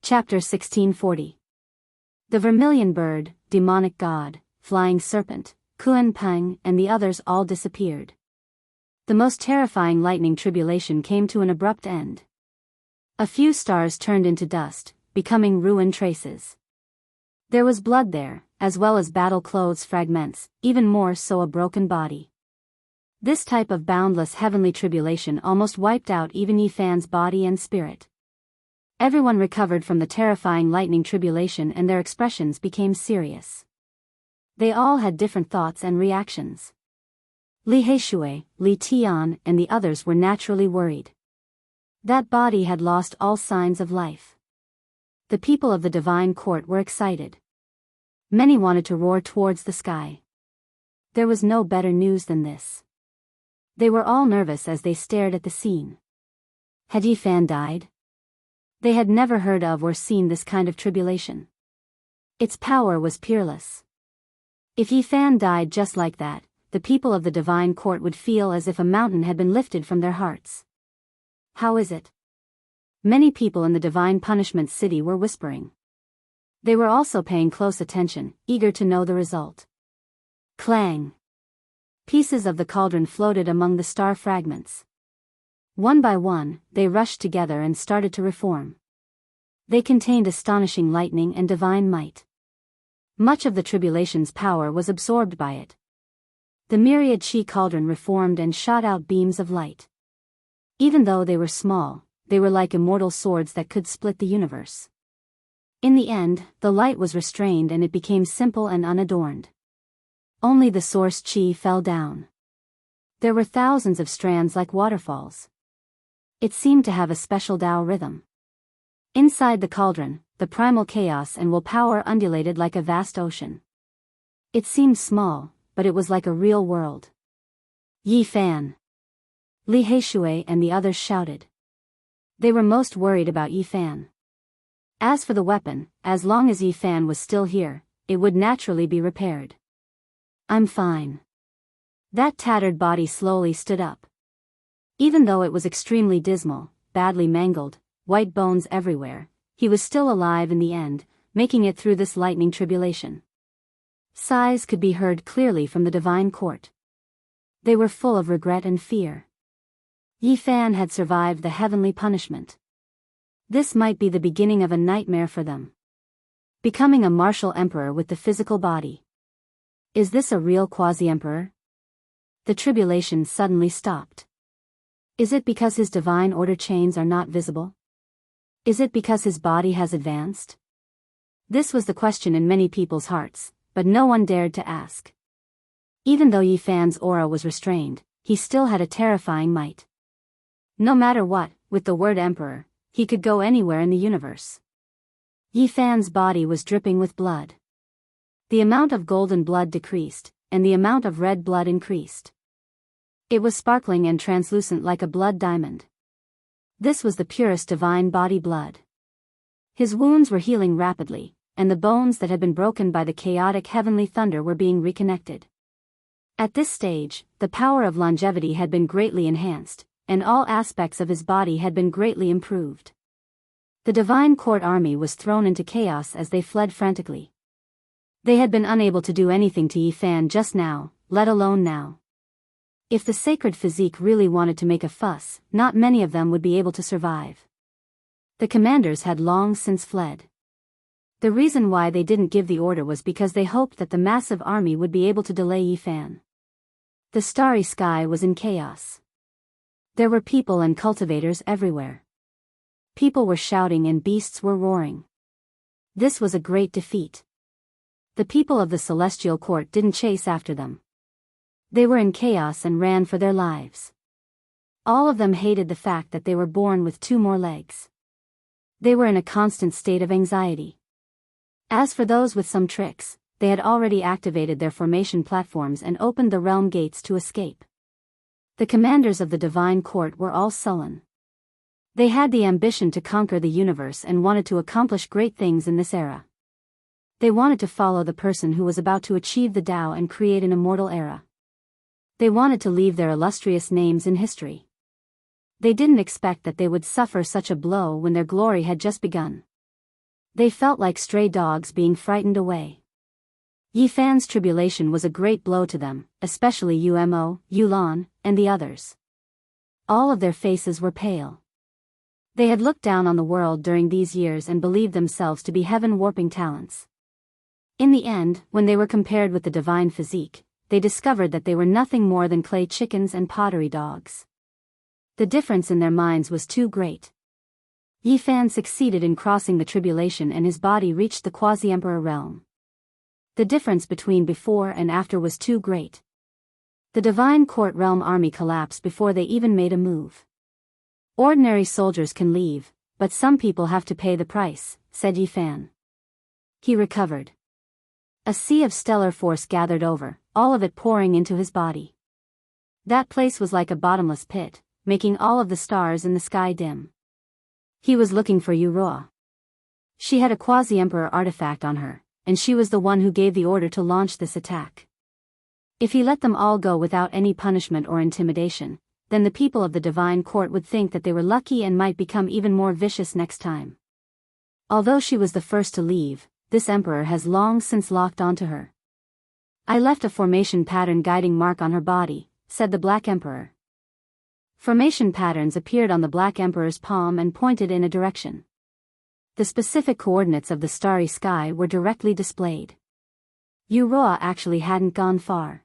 Chapter 1640. The vermilion bird, demonic god, flying serpent, Kuan Peng, and the others all disappeared. The most terrifying lightning tribulation came to an abrupt end. A few stars turned into dust, becoming ruin traces. There was blood there, as well as battle clothes fragments, even more so a broken body. This type of boundless heavenly tribulation almost wiped out even Yifan's body and spirit. Everyone recovered from the terrifying lightning tribulation and their expressions became serious. They all had different thoughts and reactions. Li Heishui, Li Tian, and the others were naturally worried. That body had lost all signs of life. The people of the divine court were excited. Many wanted to roar towards the sky. There was no better news than this. They were all nervous as they stared at the scene. Had Yifan died? They had never heard of or seen this kind of tribulation. Its power was peerless. If Yifan died just like that, the people of the divine court would feel as if a mountain had been lifted from their hearts. How is it? Many people in the divine punishment city were whispering. They were also paying close attention, eager to know the result. Clang! Pieces of the cauldron floated among the star fragments. One by one, they rushed together and started to reform. They contained astonishing lightning and divine might. Much of the tribulation's power was absorbed by it. The myriad chi cauldron reformed and shot out beams of light. Even though they were small, they were like immortal swords that could split the universe. In the end, the light was restrained and it became simple and unadorned. Only the source chi fell down. There were thousands of strands like waterfalls. It seemed to have a special Dao rhythm. Inside the cauldron, the primal chaos and willpower undulated like a vast ocean. It seemed small, but it was like a real world. Yifan! Li Heishui and the others shouted. They were most worried about Yifan. As for the weapon, as long as Yifan was still here, it would naturally be repaired. I'm fine. That tattered body slowly stood up. Even though it was extremely dismal, badly mangled, white bones everywhere, he was still alive in the end, making it through this lightning tribulation. Sighs could be heard clearly from the divine court. They were full of regret and fear. Yifan had survived the heavenly punishment. This might be the beginning of a nightmare for them. Becoming a martial emperor with the physical body. Is this a real quasi-emperor? The tribulation suddenly stopped. Is it because his divine order chains are not visible? Is it because his body has advanced? This was the question in many people's hearts, but no one dared to ask. Even though Yifan's aura was restrained, he still had a terrifying might. No matter what, with the word emperor, he could go anywhere in the universe. Yifan's body was dripping with blood. The amount of golden blood decreased, and the amount of red blood increased. It was sparkling and translucent like a blood diamond. This was the purest divine body blood. His wounds were healing rapidly, and the bones that had been broken by the chaotic heavenly thunder were being reconnected. At this stage, the power of longevity had been greatly enhanced, and all aspects of his body had been greatly improved. The divine court army was thrown into chaos as they fled frantically. They had been unable to do anything to Yifan just now, let alone now. If the sacred physique really wanted to make a fuss, not many of them would be able to survive. The commanders had long since fled. The reason why they didn't give the order was because they hoped that the massive army would be able to delay Yifan. The starry sky was in chaos. There were people and cultivators everywhere. People were shouting and beasts were roaring. This was a great defeat. The people of the celestial court didn't chase after them. They were in chaos and ran for their lives. All of them hated the fact that they were born with 2 more legs. They were in a constant state of anxiety. As for those with some tricks, they had already activated their formation platforms and opened the realm gates to escape. The commanders of the divine court were all sullen. They had the ambition to conquer the universe and wanted to accomplish great things in this era. They wanted to follow the person who was about to achieve the Tao and create an immortal era. They wanted to leave their illustrious names in history. They didn't expect that they would suffer such a blow when their glory had just begun. They felt like stray dogs being frightened away. Yi Fan's tribulation was a great blow to them, especially Umo, Yulan, and the others. All of their faces were pale. They had looked down on the world during these years and believed themselves to be heaven-warping talents. In the end, when they were compared with the divine physique, they discovered that they were nothing more than clay chickens and pottery dogs. The difference in their minds was too great. Yi Fan succeeded in crossing the tribulation and his body reached the quasi-emperor realm. The difference between before and after was too great. The divine court realm army collapsed before they even made a move. Ordinary soldiers can leave, but some people have to pay the price, said Yi Fan. He recovered. A sea of stellar force gathered over, all of it pouring into his body. That place was like a bottomless pit, making all of the stars in the sky dim. He was looking for Yuruo. She had a quasi-emperor artifact on her, and she was the one who gave the order to launch this attack. If he let them all go without any punishment or intimidation, then the people of the divine court would think that they were lucky and might become even more vicious next time. Although she was the first to leave, this emperor has long since locked onto her. I left a formation pattern guiding mark on her body, said the Black Emperor. Formation patterns appeared on the Black Emperor's palm and pointed in a direction. The specific coordinates of the starry sky were directly displayed. Yuruo actually hadn't gone far.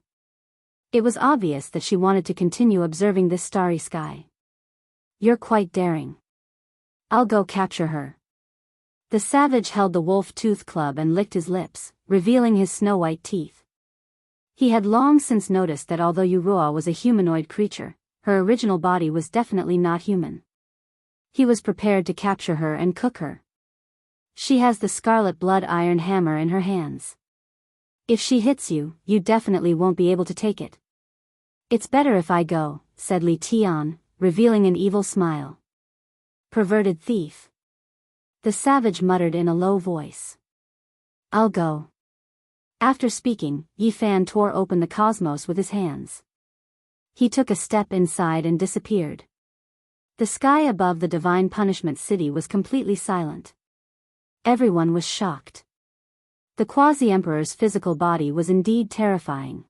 It was obvious that she wanted to continue observing this starry sky. You're quite daring. I'll go capture her. The savage held the wolf tooth club and licked his lips, revealing his snow-white teeth. He had long since noticed that although Yuruo was a humanoid creature, her original body was definitely not human. He was prepared to capture her and cook her. She has the scarlet blood iron hammer in her hands. If she hits you, you definitely won't be able to take it. It's better if I go, said Li Tian, revealing an evil smile. Perverted thief. The savage muttered in a low voice. I'll go. After speaking, Yi Fan tore open the cosmos with his hands. He took a step inside and disappeared. The sky above the divine punishment city was completely silent. Everyone was shocked. The quasi-emperor's physical body was indeed terrifying.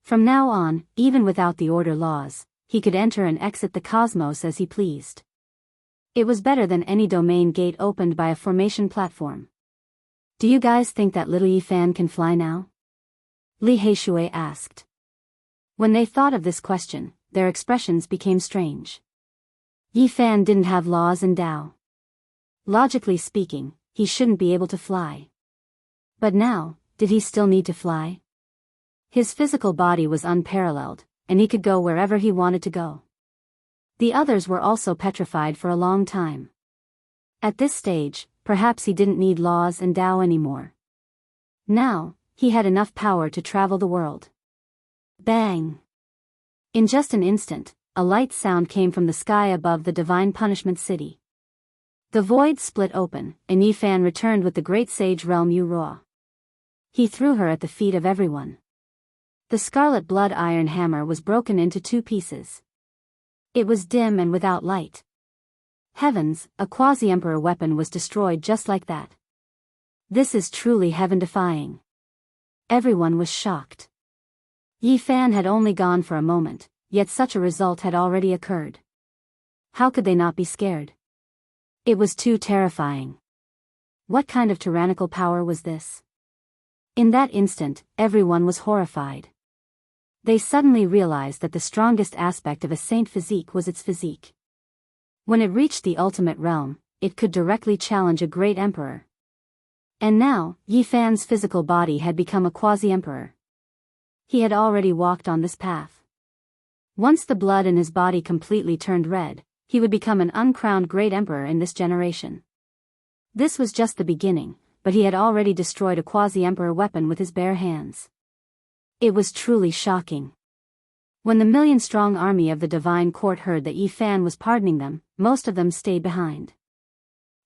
From now on, even without the order laws, he could enter and exit the cosmos as he pleased. It was better than any domain gate opened by a formation platform. Do you guys think that little Yi Fan can fly now? Li Heishui asked. When they thought of this question, their expressions became strange. Yi Fan didn't have laws in Dao. Logically speaking, he shouldn't be able to fly. But now, did he still need to fly? His physical body was unparalleled, and he could go wherever he wanted to go. The others were also petrified for a long time. At this stage, perhaps he didn't need laws and Dao anymore. Now, he had enough power to travel the world. Bang! In just an instant, a light sound came from the sky above the divine punishment city. The void split open, and Yi Fan returned with the great sage realm Yuruo. He threw her at the feet of everyone. The scarlet blood iron hammer was broken into 2 pieces. It was dim and without light. Heavens, a quasi-emperor weapon was destroyed just like that. This is truly heaven-defying. Everyone was shocked. Yi Fan had only gone for a moment, yet such a result had already occurred. How could they not be scared? It was too terrifying. What kind of tyrannical power was this? In that instant, everyone was horrified. They suddenly realized that the strongest aspect of a saint physique was its physique. When it reached the ultimate realm, it could directly challenge a great emperor. And now, Yi Fan's physical body had become a quasi-emperor. He had already walked on this path. Once the blood in his body completely turned red, he would become an uncrowned great emperor in this generation. This was just the beginning, but he had already destroyed a quasi-emperor weapon with his bare hands. It was truly shocking. When the million-strong army of the divine court heard that Yi Fan was pardoning them, most of them stayed behind.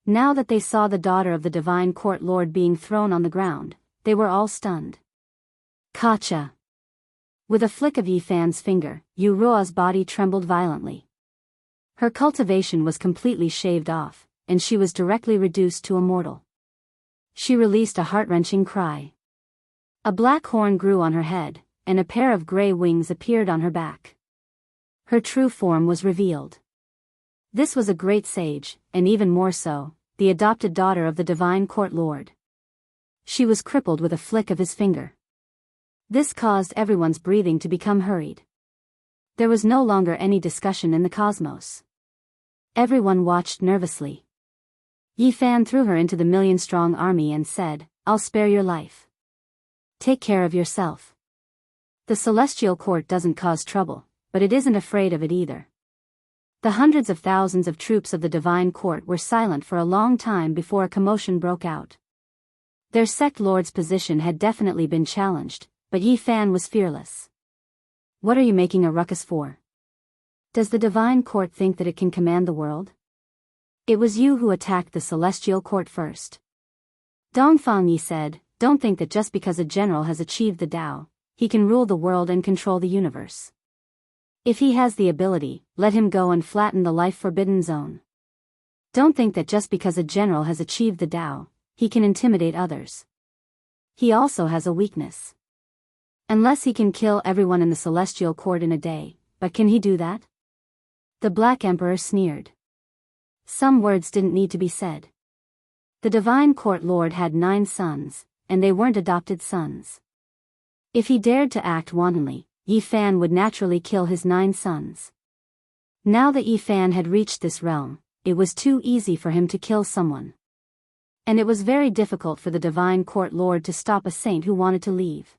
Now that they saw the daughter of the divine court lord being thrown on the ground, they were all stunned. Kacha! With a flick of Yi Fan's finger, Yuruo's body trembled violently. Her cultivation was completely shaved off, and she was directly reduced to a mortal. She released a heart-wrenching cry. A black horn grew on her head, and a pair of gray wings appeared on her back. Her true form was revealed. This was a great sage, and even more so, the adopted daughter of the divine court lord. She was crippled with a flick of his finger. This caused everyone's breathing to become hurried. There was no longer any discussion in the cosmos. Everyone watched nervously. Yi Fan threw her into the million-strong army and said, "I'll spare your life. Take care of yourself. The celestial court doesn't cause trouble, but it isn't afraid of it either." The hundreds of thousands of troops of the divine court were silent for a long time before a commotion broke out. Their sect lord's position had definitely been challenged, but Yi Fan was fearless. "What are you making a ruckus for? Does the divine court think that it can command the world? It was you who attacked the celestial court first." Dongfang Yi said, "Don't think that just because a general has achieved the Tao, he can rule the world and control the universe. If he has the ability, let him go and flatten the life-forbidden zone. Don't think that just because a general has achieved the Tao, he can intimidate others. He also has a weakness. Unless he can kill everyone in the celestial court in a day, but can he do that?" The Black Emperor sneered. Some words didn't need to be said. The divine court lord had 9 sons, and they weren't adopted sons. If he dared to act wantonly, Yi Fan would naturally kill his 9 sons. Now that Yi Fan had reached this realm, it was too easy for him to kill someone. And it was very difficult for the divine court lord to stop a saint who wanted to leave.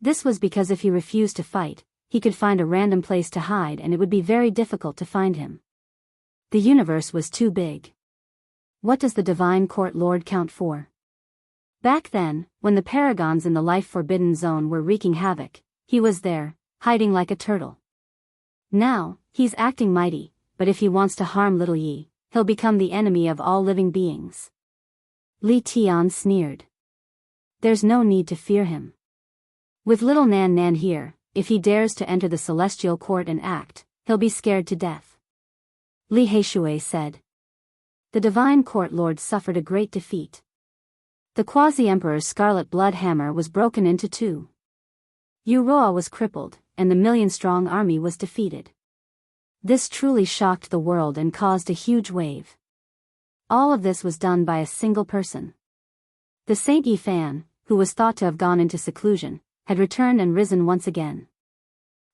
This was because if he refused to fight, he could find a random place to hide and it would be very difficult to find him. The universe was too big. What does the divine court lord count for? Back then, when the paragons in the life-forbidden zone were wreaking havoc, he was there, hiding like a turtle. Now, he's acting mighty, but if he wants to harm little Yi, he'll become the enemy of all living beings. Li Tian sneered. There's no need to fear him. With little Nan Nan here, if he dares to enter the celestial court and act, he'll be scared to death. Li Heishui said. The divine court lord suffered a great defeat. The quasi-emperor's scarlet blood hammer was broken into 2. Yu Ruo was crippled, and the million-strong army was defeated. This truly shocked the world and caused a huge wave. All of this was done by a single person. The Saint Yi Fan, who was thought to have gone into seclusion, had returned and risen once again.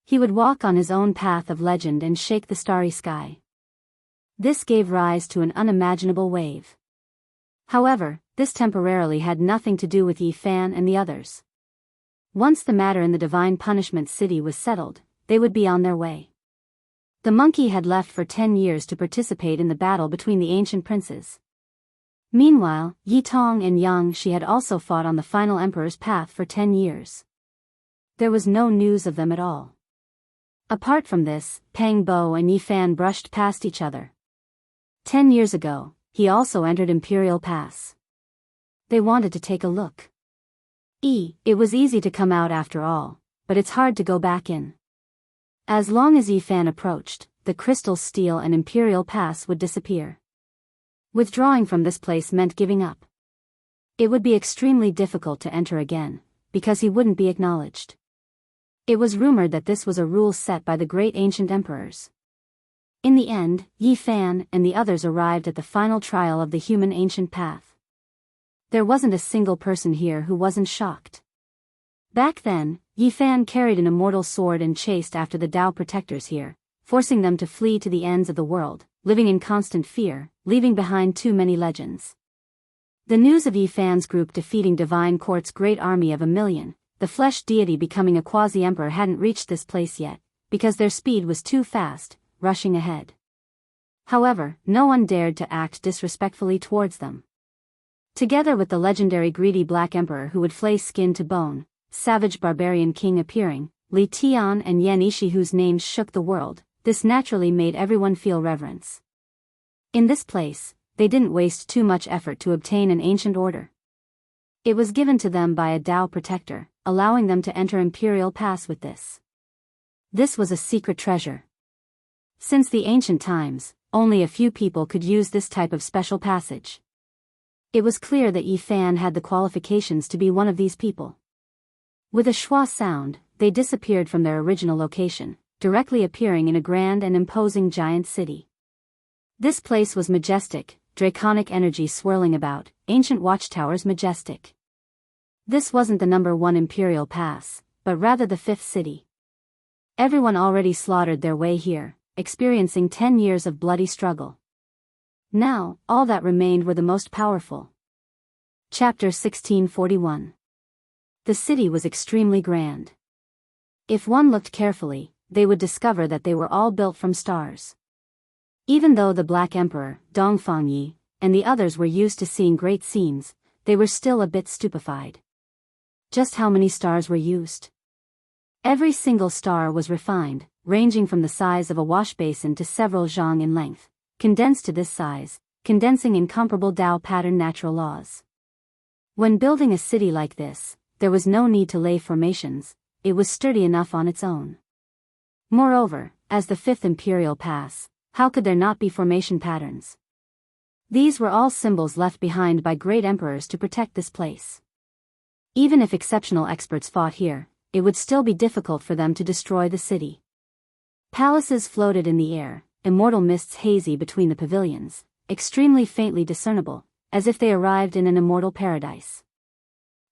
He would walk on his own path of legend and shake the starry sky. This gave rise to an unimaginable wave. However, this temporarily had nothing to do with Yi Fan and the others. Once the matter in the Divine Punishment City was settled, they would be on their way. The monkey had left for 10 years to participate in the battle between the ancient princes. Meanwhile, Yi Tong and Yang Shi had also fought on the final emperor's path for 10 years. There was no news of them at all. Apart from this, Peng Bo and Yi Fan brushed past each other. 10 years ago, he also entered Imperial Pass. They wanted to take a look. It was easy to come out after all, but it's hard to go back in. As long as Yi Fan approached, the crystal steel and Imperial Pass would disappear. Withdrawing from this place meant giving up. It would be extremely difficult to enter again, because he wouldn't be acknowledged. It was rumored that this was a rule set by the great ancient emperors. In the end, Yi Fan and the others arrived at the final trial of the human ancient path. There wasn't a single person here who wasn't shocked. Back then, Yi Fan carried an immortal sword and chased after the Tao protectors here, forcing them to flee to the ends of the world, living in constant fear, leaving behind too many legends. The news of Yi Fan's group defeating Divine Court's great army of 1,000,000, the flesh deity becoming a quasi-emperor hadn't reached this place yet, because their speed was too fast, rushing ahead. However, no one dared to act disrespectfully towards them. Together with the legendary greedy Black Emperor who would flay skin to bone, savage barbarian king appearing, Li Tian and Yan Ishi whose names shook the world, this naturally made everyone feel reverence. In this place, they didn't waste too much effort to obtain an ancient order. It was given to them by a Tao protector, allowing them to enter Imperial Pass with this. This was a secret treasure. Since the ancient times, only a few people could use this type of special passage. It was clear that Yi Fan had the qualifications to be one of these people. With a schwa sound, they disappeared from their original location, directly appearing in a grand and imposing giant city. This place was majestic, draconic energy swirling about, ancient watchtowers majestic. This wasn't the #1 Imperial Pass, but rather the 5th city. Everyone already slaughtered their way here, experiencing 10 years of bloody struggle. Now, all that remained were the most powerful. Chapter 1641. The city was extremely grand. If one looked carefully, they would discover that they were all built from stars. Even though the Black Emperor, Dongfang Yi, and the others were used to seeing great scenes, they were still a bit stupefied. Just how many stars were used? Every single star was refined, ranging from the size of a wash basin to several zhang in length, condensed to this size, condensing incomparable Dao pattern natural laws. When building a city like this, there was no need to lay formations, it was sturdy enough on its own. Moreover, as the 5th Imperial Pass, how could there not be formation patterns? These were all symbols left behind by great emperors to protect this place. Even if exceptional experts fought here, it would still be difficult for them to destroy the city. Palaces floated in the air, immortal mists hazy between the pavilions, extremely faintly discernible, as if they arrived in an immortal paradise.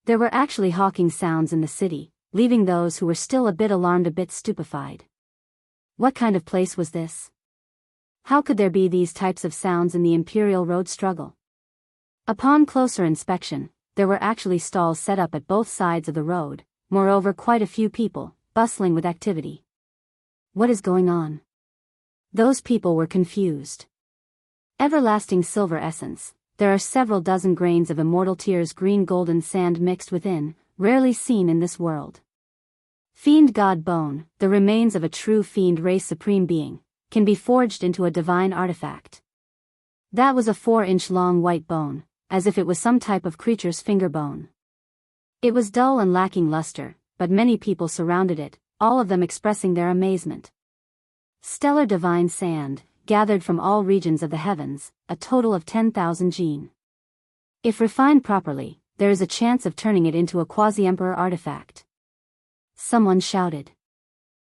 There were actually hawking sounds in the city, leaving those who were still a bit alarmed a bit stupefied. What kind of place was this? How could there be these types of sounds in the Imperial Road struggle? Upon closer inspection, there were actually stalls set up at both sides of the road, moreover quite a few people, bustling with activity. What is going on? Those people were confused. Everlasting silver essence, there are several dozen grains of immortal tears green golden sand mixed within, rarely seen in this world. Fiend God bone, the remains of a true fiend race supreme being, can be forged into a divine artifact. That was a 4-inch long white bone, as if it was some type of creature's finger bone. It was dull and lacking luster, but many people surrounded it, all of them expressing their amazement. Stellar divine sand, gathered from all regions of the heavens, a total of 10,000 gene. If refined properly, there is a chance of turning it into a quasi-emperor artifact. Someone shouted.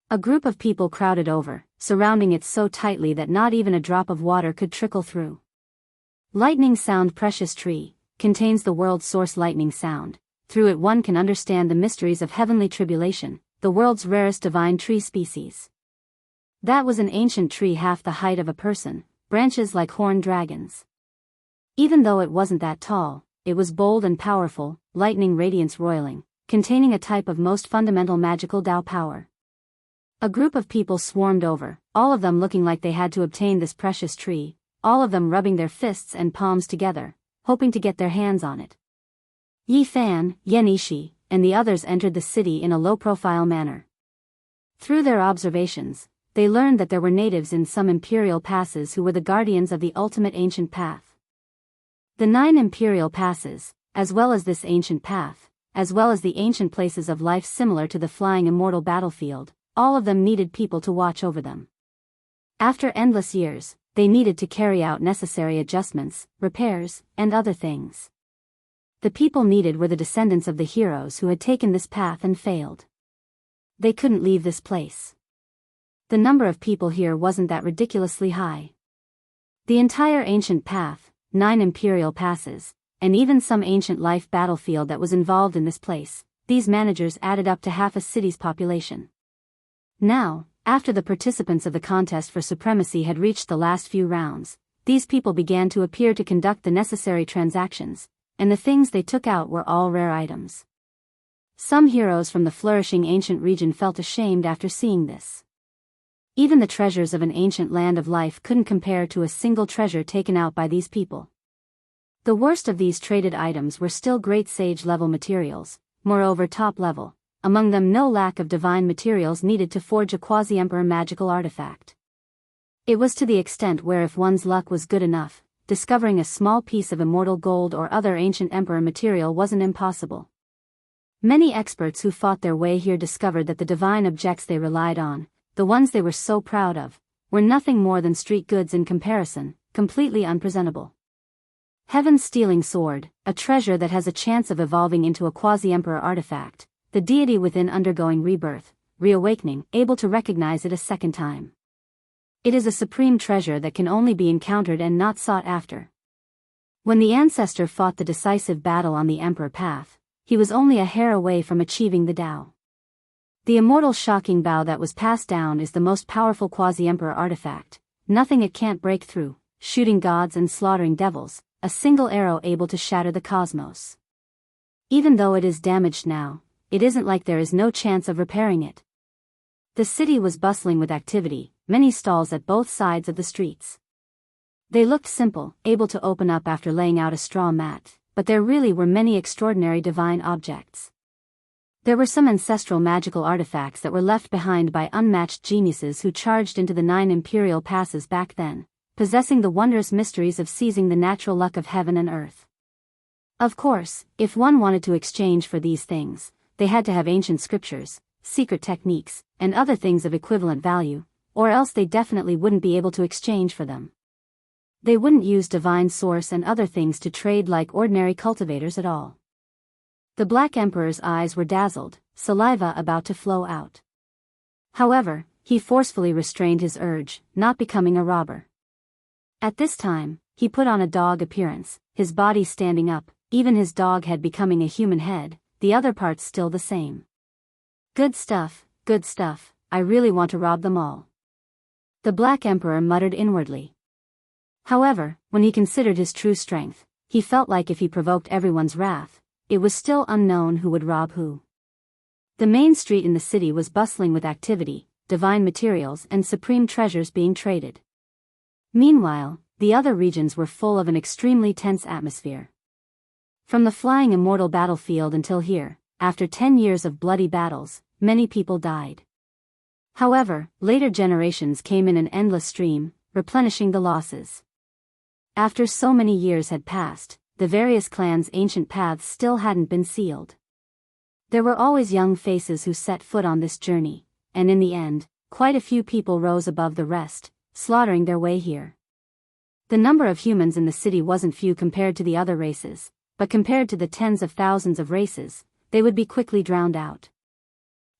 A group of people crowded over, surrounding it so tightly that not even a drop of water could trickle through. Lightning sound precious tree, contains the world's source lightning sound. Through it one can understand the mysteries of heavenly tribulation, the world's rarest divine tree species. That was an ancient tree half the height of a person, branches like horned dragons. Even though it wasn't that tall, it was bold and powerful, lightning radiance roiling, containing a type of most fundamental magical Dao power. A group of people swarmed over, all of them looking like they had to obtain this precious tree, all of them rubbing their fists and palms together, hoping to get their hands on it. Yi Fan, Yan Yishi, and the others entered the city in a low-profile manner. Through their observations, they learned that there were natives in some imperial passes who were the guardians of the ultimate ancient path. The 9 imperial passes, as well as this ancient path, as well as the ancient places of life similar to the flying immortal battlefield, all of them needed people to watch over them. After endless years, they needed to carry out necessary adjustments, repairs, and other things. The people needed were the descendants of the heroes who had taken this path and failed. They couldn't leave this place. The number of people here wasn't that ridiculously high. The entire ancient path, 9 imperial passes, and even some ancient life battlefield that was involved in this place, these managers added up to half a city's population. Now, after the participants of the contest for supremacy had reached the last few rounds, these people began to appear to conduct the necessary transactions, and the things they took out were all rare items. Some heroes from the flourishing ancient region felt ashamed after seeing this. Even the treasures of an ancient land of life couldn't compare to a single treasure taken out by these people. The worst of these traded items were still great sage-level materials, moreover top-level, among them no lack of divine materials needed to forge a quasi-emperor magical artifact. It was to the extent where if one's luck was good enough, discovering a small piece of immortal gold or other ancient emperor material wasn't impossible. Many experts who fought their way here discovered that the divine objects they relied on, the ones they were so proud of, were nothing more than street goods in comparison, completely unpresentable. Heaven's Stealing Sword, a treasure that has a chance of evolving into a quasi-emperor artifact, the deity within undergoing rebirth, reawakening, able to recognize it a second time. It is a supreme treasure that can only be encountered and not sought after. When the ancestor fought the decisive battle on the emperor path, he was only a hair away from achieving the Tao. The immortal shocking bow that was passed down is the most powerful quasi-emperor artifact, nothing it can't break through, shooting gods and slaughtering devils, a single arrow able to shatter the cosmos. Even though it is damaged now, it isn't like there is no chance of repairing it. The city was bustling with activity, many stalls at both sides of the streets. They looked simple, able to open up after laying out a straw mat, but there really were many extraordinary divine objects. There were some ancestral magical artifacts that were left behind by unmatched geniuses who charged into the 9 imperial passes back then, possessing the wondrous mysteries of seizing the natural luck of heaven and earth. Of course, if one wanted to exchange for these things, they had to have ancient scriptures, secret techniques, and other things of equivalent value, or else they definitely wouldn't be able to exchange for them. They wouldn't use divine source and other things to trade like ordinary cultivators at all. The Black Emperor's eyes were dazzled, saliva about to flow out. However, he forcefully restrained his urge, not becoming a robber. At this time, he put on a dog appearance, his body standing up, even his dog head becoming a human head, the other parts still the same. Good stuff, I really want to rob them all. The Black Emperor muttered inwardly. However, when he considered his true strength, he felt like if he provoked everyone's wrath, it was still unknown who would rob who. The main street in the city was bustling with activity, divine materials and supreme treasures being traded. Meanwhile, the other regions were full of an extremely tense atmosphere. From the flying immortal battlefield until here, after 10 years of bloody battles, many people died. However, later generations came in an endless stream, replenishing the losses. After so many years had passed, the various clans' ancient paths still hadn't been sealed. There were always young faces who set foot on this journey, and in the end, quite a few people rose above the rest, slaughtering their way here. The number of humans in the city wasn't few compared to the other races, but compared to the tens of thousands of races, they would be quickly drowned out.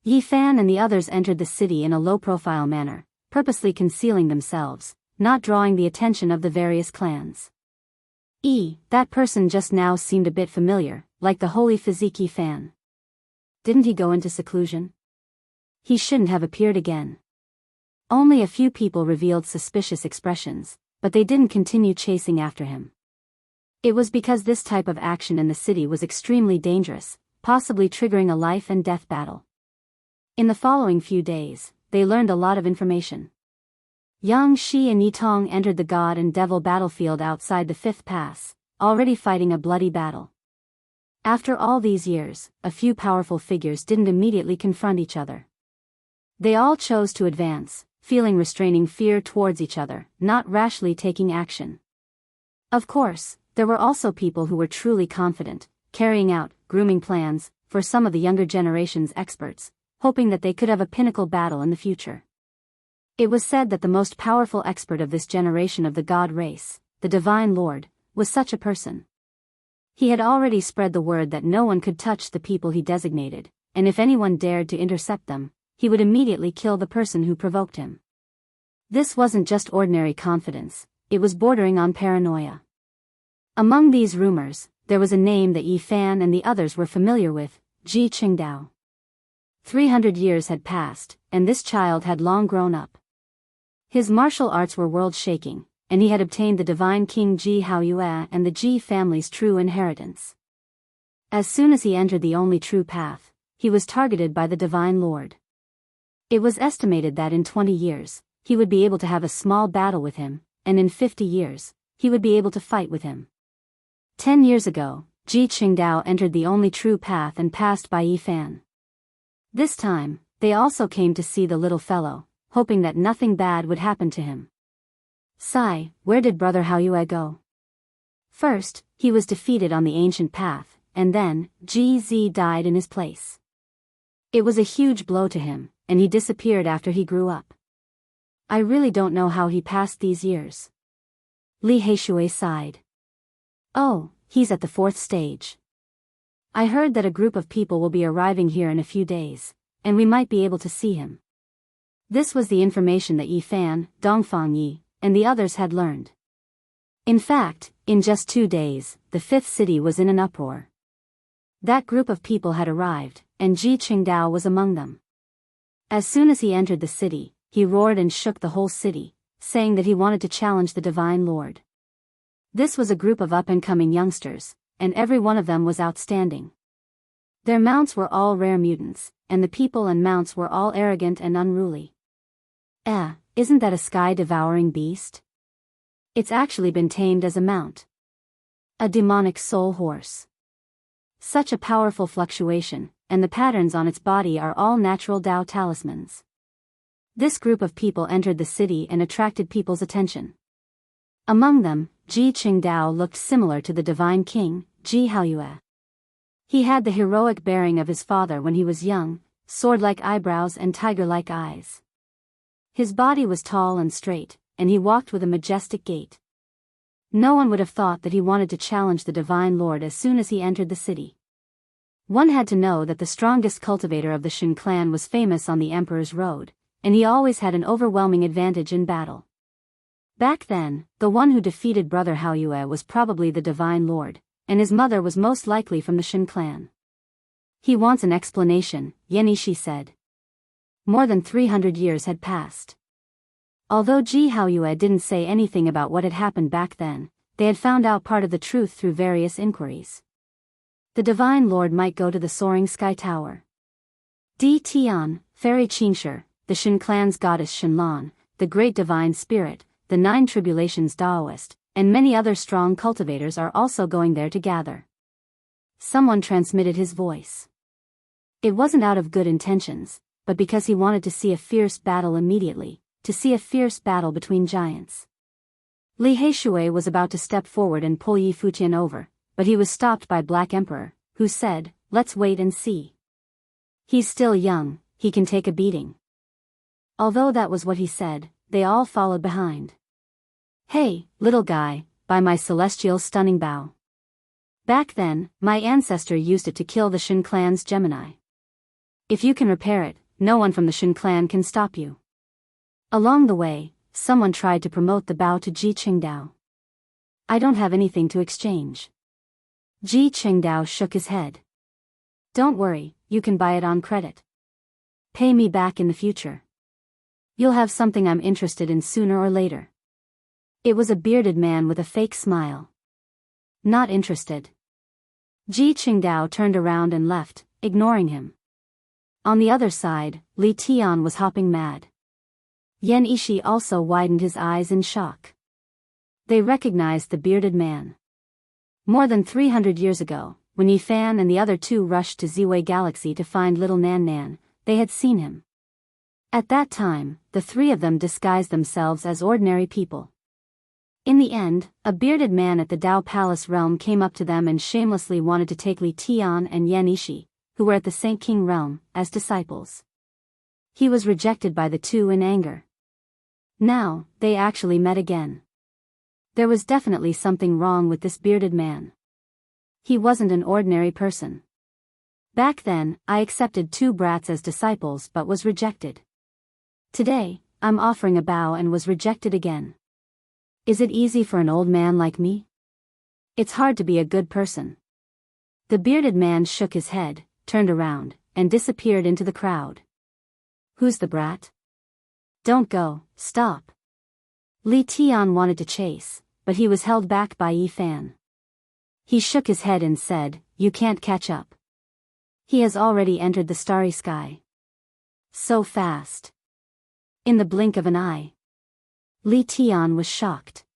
Yi Fan and the others entered the city in a low-profile manner, purposely concealing themselves, not drawing the attention of the various clans. That person just now seemed a bit familiar, like the holy physique Yi Fan. Didn't he go into seclusion? He shouldn't have appeared again. Only a few people revealed suspicious expressions, but they didn't continue chasing after him. It was because this type of action in the city was extremely dangerous, possibly triggering a life and death battle. In the following few days, they learned a lot of information. Yang Shi and Yi Tong entered the God and Devil battlefield outside the 5th Pass, already fighting a bloody battle. After all these years, a few powerful figures didn't immediately confront each other. They all chose to advance, feeling restraining fear towards each other, not rashly taking action. Of course, there were also people who were truly confident, carrying out, grooming plans, for some of the younger generation's experts, hoping that they could have a pinnacle battle in the future. It was said that the most powerful expert of this generation of the God race, the Divine Lord, was such a person. He had already spread the word that no one could touch the people he designated, and if anyone dared to intercept them, he would immediately kill the person who provoked him. This wasn't just ordinary confidence, it was bordering on paranoia. Among these rumors, there was a name that Yi Fan and the others were familiar with, Ji Qingdao. 300 years had passed, and this child had long grown up. His martial arts were world-shaking, and he had obtained the divine king Ji Haoyue and the Ji family's true inheritance. As soon as he entered the only true path, he was targeted by the Divine Lord. It was estimated that in 20 years, he would be able to have a small battle with him, and in 50 years, he would be able to fight with him. 10 years ago, Ji Qingdao entered the only true path and passed by Yi Fan. This time, they also came to see the little fellow, hoping that nothing bad would happen to him. Sai, where did Brother Haoyue go? First, he was defeated on the ancient path, and then, Ji Zi died in his place. It was a huge blow to him, and he disappeared after he grew up. I really don't know how he passed these years. Li Heishui sighed. Oh, he's at the 4th stage. I heard that a group of people will be arriving here in a few days, and we might be able to see him. This was the information that Yi Fan, Dongfang Yi, and the others had learned. In fact, in just 2 days, the 5th city was in an uproar. That group of people had arrived, and Ji Qingdao was among them. As soon as he entered the city, he roared and shook the whole city, saying that he wanted to challenge the Divine Lord. This was a group of up-and-coming youngsters, and every one of them was outstanding. Their mounts were all rare mutants, and the people and mounts were all arrogant and unruly. Isn't that a sky-devouring beast? It's actually been tamed as a mount. A demonic soul horse. Such a powerful fluctuation, and the patterns on its body are all natural Dao talismans. This group of people entered the city and attracted people's attention. Among them, Ji Qingdao looked similar to the divine king, Ji Haoyue. He had the heroic bearing of his father when he was young, sword-like eyebrows and tiger-like eyes. His body was tall and straight, and he walked with a majestic gait. No one would have thought that he wanted to challenge the Divine Lord as soon as he entered the city. One had to know that the strongest cultivator of the Shen clan was famous on the Emperor's Road, and he always had an overwhelming advantage in battle. Back then, the one who defeated Brother Haoyue was probably the Divine Lord, and his mother was most likely from the Shen clan. He wants an explanation, Yenishi said. More than 300 years had passed. Although Ji Haoyue didn't say anything about what had happened back then, they had found out part of the truth through various inquiries. The Divine Lord might go to the soaring sky tower. Di Tian, Fairy Qingshi, the Shen clan's goddess Shenlan, the great divine spirit, the 9 tribulations Daoist, and many other strong cultivators are also going there to gather. Someone transmitted his voice. It wasn't out of good intentions, but because he wanted to see a fierce battle immediately, to see a fierce battle between giants. Li Heishui was about to step forward and pull Yi Futian over, but he was stopped by Black Emperor, who said, "Let's wait and see. He's still young, he can take a beating." Although that was what he said, they all followed behind. "Hey, little guy, by my celestial stunning bow. Back then, my ancestor used it to kill the Shen clan's Gemini. If you can repair it, no one from the Shen clan can stop you." Along the way, someone tried to promote the bow to Ji Qingdao. "I don't have anything to exchange." Ji Qingdao shook his head. "Don't worry, you can buy it on credit. Pay me back in the future. You'll have something I'm interested in sooner or later." It was a bearded man with a fake smile. "Not interested." Ji Qingdao turned around and left, ignoring him. On the other side, Li Tian was hopping mad. Yan Ishi also widened his eyes in shock. They recognized the bearded man. More than 300 years ago, when Yi Fan and the other two rushed to Ziwei Galaxy to find little Nan Nan, they had seen him. At that time, the 3 of them disguised themselves as ordinary people. In the end, a bearded man at the Dao Palace realm came up to them and shamelessly wanted to take Li Tian and Yan Ishi, who were at the Saint King realm, as disciples. He was rejected by the 2 in anger. Now, they actually met again. There was definitely something wrong with this bearded man. He wasn't an ordinary person. Back then, I accepted 2 brats as disciples but was rejected. Today, I'm offering a bow and was rejected again. Is it easy for an old man like me? It's hard to be a good person. The bearded man shook his head, turned around, and disappeared into the crowd. Who's the brat? Don't go, stop. Li Tian wanted to chase, but he was held back by Yi Fan. He shook his head and said, "You can't catch up. He has already entered the starry sky. So fast." In the blink of an eye. Li Tian was shocked.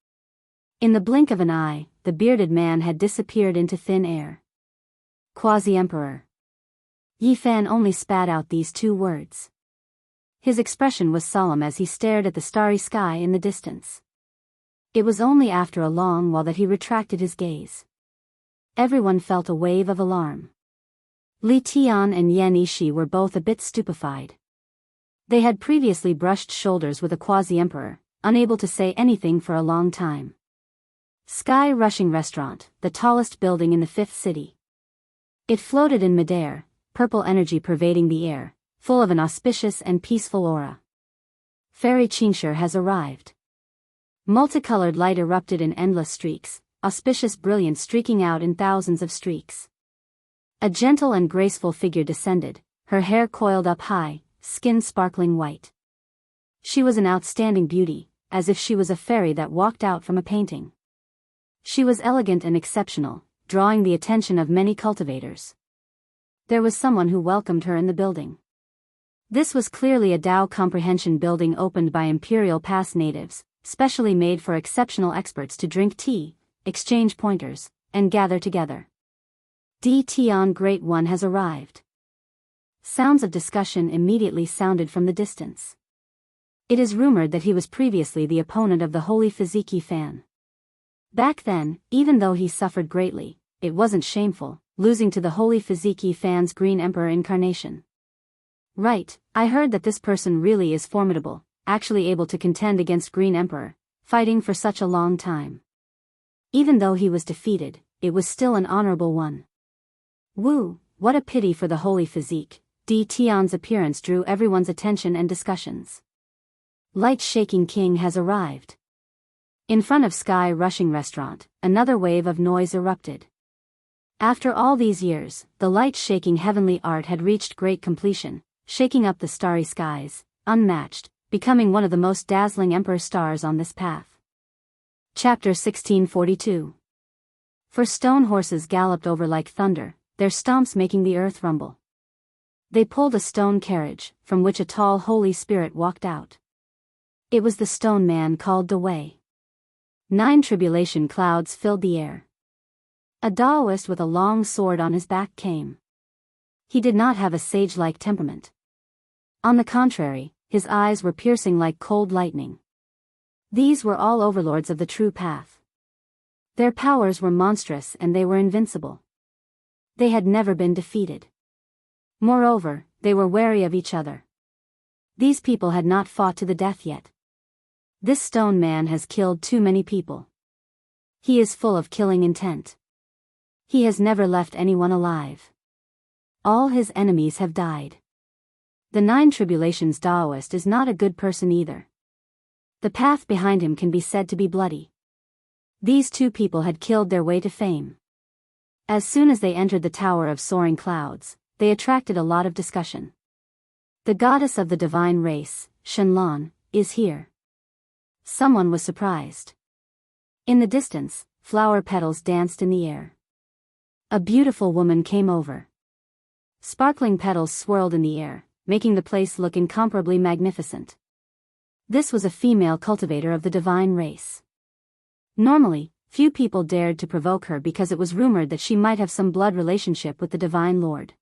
In the blink of an eye, the bearded man had disappeared into thin air. Quasi-Emperor. Yi Fan only spat out these 2 words. His expression was solemn as he stared at the starry sky in the distance. It was only after a long while that he retracted his gaze. Everyone felt a wave of alarm. Li Tian and Yan Ishi were both a bit stupefied. They had previously brushed shoulders with a quasi-emperor, unable to say anything for a long time. Sky-rushing restaurant, the tallest building in the fifth city. It floated in midair, purple energy pervading the air, full of an auspicious and peaceful aura. Fairy Xianxia has arrived. Multicolored light erupted in endless streaks, auspicious brilliance streaking out in thousands of streaks. A gentle and graceful figure descended, her hair coiled up high, skin sparkling white. She was an outstanding beauty, as if she was a fairy that walked out from a painting. She was elegant and exceptional, drawing the attention of many cultivators. There was someone who welcomed her in the building. This was clearly a Dao comprehension building opened by Imperial Pass natives, specially made for exceptional experts to drink tea, exchange pointers, and gather together. D. Tian Great One has arrived. Sounds of discussion immediately sounded from the distance. It is rumored that he was previously the opponent of the Holy Fiziki Fan. Back then, even though he suffered greatly, it wasn't shameful, losing to the Holy Fiziki Fan's Green Emperor incarnation. Right, I heard that this person really is formidable, actually able to contend against Green Emperor, fighting for such a long time. Even though he was defeated, it was still an honorable one. Woo, what a pity for the Holy Physique. D. Tian's appearance drew everyone's attention and discussions. Light-shaking king has arrived. In front of Sky-rushing restaurant, another wave of noise erupted. After all these years, the light-shaking heavenly art had reached great completion, shaking up the starry skies, unmatched, becoming one of the most dazzling emperor stars on this path. Chapter 1642. For stone horses galloped over like thunder, their stomps making the earth rumble. They pulled a stone carriage, from which a tall holy spirit walked out. It was the stone man called Daoist. 9 tribulation clouds filled the air. A Daoist with a long sword on his back came. He did not have a sage-like temperament. On the contrary, his eyes were piercing like cold lightning. These were all overlords of the true path. Their powers were monstrous and they were invincible. They had never been defeated. Moreover, they were wary of each other. These people had not fought to the death yet. This stone man has killed too many people. He is full of killing intent. He has never left anyone alive. All his enemies have died. The 9 tribulations Daoist is not a good person either. The path behind him can be said to be bloody. These 2 people had killed their way to fame. As soon as they entered the Tower of Soaring Clouds, they attracted a lot of discussion. The goddess of the divine race, Shenlan, is here. Someone was surprised. In the distance, flower petals danced in the air. A beautiful woman came over. Sparkling petals swirled in the air, making the place look incomparably magnificent. This was a female cultivator of the divine race. Normally, few people dared to provoke her because it was rumored that she might have some blood relationship with the Divine Lord.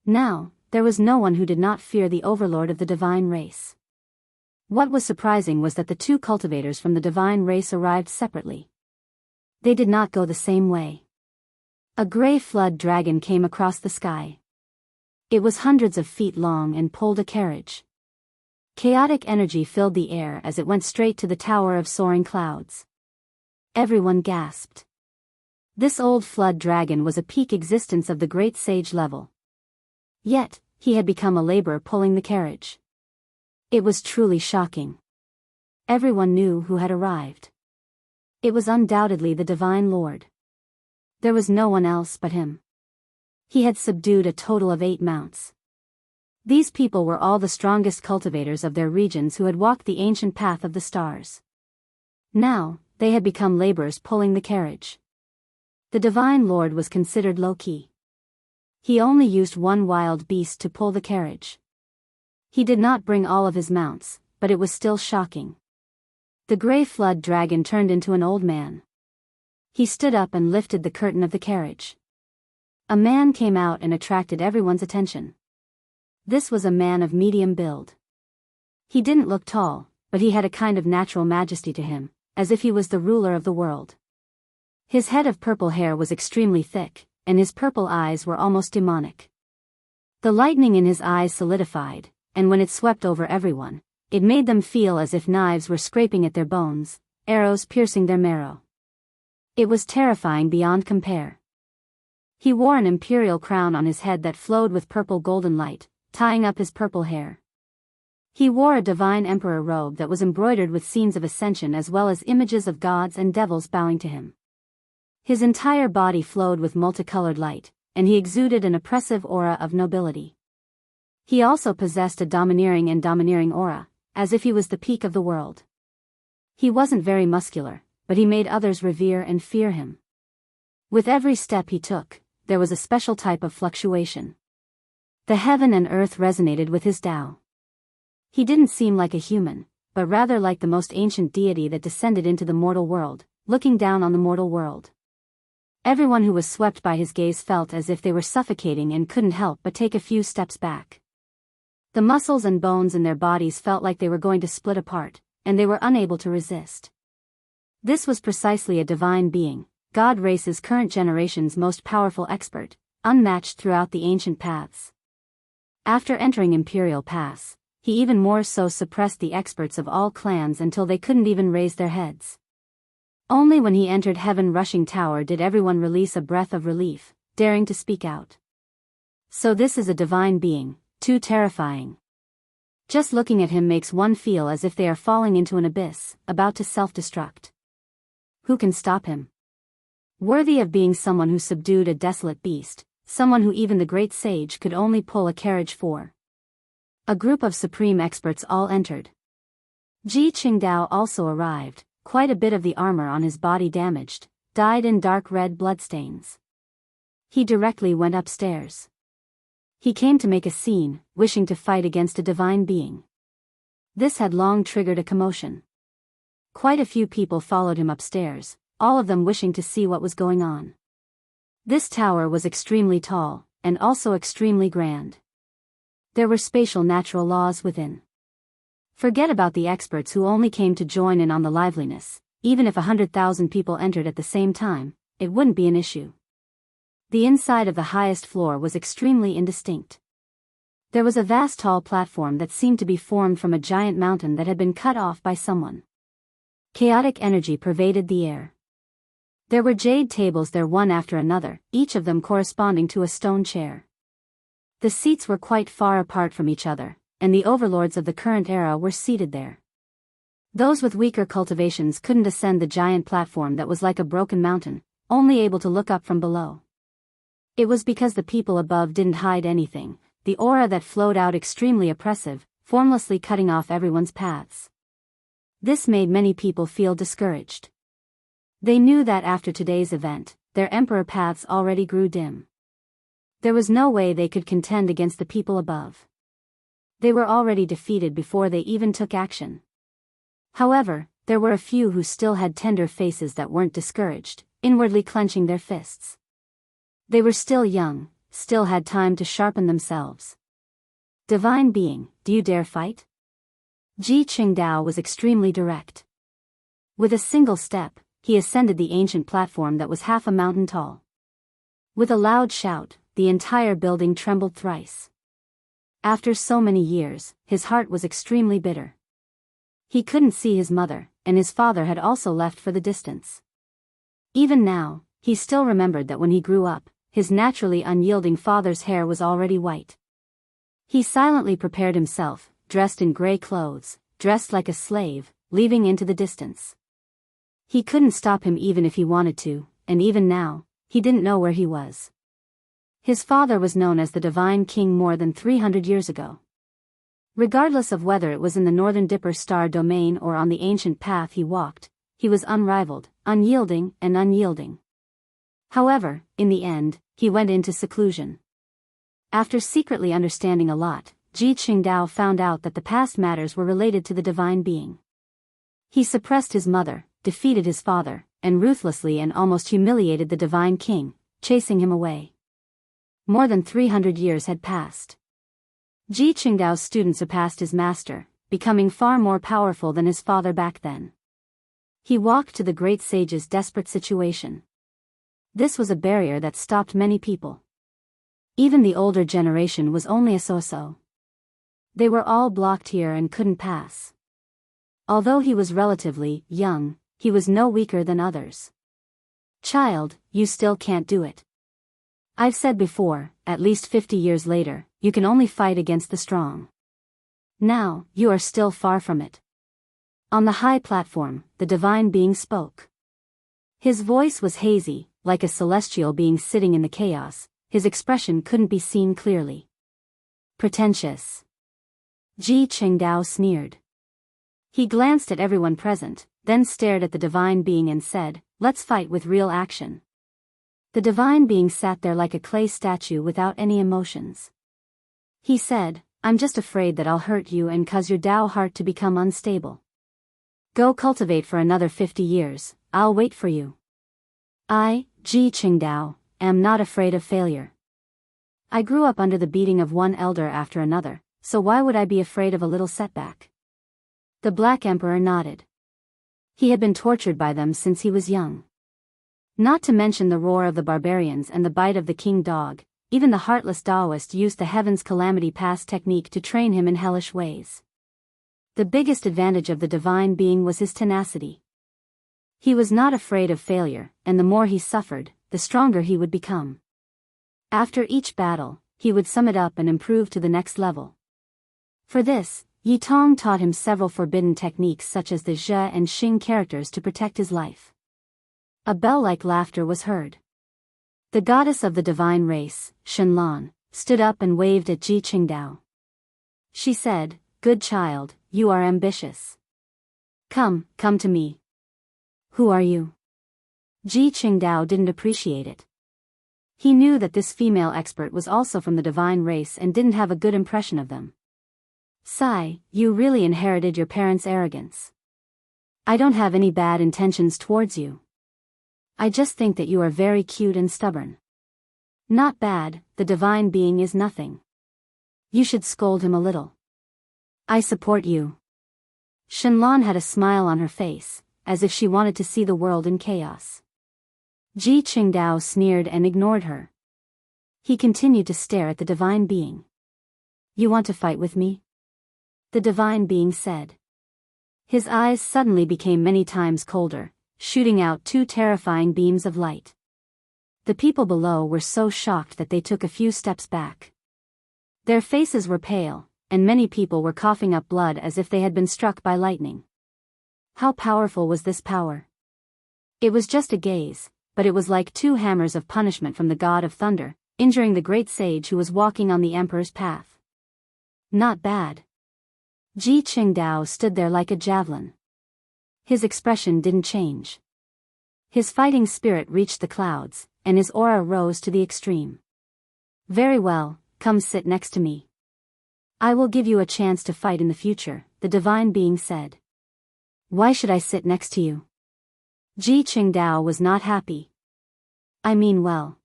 Now, there was no one who did not fear the overlord of the divine race. What was surprising was that the 2 cultivators from the divine race arrived separately. They did not go the same way. A gray flood dragon came across the sky. It was hundreds of feet long and pulled a carriage. Chaotic energy filled the air as it went straight to the Tower of Soaring Clouds. Everyone gasped. This old flood dragon was a peak existence of the great sage level. Yet, he had become a laborer pulling the carriage. It was truly shocking. Everyone knew who had arrived. It was undoubtedly the Divine Lord. There was no one else but him. He had subdued a total of 8 mounts. These people were all the strongest cultivators of their regions who had walked the ancient path of the stars. Now, they had become laborers pulling the carriage. The Divine Lord was considered low-key. He only used 1 wild beast to pull the carriage. He did not bring all of his mounts, but it was still shocking. The gray flood dragon turned into an old man. He stood up and lifted the curtain of the carriage. A man came out and attracted everyone's attention. This was a man of medium build. He didn't look tall, but he had a kind of natural majesty to him, as if he was the ruler of the world. His head of purple hair was extremely thick, and his purple eyes were almost demonic. The lightning in his eyes solidified, and when it swept over everyone, it made them feel as if knives were scraping at their bones, arrows piercing their marrow. It was terrifying beyond compare. He wore an imperial crown on his head that flowed with purple golden light, tying up his purple hair. He wore a divine emperor robe that was embroidered with scenes of ascension as well as images of gods and devils bowing to him. His entire body flowed with multicolored light, and he exuded an oppressive aura of nobility. He also possessed a domineering aura, as if he was the peak of the world. He wasn't very muscular, but he made others revere and fear him. With every step he took, there was a special type of fluctuation. The heaven and earth resonated with his Tao. He didn't seem like a human, but rather like the most ancient deity that descended into the mortal world, looking down on the mortal world. Everyone who was swept by his gaze felt as if they were suffocating and couldn't help but take a few steps back. The muscles and bones in their bodies felt like they were going to split apart, and they were unable to resist. This was precisely a divine being, God race's current generation's most powerful expert, unmatched throughout the ancient paths. After entering Imperial Pass, he even more so suppressed the experts of all clans until they couldn't even raise their heads. Only when he entered Heaven Rushing Tower did everyone release a breath of relief, daring to speak out. So this is a divine being, too terrifying. Just looking at him makes one feel as if they are falling into an abyss, about to self-destruct. Who can stop him? Worthy of being someone who subdued a desolate beast, someone who even the great sage could only pull a carriage for. A group of supreme experts all entered. Ji Qingdao also arrived, quite a bit of the armor on his body damaged, dyed in dark red bloodstains. He directly went upstairs. He came to make a scene, wishing to fight against a divine being. This had long triggered a commotion. Quite a few people followed him upstairs, all of them wishing to see what was going on. This tower was extremely tall, and also extremely grand. There were spatial natural laws within. Forget about the experts who only came to join in on the liveliness. Even if 100,000 people entered at the same time, it wouldn't be an issue. The inside of the highest floor was extremely indistinct. There was a vast tall platform that seemed to be formed from a giant mountain that had been cut off by someone. Chaotic energy pervaded the air. There were jade tables there one after another, each of them corresponding to a stone chair. The seats were quite far apart from each other, and the overlords of the current era were seated there. Those with weaker cultivations couldn't ascend the giant platform that was like a broken mountain, only able to look up from below. It was because the people above didn't hide anything, the aura that flowed out extremely oppressive, formlessly cutting off everyone's paths. This made many people feel discouraged. They knew that after today's event, their emperor paths already grew dim. There was no way they could contend against the people above. They were already defeated before they even took action. However, there were a few who still had tender faces that weren't discouraged, inwardly clenching their fists. They were still young, still had time to sharpen themselves. Divine being, do you dare fight? Ji Qingdao was extremely direct. With a single step, he ascended the ancient platform that was half a mountain tall. With a loud shout, the entire building trembled thrice. After so many years, his heart was extremely bitter. He couldn't see his mother, and his father had also left for the distance. Even now, he still remembered that when he grew up, his naturally unyielding father's hair was already white. He silently prepared himself, dressed in gray clothes, dressed like a slave, leaving into the distance. He couldn't stop him even if he wanted to, and even now, he didn't know where he was. His father was known as the Divine King more than 300 years ago. Regardless of whether it was in the Northern Dipper Star domain or on the ancient path he walked, he was unrivaled, unyielding, and unyielding. However, in the end, he went into seclusion. After secretly understanding a lot, Ji Qingdao found out that the past matters were related to the divine being. He suppressed his mother, defeated his father, and ruthlessly and almost humiliated the divine king, chasing him away. More than 300 years had passed. Ji Qingdao's student surpassed his master, becoming far more powerful than his father back then. He walked to the great sage's desperate situation. This was a barrier that stopped many people. Even the older generation was only a so-so. They were all blocked here and couldn't pass. Although he was relatively young, he was no weaker than others. Child, you still can't do it. I've said before, at least 50 years later, you can only fight against the strong. Now, you are still far from it. On the high platform, the divine being spoke. His voice was hazy, like a celestial being sitting in the chaos. His expression couldn't be seen clearly. Pretentious. Ji Qingdao sneered. He glanced at everyone present, then stared at the divine being and said, "Let's fight with real action." The divine being sat there like a clay statue without any emotions. He said, "I'm just afraid that I'll hurt you and cause your Dao heart to become unstable. Go cultivate for another 50 years, I'll wait for you. I, Ji Qingdao, am not afraid of failure. I grew up under the beating of one elder after another, so why would I be afraid of a little setback?" The Black Emperor nodded. He had been tortured by them since he was young. Not to mention the roar of the barbarians and the bite of the king dog, even the heartless Daoist used the Heaven's Calamity Pass technique to train him in hellish ways. The biggest advantage of the divine being was his tenacity. He was not afraid of failure, and the more he suffered, the stronger he would become. After each battle, he would sum it up and improve to the next level. For this, Yi Tong taught him several forbidden techniques such as the Zhe and Xing characters to protect his life. A bell-like laughter was heard. The goddess of the divine race, Shenlan, stood up and waved at Ji Qingdao. She said, "Good child, you are ambitious. Come to me." "Who are you?" Ji Qingdao didn't appreciate it. He knew that this female expert was also from the divine race and didn't have a good impression of them. "Sigh, you really inherited your parents' arrogance. I don't have any bad intentions towards you. I just think that you are very cute and stubborn." "Not bad, the divine being is nothing. You should scold him a little." "I support you." Shenlan had a smile on her face, as if she wanted to see the world in chaos. Ji Qingdao sneered and ignored her. He continued to stare at the divine being. "You want to fight with me?" the divine being said. His eyes suddenly became many times colder, shooting out two terrifying beams of light. The people below were so shocked that they took a few steps back. Their faces were pale, and many people were coughing up blood as if they had been struck by lightning. How powerful was this power? It was just a gaze, but it was like two hammers of punishment from the god of thunder, injuring the great sage who was walking on the emperor's path. Not bad. Ji Qingdao stood there like a javelin. His expression didn't change. His fighting spirit reached the clouds, and his aura rose to the extreme. "Very well, come sit next to me. I will give you a chance to fight in the future," the divine being said. "Why should I sit next to you?" Ji Qingdao was not happy. "I mean well.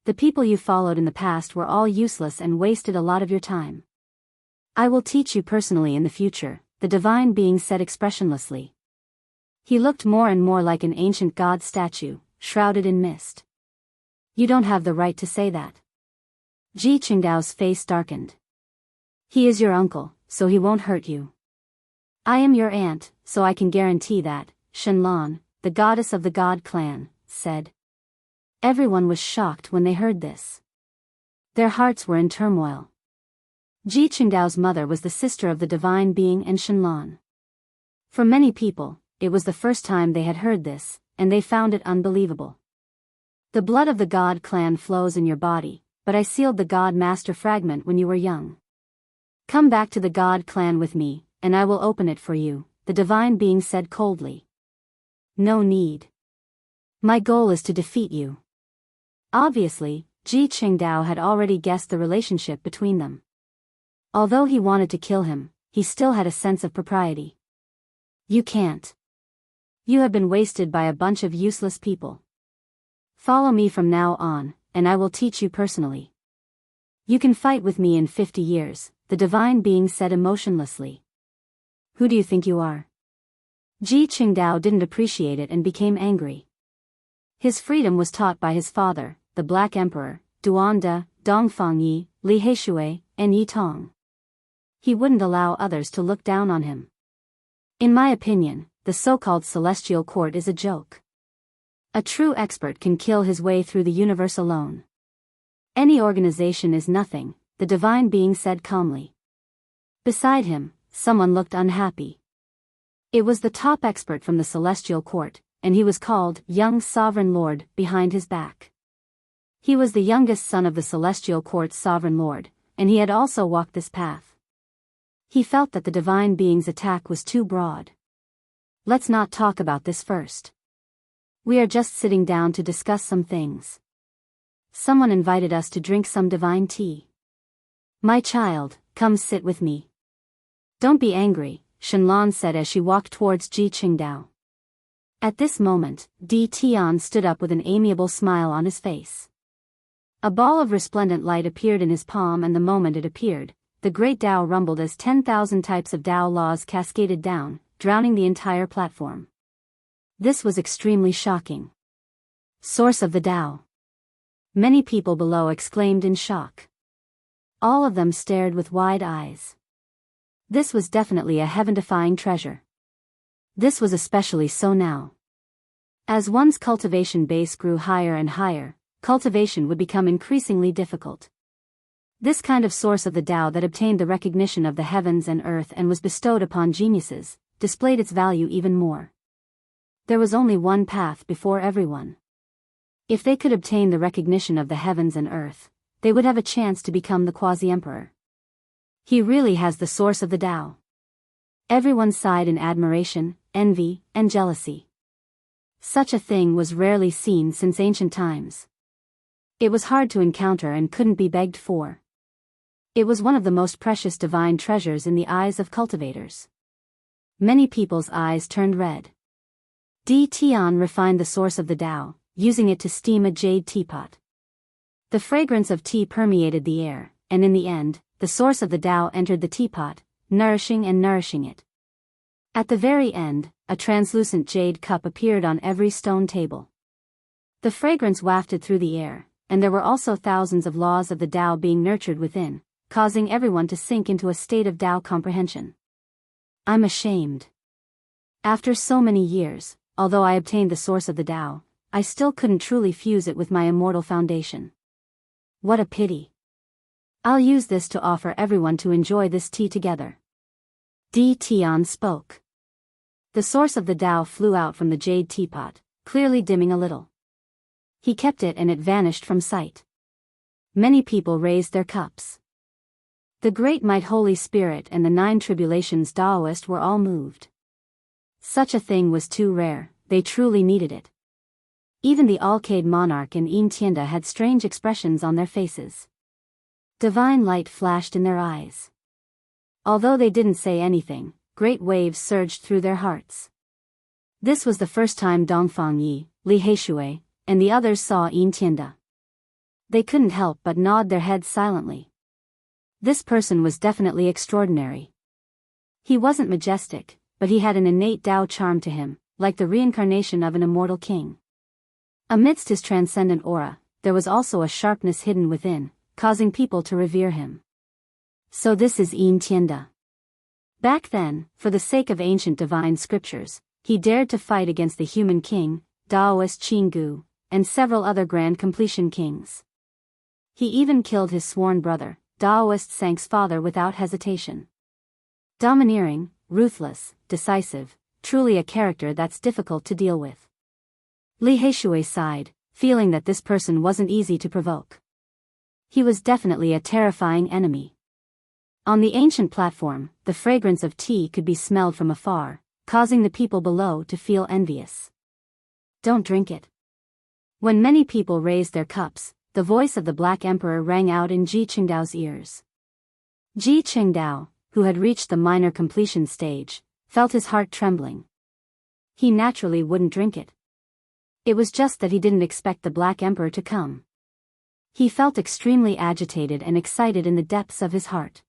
The people you followed in the past were all useless and wasted a lot of your time. I will teach you personally in the future," the divine being said expressionlessly. He looked more and more like an ancient god statue, shrouded in mist. "You don't have the right to say that." Ji Qingdao's face darkened. "He is your uncle, so he won't hurt you. I am your aunt, so I can guarantee that," Shenlan, the goddess of the god clan, said. Everyone was shocked when they heard this. Their hearts were in turmoil. Ji Qingdao's mother was the sister of the divine being and Shenlan. For many people, it was the first time they had heard this, and they found it unbelievable. "The blood of the god clan flows in your body, but I sealed the god master fragment when you were young. Come back to the god clan with me, and I will open it for you," the divine being said coldly. "No need. My goal is to defeat you." Obviously, Ji Qingdao had already guessed the relationship between them. Although he wanted to kill him, he still had a sense of propriety. "You can't. You have been wasted by a bunch of useless people. Follow me from now on, and I will teach you personally. You can fight with me in 50 years, the divine being said emotionlessly. "Who do you think you are?" Ji Qingdao didn't appreciate it and became angry. His freedom was taught by his father, the Black Emperor, Duanda, Dongfangyi, Li Heishui, and Yi Tong. He wouldn't allow others to look down on him. "In my opinion, the so-called celestial court is a joke. A true expert can kill his way through the universe alone. Any organization is nothing, the divine being said calmly. Beside him, someone looked unhappy. It was the top expert from the celestial court, and he was called Young Sovereign Lord behind his back. He was the youngest son of the celestial court's sovereign lord, and he had also walked this path. He felt that the divine being's attack was too broad. Let's not talk about this first. We are just sitting down to discuss some things. Someone invited us to drink some divine tea. My child, come sit with me. Don't be angry, Shenlong said as she walked towards Ji Qingdao. At this moment, Di Tian stood up with an amiable smile on his face. A ball of resplendent light appeared in his palm, and the moment it appeared, the great Tao rumbled as 10,000 types of Tao laws cascaded down, drowning the entire platform. This was extremely shocking. Source of the Tao. Many people below exclaimed in shock. All of them stared with wide eyes. This was definitely a heaven-defying treasure. This was especially so now. As one's cultivation base grew higher and higher, cultivation would become increasingly difficult. This kind of source of the Tao that obtained the recognition of the heavens and earth and was bestowed upon geniuses, displayed its value even more. There was only one path before everyone. If they could obtain the recognition of the heavens and earth, they would have a chance to become the quasi-emperor. He really has the source of the Tao. Everyone sighed in admiration, envy, and jealousy. Such a thing was rarely seen since ancient times. It was hard to encounter and couldn't be begged for. It was one of the most precious divine treasures in the eyes of cultivators. Many people's eyes turned red. Di Tian refined the source of the Tao, using it to steam a jade teapot. The fragrance of tea permeated the air, and in the end, the source of the Tao entered the teapot, nourishing it. At the very end, a translucent jade cup appeared on every stone table. The fragrance wafted through the air, and there were also thousands of laws of the Tao being nurtured within, causing everyone to sink into a state of Tao comprehension. I'm ashamed. After so many years, although I obtained the source of the Tao, I still couldn't truly fuse it with my immortal foundation. What a pity. I'll use this to offer everyone to enjoy this tea together. Di Tian spoke. The source of the Tao flew out from the jade teapot, clearly dimming a little. He kept it and it vanished from sight. Many people raised their cups. The Great Might Holy Spirit and the 9 Tribulations Daoist were all moved. Such a thing was too rare, they truly needed it. Even the Alcade monarch and Yin Tianda had strange expressions on their faces. Divine light flashed in their eyes. Although they didn't say anything, great waves surged through their hearts. This was the first time Dongfang Yi, Li Heishui, and the others saw Yin Tianda. They couldn't help but nod their heads silently. This person was definitely extraordinary. He wasn't majestic, but he had an innate Tao charm to him, like the reincarnation of an immortal king. Amidst his transcendent aura, there was also a sharpness hidden within, causing people to revere him. So this is Yin Tianda. Back then, for the sake of ancient divine scriptures, he dared to fight against the human king, Daoist Jianghu, and several other grand completion kings. He even killed his sworn brother, Daoist Sang's father without hesitation. Domineering, ruthless, decisive, truly a character that's difficult to deal with. Li Heishui sighed, feeling that this person wasn't easy to provoke. He was definitely a terrifying enemy. On the ancient platform, the fragrance of tea could be smelled from afar, causing the people below to feel envious. Don't drink it. When many people raised their cups, the voice of the Black Emperor rang out in Ji Qingdao's ears. Ji Qingdao, who had reached the minor completion stage, felt his heart trembling. He naturally wouldn't drink it. It was just that he didn't expect the Black Emperor to come. He felt extremely agitated and excited in the depths of his heart.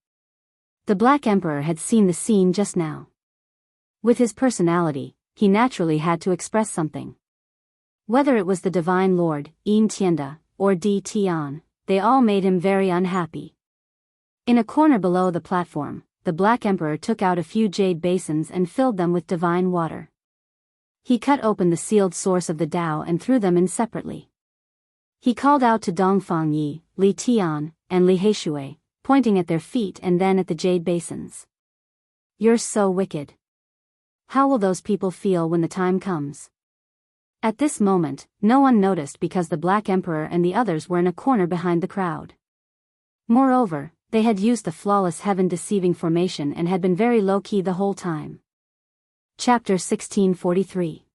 The Black Emperor had seen the scene just now. With his personality, he naturally had to express something. Whether it was the Divine Lord, Yin Tianda, or Di Tian, they all made him very unhappy. In a corner below the platform, the Black Emperor took out a few jade basins and filled them with divine water. He cut open the sealed source of the Tao and threw them in separately. He called out to Dongfang Yi, Li Tian, and Li Heishui, pointing at their feet and then at the jade basins. You're so wicked. How will those people feel when the time comes? At this moment, no one noticed because the Black Emperor and the others were in a corner behind the crowd. Moreover, they had used the flawless heaven-deceiving formation and had been very low-key the whole time. Chapter 1643.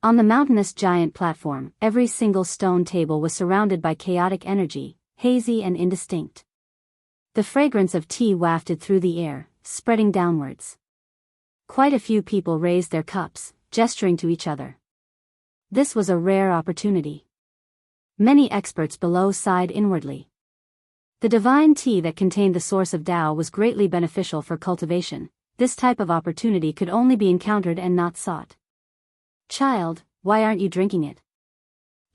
On the mountainous giant platform, every single stone table was surrounded by chaotic energy, hazy and indistinct. The fragrance of tea wafted through the air, spreading downwards. Quite a few people raised their cups, gesturing to each other. This was a rare opportunity. Many experts below sighed inwardly. The divine tea that contained the source of Tao was greatly beneficial for cultivation. This type of opportunity could only be encountered and not sought. Child, why aren't you drinking it?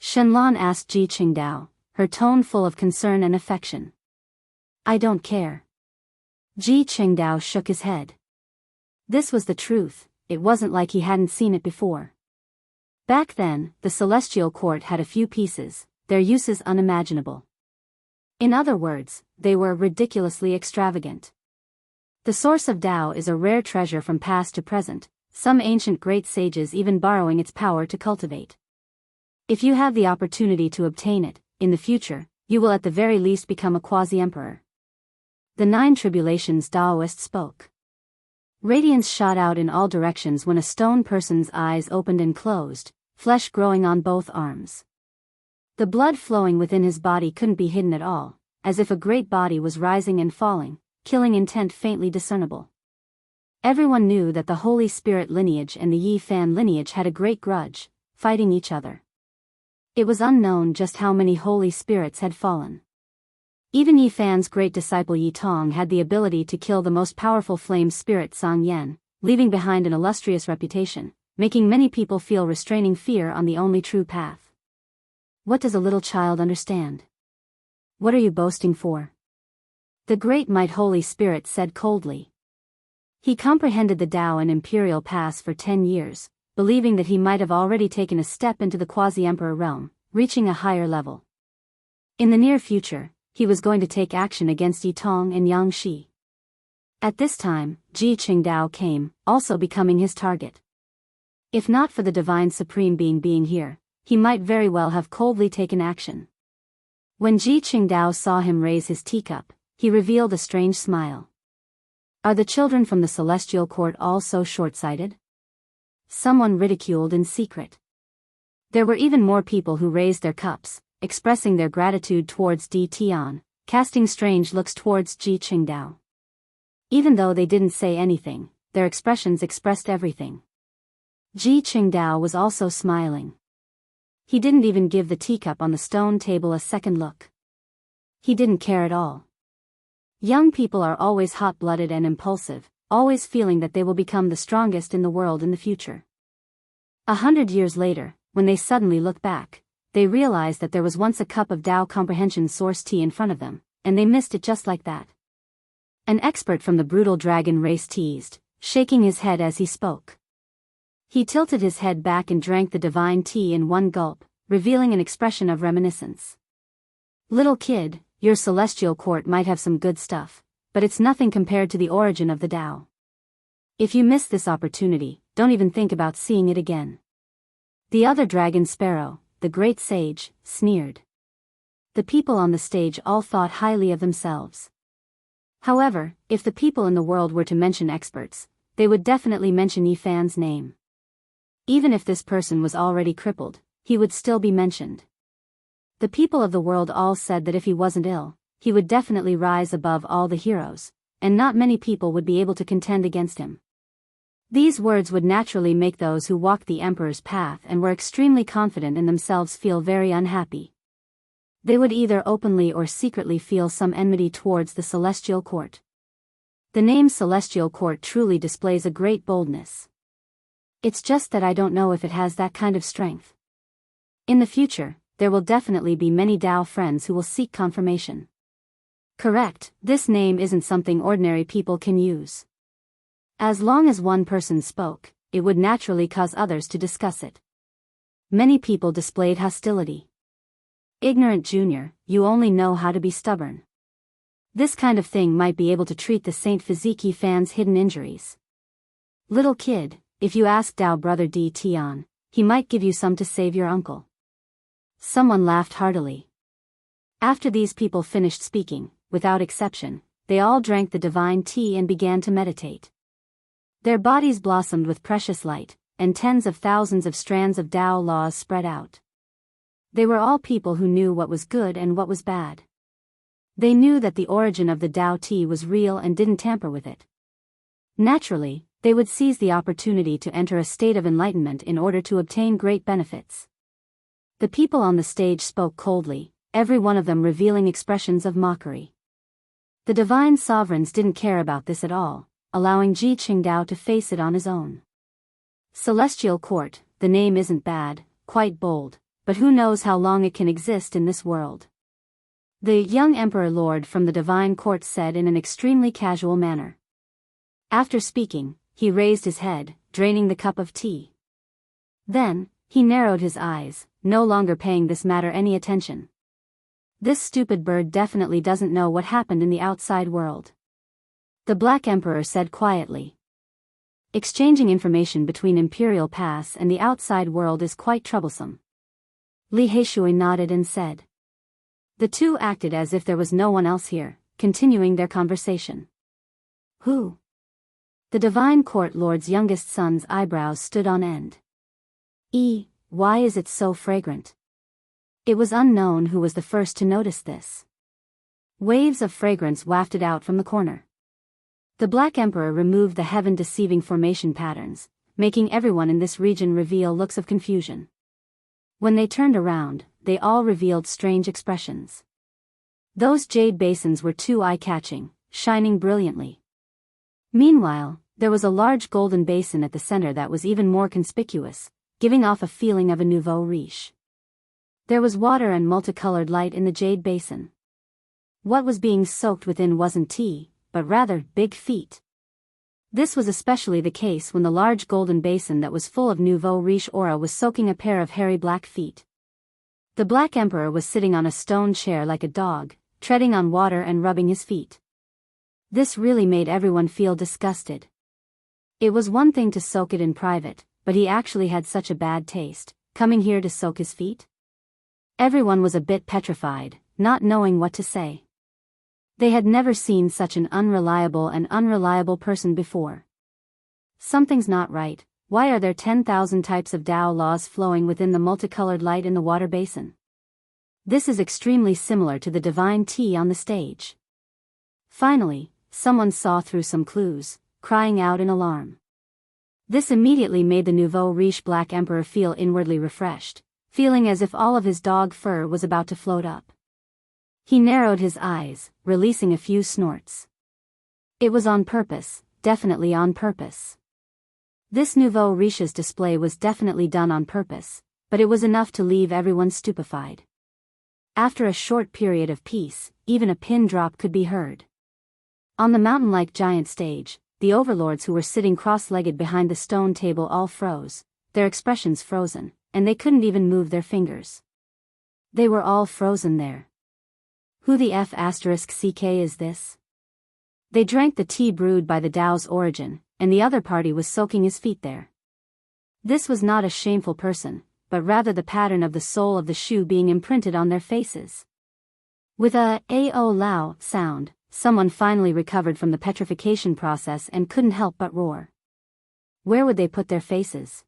Shenlan asked Ji Qingdao, her tone full of concern and affection. I don't care. Ji Qingdao shook his head. This was the truth, it wasn't like he hadn't seen it before. Back then, the celestial court had a few pieces, their uses unimaginable. In other words, they were ridiculously extravagant. The source of Tao is a rare treasure from past to present, some ancient great sages even borrowing its power to cultivate. If you have the opportunity to obtain it, in the future, you will at the very least become a quasi-emperor. The 9 tribulations Daoist spoke. Radiance shot out in all directions when a stone person's eyes opened and closed, flesh growing on both arms. The blood flowing within his body couldn't be hidden at all, as if a great body was rising and falling, killing intent faintly discernible. Everyone knew that the Holy Spirit lineage and the Yi Fan lineage had a great grudge, fighting each other. It was unknown just how many Holy Spirits had fallen. Even Yi Fan's great disciple Yi Tong had the ability to kill the most powerful flame spirit Sang Yen, leaving behind an illustrious reputation, making many people feel restraining fear on the only true path. What does a little child understand? What are you boasting for? The Great Might Holy Spirit said coldly. He comprehended the Tao and Imperial Pass for 10 years, believing that he might have already taken a step into the quasi-emperor realm, reaching a higher level. In the near future, he was going to take action against Yi Tong and Yang Shi. At this time, Ji Qingdao came, also becoming his target. If not for the Divine Supreme being here, he might very well have coldly taken action. When Ji Qingdao saw him raise his teacup, he revealed a strange smile. Are the children from the celestial court all so short-sighted? Someone ridiculed in secret. There were even more people who raised their cups, expressing their gratitude towards Di Tian, casting strange looks towards Ji Qingdao. Even though they didn't say anything, their expressions expressed everything. Ji Qingdao was also smiling. He didn't even give the teacup on the stone table a second look. He didn't care at all. Young people are always hot-blooded and impulsive, always feeling that they will become the strongest in the world in the future. 100 years later, when they suddenly look back, they realize that there was once a cup of Tao comprehension source tea in front of them, and they missed it just like that. An expert from the brutal dragon race teased, shaking his head as he spoke. He tilted his head back and drank the divine tea in one gulp, revealing an expression of reminiscence. Little kid, your celestial court might have some good stuff, but it's nothing compared to the origin of the Tao. If you miss this opportunity, don't even think about seeing it again. The other dragon sparrow, the great sage, sneered. The people on the stage all thought highly of themselves. However, if the people in the world were to mention experts, they would definitely mention Yi Fan's name. Even if this person was already crippled, he would still be mentioned. The people of the world all said that if he wasn't ill, he would definitely rise above all the heroes, and not many people would be able to contend against him. These words would naturally make those who walked the emperor's path and were extremely confident in themselves feel very unhappy. They would either openly or secretly feel some enmity towards the celestial court. The name celestial court truly displays a great boldness. It's just that I don't know if it has that kind of strength. In the future, there will definitely be many Tao friends who will seek confirmation. Correct, this name isn't something ordinary people can use. As long as one person spoke, it would naturally cause others to discuss it. Many people displayed hostility. Ignorant junior, you only know how to be stubborn. This kind of thing might be able to treat the Saint Fiziki fan's hidden injuries. Little kid, if you ask Dao brother D. Tian, he might give you some to save your uncle. Someone laughed heartily. After these people finished speaking, without exception, they all drank the divine tea and began to meditate. Their bodies blossomed with precious light, and tens of thousands of strands of Dao laws spread out. They were all people who knew what was good and what was bad. They knew that the origin of the Dao tea was real and didn't tamper with it. Naturally, they would seize the opportunity to enter a state of enlightenment in order to obtain great benefits. The people on the stage spoke coldly, every one of them revealing expressions of mockery. The divine sovereigns didn't care about this at all, allowing Ji Qingdao to face it on his own. Celestial Court, the name isn't bad, quite bold, but who knows how long it can exist in this world. The young Emperor Lord from the Divine Court said in an extremely casual manner. After speaking, he raised his head, draining the cup of tea. Then, he narrowed his eyes, no longer paying this matter any attention. This stupid bird definitely doesn't know what happened in the outside world. The Black Emperor said quietly. Exchanging information between Imperial Pass and the outside world is quite troublesome. Li Heishui nodded and said. The two acted as if there was no one else here, continuing their conversation. Who? The Divine Court Lord's youngest son's eyebrows stood on end. Why is it so fragrant? It was unknown who was the first to notice this. Waves of fragrance wafted out from the corner. The Black Emperor removed the heaven-deceiving formation patterns, making everyone in this region reveal looks of confusion. When they turned around, they all revealed strange expressions. Those jade basins were too eye-catching, shining brilliantly. Meanwhile, there was a large golden basin at the center that was even more conspicuous, giving off a feeling of a nouveau riche. There was water and multicolored light in the jade basin. What was being soaked within wasn't tea, but rather big feet. This was especially the case when the large golden basin that was full of nouveau riche aura was soaking a pair of hairy black feet. The Black Emperor was sitting on a stone chair like a dog, treading on water and rubbing his feet. This really made everyone feel disgusted. It was one thing to soak it in private, but he actually had such a bad taste, coming here to soak his feet? Everyone was a bit petrified, not knowing what to say. They had never seen such an unreliable person before. Something's not right. Why are there 10,000 types of Dao laws flowing within the multicolored light in the water basin? This is extremely similar to the divine tea on the stage. Finally, someone saw through some clues, crying out in alarm. This immediately made the nouveau riche Black Emperor feel inwardly refreshed, feeling as if all of his dog fur was about to float up. He narrowed his eyes, releasing a few snorts. It was on purpose, definitely on purpose. This nouveau riche's display was definitely done on purpose, but it was enough to leave everyone stupefied. After a short period of peace, even a pin drop could be heard. On the mountain-like giant stage, the overlords who were sitting cross-legged behind the stone table all froze, their expressions frozen, and they couldn't even move their fingers. They were all frozen there. Who the F***ck is this? They drank the tea brewed by the Dao's origin, and the other party was soaking his feet there. This was not a shameful person, but rather the pattern of the sole of the shoe being imprinted on their faces. With a "ao lao" sound, someone finally recovered from the petrification process and couldn't help but roar. Where would they put their faces?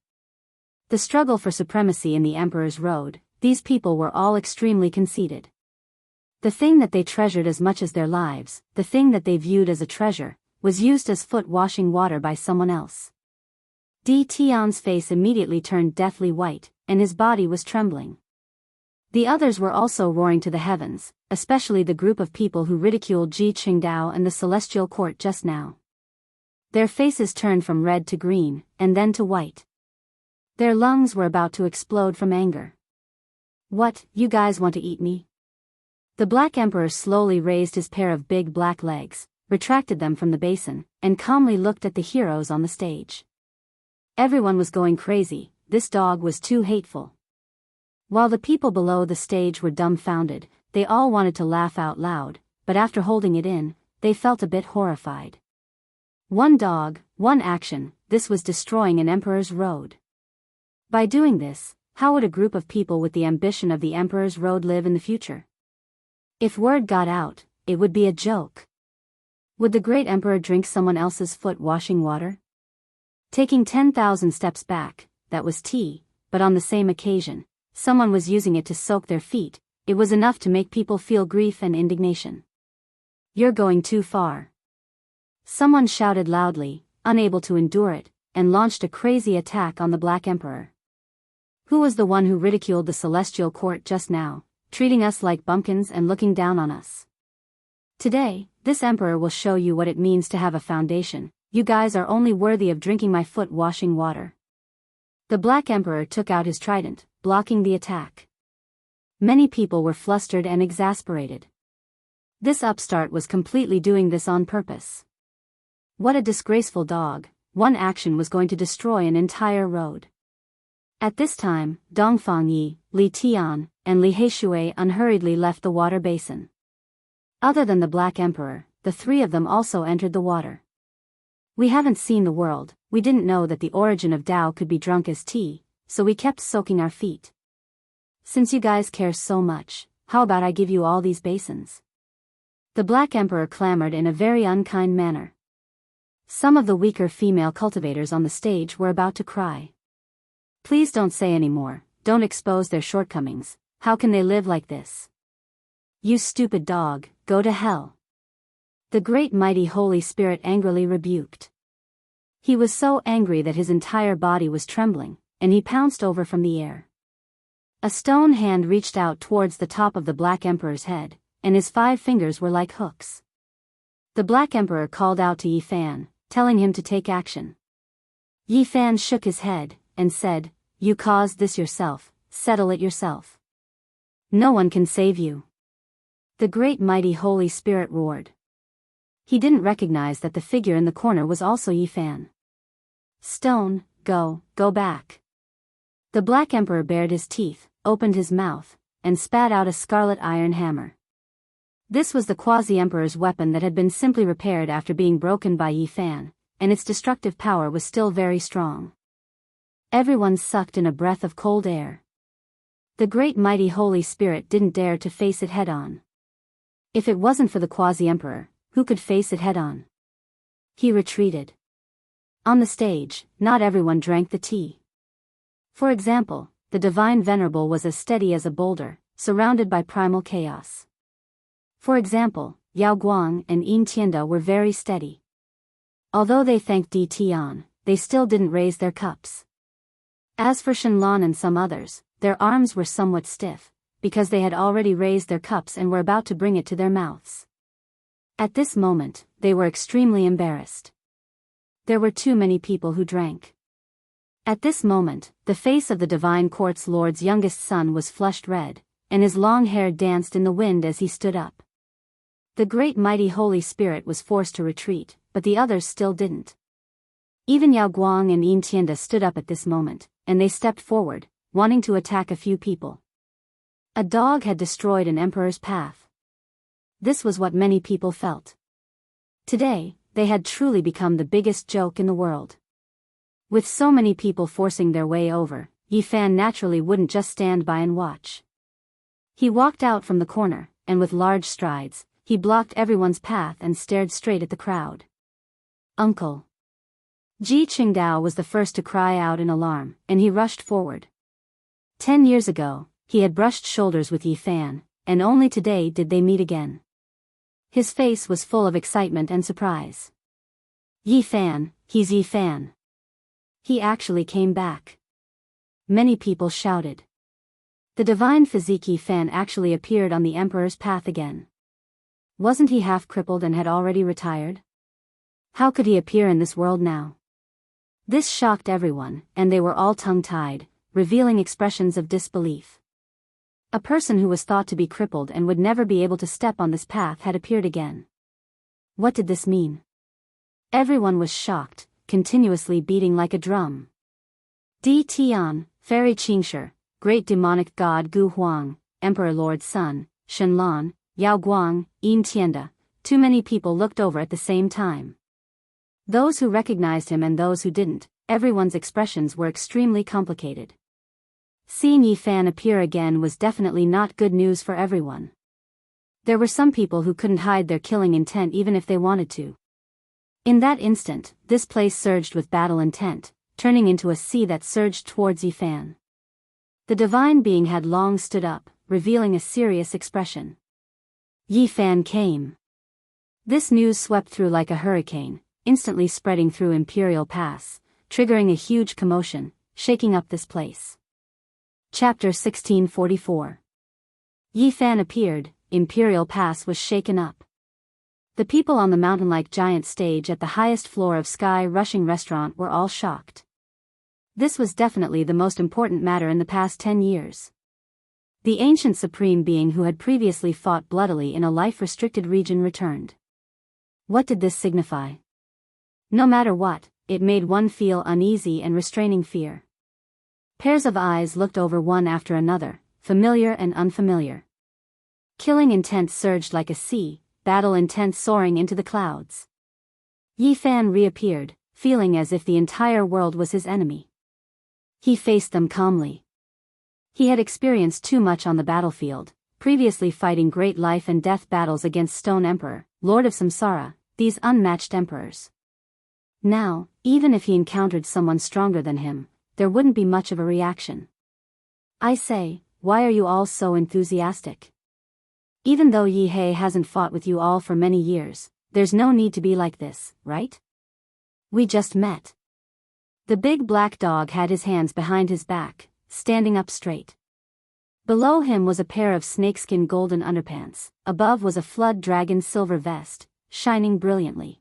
The struggle for supremacy in the Emperor's Road, these people were all extremely conceited. The thing that they treasured as much as their lives, the thing that they viewed as a treasure, was used as foot-washing water by someone else. Di Tian's face immediately turned deathly white, and his body was trembling. The others were also roaring to the heavens, especially the group of people who ridiculed Ji Qingdao and the Celestial Court just now. Their faces turned from red to green, and then to white. Their lungs were about to explode from anger. What, you guys want to eat me? The Black Emperor slowly raised his pair of big black legs, retracted them from the basin, and calmly looked at the heroes on the stage. Everyone was going crazy, this dog was too hateful. While the people below the stage were dumbfounded, they all wanted to laugh out loud, but after holding it in, they felt a bit horrified. One dog, one action, this was destroying an emperor's road. By doing this, how would a group of people with the ambition of the emperor's road live in the future? If word got out, it would be a joke. Would the great emperor drink someone else's foot washing water? Taking 10,000 steps back, that was tea, but on the same occasion, someone was using it to soak their feet. It was enough to make people feel grief and indignation. You're going too far. Someone shouted loudly, unable to endure it, and launched a crazy attack on the Black Emperor. Who was the one who ridiculed the celestial court just now, treating us like bumpkins and looking down on us? Today, this emperor will show you what it means to have a foundation. You guys are only worthy of drinking my foot washing water. The Black Emperor took out his trident, blocking the attack. Many people were flustered and exasperated. This upstart was completely doing this on purpose. What a disgraceful dog, one action was going to destroy an entire road. At this time, Dongfang Yi, Li Tian, and Li Heishui unhurriedly left the water basin. Other than the Black Emperor, the three of them also entered the water. We haven't seen the world, we didn't know that the origin of Tao could be drunk as tea, so we kept soaking our feet. Since you guys care so much, how about I give you all these basins? The Black Emperor clamored in a very unkind manner. Some of the weaker female cultivators on the stage were about to cry. Please don't say any more, don't expose their shortcomings, how can they live like this? You stupid dog, go to hell. The great mighty Holy Spirit angrily rebuked. He was so angry that his entire body was trembling, and he pounced over from the air. A stone hand reached out towards the top of the Black Emperor's head, and his 5 fingers were like hooks. The Black Emperor called out to Yi Fan, telling him to take action. Yi Fan shook his head, and said, "You caused this yourself, settle it yourself. No one can save you." The great mighty Holy Spirit roared. He didn't recognize that the figure in the corner was also Yi Fan. Stone, go back. The Black Emperor bared his teeth, opened his mouth, and spat out a scarlet iron hammer. This was the quasi-emperor's weapon that had been simply repaired after being broken by Yi Fan, and its destructive power was still very strong. Everyone sucked in a breath of cold air. The great mighty Holy Spirit didn't dare to face it head-on. If it wasn't for the quasi-emperor, who could face it head-on? He retreated. On the stage, not everyone drank the tea. For example, the Divine Venerable was as steady as a boulder, surrounded by primal chaos. For example, Yao Guang and Yin Tianda were very steady. Although they thanked Di Tian, they still didn't raise their cups. As for Shenlong and some others, their arms were somewhat stiff, because they had already raised their cups and were about to bring it to their mouths. At this moment, they were extremely embarrassed. There were too many people who drank. At this moment, the face of the Divine Court's Lord's youngest son was flushed red, and his long hair danced in the wind as he stood up. The great mighty Holy Spirit was forced to retreat, but the others still didn't. Even Yao Guang and Yin Tianda stood up at this moment, and they stepped forward, wanting to attack a few people. A dog had destroyed an emperor's path. This was what many people felt. Today, they had truly become the biggest joke in the world. With so many people forcing their way over, Yi Fan naturally wouldn't just stand by and watch. He walked out from the corner, and with large strides, he blocked everyone's path and stared straight at the crowd. Uncle. Ji Qingdao was the first to cry out in alarm, and he rushed forward. 10 years ago, he had brushed shoulders with Yi Fan, and only today did they meet again. His face was full of excitement and surprise. Yi Fan, he's Yi Fan. He actually came back. Many people shouted. The divine physique Yi Fan actually appeared on the emperor's path again. Wasn't he half crippled and had already retired? How could he appear in this world now? This shocked everyone, and they were all tongue-tied, revealing expressions of disbelief. A person who was thought to be crippled and would never be able to step on this path had appeared again. What did this mean? Everyone was shocked, continuously beating like a drum. Di Tian, Fairy Qingshi, Great Demonic God Gu Huang, Emperor Lord Sun, Shenlan, Yao Guang, Yin Tianda. Too many people looked over at the same time. Those who recognized him and those who didn't, everyone's expressions were extremely complicated. Seeing Yi Fan appear again was definitely not good news for everyone. There were some people who couldn't hide their killing intent even if they wanted to. In that instant, this place surged with battle intent, turning into a sea that surged towards Yi Fan. The divine being had long stood up, revealing a serious expression. Yi Fan came. This news swept through like a hurricane, instantly spreading through Imperial Pass, triggering a huge commotion, shaking up this place. Chapter 1644. Yi Fan appeared, Imperial Pass was shaken up. The people on the mountain-like giant stage at the highest floor of Sky Rushing Restaurant were all shocked. This was definitely the most important matter in the past 10 years. The ancient supreme being who had previously fought bloodily in a life-restricted region returned. What did this signify? No matter what, it made one feel uneasy and restraining fear. Pairs of eyes looked over one after another, familiar and unfamiliar. Killing intent surged like a sea, battle intent soaring into the clouds. Yi Fan reappeared, feeling as if the entire world was his enemy. He faced them calmly. He had experienced too much on the battlefield, previously fighting great life and death battles against Stone Emperor, Lord of Samsara, these unmatched emperors. Now, even if he encountered someone stronger than him, there wouldn't be much of a reaction. I say, why are you all so enthusiastic? Even though Yi He hasn't fought with you all for many years, there's no need to be like this, right? We just met. The big black dog had his hands behind his back, standing up straight. Below him was a pair of snakeskin golden underpants, above was a flood dragon silver vest, shining brilliantly.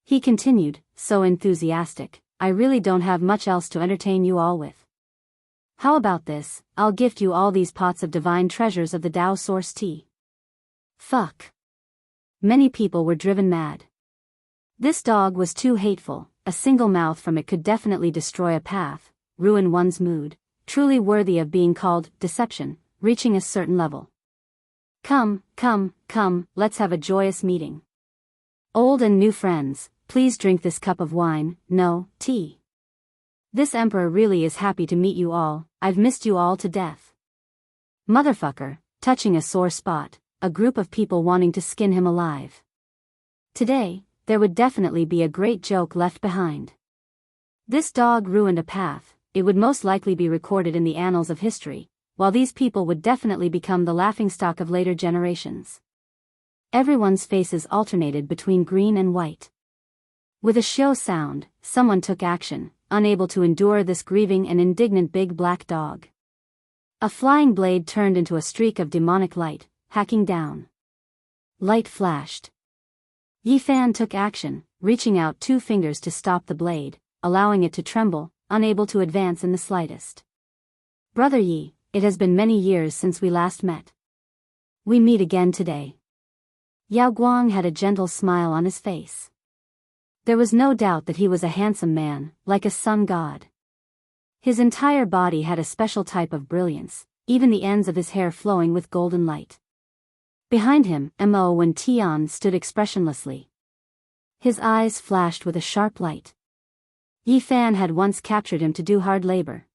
He continued, so enthusiastic, I really don't have much else to entertain you all with. How about this, I'll gift you all these pots of divine treasures of the Dao source tea. Fuck. Many people were driven mad. This dog was too hateful, a single mouth from it could definitely destroy a path, ruin one's mood, truly worthy of being called deception, reaching a certain level. Come, let's have a joyous meeting. Old and new friends, please drink this cup of wine, no, tea. This emperor really is happy to meet you all, I've missed you all to death. Motherfucker, touching a sore spot, a group of people wanting to skin him alive. Today, there would definitely be a great joke left behind. This dog ruined a path, it would most likely be recorded in the annals of history, while these people would definitely become the laughingstock of later generations. Everyone's faces alternated between green and white. With a shrill sound, someone took action, unable to endure this grieving and indignant big black dog. A flying blade turned into a streak of demonic light, hacking down. Light flashed. Yi Fan took action, reaching out 2 fingers to stop the blade, allowing it to tremble, unable to advance in the slightest. Brother Yi, it has been many years since we last met. We meet again today. Yao Guang had a gentle smile on his face. There was no doubt that he was a handsome man, like a sun god. His entire body had a special type of brilliance, even the ends of his hair flowing with golden light. Behind him, Mo Wen Tian stood expressionlessly. His eyes flashed with a sharp light. Yi Fan had once captured him to do hard labor.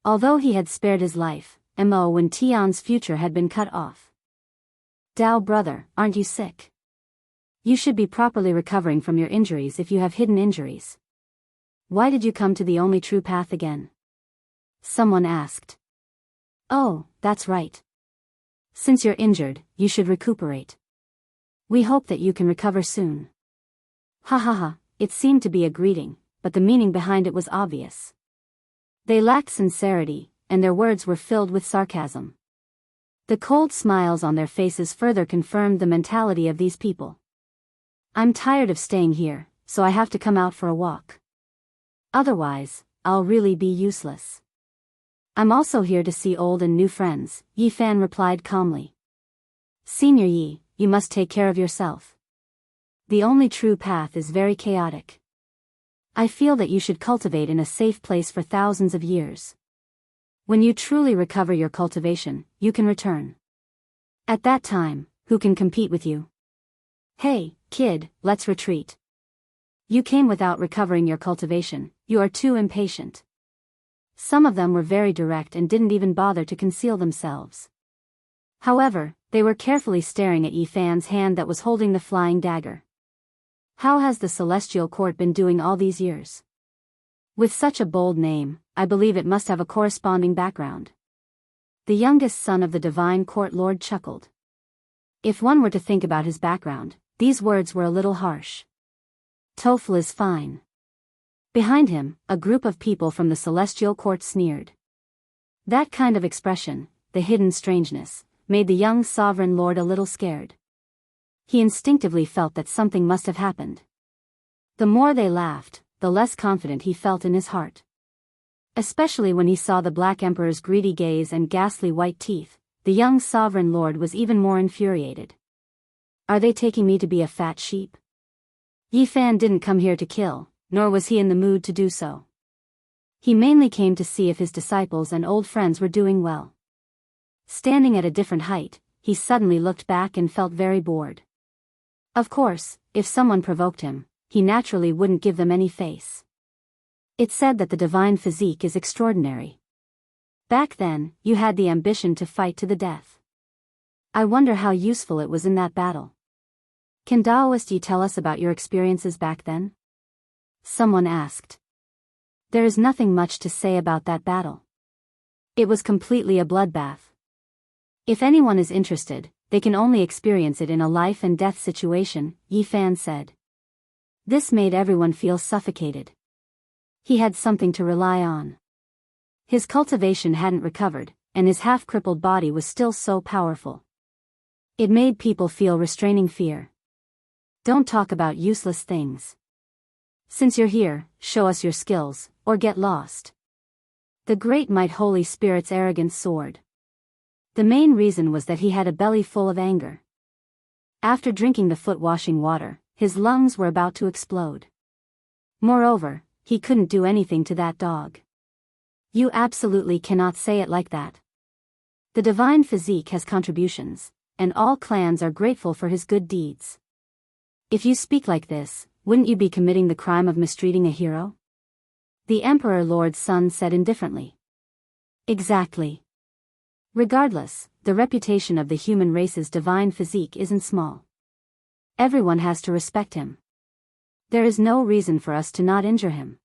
Although he had spared his life, Mo Wen Tian's future had been cut off. Dao brother, aren't you sick? You should be properly recovering from your injuries if you have hidden injuries. Why did you come to the only true path again? Someone asked. Oh, that's right. Since you're injured, you should recuperate. We hope that you can recover soon. Ha ha ha, it seemed to be a greeting, but the meaning behind it was obvious. They lacked sincerity, and their words were filled with sarcasm. The cold smiles on their faces further confirmed the mentality of these people. I'm tired of staying here, so I have to come out for a walk. Otherwise, I'll really be useless. I'm also here to see old and new friends, Yi Fan replied calmly. Senior Yi, you must take care of yourself. The only true path is very chaotic. I feel that you should cultivate in a safe place for thousands of years. When you truly recover your cultivation, you can return. At that time, who can compete with you? Hey, kid, let's retreat. You came without recovering your cultivation, you are too impatient. Some of them were very direct and didn't even bother to conceal themselves. However, they were carefully staring at Yi Fan's hand that was holding the flying dagger. How has the Celestial Court been doing all these years? With such a bold name, I believe it must have a corresponding background. The youngest son of the Divine Court Lord chuckled. If one were to think about his background, these words were a little harsh. Tofu is fine. Behind him, a group of people from the Celestial Court sneered. That kind of expression, the hidden strangeness, made the young sovereign lord a little scared. He instinctively felt that something must have happened. The more they laughed, the less confident he felt in his heart. Especially when he saw the Black Emperor's greedy gaze and ghastly white teeth, the young sovereign lord was even more infuriated. Are they taking me to be a fat sheep? Yi Fan didn't come here to kill, nor was he in the mood to do so. He mainly came to see if his disciples and old friends were doing well. Standing at a different height, he suddenly looked back and felt very bored. Of course, if someone provoked him, he naturally wouldn't give them any face. It's said that the divine physique is extraordinary. Back then, you had the ambition to fight to the death. I wonder how useful it was in that battle. Can Daoist Yi tell us about your experiences back then? Someone asked. There is nothing much to say about that battle. It was completely a bloodbath. If anyone is interested, they can only experience it in a life and death situation, Yi Fan said. This made everyone feel suffocated. He had something to rely on. His cultivation hadn't recovered, and his half-crippled body was still so powerful. It made people feel restraining fear. Don't talk about useless things. Since you're here, show us your skills, or get lost. The Great Might Holy Spirit's arrogance soared. The main reason was that he had a belly full of anger. After drinking the foot-washing water, his lungs were about to explode. Moreover, he couldn't do anything to that dog. You absolutely cannot say it like that. The divine physique has contributions, and all clans are grateful for his good deeds. If you speak like this, wouldn't you be committing the crime of mistreating a hero? The Emperor Lord's son said indifferently. Exactly. Regardless, the reputation of the human race's divine physique isn't small. Everyone has to respect him. There is no reason for us to not injure him.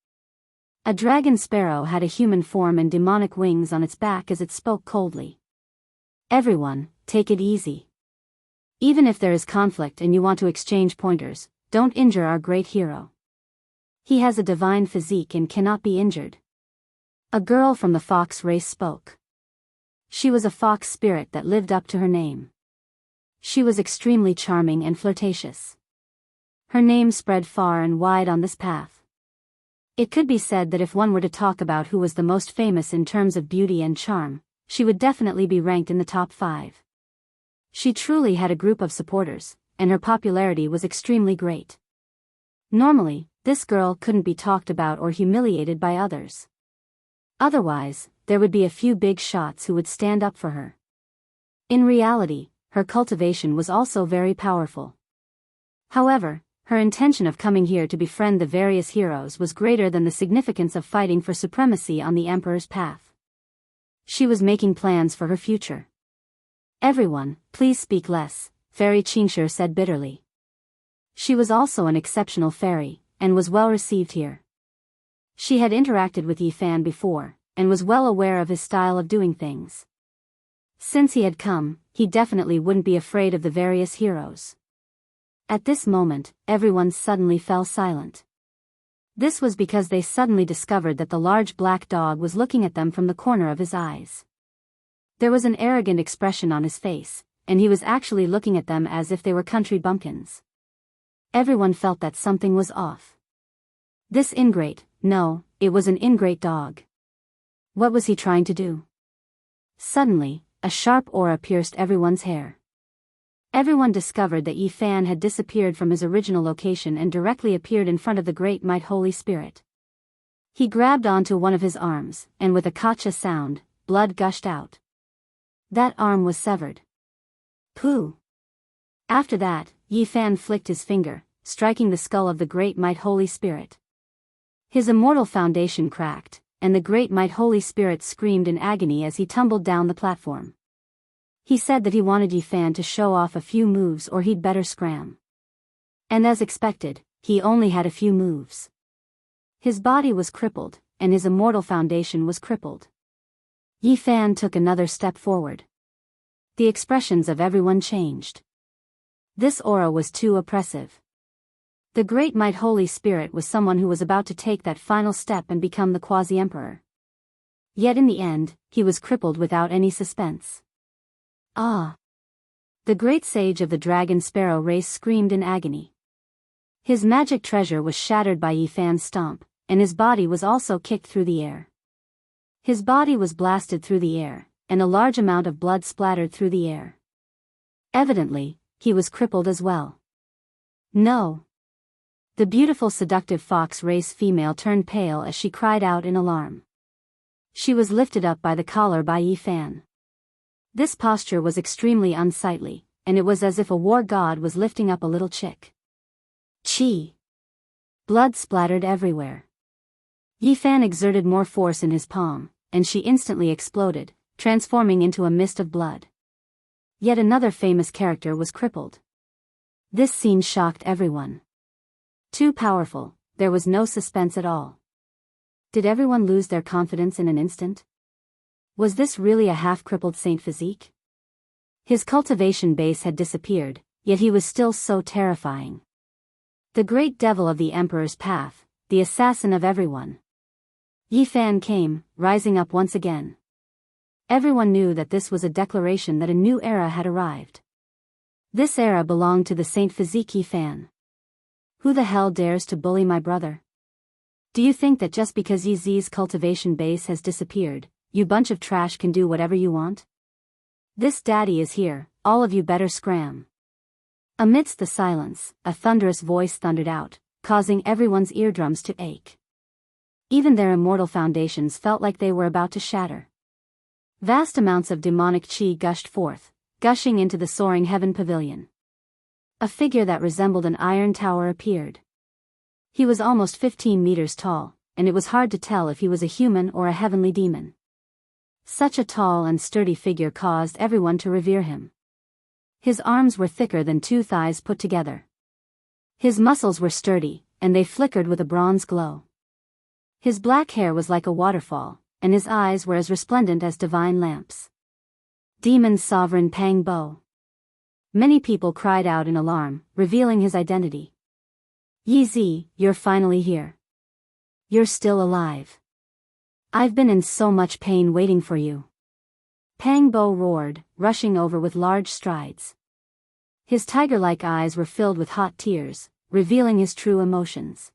A dragon sparrow had a human form and demonic wings on its back as it spoke coldly. Everyone, take it easy. Even if there is conflict and you want to exchange pointers, don't injure our great hero. He has a divine physique and cannot be injured. A girl from the fox race spoke. She was a fox spirit that lived up to her name. She was extremely charming and flirtatious. Her name spread far and wide on this path. It could be said that if one were to talk about who was the most famous in terms of beauty and charm, she would definitely be ranked in the top 5. She truly had a group of supporters, and her popularity was extremely great. Normally, this girl couldn't be talked about or humiliated by others. Otherwise, there would be a few big shots who would stand up for her. In reality, her cultivation was also very powerful. However, her intention of coming here to befriend the various heroes was greater than the significance of fighting for supremacy on the Emperor's path. She was making plans for her future. Everyone, please speak less, Fairy Xianxia said bitterly. She was also an exceptional fairy, and was well received here. She had interacted with Yi Fan before, and was well aware of his style of doing things. Since he had come, he definitely wouldn't be afraid of the various heroes. At this moment, everyone suddenly fell silent. This was because they suddenly discovered that the large black dog was looking at them from the corner of his eyes. There was an arrogant expression on his face, and he was actually looking at them as if they were country bumpkins. Everyone felt that something was off. This ingrate, no, it was an ingrate dog. What was he trying to do? Suddenly, a sharp aura pierced everyone's hair. Everyone discovered that Yi Fan had disappeared from his original location and directly appeared in front of the Great Might Holy Spirit. He grabbed onto one of his arms, and with a kacha sound, blood gushed out. That arm was severed. Pooh! After that, Yi Fan flicked his finger, striking the skull of the Great Might Holy Spirit. His immortal foundation cracked, and the Great Might Holy Spirit screamed in agony as he tumbled down the platform. He said that he wanted Yi Fan to show off a few moves or he'd better scram. And as expected, he only had a few moves. His body was crippled, and his immortal foundation was crippled. Yi Fan took another step forward. The expressions of everyone changed. This aura was too oppressive. The Great Might Holy Spirit was someone who was about to take that final step and become the quasi-emperor. Yet in the end, he was crippled without any suspense. Ah! The great sage of the dragon sparrow race screamed in agony. His magic treasure was shattered by Yi Fan's stomp, and his body was also kicked through the air. His body was blasted through the air, and a large amount of blood splattered through the air. Evidently, he was crippled as well. No! The beautiful seductive fox race female turned pale as she cried out in alarm. She was lifted up by the collar by Yi Fan. This posture was extremely unsightly, and it was as if a war god was lifting up a little chick. Chi! Blood splattered everywhere. Yi Fan exerted more force in his palm, and she instantly exploded, transforming into a mist of blood. Yet another famous character was crippled. This scene shocked everyone. Too powerful, there was no suspense at all. Did everyone lose their confidence in an instant? Was this really a half-crippled saint physique? His cultivation base had disappeared, yet he was still so terrifying. The great devil of the Emperor's path, the assassin of everyone. Yi Fan came, rising up once again. Everyone knew that this was a declaration that a new era had arrived. This era belonged to the Saint Physique Yi Fan. Who the hell dares to bully my brother? Do you think that just because Yi Zi's cultivation base has disappeared, you bunch of trash can do whatever you want? This daddy is here, all of you better scram. Amidst the silence, a thunderous voice thundered out, causing everyone's eardrums to ache. Even their immortal foundations felt like they were about to shatter. Vast amounts of demonic chi gushed forth, gushing into the soaring heaven pavilion. A figure that resembled an iron tower appeared. He was almost 15 meters tall, and it was hard to tell if he was a human or a heavenly demon. Such a tall and sturdy figure caused everyone to revere him. His arms were thicker than two thighs put together. His muscles were sturdy, and they flickered with a bronze glow. His black hair was like a waterfall, and his eyes were as resplendent as divine lamps. Demon Sovereign Pang Bo. Many people cried out in alarm, revealing his identity. Yi Zi, you're finally here. You're still alive. I've been in so much pain waiting for you. Pang Bo roared, rushing over with large strides. His tiger-like eyes were filled with hot tears, revealing his true emotions.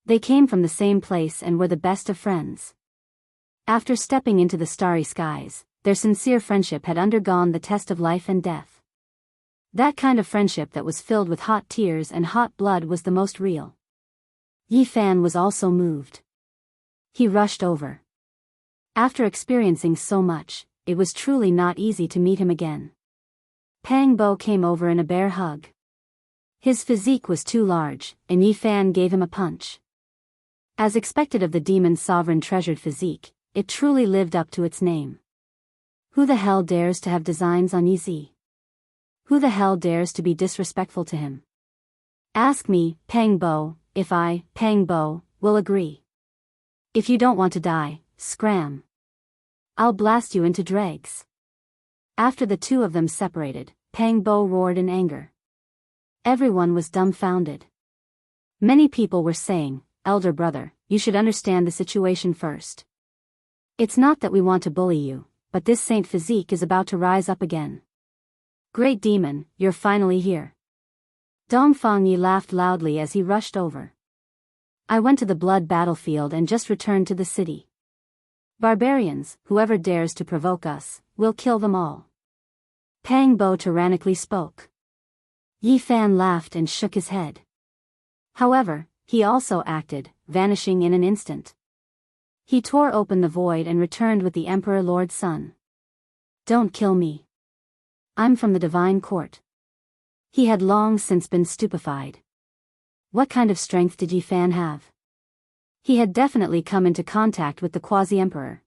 They came from the same place and were the best of friends. After stepping into the starry skies, their sincere friendship had undergone the test of life and death. That kind of friendship that was filled with hot tears and hot blood was the most real. Yi Fan was also moved. He rushed over. After experiencing so much, it was truly not easy to meet him again. Pang Bo came over in a bear hug. His physique was too large, and Yi Fan gave him a punch. As expected of the demon sovereign treasured physique, it truly lived up to its name. Who the hell dares to have designs on Yi Zi? Who the hell dares to be disrespectful to him? Ask me, Pang Bo, if I, Pang Bo, will agree. If you don't want to die, scram. I'll blast you into dregs. After the two of them separated, Pang Bo roared in anger. Everyone was dumbfounded. Many people were saying, Elder brother, you should understand the situation first. It's not that we want to bully you, but this Saint Physique is about to rise up again. Great demon, you're finally here. Dong Fangyi laughed loudly as he rushed over. I went to the blood battlefield and just returned to the city. Barbarians, whoever dares to provoke us, we'll kill them all. Pang Bo tyrannically spoke. Yi Fan laughed and shook his head. However, he also acted, vanishing in an instant. He tore open the void and returned with the Emperor Lord's son. Don't kill me. I'm from the divine court. He had long since been stupefied. What kind of strength did Yi Fan have? He had definitely come into contact with the quasi-emperor.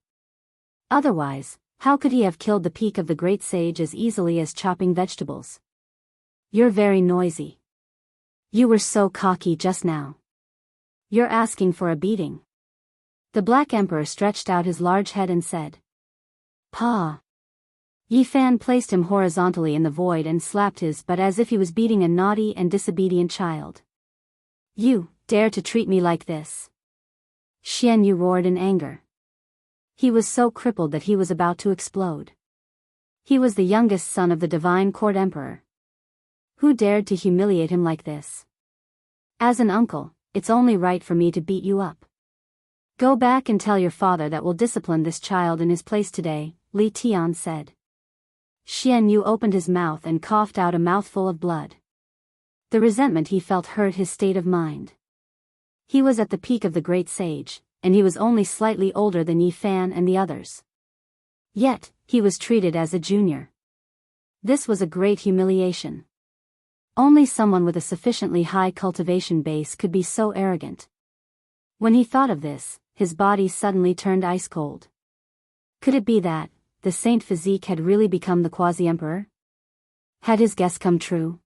Otherwise, how could he have killed the peak of the great sage as easily as chopping vegetables? You're very noisy. You were so cocky just now. You're asking for a beating. The Black Emperor stretched out his large head and said. Pa. Yi Fan placed him horizontally in the void and slapped his butt as if he was beating a naughty and disobedient child. You dare to treat me like this? Xianyu roared in anger. He was so crippled that he was about to explode. He was the youngest son of the divine court emperor. Who dared to humiliate him like this? As an uncle, it's only right for me to beat you up. Go back and tell your father that we'll discipline this child in his place today, Li Tian said. Xianyu opened his mouth and coughed out a mouthful of blood. The resentment he felt hurt his state of mind. He was at the peak of the great sage, and he was only slightly older than Yi Fan and the others. Yet, he was treated as a junior. This was a great humiliation. Only someone with a sufficiently high cultivation base could be so arrogant. When he thought of this, his body suddenly turned ice cold. Could it be that the saint physique had really become the quasi-emperor? Had his guess come true?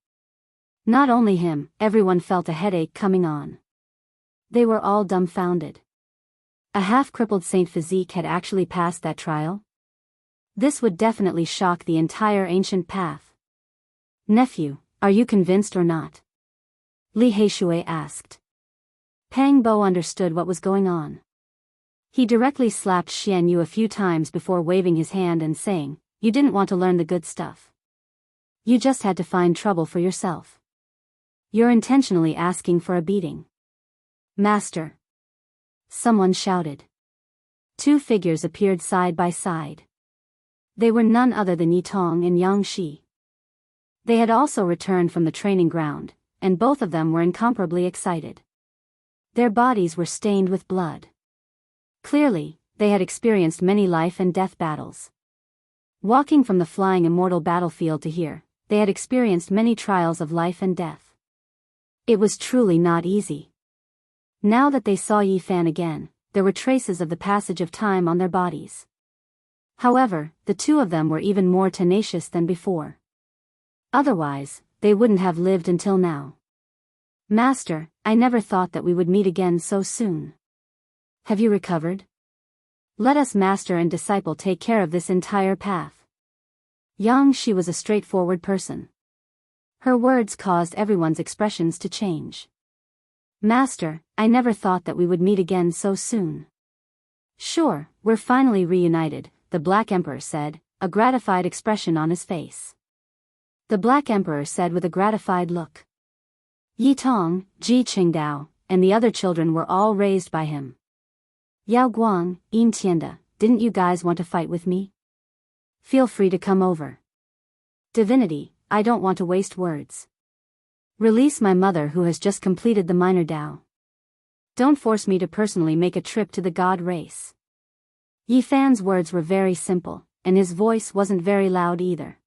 Not only him, everyone felt a headache coming on. They were all dumbfounded. A half-crippled saint physique had actually passed that trial? This would definitely shock the entire ancient path. Nephew, are you convinced or not? Li Heishui asked. Pang Bo understood what was going on. He directly slapped Xianyu a few times before waving his hand and saying, You didn't want to learn the good stuff. You just had to find trouble for yourself. You're intentionally asking for a beating. Master. Someone shouted. Two figures appeared side by side. They were none other than Yi Tong and Yang Shi. They had also returned from the training ground, and both of them were incomparably excited. Their bodies were stained with blood. Clearly, they had experienced many life and death battles. Walking from the flying immortal battlefield to here, they had experienced many trials of life and death. It was truly not easy. Now that they saw Yi Fan again, there were traces of the passage of time on their bodies. However, the two of them were even more tenacious than before. Otherwise, they wouldn't have lived until now. Master, I never thought that we would meet again so soon. Have you recovered? Let us master and disciple take care of this entire path. Yang Shi was a straightforward person. Her words caused everyone's expressions to change. Master, I never thought that we would meet again so soon. Sure, we're finally reunited, the Black Emperor said, a gratified expression on his face. The Black Emperor said with a gratified look. Yi Tong, Ji Qingdao, and the other children were all raised by him. Yao Guang, Yin Tianda, didn't you guys want to fight with me? Feel free to come over. Divinity, I don't want to waste words. Release my mother who has just completed the minor Dao. Don't force me to personally make a trip to the god race. Yi Fan's words were very simple, and his voice wasn't very loud either.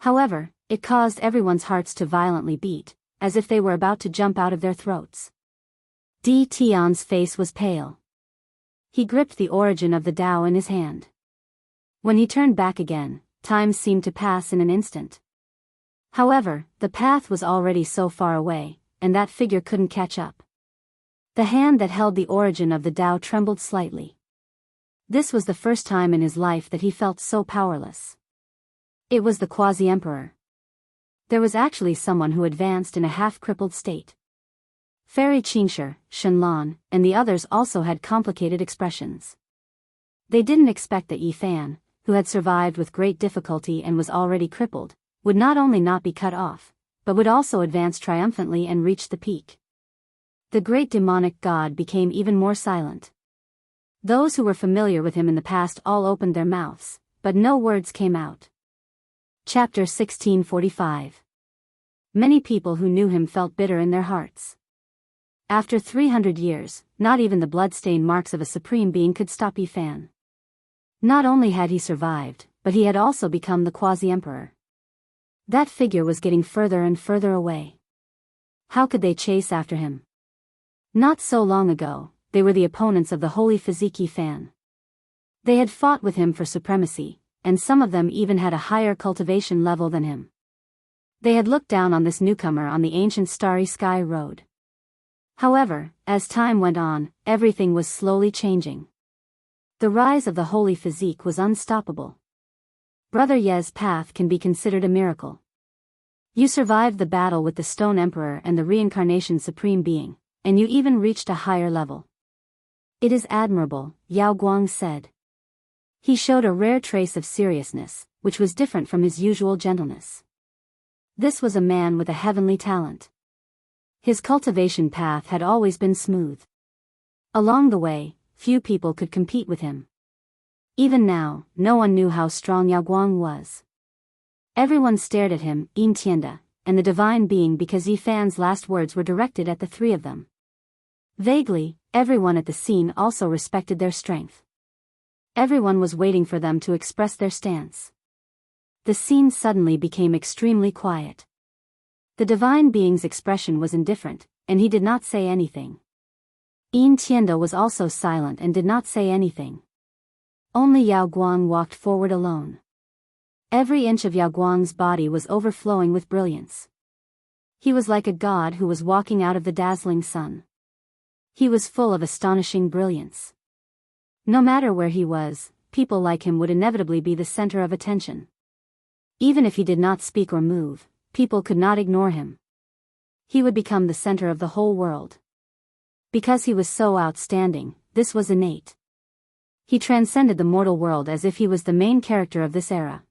However, it caused everyone's hearts to violently beat, as if they were about to jump out of their throats. Di Tian's face was pale. He gripped the origin of the Dao in his hand. When he turned back again, time seemed to pass in an instant. However, the path was already so far away, and that figure couldn't catch up. The hand that held the origin of the Dao trembled slightly. This was the first time in his life that he felt so powerless. It was the quasi-emperor. There was actually someone who advanced in a half-crippled state. Fairy Qingshi, Shenlan, and the others also had complicated expressions. They didn't expect that Yi Fan, who had survived with great difficulty and was already crippled, would not only not be cut off, but would also advance triumphantly and reach the peak. The great demonic god became even more silent. Those who were familiar with him in the past all opened their mouths, but no words came out. Chapter 1645. Many people who knew him felt bitter in their hearts. After 300 years, not even the bloodstained marks of a supreme being could stop Yi Fan. Not only had he survived, but he had also become the quasi-emperor. That figure was getting further and further away. How could they chase after him? Not so long ago, they were the opponents of the holy physique Yi Fan. They had fought with him for supremacy, and some of them even had a higher cultivation level than him. They had looked down on this newcomer on the ancient starry sky road. However, as time went on, everything was slowly changing. The rise of the holy physique was unstoppable. Brother Ye's path can be considered a miracle. You survived the battle with the Stone Emperor and the Reincarnation Supreme Being, and you even reached a higher level. It is admirable, Yao Guang said. He showed a rare trace of seriousness, which was different from his usual gentleness. This was a man with a heavenly talent. His cultivation path had always been smooth. Along the way, few people could compete with him. Even now, no one knew how strong Yao Guang was. Everyone stared at him, Yin Tianda, and the divine being because Yi Fan's last words were directed at the three of them. Vaguely, everyone at the scene also respected their strength. Everyone was waiting for them to express their stance. The scene suddenly became extremely quiet. The divine being's expression was indifferent, and he did not say anything. Yin Tianda was also silent and did not say anything. Only Yao Guang walked forward alone. Every inch of Yao Guang's body was overflowing with brilliance. He was like a god who was walking out of the dazzling sun. He was full of astonishing brilliance. No matter where he was, people like him would inevitably be the center of attention. Even if he did not speak or move, people could not ignore him. He would become the center of the whole world. Because he was so outstanding, this was innate. He transcended the mortal world as if he was the main character of this era.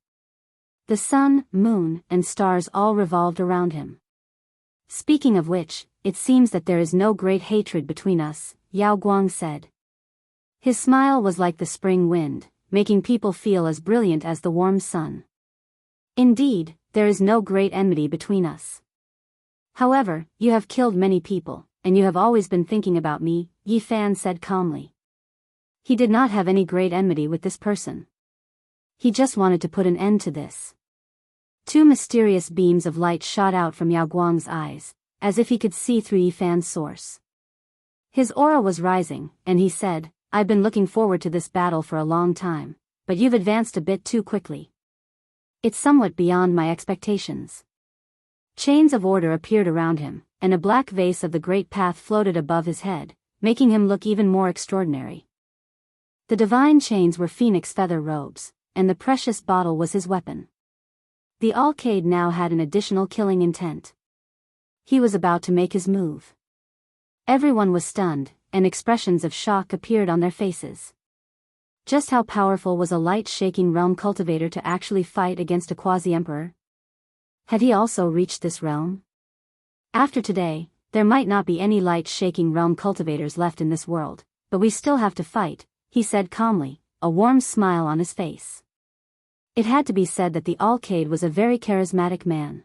The sun, moon, and stars all revolved around him. Speaking of which, it seems that there is no great hatred between us, Yao Guang said. His smile was like the spring wind, making people feel as brilliant as the warm sun. Indeed, there is no great enmity between us. However, you have killed many people, and you have always been thinking about me, Yi Fan said calmly. He did not have any great enmity with this person. He just wanted to put an end to this. Two mysterious beams of light shot out from Yao Guang's eyes, as if he could see through Yi Fan's source. His aura was rising, and he said, I've been looking forward to this battle for a long time, but you've advanced a bit too quickly. It's somewhat beyond my expectations. Chains of order appeared around him, and a black vase of the great path floated above his head, making him look even more extraordinary. The divine chains were phoenix feather robes, and the precious bottle was his weapon. The Alcade now had an additional killing intent. He was about to make his move. Everyone was stunned, and expressions of shock appeared on their faces. Just how powerful was a light-shaking realm cultivator to actually fight against a quasi-emperor? Had he also reached this realm? After today, there might not be any light-shaking realm cultivators left in this world, but we still have to fight, he said calmly, a warm smile on his face. It had to be said that the Alcade was a very charismatic man.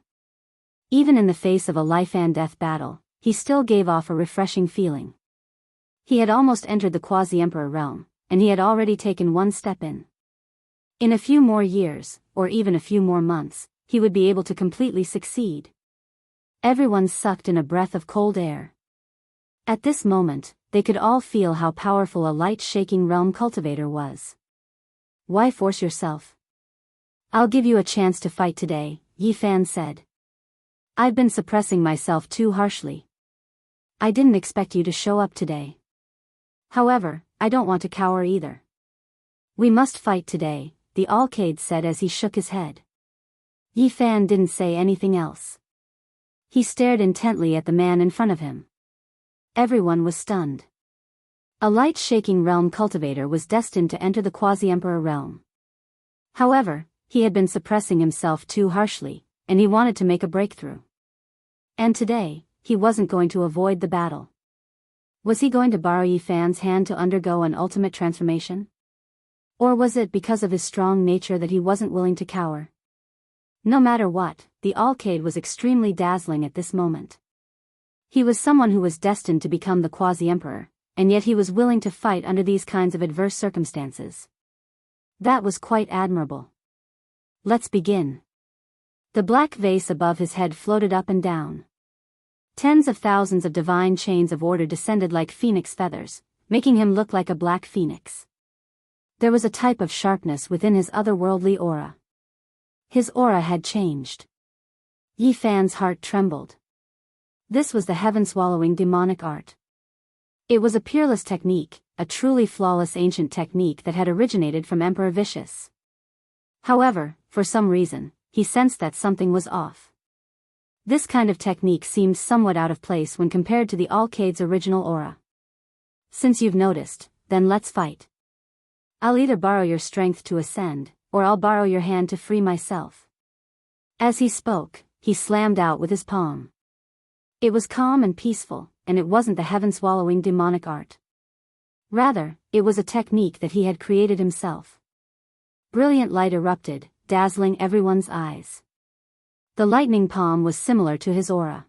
Even in the face of a life-and-death battle, he still gave off a refreshing feeling. He had almost entered the quasi-emperor realm, and he had already taken one step in. In a few more years, or even a few more months, he would be able to completely succeed. Everyone sucked in a breath of cold air. At this moment, they could all feel how powerful a light-shaking realm cultivator was. Why force yourself? I'll give you a chance to fight today, Yi Fan said. I've been suppressing myself too harshly. I didn't expect you to show up today. However, I don't want to cower either. We must fight today, the Alcade said as he shook his head. Yi Fan didn't say anything else. He stared intently at the man in front of him. Everyone was stunned. A light-shaking realm cultivator was destined to enter the quasi-emperor realm. However, he had been suppressing himself too harshly, and he wanted to make a breakthrough. And today, he wasn't going to avoid the battle. Was he going to borrow Yi Fan's hand to undergo an ultimate transformation? Or was it because of his strong nature that he wasn't willing to cower? No matter what, the Alcade was extremely dazzling at this moment. He was someone who was destined to become the quasi-emperor, and yet he was willing to fight under these kinds of adverse circumstances. That was quite admirable. Let's begin. The black vase above his head floated up and down. Tens of thousands of divine chains of order descended like phoenix feathers, making him look like a black phoenix. There was a type of sharpness within his otherworldly aura. His aura had changed. Yi Fan's heart trembled. This was the heaven-swallowing demonic art. It was a peerless technique, a truly flawless ancient technique that had originated from Emperor Vicious. However, for some reason, he sensed that something was off. This kind of technique seemed somewhat out of place when compared to the Alcade's original aura. Since you've noticed, then let's fight. I'll either borrow your strength to ascend, or I'll borrow your hand to free myself. As he spoke, he slammed out with his palm. It was calm and peaceful, and it wasn't the heaven-swallowing demonic art. Rather, it was a technique that he had created himself. Brilliant light erupted, dazzling everyone's eyes. The lightning palm was similar to his aura.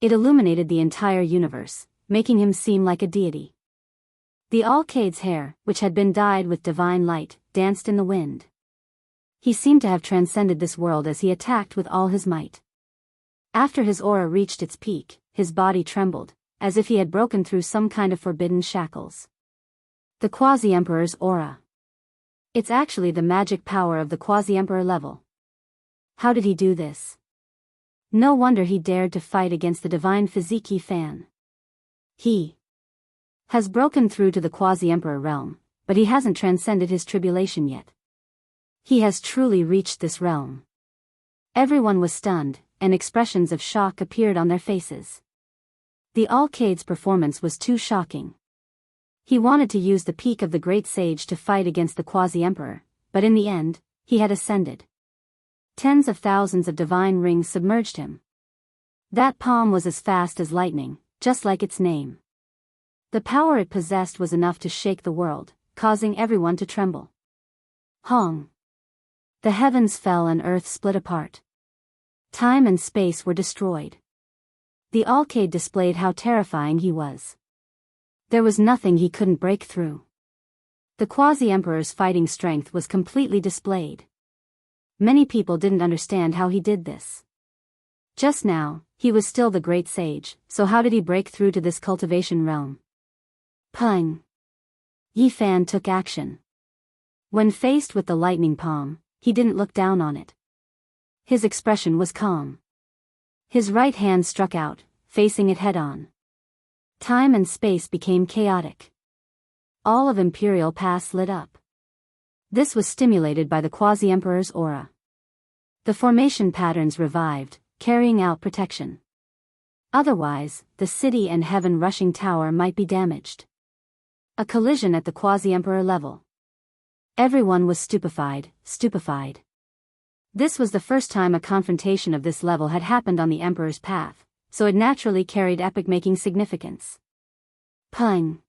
It illuminated the entire universe, making him seem like a deity. The Alcade's hair, which had been dyed with divine light, danced in the wind. He seemed to have transcended this world as he attacked with all his might. After his aura reached its peak, his body trembled, as if he had broken through some kind of forbidden shackles. The Quasi-Emperor's aura. It's actually the magic power of the Quasi-Emperor level. How did he do this? No wonder he dared to fight against the divine physique Yi Fan. He has broken through to the Quasi-Emperor realm, but he hasn't transcended his tribulation yet. He has truly reached this realm. Everyone was stunned, and expressions of shock appeared on their faces. The Alcade's performance was too shocking. He wanted to use the peak of the great sage to fight against the Quasi-Emperor, but in the end, he had ascended. Tens of thousands of divine rings submerged him. That palm was as fast as lightning, just like its name. The power it possessed was enough to shake the world, causing everyone to tremble. Hong! The heavens fell and earth split apart. Time and space were destroyed. The Alcade displayed how terrifying he was. There was nothing he couldn't break through. The Quasi-Emperor's fighting strength was completely displayed. Many people didn't understand how he did this. Just now, he was still the great sage, so how did he break through to this cultivation realm? Pung! Yi Fan took action. When faced with the lightning palm, he didn't look down on it. His expression was calm. His right hand struck out, facing it head-on. Time and space became chaotic. All of Imperial Pass lit up. This was stimulated by the Quasi-Emperor's aura. The formation patterns revived, carrying out protection. Otherwise, the city and heaven-rushing tower might be damaged. A collision at the Quasi-Emperor level. Everyone was stupefied. This was the first time a confrontation of this level had happened on the Emperor's path, so it naturally carried epic-making significance. Pung!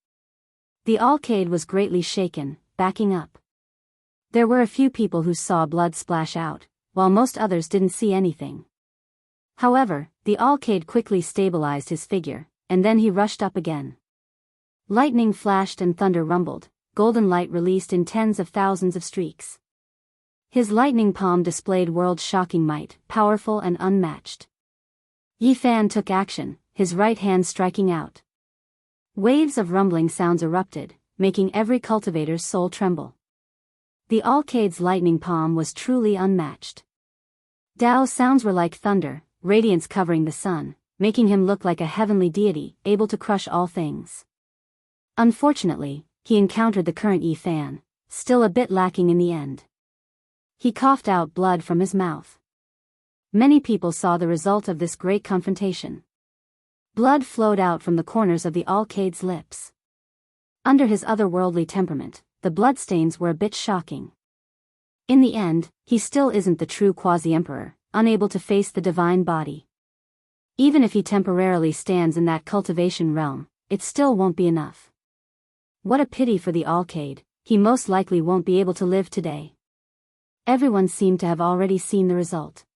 The Alcade was greatly shaken, backing up. There were a few people who saw blood splash out, while most others didn't see anything. However, the Alcade quickly stabilized his figure, and then he rushed up again. Lightning flashed and thunder rumbled, golden light released in tens of thousands of streaks. His lightning palm displayed world-shocking might, powerful and unmatched. Yi Fan took action, his right hand striking out. Waves of rumbling sounds erupted, making every cultivator's soul tremble. The Alcade's lightning palm was truly unmatched. Dao's sounds were like thunder, radiance covering the sun, making him look like a heavenly deity, able to crush all things. Unfortunately, he encountered the current Yi Fan, still a bit lacking in the end. He coughed out blood from his mouth. Many people saw the result of this great confrontation. Blood flowed out from the corners of the Alcade's lips. Under his otherworldly temperament, the bloodstains were a bit shocking. In the end, he still isn't the true Quasi-Emperor, unable to face the divine body. Even if he temporarily stands in that cultivation realm, it still won't be enough. What a pity for the Alcade, he most likely won't be able to live today. Everyone seemed to have already seen the result.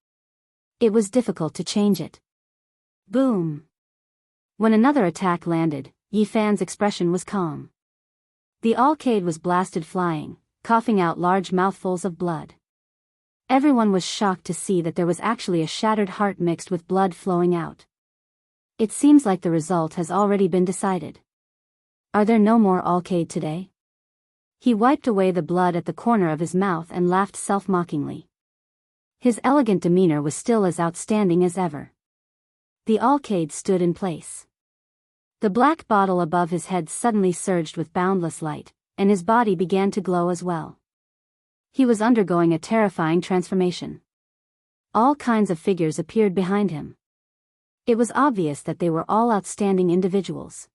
It was difficult to change it. Boom! When another attack landed, Yi Fan's expression was calm. The alcade was blasted flying, coughing out large mouthfuls of blood. Everyone was shocked to see that there was actually a shattered heart mixed with blood flowing out. It seems like the result has already been decided. Are there no more alcade today? He wiped away the blood at the corner of his mouth and laughed self-mockingly. His elegant demeanor was still as outstanding as ever. The alcade stood in place. The black bottle above his head suddenly surged with boundless light, and his body began to glow as well. He was undergoing a terrifying transformation. All kinds of figures appeared behind him. It was obvious that they were all outstanding individuals.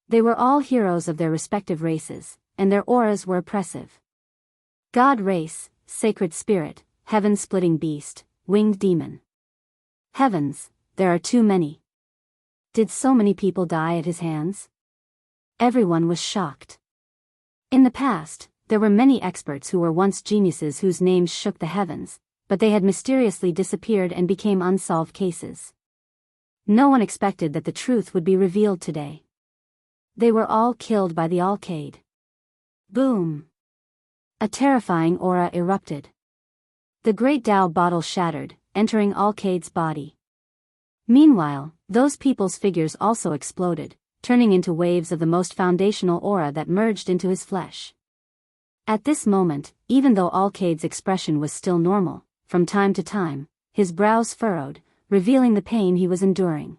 They were all heroes of their respective races, and their auras were oppressive. God race, sacred spirit, heaven-splitting beast, winged demon. Heavens, there are too many. Did so many people die at his hands? Everyone was shocked. In the past, there were many experts who were once geniuses whose names shook the heavens, but they had mysteriously disappeared and became unsolved cases. No one expected that the truth would be revealed today. They were all killed by the alcade. Boom! A terrifying aura erupted. The great Tao bottle shattered, entering alcade's body. Meanwhile, those people's figures also exploded, turning into waves of the most foundational aura that merged into his flesh. At this moment, even though alcade's expression was still normal, from time to time, his brows furrowed, revealing the pain he was enduring.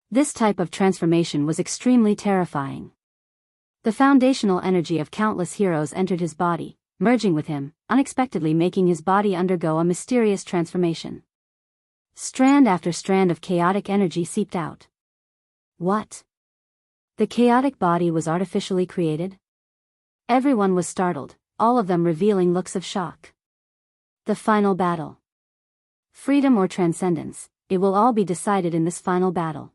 This type of transformation was extremely terrifying. The foundational energy of countless heroes entered his body, merging with him, unexpectedly making his body undergo a mysterious transformation. Strand after strand of chaotic energy seeped out. What? The chaotic body was artificially created? Everyone was startled, all of them revealing looks of shock. The final battle. Freedom or transcendence, it will all be decided in this final battle.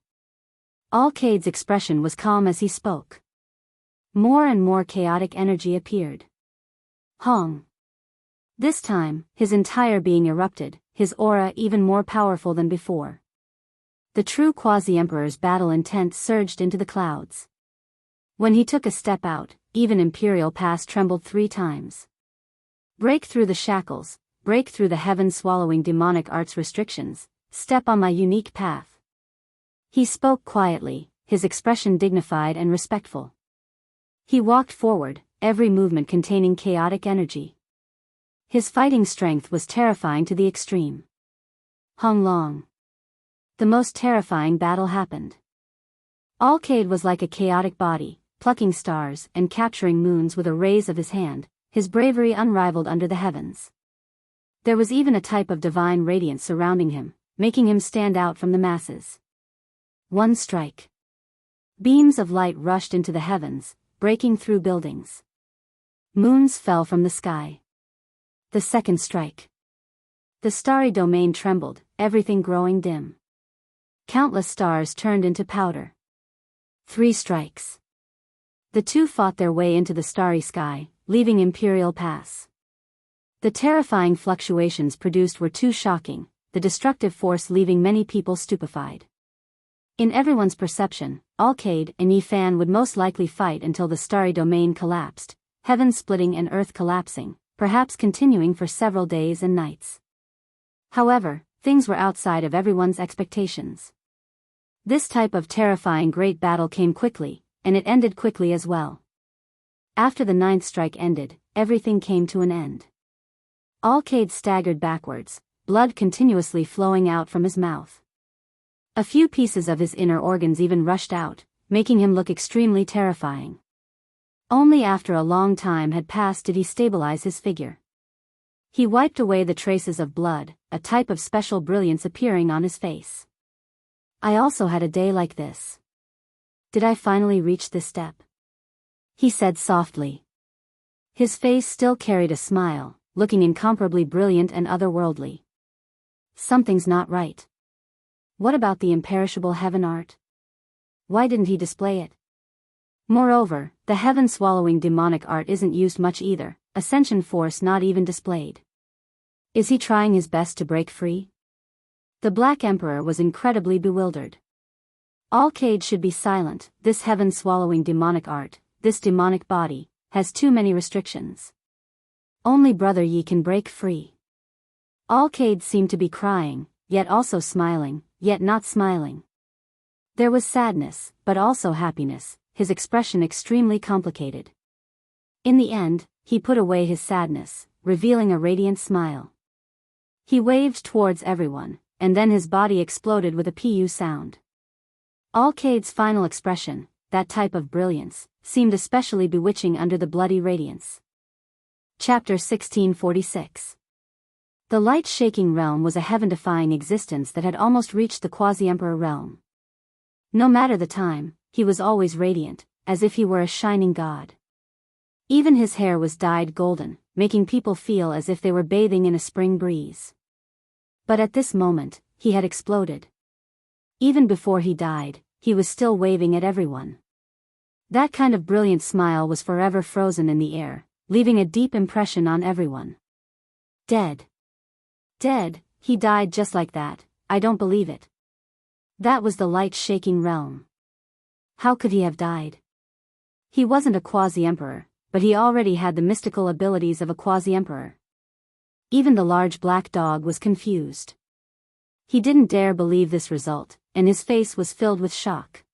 Alcade's expression was calm as he spoke. More and more chaotic energy appeared. Hong. This time, his entire being erupted, his aura even more powerful than before. The true quasi-emperor's battle intent surged into the clouds. When he took a step out, even Imperial Pass trembled 3 times. Break through the shackles, break through the heaven-swallowing demonic arts restrictions, step on my unique path. He spoke quietly, his expression dignified and respectful. He walked forward, every movement containing chaotic energy. His fighting strength was terrifying to the extreme. Hung Long. The most terrifying battle happened. Alcade was like a chaotic body, plucking stars and capturing moons with a raise of his hand, his bravery unrivaled under the heavens. There was even a type of divine radiance surrounding him, making him stand out from the masses. One strike. Beams of light rushed into the heavens, breaking through buildings. Moons fell from the sky. The second strike. The starry domain trembled, everything growing dim. Countless stars turned into powder. 3 strikes. The two fought their way into the starry sky, leaving Imperial Pass. The terrifying fluctuations produced were too shocking, the destructive force leaving many people stupefied. In everyone's perception, Alcade and Yi Fan would most likely fight until the starry domain collapsed, heaven splitting and earth collapsing, perhaps continuing for several days and nights. However, things were outside of everyone's expectations. This type of terrifying great battle came quickly, and it ended quickly as well. After the 9th strike ended, everything came to an end. Alcade staggered backwards, blood continuously flowing out from his mouth. A few pieces of his inner organs even rushed out, making him look extremely terrifying. Only after a long time had passed did he stabilize his figure. He wiped away the traces of blood, a type of special brilliance appearing on his face. I also had a day like this. Did I finally reach this step? He said softly. His face still carried a smile, looking incomparably brilliant and otherworldly. Something's not right. What about the imperishable heaven art? Why didn't he display it? Moreover, the heaven-swallowing demonic art isn't used much either, ascension force not even displayed. Is he trying his best to break free? The Black Emperor was incredibly bewildered. All Cade should be silent. This heaven-swallowing demonic art, this demonic body, has too many restrictions. Only Brother Yi can break free. All Cade seemed to be crying, yet also smiling, yet not smiling. There was sadness, but also happiness, his expression extremely complicated. In the end, he put away his sadness, revealing a radiant smile. He waved towards everyone, and then his body exploded with a pu sound. All Cade's final expression, that type of brilliance, seemed especially bewitching under the bloody radiance. Chapter 1646. The light-shaking realm was a heaven-defying existence that had almost reached the quasi-emperor realm. No matter the time, he was always radiant, as if he were a shining god. Even his hair was dyed golden, making people feel as if they were bathing in a spring breeze. But at this moment, he had exploded. Even before he died, he was still waving at everyone. That kind of brilliant smile was forever frozen in the air, leaving a deep impression on everyone. Dead. Dead, he died just like that. I don't believe it. That was the light-shaking realm. How could he have died? He wasn't a quasi-emperor, but he already had the mystical abilities of a quasi-emperor. Even the large black dog was confused. He didn't dare believe this result, and his face was filled with shock.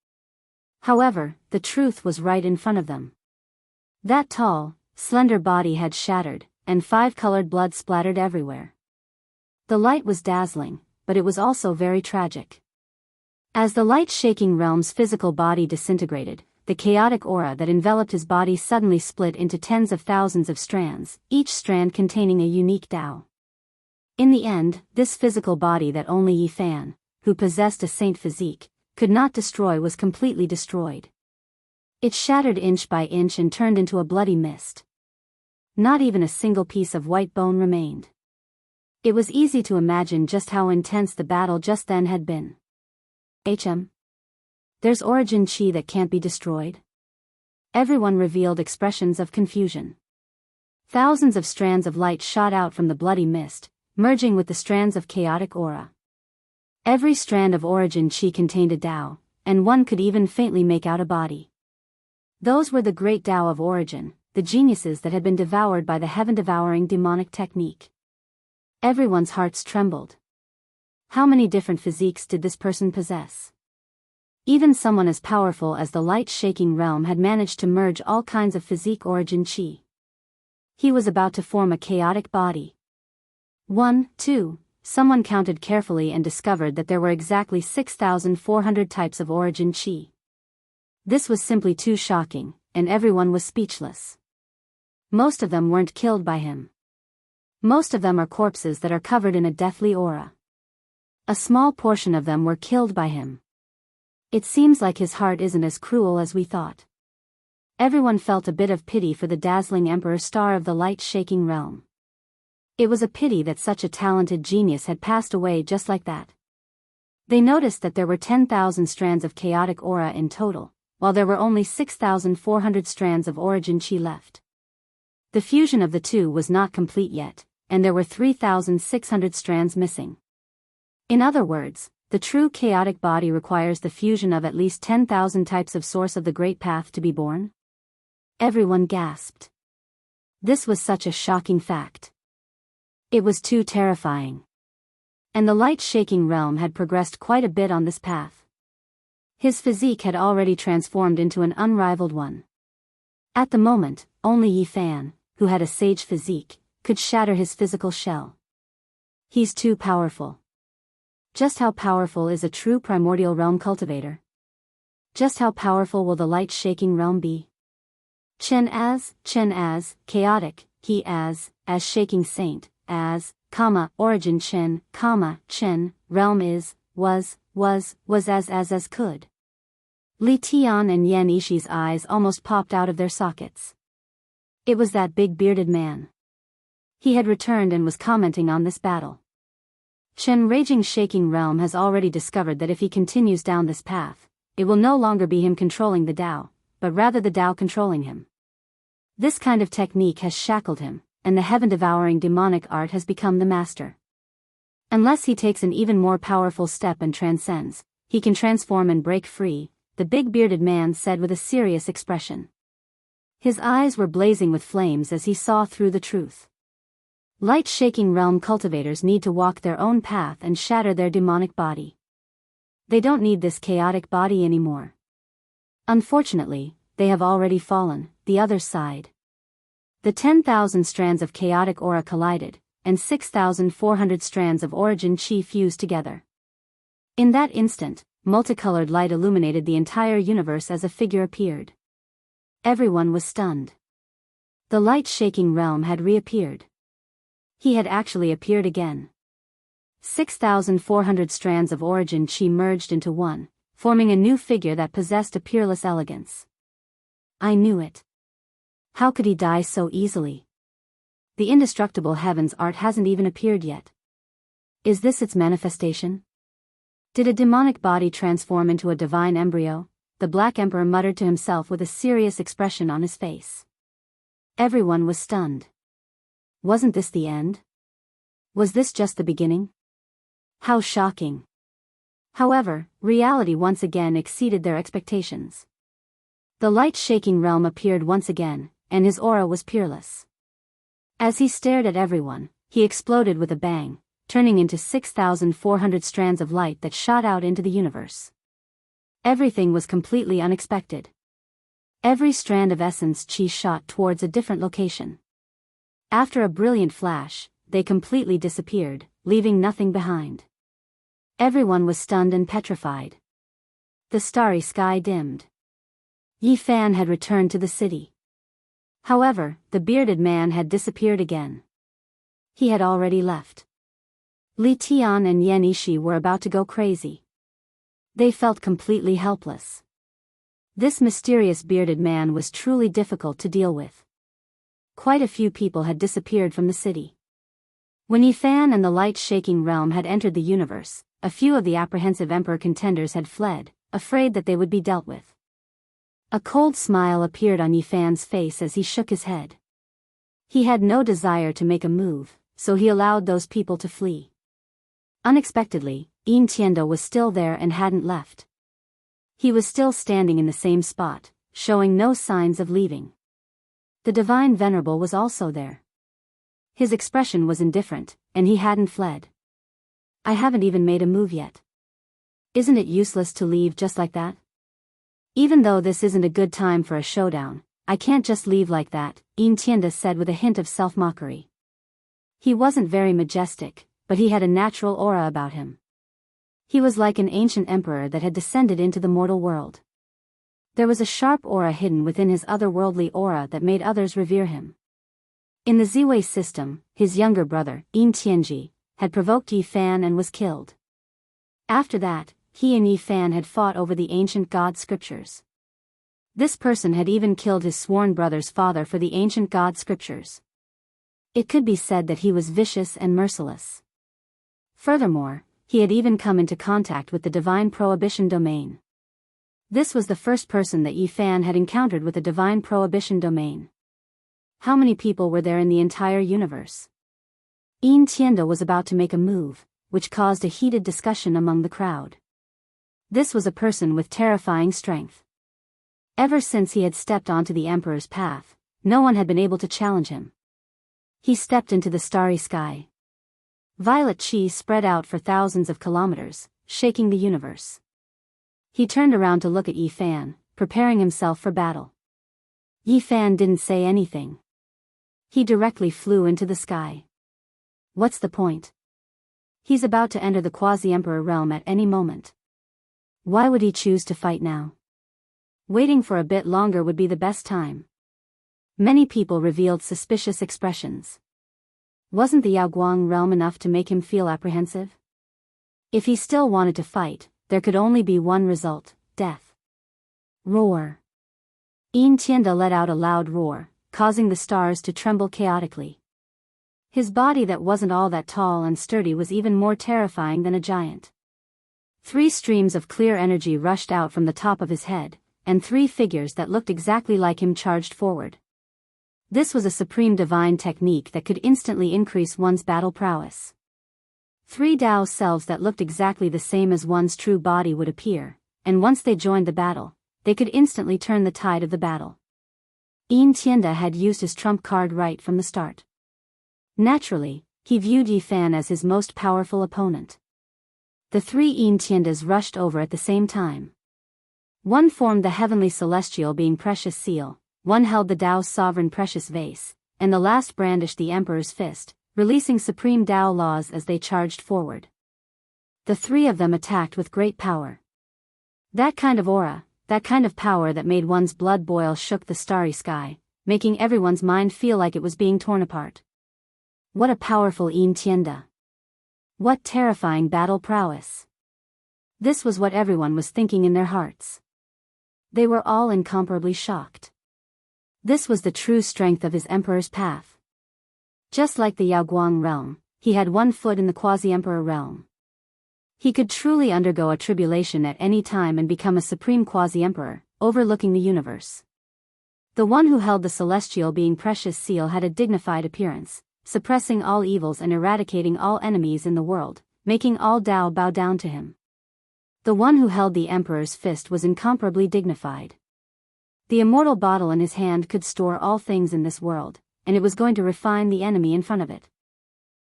However, the truth was right in front of them. That tall, slender body had shattered, and 5-colored blood splattered everywhere. The light was dazzling, but it was also very tragic. As the light-shaking realm's physical body disintegrated, the chaotic aura that enveloped his body suddenly split into tens of thousands of strands, each strand containing a unique Tao. In the end, this physical body that only Yi Fan, who possessed a saint physique, could not destroy was completely destroyed. It shattered inch by inch and turned into a bloody mist. Not even a single piece of white bone remained. It was easy to imagine just how intense the battle just then had been. There's origin chi that can't be destroyed? Everyone revealed expressions of confusion. Thousands of strands of light shot out from the bloody mist, merging with the strands of chaotic aura. Every strand of origin chi contained a Tao, and one could even faintly make out a body. Those were the great Tao of origin, the geniuses that had been devoured by the heaven-devouring demonic technique. Everyone's hearts trembled. How many different physiques did this person possess? Even someone as powerful as the light-shaking realm had managed to merge all kinds of physique origin chi. He was about to form a chaotic body. 1, 2, someone counted carefully and discovered that there were exactly 6,400 types of origin chi. This was simply too shocking, and everyone was speechless. Most of them weren't killed by him. Most of them are corpses that are covered in a deathly aura. A small portion of them were killed by him. It seems like his heart isn't as cruel as we thought. Everyone felt a bit of pity for the dazzling Emperor Star of the light-shaking realm. It was a pity that such a talented genius had passed away just like that. They noticed that there were 10,000 strands of chaotic aura in total, while there were only 6,400 strands of origin chi left. The fusion of the two was not complete yet, and there were 3,600 strands missing. In other words, the true chaotic body requires the fusion of at least 10,000 types of source of the Great Path to be born. Everyone gasped. This was such a shocking fact. It was too terrifying. And the light-shaking realm had progressed quite a bit on this path. His physique had already transformed into an unrivaled one. At the moment, only Yi Fan, who had a sage physique, could shatter his physical shell. He's too powerful. Just how powerful is a true primordial realm cultivator? Just how powerful will the light-shaking realm be? Chen as, chaotic, he as shaking saint, as, origin Chen, Chen, realm is, was as could. Li Tian and Yan Ishi's eyes almost popped out of their sockets. It was that big bearded man. He had returned and was commenting on this battle. Chen raging shaking realm has already discovered that if he continues down this path, it will no longer be him controlling the Tao, but rather the Tao controlling him. This kind of technique has shackled him, and the heaven-devouring demonic art has become the master. Unless he takes an even more powerful step and transcends, he can transform and break free, the big bearded man said with a serious expression. His eyes were blazing with flames as he saw through the truth. Light-shaking realm cultivators need to walk their own path and shatter their demonic body. They don't need this chaotic body anymore. Unfortunately, they have already fallen, the other side. The 10,000 strands of chaotic aura collided, and 6,400 strands of origin chi fused together. In that instant, multicolored light illuminated the entire universe as a figure appeared. Everyone was stunned. The light-shaking realm had reappeared. He had actually appeared again. 6,400 strands of origin chi merged into one, forming a new figure that possessed a peerless elegance. I knew it. How could he die so easily? The indestructible heavens art hasn't even appeared yet. Is this its manifestation? Did a demonic body transform into a divine embryo? The Black Emperor muttered to himself with a serious expression on his face. Everyone was stunned. Wasn't this the end? Was this just the beginning? How shocking. However, reality once again exceeded their expectations. The light-shaking realm appeared once again, and his aura was peerless. As he stared at everyone, he exploded with a bang, turning into 6,400 strands of light that shot out into the universe. Everything was completely unexpected. Every strand of essence chi shot towards a different location. After a brilliant flash, they completely disappeared, leaving nothing behind. Everyone was stunned and petrified. The starry sky dimmed. Yi Fan had returned to the city. However, the bearded man had disappeared again. He had already left. Li Tian and Yan Ishi were about to go crazy. They felt completely helpless. This mysterious bearded man was truly difficult to deal with. Quite a few people had disappeared from the city. When Yi Fan and the light-shaking realm had entered the universe, a few of the apprehensive emperor contenders had fled, afraid that they would be dealt with. A cold smile appeared on Yi Fan's face as he shook his head. He had no desire to make a move, so he allowed those people to flee. Unexpectedly, Yin Tiando was still there and hadn't left. He was still standing in the same spot, showing no signs of leaving. The Divine Venerable was also there. His expression was indifferent, and he hadn't fled. I haven't even made a move yet. Isn't it useless to leave just like that? Even though this isn't a good time for a showdown, I can't just leave like that, Yin Tianda said with a hint of self-mockery. He wasn't very majestic, but he had a natural aura about him. He was like an ancient emperor that had descended into the mortal world. There was a sharp aura hidden within his otherworldly aura that made others revere him. In the Ziwei system, his younger brother, Yin Tianji, had provoked Yi Fan and was killed. After that, he and Yi Fan had fought over the ancient god scriptures. This person had even killed his sworn brother's father for the ancient god scriptures. It could be said that he was vicious and merciless. Furthermore, he had even come into contact with the divine prohibition domain. This was the first person that Yi Fan had encountered with a divine prohibition domain. How many people were there in the entire universe? Yin Tianda was about to make a move, which caused a heated discussion among the crowd. This was a person with terrifying strength. Ever since he had stepped onto the Emperor's path, no one had been able to challenge him. He stepped into the starry sky. Violet chi spread out for thousands of kilometers, shaking the universe. He turned around to look at Yi Fan, preparing himself for battle. Yi Fan didn't say anything. He directly flew into the sky. What's the point? He's about to enter the quasi-emperor realm at any moment. Why would he choose to fight now? Waiting for a bit longer would be the best time. Many people revealed suspicious expressions. Wasn't the Yaoguang realm enough to make him feel apprehensive? If he still wanted to fight, there could only be one result, death. Roar. Yin Tianda let out a loud roar, causing the stars to tremble chaotically. His body that wasn't all that tall and sturdy was even more terrifying than a giant. 3 streams of clear energy rushed out from the top of his head, and 3 figures that looked exactly like him charged forward. This was a supreme divine technique that could instantly increase one's battle prowess. 3 Dao selves that looked exactly the same as one's true body would appear, and once they joined the battle, they could instantly turn the tide of the battle. Yin Tianda had used his trump card right from the start. Naturally, he viewed Yi Fan as his most powerful opponent. The 3 Yin Tiandas rushed over at the same time. One formed the heavenly celestial being precious seal, one held the Dao's sovereign precious vase, and the last brandished the emperor's fist, releasing supreme Dao laws as they charged forward. The 3 of them attacked with great power. That kind of aura, that kind of power that made one's blood boil shook the starry sky, making everyone's mind feel like it was being torn apart. What a powerful Yin Tianda! What terrifying battle prowess! This was what everyone was thinking in their hearts. They were all incomparably shocked. This was the true strength of his emperor's path. Just like the Yaoguang realm, he had one foot in the quasi-emperor realm. He could truly undergo a tribulation at any time and become a supreme quasi-emperor, overlooking the universe. The one who held the celestial being precious seal had a dignified appearance, suppressing all evils and eradicating all enemies in the world, making all Dao bow down to him. The one who held the emperor's fist was incomparably dignified. The immortal bottle in his hand could store all things in this world, and it was going to refine the enemy in front of it.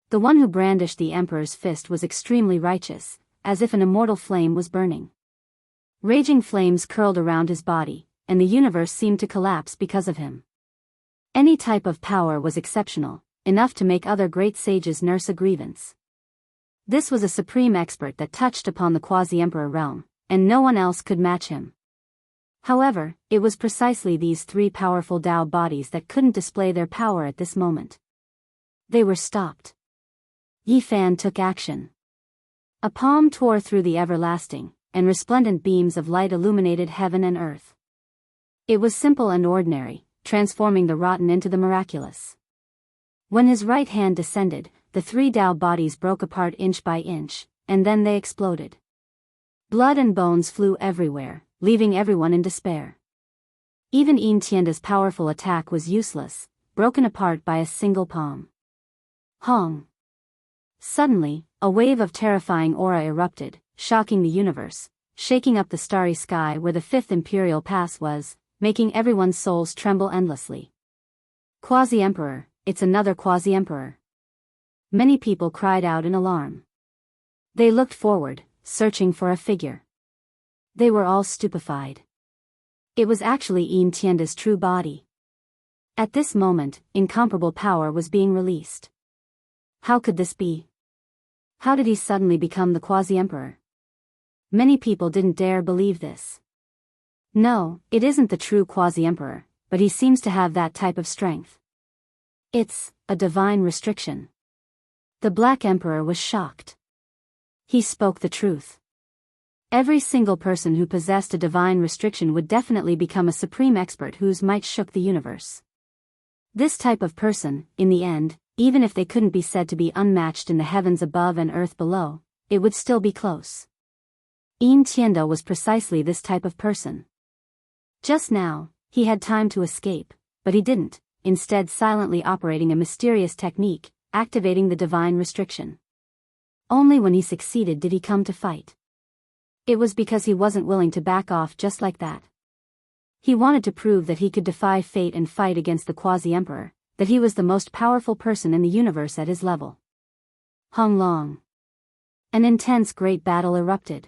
The one who brandished the emperor's fist was extremely righteous, as if an immortal flame was burning. Raging flames curled around his body, and the universe seemed to collapse because of him. Any type of power was exceptional, enough to make other great sages nurse a grievance. This was a supreme expert that touched upon the quasi-emperor realm, and no one else could match him. However, it was precisely these 3 powerful Dao bodies that couldn't display their power at this moment. They were stopped. Yi Fan took action. A palm tore through the everlasting, and resplendent beams of light illuminated heaven and earth. It was simple and ordinary, transforming the rotten into the miraculous. When his right hand descended, the 3 Dao bodies broke apart inch by inch, and then they exploded. Blood and bones flew everywhere, leaving everyone in despair. Even Yin Tianda's powerful attack was useless, broken apart by a single palm. Hong! Suddenly, a wave of terrifying aura erupted, shocking the universe, shaking up the starry sky where the 5th Imperial Pass was, making everyone's souls tremble endlessly. Quasi-Emperor, it's another Quasi-Emperor. Many people cried out in alarm. They looked forward, searching for a figure. They were all stupefied. It was actually Yin Tianda's true body. At this moment, incomparable power was being released. How could this be? How did he suddenly become the Quasi-Emperor? Many people didn't dare believe this. No, it isn't the true Quasi-Emperor, but he seems to have that type of strength. It's a divine restriction. The Black Emperor was shocked. He spoke the truth. Every single person who possessed a divine restriction would definitely become a supreme expert whose might shook the universe. This type of person, in the end, even if they couldn't be said to be unmatched in the heavens above and earth below, it would still be close. Yin Tianda was precisely this type of person. Just now, he had time to escape, but he didn't, instead silently operating a mysterious technique, activating the divine restriction. Only when he succeeded did he come to fight. It was because he wasn't willing to back off just like that. He wanted to prove that he could defy fate and fight against the Quasi-Emperor, that he was the most powerful person in the universe at his level. Hong Long. An intense great battle erupted.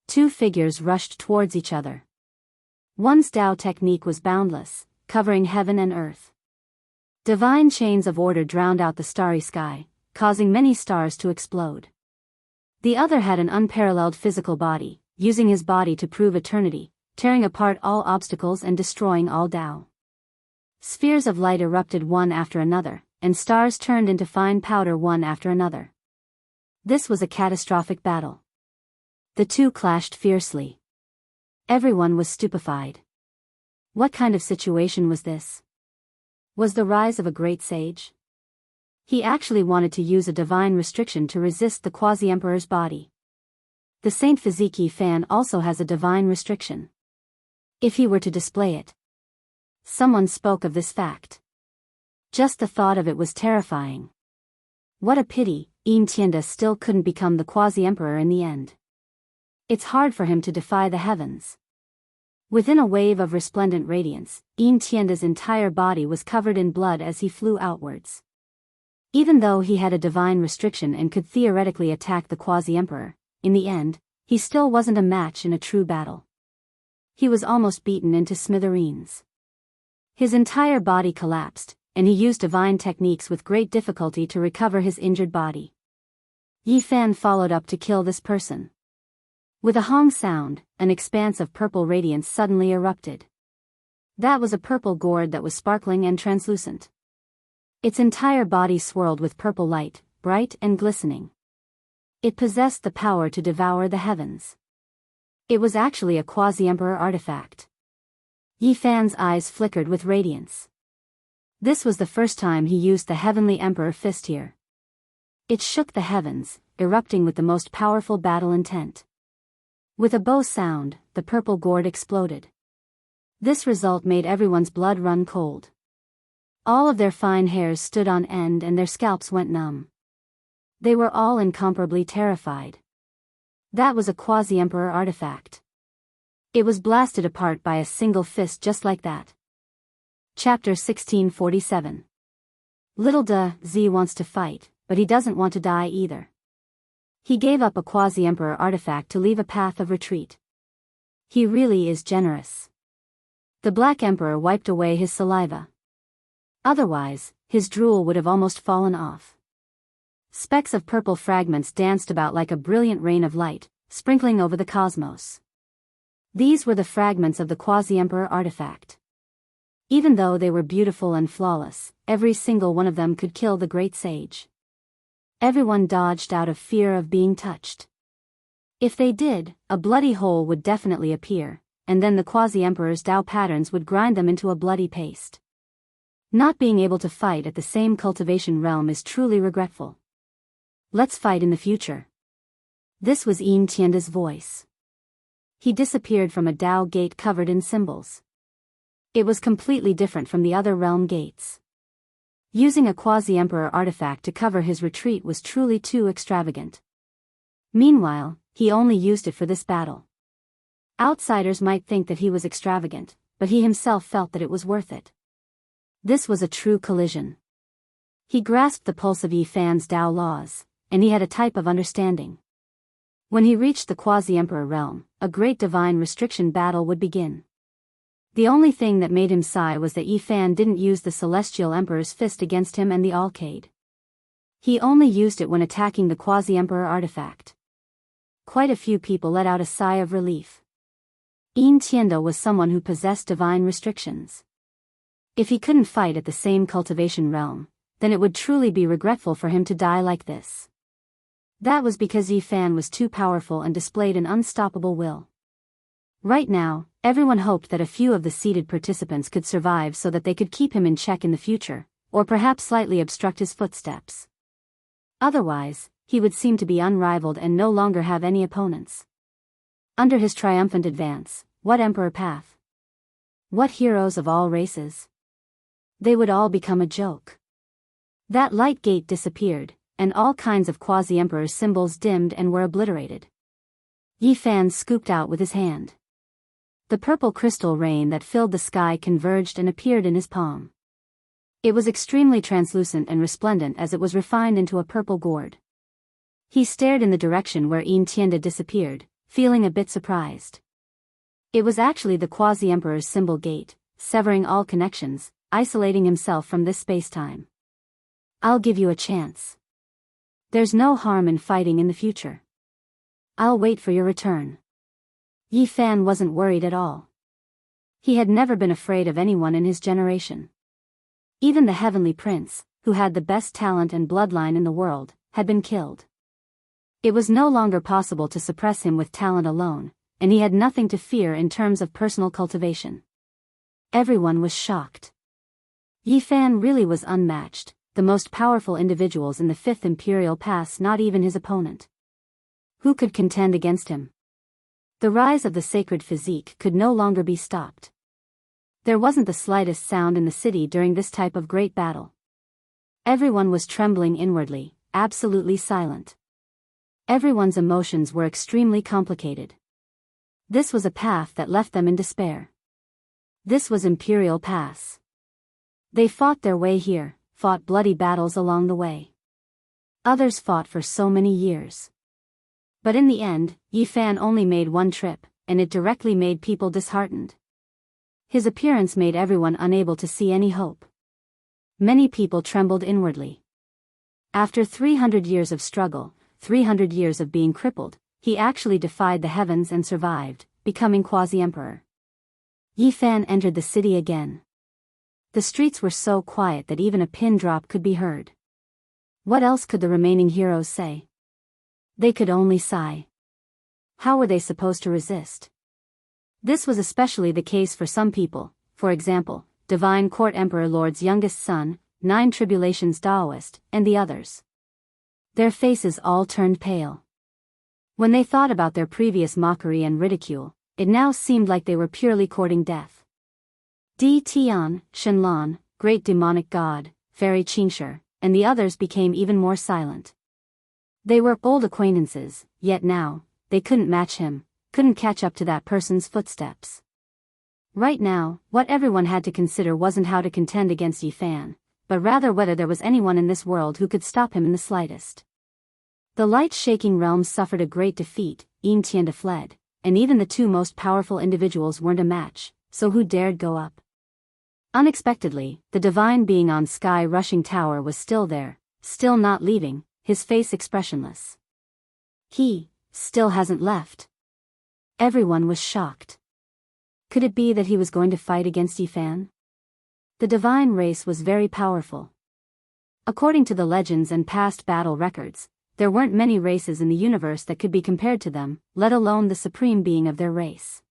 2 figures rushed towards each other. One's Dao technique was boundless, covering heaven and earth. Divine chains of order drowned out the starry sky, causing many stars to explode. The other had an unparalleled physical body, using his body to prove eternity, tearing apart all obstacles and destroying all Dao. Spheres of light erupted one after another, and stars turned into fine powder one after another. This was a catastrophic battle. The 2 clashed fiercely. Everyone was stupefied. What kind of situation was this? Was the rise of a great sage? He actually wanted to use a divine restriction to resist the Quasi-Emperor's body. The Saint Physique Yi Fan also has a divine restriction. If he were to display it. Someone spoke of this fact. Just the thought of it was terrifying. What a pity, Tianda still couldn't become the quasi-emperor in the end. It's hard for him to defy the heavens. Within a wave of resplendent radiance, Tianda's entire body was covered in blood as he flew outwards. Even though he had a divine restriction and could theoretically attack the quasi-emperor, in the end, he still wasn't a match in a true battle. He was almost beaten into smithereens. His entire body collapsed, and he used divine techniques with great difficulty to recover his injured body. Yi Fan followed up to kill this person. With a hong sound, an expanse of purple radiance suddenly erupted. That was a purple gourd that was sparkling and translucent. Its entire body swirled with purple light, bright and glistening. It possessed the power to devour the heavens. It was actually a quasi-emperor artifact. Yi Fan's eyes flickered with radiance. This was the first time he used the Heavenly Emperor fist here. It shook the heavens, erupting with the most powerful battle intent. With a bow sound, the purple gourd exploded. This result made everyone's blood run cold. All of their fine hairs stood on end and their scalps went numb. They were all incomparably terrified. That was a quasi-emperor artifact. It was blasted apart by a single fist just like that. Chapter 1647. Little Z wants to fight, but he doesn't want to die either. He gave up a quasi-emperor artifact to leave a path of retreat. He really is generous. The Black Emperor wiped away his saliva. Otherwise, his drool would have almost fallen off. Specks of purple fragments danced about like a brilliant rain of light, sprinkling over the cosmos. These were the fragments of the quasi-emperor artifact. Even though they were beautiful and flawless, every single one of them could kill the great sage. Everyone dodged out of fear of being touched. If they did, a bloody hole would definitely appear, and then the quasi-emperor's Dao patterns would grind them into a bloody paste. Not being able to fight at the same cultivation realm is truly regretful. Let's fight in the future. This was Tianda's voice. He disappeared from a Dao gate covered in symbols. It was completely different from the other realm gates. Using a quasi-emperor artifact to cover his retreat was truly too extravagant. Meanwhile, he only used it for this battle. Outsiders might think that he was extravagant, but he himself felt that it was worth it. This was a true collision. He grasped the pulse of Yi Fan's Dao laws, and he had a type of understanding. When he reached the quasi-emperor realm, a great divine restriction battle would begin. The only thing that made him sigh was that Yi Fan didn't use the celestial emperor's fist against him and the Alcade. He only used it when attacking the quasi-emperor artifact. Quite a few people let out a sigh of relief. Tianda was someone who possessed divine restrictions. If he couldn't fight at the same cultivation realm, then it would truly be regretful for him to die like this. That was because Yi Fan was too powerful and displayed an unstoppable will. Right now, everyone hoped that a few of the seated participants could survive so that they could keep him in check in the future, or perhaps slightly obstruct his footsteps. Otherwise, he would seem to be unrivaled and no longer have any opponents. Under his triumphant advance, what emperor path? What heroes of all races? They would all become a joke. That light gate disappeared, and all kinds of quasi-emperor symbols dimmed and were obliterated. Yi Fan scooped out with his hand. The purple crystal rain that filled the sky converged and appeared in his palm. It was extremely translucent and resplendent as it was refined into a purple gourd. He stared in the direction where Tianda disappeared, feeling a bit surprised. It was actually the quasi-emperor's symbol gate, severing all connections, isolating himself from this space-time. I'll give you a chance. There's no harm in fighting in the future. I'll wait for your return. Yi Fan wasn't worried at all. He had never been afraid of anyone in his generation. Even the Heavenly Prince, who had the best talent and bloodline in the world, had been killed. It was no longer possible to suppress him with talent alone, and he had nothing to fear in terms of personal cultivation. Everyone was shocked. Yi Fan really was unmatched, the most powerful individuals in the 5th Imperial Pass, not even his opponent. Who could contend against him? The rise of the sacred physique could no longer be stopped. There wasn't the slightest sound in the city during this type of great battle. Everyone was trembling inwardly, absolutely silent. Everyone's emotions were extremely complicated. This was a path that left them in despair. This was Imperial Pass. They fought their way here, fought bloody battles along the way. Others fought for so many years. But in the end, Yi Fan only made one trip, and it directly made people disheartened. His appearance made everyone unable to see any hope. Many people trembled inwardly. After 300 years of struggle, 300 years of being crippled, he actually defied the heavens and survived, becoming quasi-emperor. Yi Fan entered the city again. The streets were so quiet that even a pin drop could be heard. What else could the remaining heroes say? They could only sigh. How were they supposed to resist? This was especially the case for some people, for example, Divine Court Emperor Lord's youngest son, 9 Tribulations Daoist, and the others. Their faces all turned pale. When they thought about their previous mockery and ridicule, it now seemed like they were purely courting death. Di Tian, Shenlan, Great Demonic God, Fairy Qingsher, and the others became even more silent. They were old acquaintances, yet now, they couldn't match him, couldn't catch up to that person's footsteps. Right now, what everyone had to consider wasn't how to contend against Yi Fan, but rather whether there was anyone in this world who could stop him in the slightest. The light-shaking realms suffered a great defeat, Yin Tianda fled, and even the 2 most powerful individuals weren't a match, so who dared go up? Unexpectedly, the divine being on Sky Rushing Tower was still there, still not leaving, his face expressionless. He still hasn't left. Everyone was shocked. Could it be that he was going to fight against Yi Fan? The divine race was very powerful. According to the legends and past battle records, there weren't many races in the universe that could be compared to them, let alone the supreme being of their race.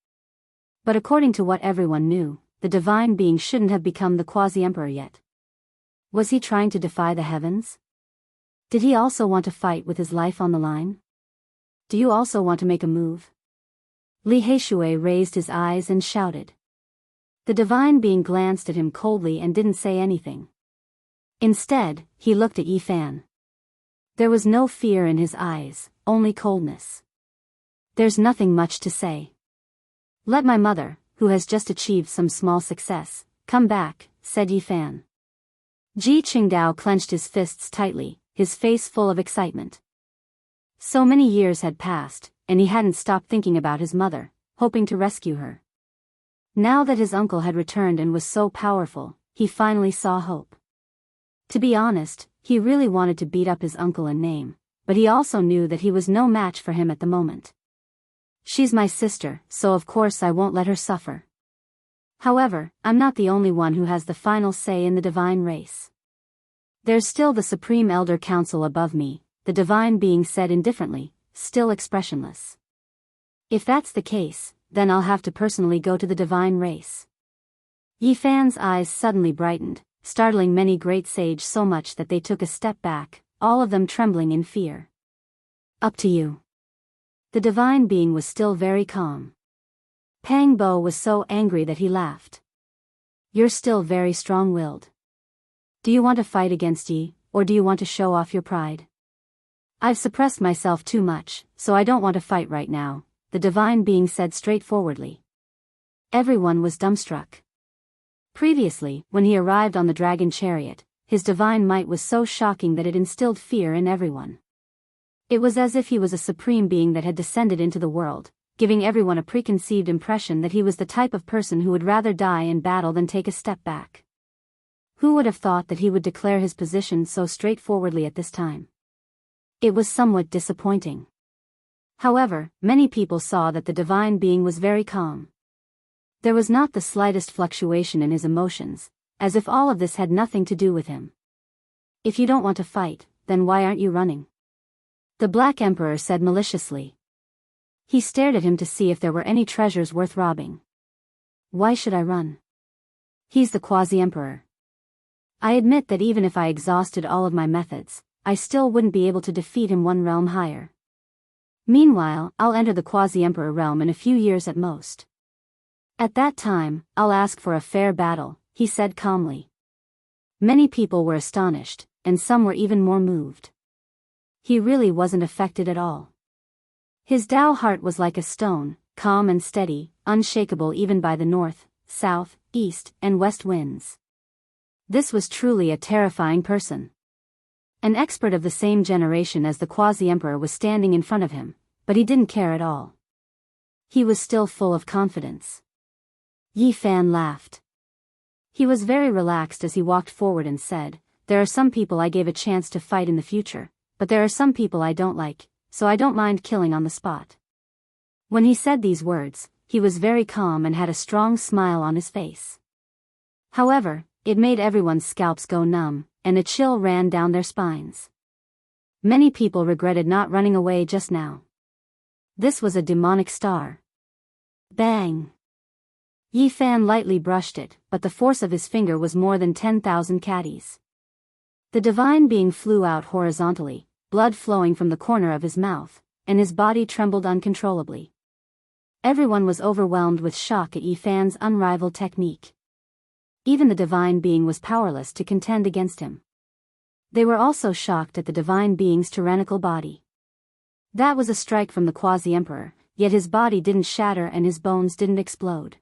But according to what everyone knew, the divine being shouldn't have become the quasi-emperor yet. Was he trying to defy the heavens? Did he also want to fight with his life on the line? Do you also want to make a move? Li Heishui raised his eyes and shouted. The divine being glanced at him coldly and didn't say anything. Instead, he looked at Yi Fan. There was no fear in his eyes, only coldness. There's nothing much to say. Let my mother, who has just achieved some small success, come back, said Yi Fan. Ji Qingdao clenched his fists tightly, his face full of excitement. So many years had passed, and he hadn't stopped thinking about his mother, hoping to rescue her. Now that his uncle had returned and was so powerful, he finally saw hope. To be honest, he really wanted to beat up his uncle in name, but he also knew that he was no match for him at the moment. She's my sister, so of course I won't let her suffer. However, I'm not the only one who has the final say in the divine race. There's still the Supreme Elder Council above me, the divine being said indifferently, still expressionless. If that's the case, then I'll have to personally go to the divine race. Yi Fan's eyes suddenly brightened, startling many great sages so much that they took a step back, all of them trembling in fear. Up to you. The divine being was still very calm. Pang Bo was so angry that he laughed. You're still very strong-willed. Do you want to fight against Yi, or do you want to show off your pride? I've suppressed myself too much, so I don't want to fight right now, the divine being said straightforwardly. Everyone was dumbstruck. Previously, when he arrived on the dragon chariot, his divine might was so shocking that it instilled fear in everyone. It was as if he was a supreme being that had descended into the world, giving everyone a preconceived impression that he was the type of person who would rather die in battle than take a step back. Who would have thought that he would declare his position so straightforwardly at this time? It was somewhat disappointing. However, many people saw that the divine being was very calm. There was not the slightest fluctuation in his emotions, as if all of this had nothing to do with him. If you don't want to fight, then why aren't you running? The Black Emperor said maliciously. He stared at him to see if there were any treasures worth robbing. Why should I run? He's the quasi-emperor. I admit that even if I exhausted all of my methods, I still wouldn't be able to defeat him one realm higher. Meanwhile, I'll enter the quasi-emperor realm in a few years at most. At that time, I'll ask for a fair battle, he said calmly. Many people were astonished, and some were even more moved. He really wasn't affected at all. His Dao heart was like a stone, calm and steady, unshakable even by the north, south, east, and west winds. This was truly a terrifying person. An expert of the same generation as the quasi-emperor was standing in front of him, but he didn't care at all. He was still full of confidence. Yi Fan laughed. He was very relaxed as he walked forward and said, "There are some people I gave a chance to fight in the future, but there are some people I don't like, so I don't mind killing on the spot." When he said these words, he was very calm and had a strong smile on his face. However, it made everyone's scalps go numb, and a chill ran down their spines. Many people regretted not running away just now. This was a demonic star. Bang! Yi Fan lightly brushed it, but the force of his finger was more than 10,000 caddies. The divine being flew out horizontally, blood flowing from the corner of his mouth, and his body trembled uncontrollably. Everyone was overwhelmed with shock at Yi Fan's unrivaled technique. Even the divine being was powerless to contend against him. They were also shocked at the divine being's tyrannical body. That was a strike from the quasi-emperor, yet his body didn't shatter and his bones didn't explode.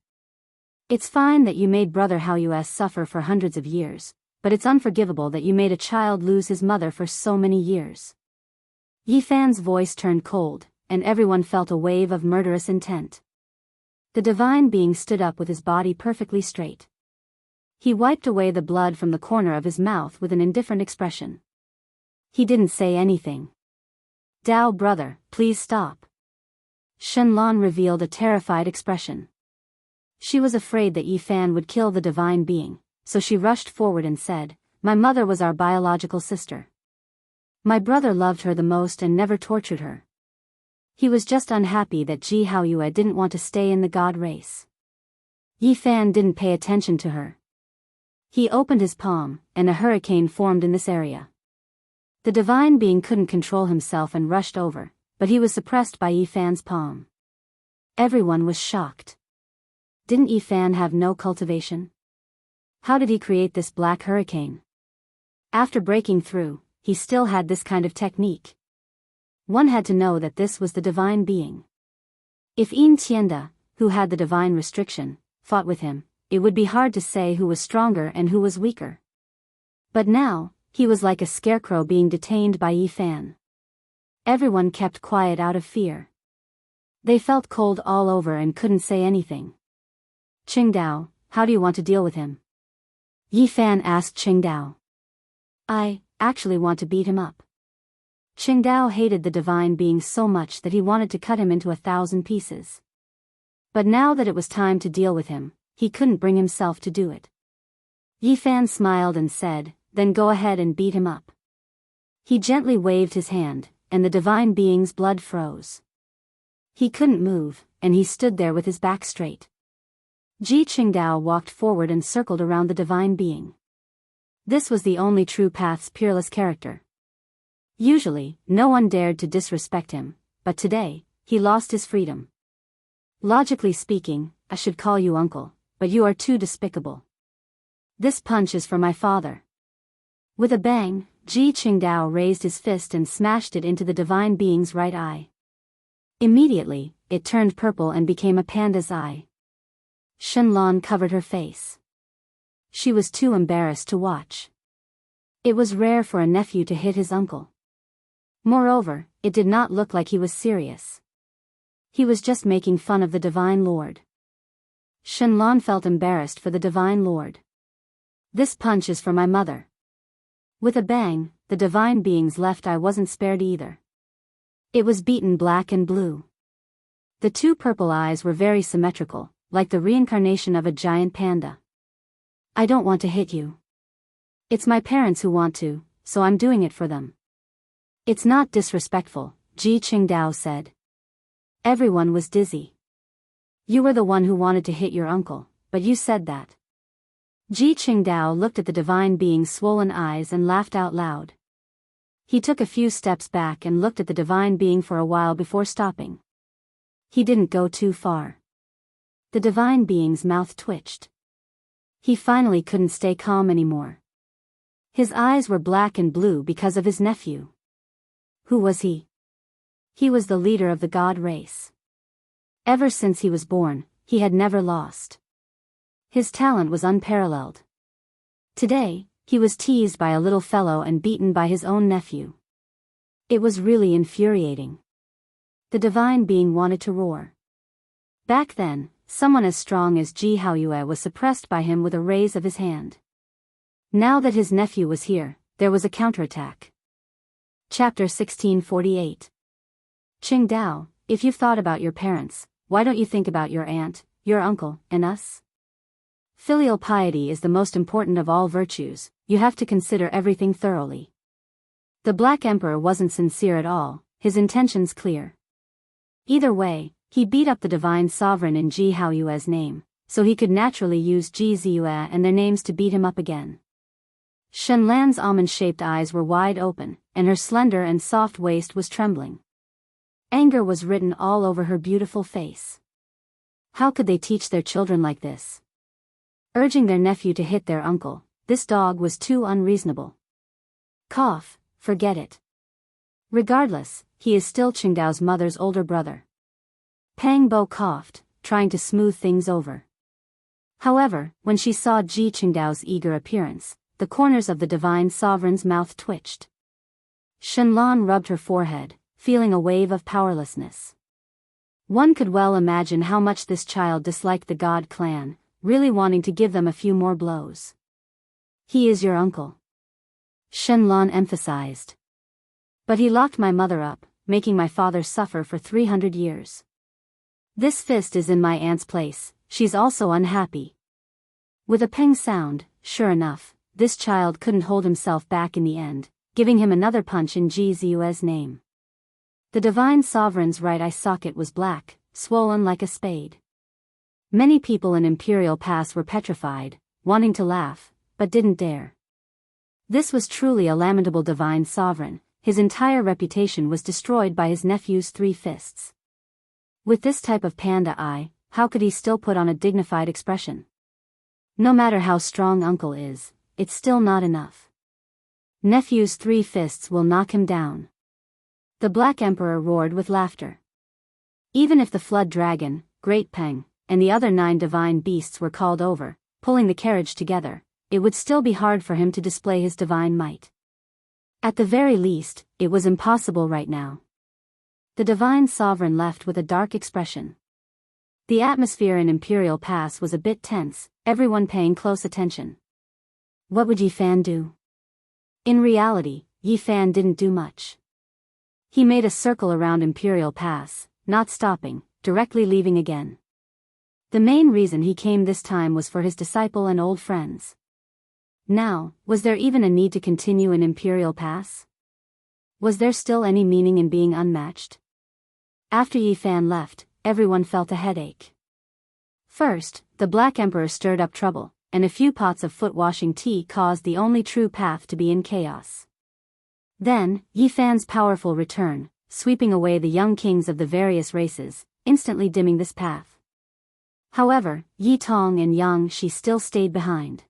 It's fine that you made Brother Haoyu's suffer for hundreds of years, but it's unforgivable that you made a child lose his mother for so many years. Yi Fan's voice turned cold, and everyone felt a wave of murderous intent. The divine being stood up with his body perfectly straight. He wiped away the blood from the corner of his mouth with an indifferent expression. He didn't say anything. "Dao brother, please stop." Shenlong revealed a terrified expression. She was afraid that Yi Fan would kill the divine being, so she rushed forward and said, "My mother was our biological sister. My brother loved her the most and never tortured her. He was just unhappy that Ji Haoyue didn't want to stay in the god race." Yi Fan didn't pay attention to her. He opened his palm, and a hurricane formed in this area. The divine being couldn't control himself and rushed over, but he was suppressed by Yi Fan's palm. Everyone was shocked. Didn't Yi Fan have no cultivation? How did he create this black hurricane? After breaking through, he still had this kind of technique. One had to know that this was the divine being. If Yin Tianda, who had the divine restriction, fought with him, it would be hard to say who was stronger and who was weaker. But now, he was like a scarecrow being detained by Yi Fan. Everyone kept quiet out of fear. They felt cold all over and couldn't say anything. "Qingdao, how do you want to deal with him?" Yi Fan asked Qingdao. "I actually want to beat him up." Qingdao hated the divine being so much that he wanted to cut him into 1,000 pieces. But now that it was time to deal with him, he couldn't bring himself to do it. Yi Fan smiled and said, "Then go ahead and beat him up." He gently waved his hand, and the divine being's blood froze. He couldn't move, and he stood there with his back straight. Ji Qingdao walked forward and circled around the divine being. This was the only true path's peerless character. Usually, no one dared to disrespect him, but today, he lost his freedom. "Logically speaking, I should call you uncle, but you are too despicable. This punch is for my father." With a bang, Ji Qingdao raised his fist and smashed it into the divine being's right eye. Immediately, it turned purple and became a panda's eye. Shenlong covered her face. She was too embarrassed to watch. It was rare for a nephew to hit his uncle. Moreover, it did not look like he was serious. He was just making fun of the Divine Lord. Shenlong felt embarrassed for the Divine Lord. "This punch is for my mother." With a bang, the divine being's left eye wasn't spared either. It was beaten black and blue. The two purple eyes were very symmetrical, like the reincarnation of a giant panda. "I don't want to hit you. It's my parents who want to, so I'm doing it for them." "It's not disrespectful," Ji Qingdao said. Everyone was dizzy. "You were the one who wanted to hit your uncle, but you said that." Ji Qingdao looked at the divine being's swollen eyes and laughed out loud. He took a few steps back and looked at the divine being for a while before stopping. He didn't go too far. The divine being's mouth twitched. He finally couldn't stay calm anymore. His eyes were black and blue because of his nephew. Who was he? He was the leader of the god race. Ever since he was born, he had never lost. His talent was unparalleled. Today, he was teased by a little fellow and beaten by his own nephew. It was really infuriating. The divine being wanted to roar. Back then, someone as strong as Jianghu was suppressed by him with a raise of his hand. Now that his nephew was here, there was a counterattack. Chapter 1648. Qingdao, if you've thought about your parents, why don't you think about your aunt, your uncle, and us? Filial piety is the most important of all virtues, you have to consider everything thoroughly. The Black Emperor wasn't sincere at all, his intentions clear. Either way, he beat up the divine sovereign in Jianghu's name, so he could naturally use Ji Ziyue and their names to beat him up again. Shenlan's almond-shaped eyes were wide open, and her slender and soft waist was trembling. Anger was written all over her beautiful face. How could they teach their children like this? Urging their nephew to hit their uncle, this dog was too unreasonable. Cough, forget it. Regardless, he is still Qingdao's mother's older brother. Pang Bo coughed, trying to smooth things over. However, when she saw Ji Qingdao's eager appearance, the corners of the divine sovereign's mouth twitched. Shenlan rubbed her forehead, feeling a wave of powerlessness. One could well imagine how much this child disliked the god clan, really wanting to give them a few more blows. He is your uncle, Shenlan emphasized. But he locked my mother up, making my father suffer for 300 years. This fist is in my aunt's place, she's also unhappy. With a ping sound, sure enough, this child couldn't hold himself back in the end, giving him another punch in Ji Ziyue's name. The divine sovereign's right eye socket was black, swollen like a spade. Many people in Imperial Pass were petrified, wanting to laugh, but didn't dare. This was truly a lamentable divine sovereign, his entire reputation was destroyed by his nephew's 3 fists. With this type of panda eye, how could he still put on a dignified expression? No matter how strong uncle is, it's still not enough. Nephew's 3 fists will knock him down. The Black Emperor roared with laughter. Even if the Flood Dragon, Great Peng, and the other 9 divine beasts were called over, pulling the carriage together, it would still be hard for him to display his divine might. At the very least, it was impossible right now. The divine sovereign left with a dark expression. The atmosphere in Imperial Pass was a bit tense, everyone paying close attention. What would Yi Fan do? In reality, Yi Fan didn't do much. He made a circle around Imperial Pass, not stopping, directly leaving again. The main reason he came this time was for his disciple and old friends. Now, was there even a need to continue in Imperial Pass? Was there still any meaning in being unmatched? After Yi Fan left, everyone felt a headache. First, the Black Emperor stirred up trouble, and a few pots of foot-washing tea caused the only true path to be in chaos. Then, Yi Fan's powerful return, sweeping away the young kings of the various races, instantly dimming this path. However, Yi Tong and Yang Shi still stayed behind.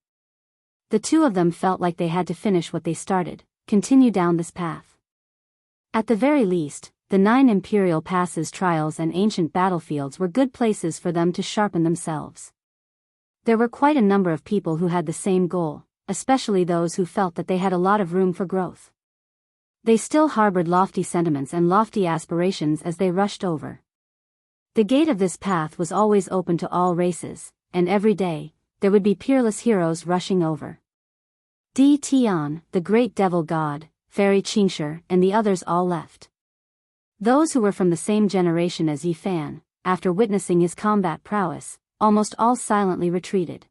The 2 of them felt like they had to finish what they started, continue down this path. At the very least, the 9 Imperial Passes trials and ancient battlefields were good places for them to sharpen themselves. There were quite a number of people who had the same goal, especially those who felt that they had a lot of room for growth. They still harbored lofty sentiments and lofty aspirations as they rushed over. The gate of this path was always open to all races, and every day, there would be peerless heroes rushing over. Di Tian, the great devil god, Fairy Qingshi, and the others all left. Those who were from the same generation as Yi Fan, after witnessing his combat prowess, almost all silently retreated.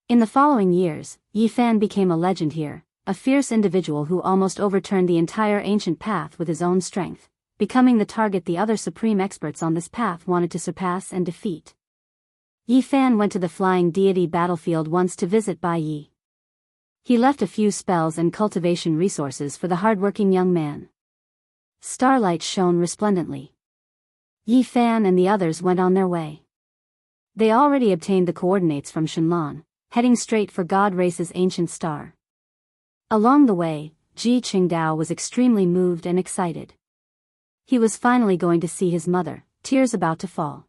In the following years, Yi Fan became a legend here, a fierce individual who almost overturned the entire ancient path with his own strength, becoming the target the other supreme experts on this path wanted to surpass and defeat. Yi Fan went to the flying deity battlefield once to visit Bai Yi. He left a few spells and cultivation resources for the hardworking young man. Starlight shone resplendently. Yi Fan and the others went on their way. They already obtained the coordinates from Shenlan, heading straight for God Race's ancient star. Along the way, Ji Qingdao was extremely moved and excited. He was finally going to see his mother, tears about to fall.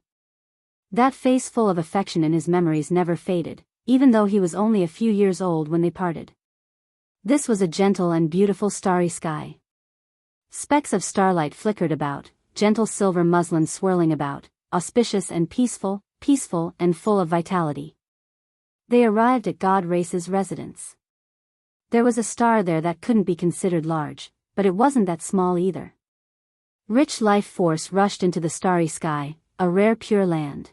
That face full of affection in his memories never faded, even though he was only a few years old when they parted. This was a gentle and beautiful starry sky. Specks of starlight flickered about, gentle silver muslin swirling about, auspicious and peaceful and full of vitality. They arrived at God Race's residence. There was a star there that couldn't be considered large, but it wasn't that small either. Rich life force rushed into the starry sky, a rare pure land.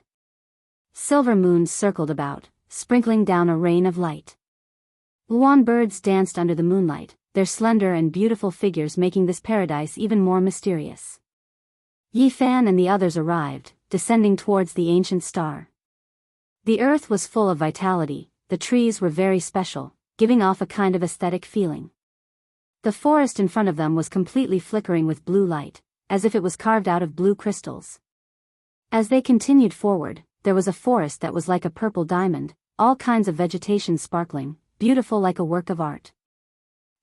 Silver moons circled about, sprinkling down a rain of light. Luan birds danced under the moonlight, their slender and beautiful figures making this paradise even more mysterious. Yi Fan and the others arrived, descending towards the ancient star. The earth was full of vitality, the trees were very special, giving off a kind of aesthetic feeling. The forest in front of them was completely flickering with blue light, as if it was carved out of blue crystals. As they continued forward, there was a forest that was like a purple diamond, all kinds of vegetation sparkling, beautiful like a work of art.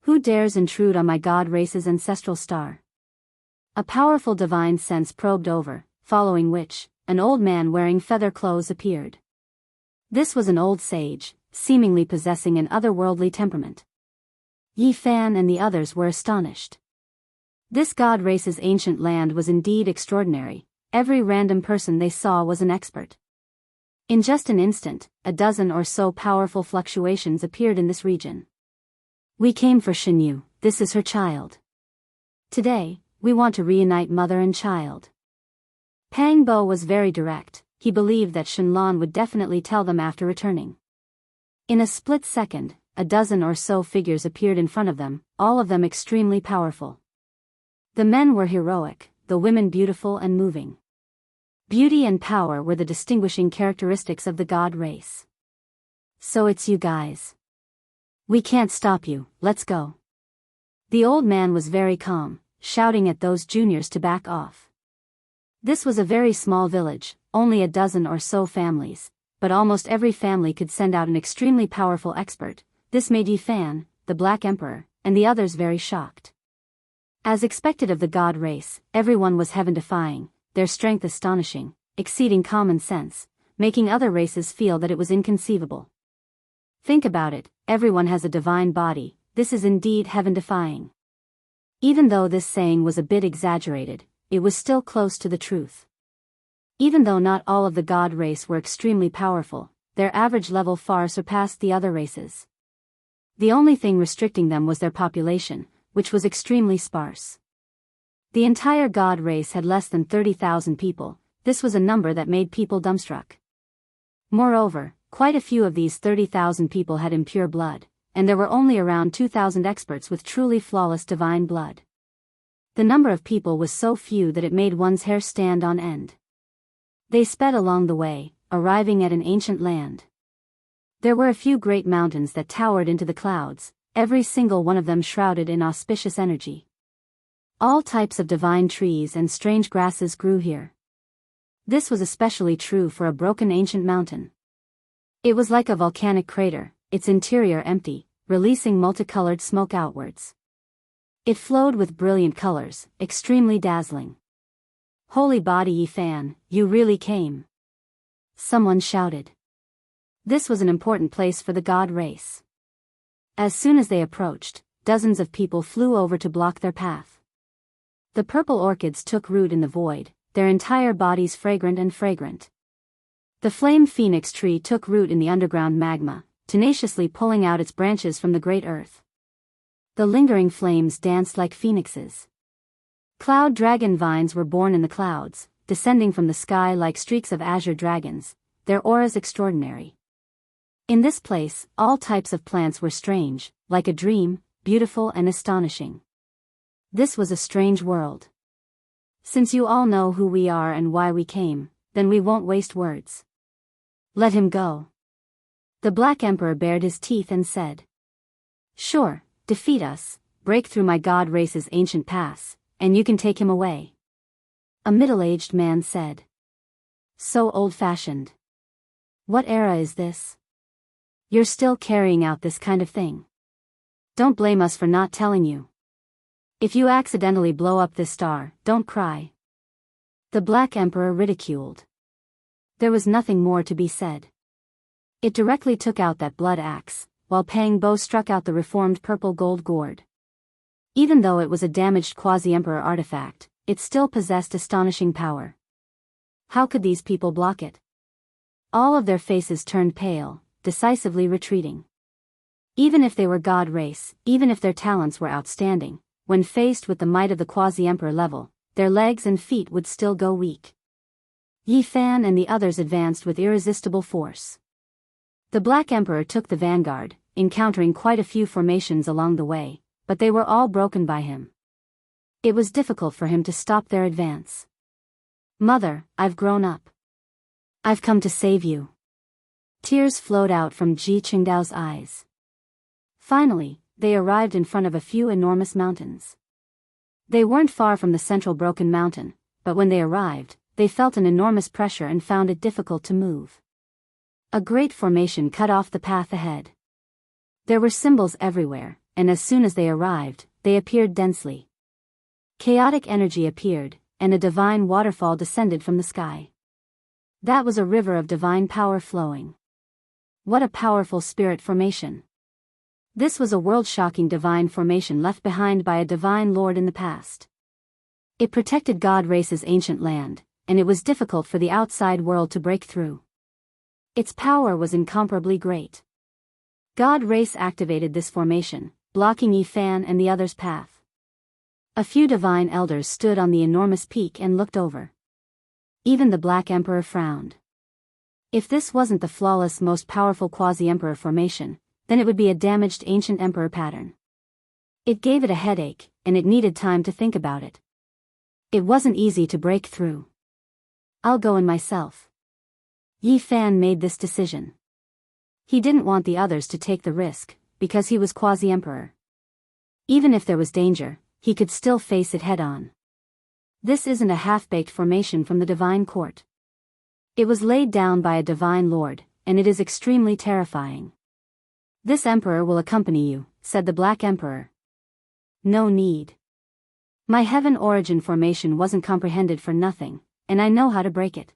Who dares intrude on my God Race's ancestral star? A powerful divine sense probed over, following which, an old man wearing feather clothes appeared. This was an old sage, seemingly possessing an otherworldly temperament. Yi Fan and the others were astonished. This God Race's ancient land was indeed extraordinary, every random person they saw was an expert. In just an instant, a dozen or so powerful fluctuations appeared in this region. We came for Shenyu, this is her child. Today, we want to reunite mother and child. Pang Bo was very direct, he believed that Shenlan would definitely tell them after returning. In a split second, a dozen or so figures appeared in front of them, all of them extremely powerful. The men were heroic, the women beautiful and moving. Beauty and power were the distinguishing characteristics of the God Race. So it's you guys. We can't stop you, let's go. The old man was very calm, shouting at those juniors to back off. This was a very small village, only a dozen or so families, but almost every family could send out an extremely powerful expert. This made Yi Fan, the Black Emperor, and the others very shocked. As expected of the God Race, everyone was heaven-defying, their strength astonishing, exceeding common sense, making other races feel that it was inconceivable. Think about it, everyone has a divine body, this is indeed heaven-defying. Even though this saying was a bit exaggerated, it was still close to the truth. Even though not all of the God Race were extremely powerful, their average level far surpassed the other races. The only thing restricting them was their population, which was extremely sparse. The entire God Race had less than 30,000 people, this was a number that made people dumbstruck. Moreover, quite a few of these 30,000 people had impure blood, and there were only around 2,000 experts with truly flawless divine blood. The number of people was so few that it made one's hair stand on end. They sped along the way, arriving at an ancient land. There were a few great mountains that towered into the clouds, every single one of them shrouded in auspicious energy. All types of divine trees and strange grasses grew here. This was especially true for a broken ancient mountain. It was like a volcanic crater, its interior empty, releasing multicolored smoke outwards. It flowed with brilliant colors, extremely dazzling. Holy body Yi Fan, you really came. Someone shouted. This was an important place for the God Race. As soon as they approached, dozens of people flew over to block their path. The purple orchids took root in the void, their entire bodies fragrant and fragrant. The flame phoenix tree took root in the underground magma, tenaciously pulling out its branches from the great earth. The lingering flames danced like phoenixes. Cloud dragon vines were born in the clouds, descending from the sky like streaks of azure dragons, their auras extraordinary. In this place, all types of plants were strange, like a dream, beautiful and astonishing. This was a strange world. Since you all know who we are and why we came, then we won't waste words. Let him go. The Black Emperor bared his teeth and said. Sure, defeat us, break through my God Race's ancient pass, and you can take him away. A middle-aged man said. So old-fashioned. What era is this? You're still carrying out this kind of thing. Don't blame us for not telling you. If you accidentally blow up this star, don't cry. The Black Emperor ridiculed. There was nothing more to be said. It directly took out that blood axe, while Pang Bo struck out the reformed purple gold gourd. Even though it was a damaged quasi-emperor artifact, it still possessed astonishing power. How could these people block it? All of their faces turned pale, decisively retreating. Even if they were god race, even if their talents were outstanding, when faced with the might of the quasi-emperor level, their legs and feet would still go weak. Yi Fan and the others advanced with irresistible force. The Black Emperor took the vanguard, encountering quite a few formations along the way, but they were all broken by him. It was difficult for him to stop their advance. Mother, I've grown up. I've come to save you. Tears flowed out from Ji Qingdao's eyes. Finally, they arrived in front of a few enormous mountains. They weren't far from the central broken mountain, but when they arrived, they felt an enormous pressure and found it difficult to move. A great formation cut off the path ahead. There were symbols everywhere, and as soon as they arrived, they appeared densely. Chaotic energy appeared, and a divine waterfall descended from the sky. That was a river of divine power flowing. What a powerful spirit formation. This was a world-shocking divine formation left behind by a divine lord in the past. It protected God race's ancient land, and it was difficult for the outside world to break through. Its power was incomparably great. God race activated this formation, blocking Yi Fan and the others' path. A few divine elders stood on the enormous peak and looked over. Even the Black Emperor frowned. If this wasn't the flawless, most powerful quasi-emperor formation, then it would be a damaged ancient emperor pattern. It gave it a headache, and it needed time to think about it. It wasn't easy to break through. I'll go in myself. Yi Fan made this decision. He didn't want the others to take the risk, because he was quasi-emperor. Even if there was danger, he could still face it head-on. This isn't a half-baked formation from the divine court. It was laid down by a divine lord, and it is extremely terrifying. This emperor will accompany you, said the Black Emperor. No need. My heaven origin formation wasn't comprehended for nothing, and I know how to break it.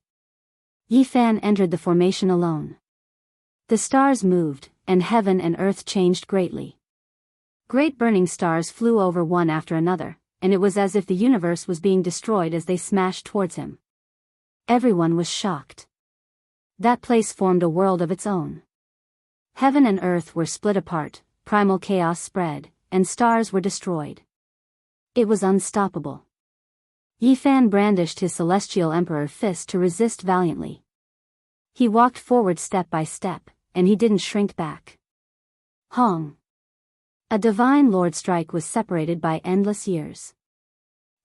Yi Fan entered the formation alone. The stars moved, and heaven and earth changed greatly. Great burning stars flew over one after another, and it was as if the universe was being destroyed as they smashed towards him. Everyone was shocked. That place formed a world of its own. Heaven and earth were split apart, primal chaos spread, and stars were destroyed. It was unstoppable. Yi Fan brandished his celestial emperor fist to resist valiantly. He walked forward step by step, and he didn't shrink back. Hong. A divine lord strike was separated by endless years.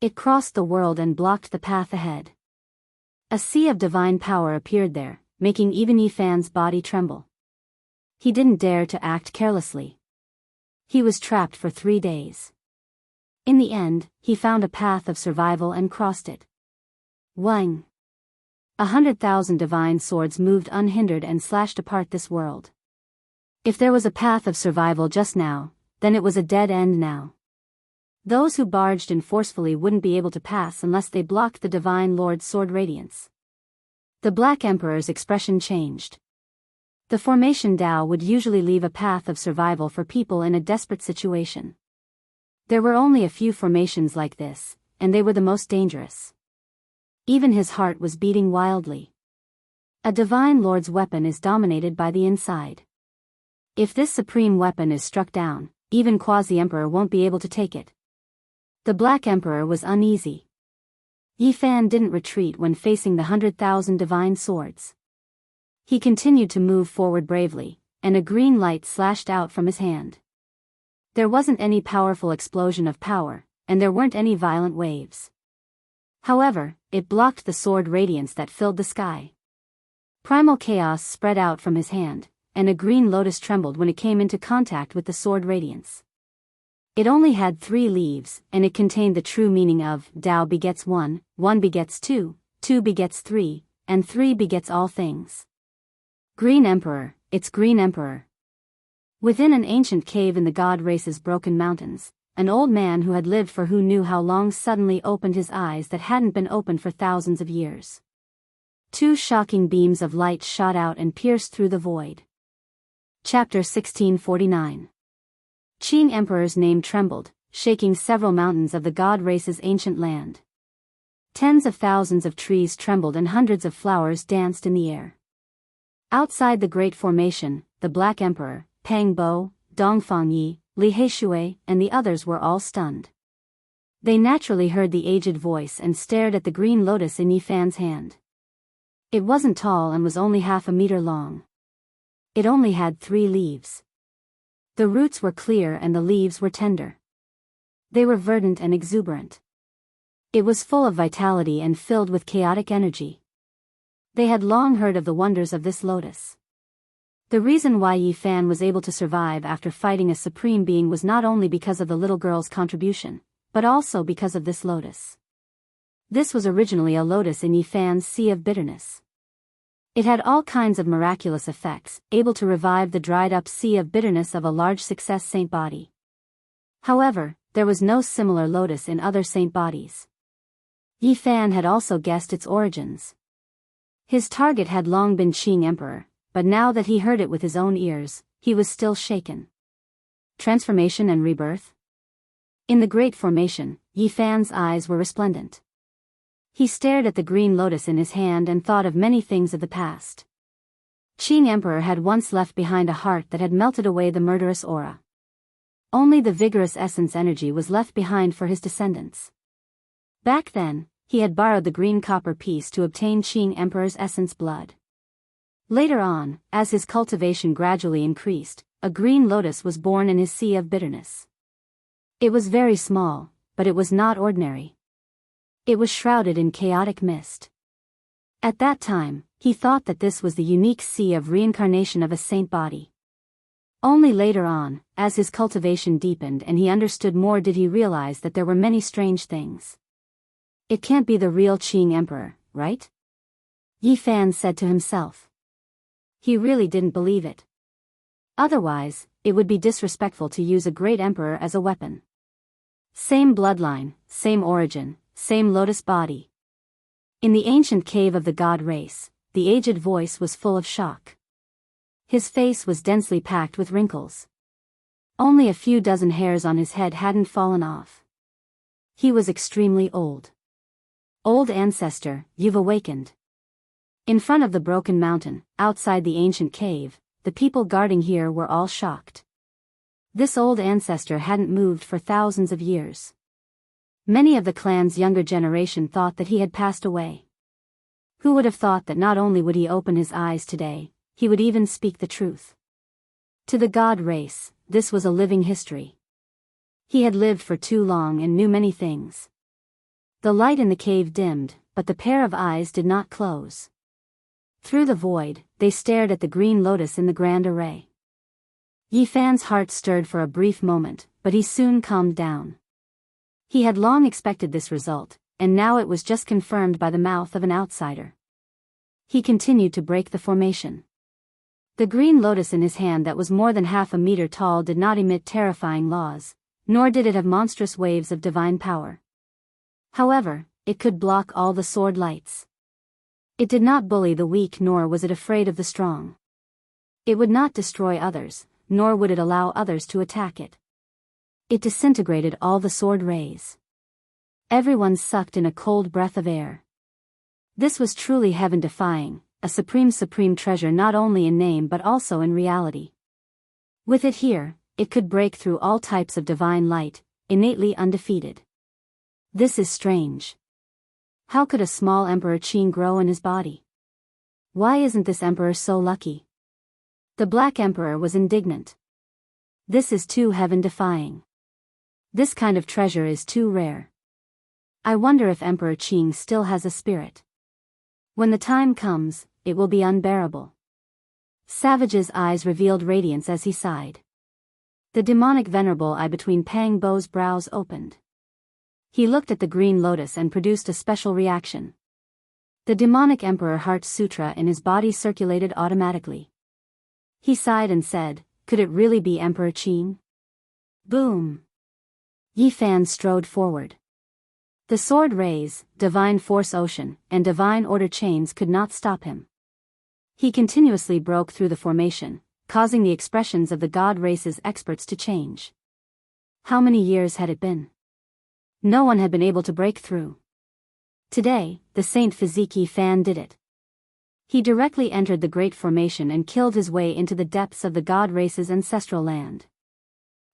It crossed the world and blocked the path ahead. A sea of divine power appeared there, making even Yi Fan's body tremble. He didn't dare to act carelessly. He was trapped for 3 days. In the end, he found a path of survival and crossed it. Wang. 100,000 divine swords moved unhindered and slashed apart this world. If there was a path of survival just now, then it was a dead end now. Those who barged in forcefully wouldn't be able to pass unless they blocked the divine lord's sword radiance. The Black Emperor's expression changed. The formation Dao would usually leave a path of survival for people in a desperate situation. There were only a few formations like this, and they were the most dangerous. Even his heart was beating wildly. A divine lord's weapon is dominated by the inside. If this supreme weapon is struck down, even quasi-emperor won't be able to take it. The Black Emperor was uneasy. Yi Fan didn't retreat when facing the 100,000 divine swords. He continued to move forward bravely, and a green light slashed out from his hand. There wasn't any powerful explosion of power, and there weren't any violent waves. However, it blocked the sword radiance that filled the sky. Primal chaos spread out from his hand, and a green lotus trembled when it came into contact with the sword radiance. It only had 3 leaves, and it contained the true meaning of Dao begets 1, 1 begets 2, 2 begets 3, and 3 begets all things. Green Emperor, it's Green Emperor. Within an ancient cave in the god race's broken mountains, an old man who had lived for who knew how long suddenly opened his eyes that hadn't been opened for thousands of years. Two shocking beams of light shot out and pierced through the void. Chapter 1649. Qing Emperor's name trembled, shaking several mountains of the god race's ancient land. Tens of thousands of trees trembled and hundreds of flowers danced in the air. Outside the Great Formation, the Black Emperor, Pang Bo, Dong Fangyi, Li Heishui, and the others were all stunned. They naturally heard the aged voice and stared at the green lotus in Yi Fan's hand. It wasn't tall and was only half a meter long. It only had 3 leaves. The roots were clear and the leaves were tender. They were verdant and exuberant. It was full of vitality and filled with chaotic energy. They had long heard of the wonders of this lotus. The reason why Yi Fan was able to survive after fighting a supreme being was not only because of the little girl's contribution, but also because of this lotus. This was originally a lotus in Yi Fan's Sea of Bitterness. It had all kinds of miraculous effects, able to revive the dried-up sea of bitterness of a large success saint body. However, there was no similar lotus in other saint bodies. Yi Fan had also guessed its origins. His target had long been Qing Emperor, but now that he heard it with his own ears, he was still shaken. Transformation and rebirth? In the Great Formation, Yi Fan's eyes were resplendent. He stared at the green lotus in his hand and thought of many things of the past. Qing Emperor had once left behind a heart that had melted away the murderous aura. Only the vigorous essence energy was left behind for his descendants. Back then, he had borrowed the green copper piece to obtain Qing Emperor's essence blood. Later on, as his cultivation gradually increased, a green lotus was born in his sea of bitterness. It was very small, but it was not ordinary. It was shrouded in chaotic mist. At that time, he thought that this was the unique sea of reincarnation of a saint body. Only later on, as his cultivation deepened and he understood more, did he realize that there were many strange things. It can't be the real Qing Emperor, right? Yi Fan said to himself. He really didn't believe it. Otherwise, it would be disrespectful to use a great emperor as a weapon. Same bloodline, same origin, same lotus body. In the ancient cave of the god race, the aged voice was full of shock. His face was densely packed with wrinkles. Only a few dozen hairs on his head hadn't fallen off. He was extremely old. Old ancestor, you've awakened. In front of the broken mountain, outside the ancient cave, the people guarding here were all shocked. This old ancestor hadn't moved for thousands of years. Many of the clan's younger generation thought that he had passed away. Who would have thought that not only would he open his eyes today, he would even speak the truth? To the god race, this was a living history. He had lived for too long and knew many things. The light in the cave dimmed, but the pair of eyes did not close. Through the void, they stared at the green lotus in the grand array. Yi Fan's heart stirred for a brief moment, but he soon calmed down. He had long expected this result, and now it was just confirmed by the mouth of an outsider. He continued to break the formation. The green lotus in his hand that was more than half a meter tall did not emit terrifying laws, nor did it have monstrous waves of divine power. However, it could block all the sword lights. It did not bully the weak, nor was it afraid of the strong. It would not destroy others, nor would it allow others to attack it. It disintegrated all the sword rays. Everyone sucked in a cold breath of air. This was truly heaven-defying, a supreme treasure not only in name but also in reality. With it here, it could break through all types of divine light, innately undefeated. This is strange. How could a small Emperor Qing grow in his body? Why isn't this emperor so lucky? The Black Emperor was indignant. This is too heaven-defying. This kind of treasure is too rare. I wonder if Emperor Qing still has a spirit. When the time comes, it will be unbearable. Savage's eyes revealed radiance as he sighed. The demonic venerable eye between Pang Bo's brows opened. He looked at the green lotus and produced a special reaction. The demonic emperor heart sutra in his body circulated automatically. He sighed and said, Could it really be Emperor Qin? Boom! Yi Fan strode forward. The sword rays, divine force ocean, and divine order chains could not stop him. He continuously broke through the formation, causing the expressions of the god race's experts to change. How many years had it been? No one had been able to break through. Today, the Saint Physique Yi Fan did it. He directly entered the Great Formation and killed his way into the depths of the god race's ancestral land.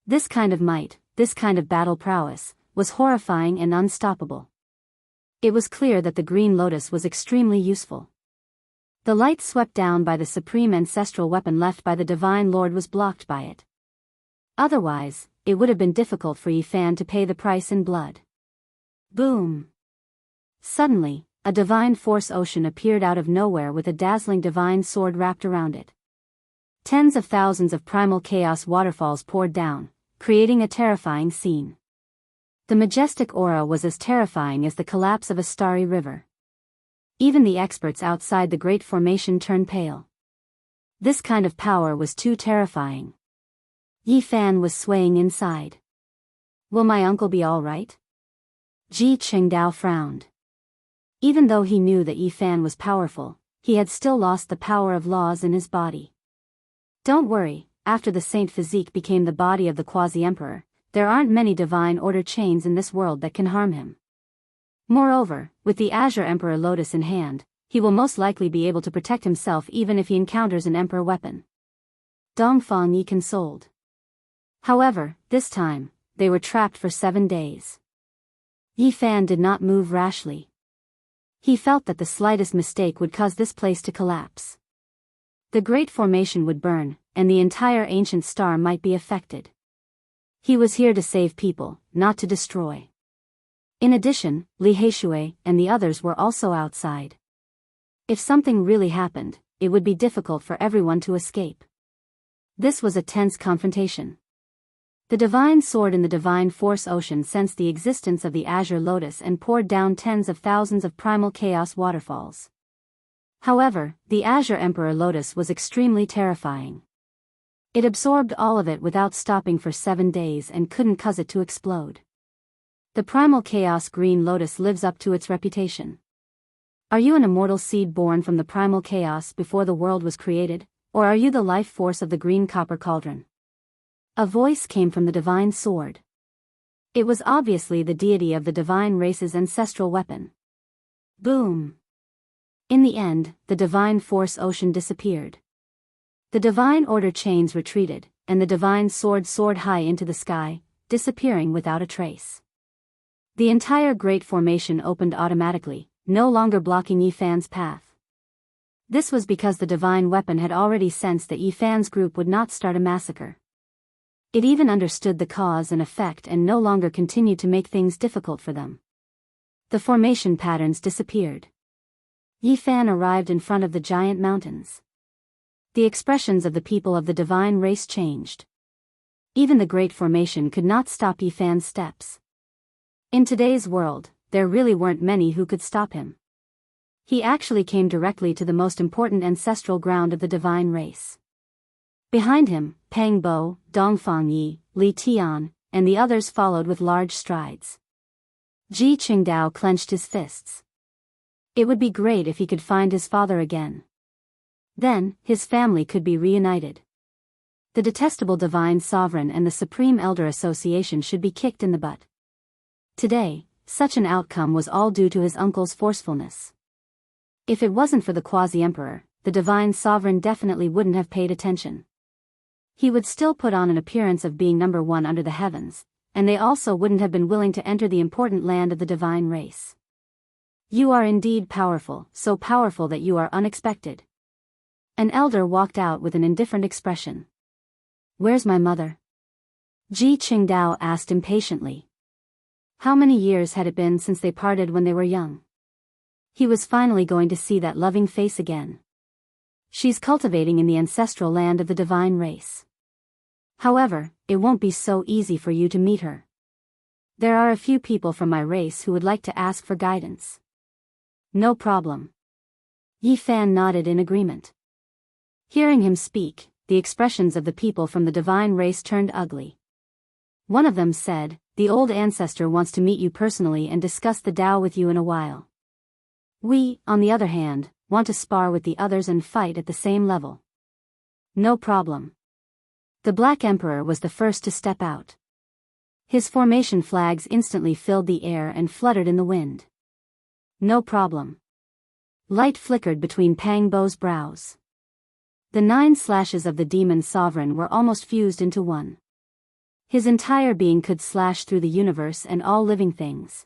This kind of might, this kind of battle prowess, was horrifying and unstoppable. It was clear that the Green Lotus was extremely useful. The light swept down by the supreme ancestral weapon left by the Divine Lord was blocked by it. Otherwise, it would have been difficult for Yi Fan to pay the price in blood. Boom! Suddenly, a divine force ocean appeared out of nowhere with a dazzling divine sword wrapped around it. Tens of thousands of primal chaos waterfalls poured down, creating a terrifying scene. The majestic aura was as terrifying as the collapse of a starry river. Even the experts outside the Great Formation turned pale. This kind of power was too terrifying. Yi Fan was swaying inside. Will my uncle be all right? Ji Qingdao frowned. Even though he knew that Yi Fan was powerful, he had still lost the power of laws in his body. Don't worry, after the Saint Physique became the body of the Quasi-Emperor, there aren't many divine order chains in this world that can harm him. Moreover, with the Azure Emperor Lotus in hand, he will most likely be able to protect himself even if he encounters an Emperor weapon. Dongfang Yi consoled. However, this time, they were trapped for 7 days. Yi Fan did not move rashly. He felt that the slightest mistake would cause this place to collapse. The Great Formation would burn, and the entire ancient star might be affected. He was here to save people, not to destroy. In addition, Li Heishui and the others were also outside. If something really happened, it would be difficult for everyone to escape. This was a tense confrontation. The divine sword in the divine force ocean sensed the existence of the Azure Lotus and poured down tens of thousands of primal chaos waterfalls. However, the Azure Emperor Lotus was extremely terrifying. It absorbed all of it without stopping for 7 days and couldn't cause it to explode. The primal chaos Green Lotus lives up to its reputation. Are you an immortal seed born from the primal chaos before the world was created, or are you the life force of the green copper cauldron? A voice came from the divine sword. It was obviously the deity of the divine race's ancestral weapon. Boom! In the end, the divine force ocean disappeared. The divine order chains retreated, and the divine sword soared high into the sky, disappearing without a trace. The entire Great Formation opened automatically, no longer blocking Yi Fan's path. This was because the divine weapon had already sensed that Yi Fan's group would not start a massacre. It even understood the cause and effect and no longer continued to make things difficult for them. The formation patterns disappeared. Yi Fan arrived in front of the giant mountains. The expressions of the people of the divine race changed. Even the Great Formation could not stop Yi Fan's steps. In today's world, there really weren't many who could stop him. He actually came directly to the most important ancestral ground of the divine race. Behind him, Peng Bo, Dongfang Yi, Li Tian, and the others followed with large strides. Ji Qingdao clenched his fists. It would be great if he could find his father again. Then, his family could be reunited. The detestable Divine Sovereign and the Supreme Elder Association should be kicked in the butt. Today, such an outcome was all due to his uncle's forcefulness. If it wasn't for the Quasi-Emperor, the Divine Sovereign definitely wouldn't have paid attention. He would still put on an appearance of being number one under the heavens, and they also wouldn't have been willing to enter the important land of the divine race. You are indeed powerful, so powerful that you are unexpected. An elder walked out with an indifferent expression. Where's my mother? Ji Qingdao asked impatiently. How many years had it been since they parted when they were young? He was finally going to see that loving face again. She's cultivating in the ancestral land of the divine race. However, it won't be so easy for you to meet her. There are a few people from my race who would like to ask for guidance. No problem. Yi Fan nodded in agreement. Hearing him speak, the expressions of the people from the divine race turned ugly. One of them said, "The old ancestor wants to meet you personally and discuss the Tao with you in a while. We, on the other hand, want to spar with the others and fight at the same level." No problem. The Black Emperor was the first to step out. His formation flags instantly filled the air and fluttered in the wind. No problem. Light flickered between Pang Bo's brows. The 9 slashes of the demon sovereign were almost fused into one. His entire being could slash through the universe and all living things.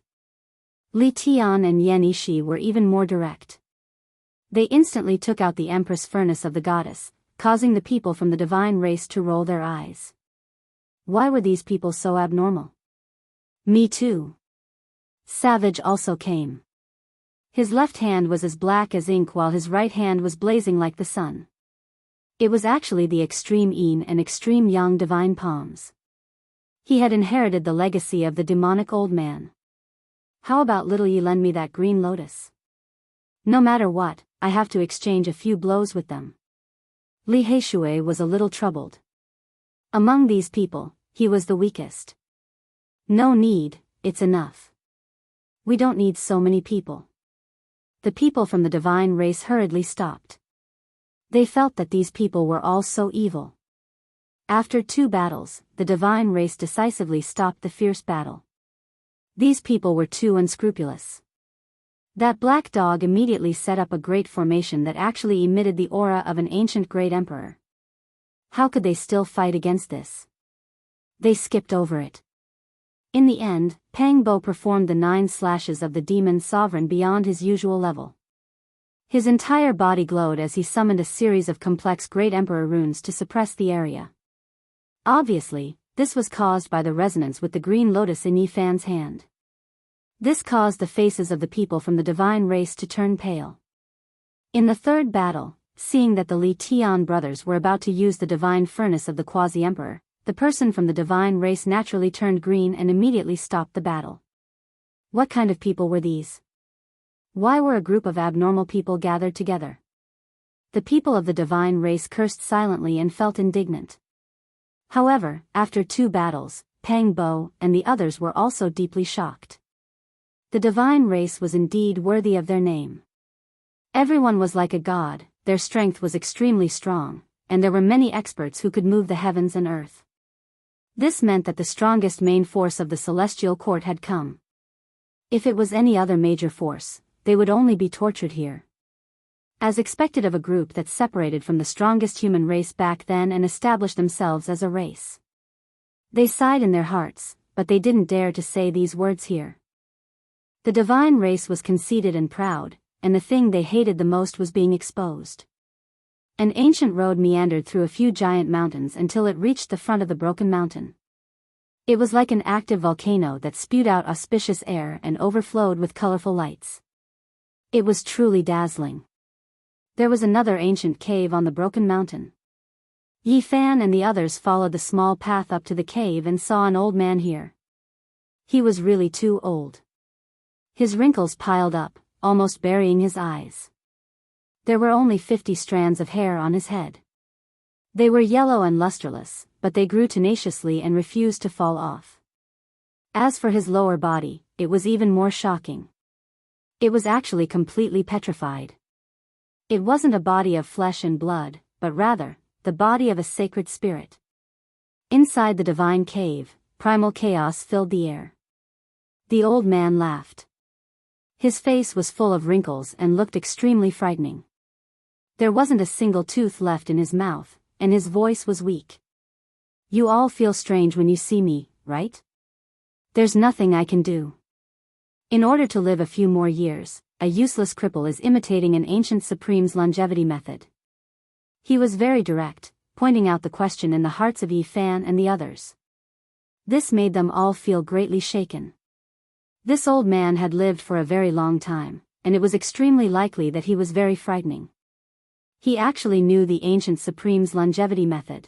Li Tian and Yan Yishi were even more direct. They instantly took out the Empress Furnace of the goddess, causing the people from the divine race to roll their eyes. Why were these people so abnormal? Me too. Savage also came. His left hand was as black as ink while his right hand was blazing like the sun. It was actually the extreme yin and extreme yang divine palms. He had inherited the legacy of the demonic old man. How about little ye lend me that green lotus? No matter what, I have to exchange a few blows with them. Li Heishui was a little troubled. Among these people, he was the weakest. No need, it's enough. We don't need so many people. The people from the divine race hurriedly stopped. They felt that these people were all so evil. After 2 battles, the divine race decisively stopped the fierce battle. These people were too unscrupulous. That black dog immediately set up a great formation that actually emitted the aura of an ancient great emperor. How could they still fight against this? They skipped over it. In the end, Pang Bo performed the 9 slashes of the demon sovereign beyond his usual level. His entire body glowed as he summoned a series of complex Great Emperor runes to suppress the area. Obviously, this was caused by the resonance with the green lotus in Yi Fan's hand. This caused the faces of the people from the divine race to turn pale. In the 3rd battle, seeing that the Li Tian brothers were about to use the divine furnace of the quasi-emperor, the person from the divine race naturally turned green and immediately stopped the battle. What kind of people were these? Why were a group of abnormal people gathered together? The people of the divine race cursed silently and felt indignant. However, after 2 battles, Pang Bo and the others were also deeply shocked. The divine race was indeed worthy of their name. Everyone was like a god, their strength was extremely strong, and there were many experts who could move the heavens and earth. This meant that the strongest main force of the celestial court had come. If it was any other major force, they would only be tortured here. As expected of a group that separated from the strongest human race back then and established themselves as a race. They sighed in their hearts, but they didn't dare to say these words here. The divine race was conceited and proud, and the thing they hated the most was being exposed. An ancient road meandered through a few giant mountains until it reached the front of the broken mountain. It was like an active volcano that spewed out auspicious air and overflowed with colorful lights. It was truly dazzling. There was another ancient cave on the broken mountain. Yi Fan and the others followed the small path up to the cave and saw an old man here. He was really too old. His wrinkles piled up, almost burying his eyes. There were only 50 strands of hair on his head. They were yellow and lusterless, but they grew tenaciously and refused to fall off. As for his lower body, it was even more shocking. It was actually completely petrified. It wasn't a body of flesh and blood, but rather, the body of a sacred spirit. Inside the divine cave, primal chaos filled the air. The old man laughed. His face was full of wrinkles and looked extremely frightening. There wasn't a single tooth left in his mouth, and his voice was weak. You all feel strange when you see me, right? There's nothing I can do. In order to live a few more years, a useless cripple is imitating an ancient supreme's longevity method. He was very direct, pointing out the question in the hearts of Yi Fan and the others. This made them all feel greatly shaken. This old man had lived for a very long time, and it was extremely likely that he was very frightening. He actually knew the ancient supreme's longevity method.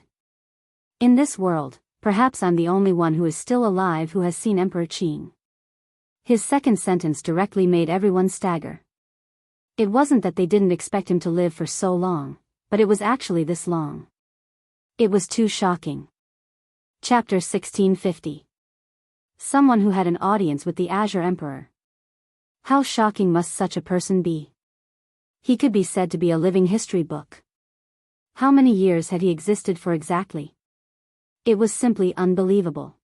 In this world, perhaps I'm the only one who is still alive who has seen Emperor Qing. His second sentence directly made everyone stagger. It wasn't that they didn't expect him to live for so long, but it was actually this long. It was too shocking. Chapter 1650. Someone who had an audience with the Azure Emperor. How shocking must such a person be? He could be said to be a living history book. How many years had he existed for exactly? It was simply unbelievable.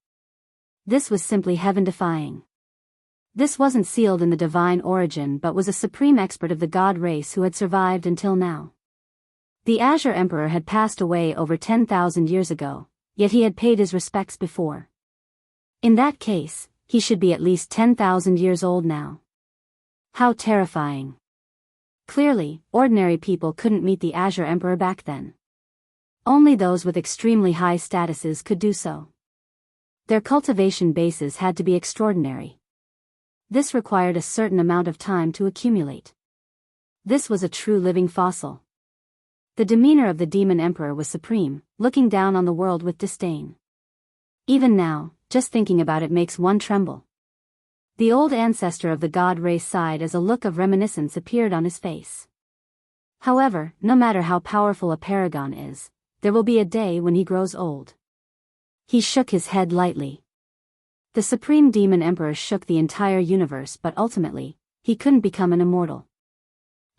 This was simply heaven-defying. This wasn't sealed in the divine origin but was a supreme expert of the god race who had survived until now. The Azure Emperor had passed away over 10,000 years ago, yet he had paid his respects before. In that case, he should be at least 10,000 years old now. How terrifying. Clearly, ordinary people couldn't meet the Azure Emperor back then. Only those with extremely high statuses could do so. Their cultivation bases had to be extraordinary. This required a certain amount of time to accumulate. This was a true living fossil. The demeanor of the Demon Emperor was supreme, looking down on the world with disdain. Even now, just thinking about it makes one tremble. The old ancestor of the god race sighed as a look of reminiscence appeared on his face. However, no matter how powerful a paragon is, there will be a day when he grows old. He shook his head lightly. The Supreme Demon Emperor shook the entire universe, but ultimately, he couldn't become an immortal.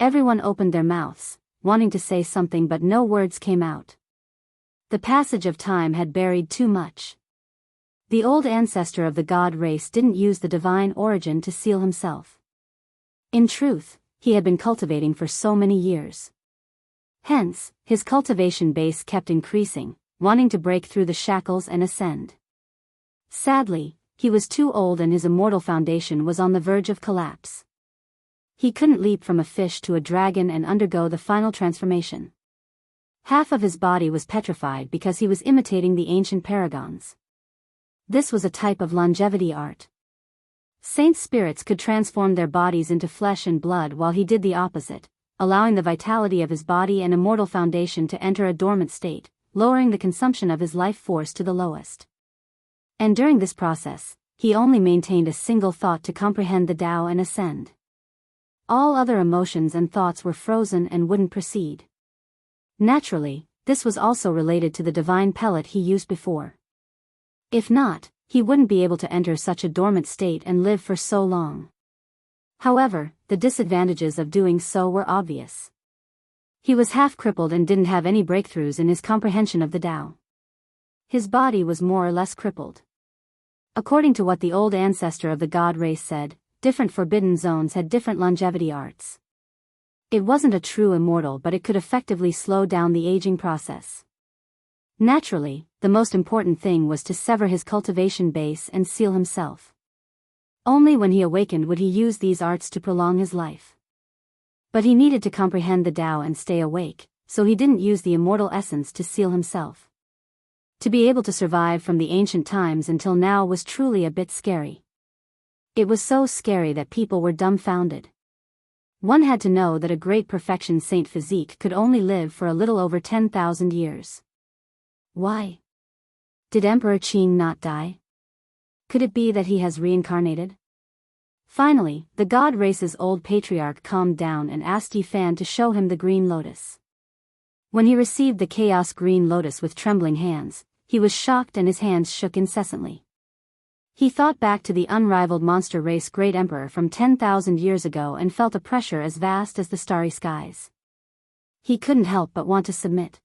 Everyone opened their mouths, wanting to say something but no words came out. The passage of time had buried too much. The old ancestor of the god race didn't use the divine origin to seal himself. In truth, he had been cultivating for so many years. Hence, his cultivation base kept increasing, wanting to break through the shackles and ascend. Sadly, he was too old and his immortal foundation was on the verge of collapse. He couldn't leap from a fish to a dragon and undergo the final transformation. Half of his body was petrified because he was imitating the ancient paragons. This was a type of longevity art. Saint spirits could transform their bodies into flesh and blood while he did the opposite, allowing the vitality of his body and immortal foundation to enter a dormant state, lowering the consumption of his life force to the lowest. And during this process, he only maintained a single thought to comprehend the Tao and ascend. All other emotions and thoughts were frozen and wouldn't proceed. Naturally, this was also related to the divine pellet he used before. If not, he wouldn't be able to enter such a dormant state and live for so long. However, the disadvantages of doing so were obvious. He was half crippled and didn't have any breakthroughs in his comprehension of the Tao. His body was more or less crippled. According to what the old ancestor of the god race said, different forbidden zones had different longevity arts. It wasn't a true immortal, but it could effectively slow down the aging process. Naturally, the most important thing was to sever his cultivation base and seal himself. Only when he awakened would he use these arts to prolong his life. But he needed to comprehend the Tao and stay awake, so he didn't use the immortal essence to seal himself. To be able to survive from the ancient times until now was truly a bit scary. It was so scary that people were dumbfounded. One had to know that a great perfection Saint Physique could only live for a little over 10,000 years. Why? Did Emperor Qing not die? Could it be that he has reincarnated? Finally, the god race's old patriarch calmed down and asked Yifan to show him the green lotus. When he received the chaos green lotus with trembling hands, he was shocked and his hands shook incessantly. He thought back to the unrivaled monster race great emperor from 10,000 years ago and felt a pressure as vast as the starry skies. He couldn't help but want to submit.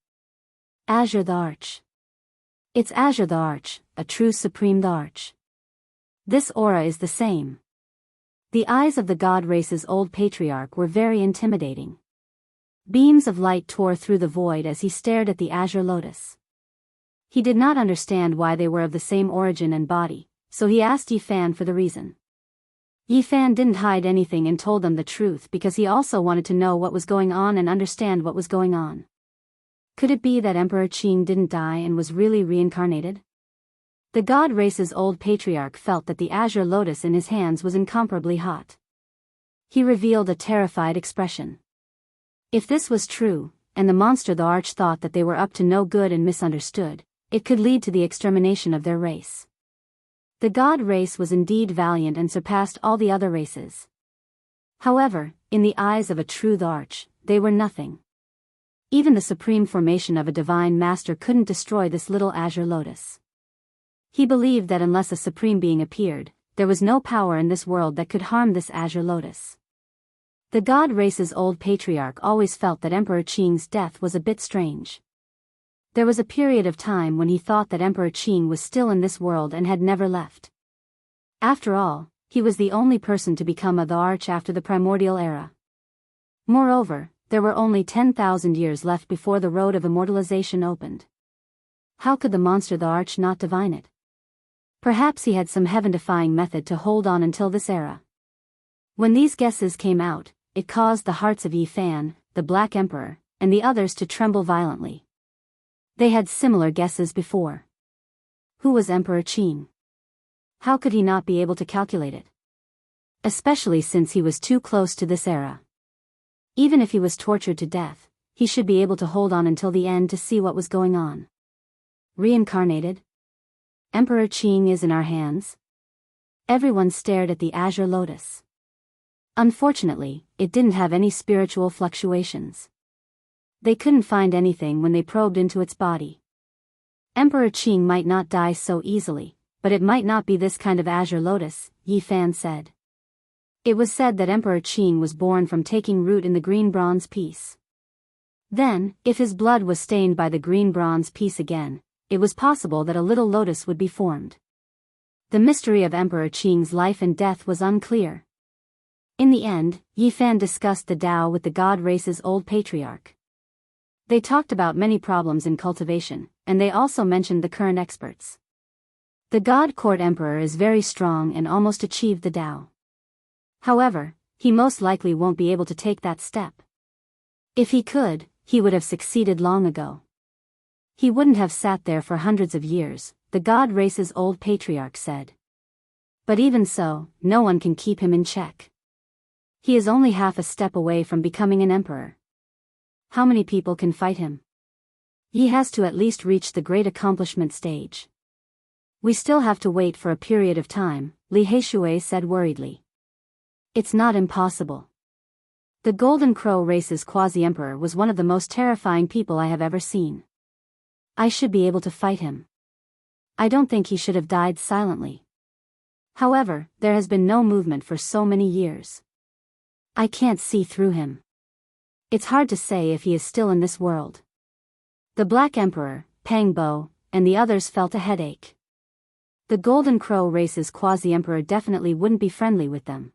Azure the Arch. It's Azure the Arch, a true supreme the Arch. This aura is the same. The eyes of the god race's old patriarch were very intimidating. Beams of light tore through the void as he stared at the azure lotus. He did not understand why they were of the same origin and body, so he asked Yifan for the reason. Yifan didn't hide anything and told them the truth because he also wanted to know what was going on and understand what was going on. Could it be that Emperor Qing didn't die and was really reincarnated? The god race's old patriarch felt that the azure lotus in his hands was incomparably hot. He revealed a terrified expression. If this was true, and the monster the Arch thought that they were up to no good and misunderstood, it could lead to the extermination of their race. The god race was indeed valiant and surpassed all the other races. However, in the eyes of a true the Arch, they were nothing. Even the supreme formation of a divine master couldn't destroy this little azure lotus. He believed that unless a supreme being appeared, there was no power in this world that could harm this azure lotus. The god race's old patriarch always felt that Emperor Qing's death was a bit strange. There was a period of time when he thought that Emperor Qing was still in this world and had never left. After all, he was the only person to become the Arch after the primordial era. Moreover, there were only 10,000 years left before the road of immortalization opened. How could the monster the Arch not divine it? Perhaps he had some heaven-defying method to hold on until this era. When these guesses came out, it caused the hearts of Yi Fan, the Black Emperor, and the others to tremble violently. They had similar guesses before. Who was Emperor Qing? How could he not be able to calculate it? Especially since he was too close to this era. Even if he was tortured to death, he should be able to hold on until the end to see what was going on. Reincarnated? Emperor Qing is in our hands? Everyone stared at the azure lotus. Unfortunately, it didn't have any spiritual fluctuations. They couldn't find anything when they probed into its body. Emperor Qing might not die so easily, but it might not be this kind of azure lotus, Yi Fan said. It was said that Emperor Qing was born from taking root in the green bronze piece. Then, if his blood was stained by the green bronze piece again, it was possible that a little lotus would be formed. The mystery of Emperor Qing's life and death was unclear. In the end, Yi Fan discussed the Tao with the god race's old patriarch. They talked about many problems in cultivation, and they also mentioned the current experts. The god court emperor is very strong and almost achieved the Tao. However, he most likely won't be able to take that step. If he could, he would have succeeded long ago. He wouldn't have sat there for hundreds of years, the god race's old patriarch said. But even so, no one can keep him in check. He is only half a step away from becoming an emperor. How many people can fight him? He has to at least reach the great accomplishment stage. We still have to wait for a period of time, Li Heishui said worriedly. It's not impossible. The Golden Crow race's quasi-emperor was one of the most terrifying people I have ever seen. I should be able to fight him. I don't think he should have died silently. However, there has been no movement for so many years. I can't see through him. It's hard to say if he is still in this world. The Black Emperor, Pang Bo, and the others felt a headache. The Golden Crow race's quasi-emperor definitely wouldn't be friendly with them.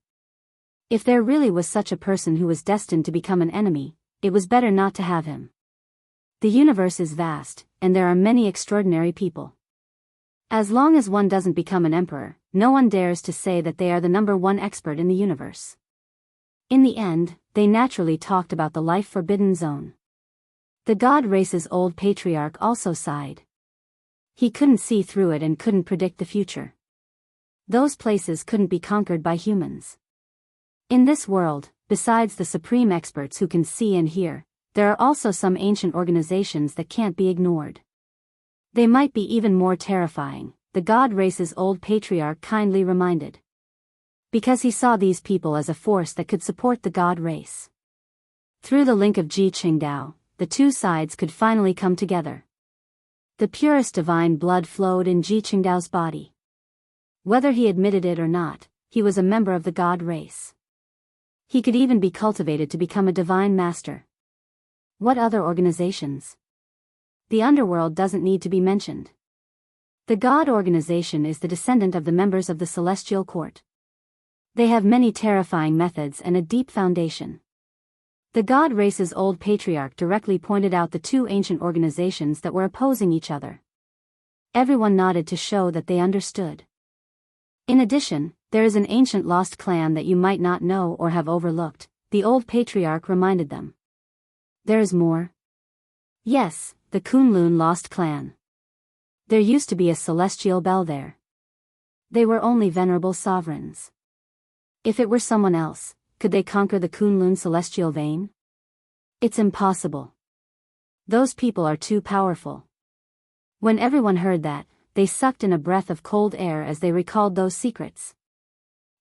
If there really was such a person who was destined to become an enemy, it was better not to have him. The universe is vast, and there are many extraordinary people. As long as one doesn't become an emperor, no one dares to say that they are the number one expert in the universe. In the end, they naturally talked about the life-forbidden zone. The god race's old patriarch also sighed. He couldn't see through it and couldn't predict the future. Those places couldn't be conquered by humans. In this world, besides the supreme experts who can see and hear, there are also some ancient organizations that can't be ignored. They might be even more terrifying, the god race's old patriarch kindly reminded. Because he saw these people as a force that could support the god race. Through the link of Ji Qingdao, the two sides could finally come together. The purest divine blood flowed in Ji Qingdao's body. Whether he admitted it or not, he was a member of the god race. He could even be cultivated to become a divine master. What other organizations? The underworld doesn't need to be mentioned. The God organization is the descendant of the members of the Celestial Court. They have many terrifying methods and a deep foundation. The God race's old patriarch directly pointed out the two ancient organizations that were opposing each other. Everyone nodded to show that they understood. In addition, there is an ancient lost clan that you might not know or have overlooked, the old patriarch reminded them. There is more? Yes, the Kunlun lost clan. There used to be a celestial bell there. They were only venerable sovereigns. If it were someone else, could they conquer the Kunlun celestial vein? It's impossible. Those people are too powerful. When everyone heard that, they sucked in a breath of cold air as they recalled those secrets.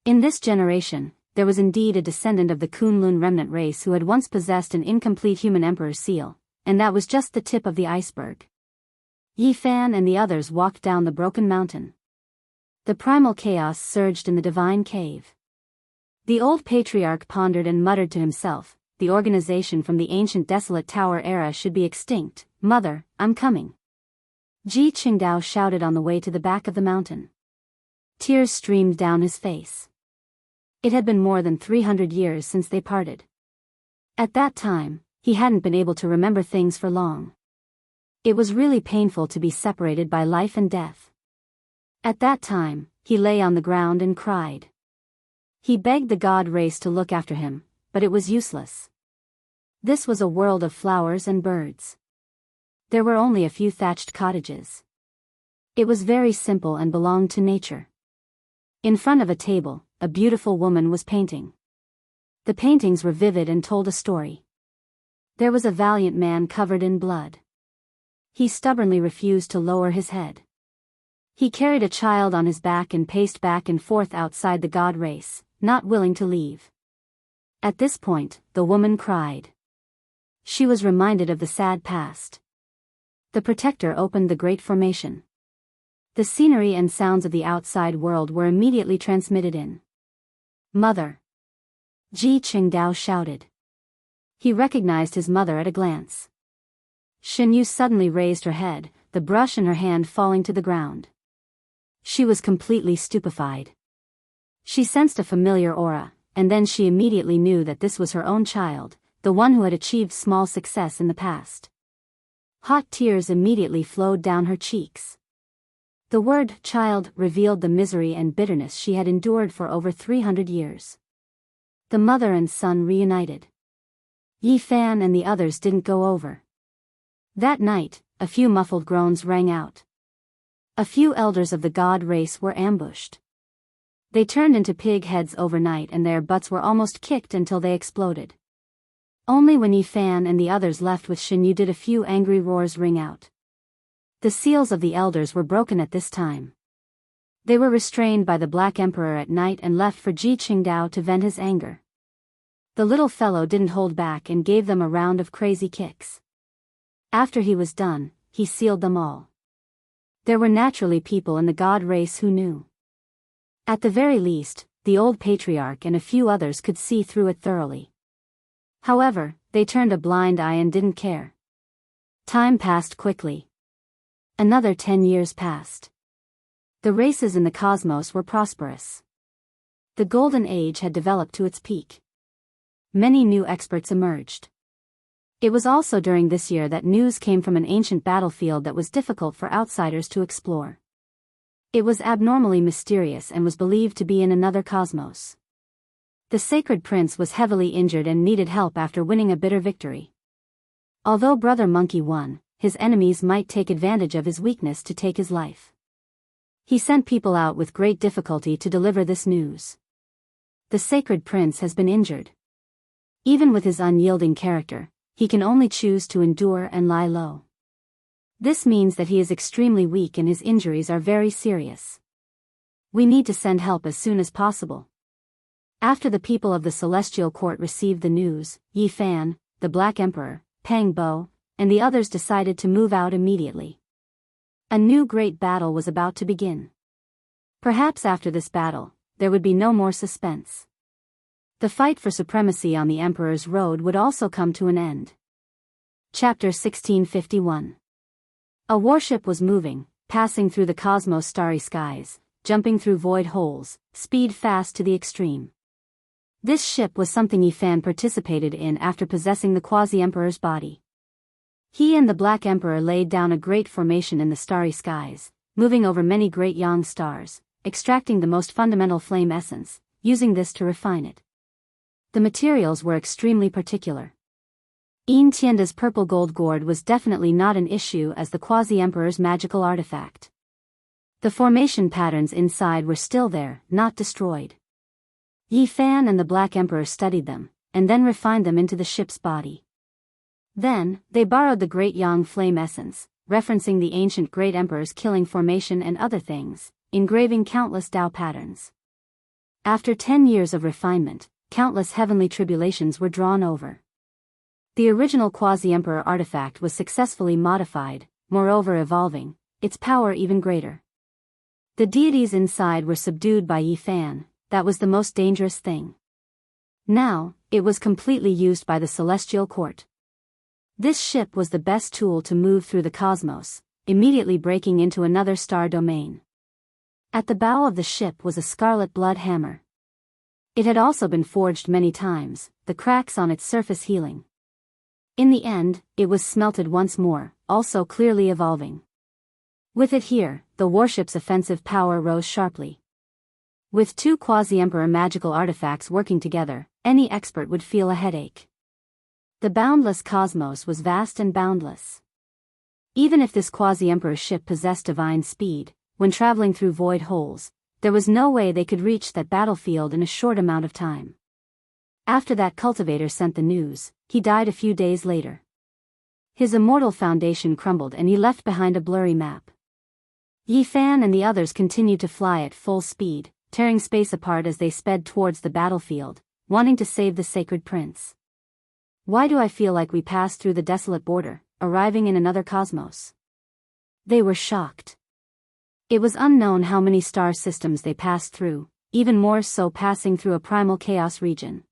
In this generation, there was indeed a descendant of the Kunlun remnant race who had once possessed an incomplete human emperor's seal, and that was just the tip of the iceberg. Yi Fan and the others walked down the broken mountain. The primal chaos surged in the divine cave. The old patriarch pondered and muttered to himself, the organization from the ancient desolate tower era should be extinct. Mother, I'm coming. Ji Qingdao shouted on the way to the back of the mountain. Tears streamed down his face. It had been more than 300 years since they parted. At that time, he hadn't been able to remember things for long. It was really painful to be separated by life and death. At that time, he lay on the ground and cried. He begged the god race to look after him, but it was useless. This was a world of flowers and birds. There were only a few thatched cottages. It was very simple and belonged to nature. In front of a table, a beautiful woman was painting. The paintings were vivid and told a story. There was a valiant man covered in blood. He stubbornly refused to lower his head. He carried a child on his back and paced back and forth outside the god race, not willing to leave. At this point, the woman cried. She was reminded of the sad past. The protector opened the great formation. The scenery and sounds of the outside world were immediately transmitted in. Mother! Ji Qingdao shouted. He recognized his mother at a glance. Shenyu suddenly raised her head, the brush in her hand falling to the ground. She was completely stupefied. She sensed a familiar aura, and then she immediately knew that this was her own child, the one who had achieved small success in the past. Hot tears immediately flowed down her cheeks. The word child revealed the misery and bitterness she had endured for over 300 years. The mother and son reunited. Yi Fan and the others didn't go over. That night, a few muffled groans rang out. A few elders of the god race were ambushed. They turned into pig heads overnight and their butts were almost kicked until they exploded. Only when Yi Fan and the others left with Shenyu did a few angry roars ring out. The seals of the elders were broken at this time. They were restrained by the Black Emperor at night and left for Ji Qingdao to vent his anger. The little fellow didn't hold back and gave them a round of crazy kicks. After he was done, he sealed them all. There were naturally people in the god race who knew. At the very least, the old patriarch and a few others could see through it thoroughly. However, they turned a blind eye and didn't care. Time passed quickly. Another 10 years passed. The races in the cosmos were prosperous. The Golden Age had developed to its peak. Many new experts emerged. It was also during this year that news came from an ancient battlefield that was difficult for outsiders to explore. It was abnormally mysterious and was believed to be in another cosmos. The sacred prince was heavily injured and needed help after winning a bitter victory. Although Brother Monkey won, his enemies might take advantage of his weakness to take his life. He sent people out with great difficulty to deliver this news. The sacred prince has been injured. Even with his unyielding character, he can only choose to endure and lie low. This means that he is extremely weak and his injuries are very serious. We need to send help as soon as possible. After the people of the Celestial Court received the news, Yi Fan, the Black Emperor, Pang Bo, and the others decided to move out immediately. A new great battle was about to begin. Perhaps after this battle, there would be no more suspense. The fight for supremacy on the Emperor's Road would also come to an end. Chapter 1651. A warship was moving, passing through the cosmos' starry skies, jumping through void holes, speed fast to the extreme. This ship was something Yi Fan participated in after possessing the Quasi-Emperor's body. He and the Black Emperor laid down a great formation in the starry skies, moving over many great young stars, extracting the most fundamental flame essence, using this to refine it. The materials were extremely particular. Yin Tianda's purple gold gourd was definitely not an issue as the Quasi-Emperor's magical artifact. The formation patterns inside were still there, not destroyed. Yi Fan and the Black Emperor studied them, and then refined them into the ship's body. Then, they borrowed the Great Yang flame essence, referencing the ancient Great Emperor's killing formation and other things, engraving countless Tao patterns. After 10 years of refinement, countless heavenly tribulations were drawn over. The original Quasi-Emperor artifact was successfully modified, moreover evolving, its power even greater. The deities inside were subdued by Yi Fan. That was the most dangerous thing. Now, it was completely used by the Celestial Court. This ship was the best tool to move through the cosmos, immediately breaking into another star domain. At the bow of the ship was a scarlet blood hammer. It had also been forged many times, the cracks on its surface healing. In the end, it was smelted once more, also clearly evolving. With it here, the warship's offensive power rose sharply. With two Quasi-Emperor magical artifacts working together, any expert would feel a headache. The boundless cosmos was vast and boundless. Even if this Quasi-Emperor ship possessed divine speed, when traveling through void holes, there was no way they could reach that battlefield in a short amount of time. After that cultivator sent the news, he died a few days later. His immortal foundation crumbled and he left behind a blurry map. Yi Fan and the others continued to fly at full speed, tearing space apart as they sped towards the battlefield, wanting to save the sacred prince. Why do I feel like we passed through the desolate border, arriving in another cosmos? They were shocked. It was unknown how many star systems they passed through, even more so passing through a primal chaos region.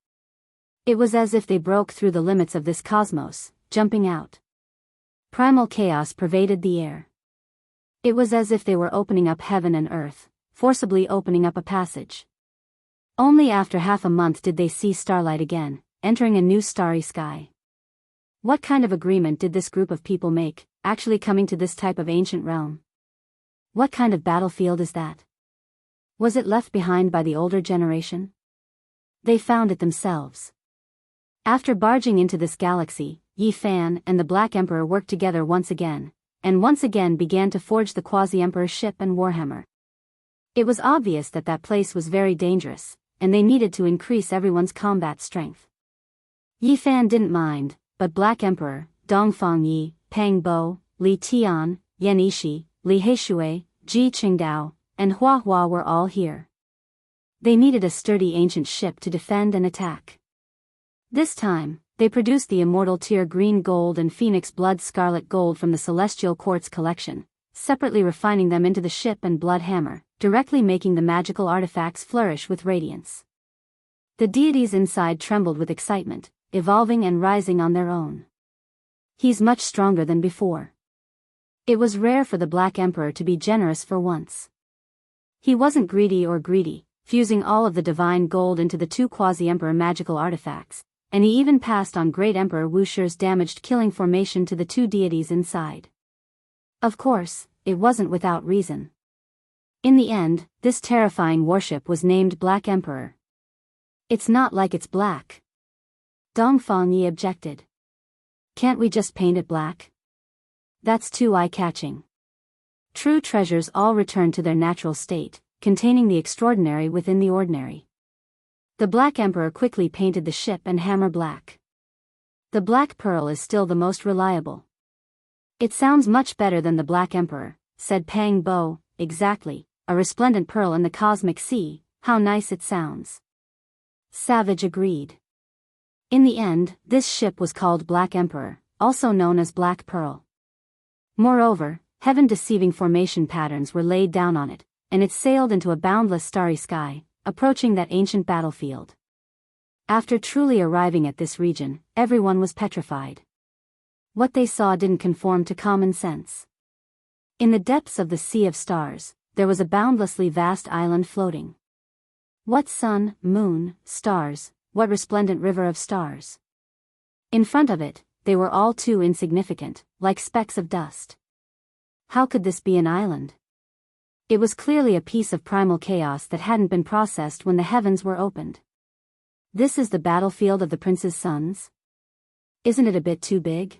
It was as if they broke through the limits of this cosmos, jumping out. Primal chaos pervaded the air. It was as if they were opening up heaven and earth, forcibly opening up a passage. Only after half a month did they see starlight again, entering a new starry sky. What kind of agreement did this group of people make, actually coming to this type of ancient realm? What kind of battlefield is that? Was it left behind by the older generation? They found it themselves. After barging into this galaxy, Yi Fan and the Black Emperor worked together once again, and once again began to forge the Quasi-Emperor ship and warhammer. It was obvious that that place was very dangerous, and they needed to increase everyone's combat strength. Yi Fan didn't mind, but Black Emperor, Dongfang Yi, Pang Bo, Li Tian, Yan Yishi, Li Heishui, Ji Qingdao, and Hua Hua were all here. They needed a sturdy ancient ship to defend and attack. This time, they produced the immortal tier green gold and phoenix blood scarlet gold from the Celestial Quartz collection, separately refining them into the ship and blood hammer, directly making the magical artifacts flourish with radiance. The deities inside trembled with excitement, evolving and rising on their own. He's much stronger than before. It was rare for the Black Emperor to be generous for once. He wasn't greedy, fusing all of the divine gold into the two Quasi-Emperor magical artifacts, and he even passed on Great Emperor Wuxia's damaged killing formation to the two deities inside. Of course, it wasn't without reason. In the end, this terrifying warship was named Black Emperor. It's not like it's black. Dongfang Yi objected. Can't we just paint it black? That's too eye-catching. True treasures all return to their natural state, containing the extraordinary within the ordinary. The Black Emperor quickly painted the ship and hammer black. The Black Pearl is still the most reliable. It sounds much better than the Black Emperor, said Pang Bo. Exactly, a resplendent pearl in the cosmic sea, how nice it sounds. Savage agreed. In the end, this ship was called Black Emperor, also known as Black Pearl. Moreover, heaven-deceiving formation patterns were laid down on it, and it sailed into a boundless starry sky, approaching that ancient battlefield. After truly arriving at this region, everyone was petrified. What they saw didn't conform to common sense. In the depths of the sea of stars, there was a boundlessly vast island floating. What sun, moon, stars, what resplendent river of stars. In front of it, they were all too insignificant, like specks of dust. How could this be an island? It was clearly a piece of primal chaos that hadn't been processed when the heavens were opened. This is the battlefield of the prince's sons? Isn't it a bit too big?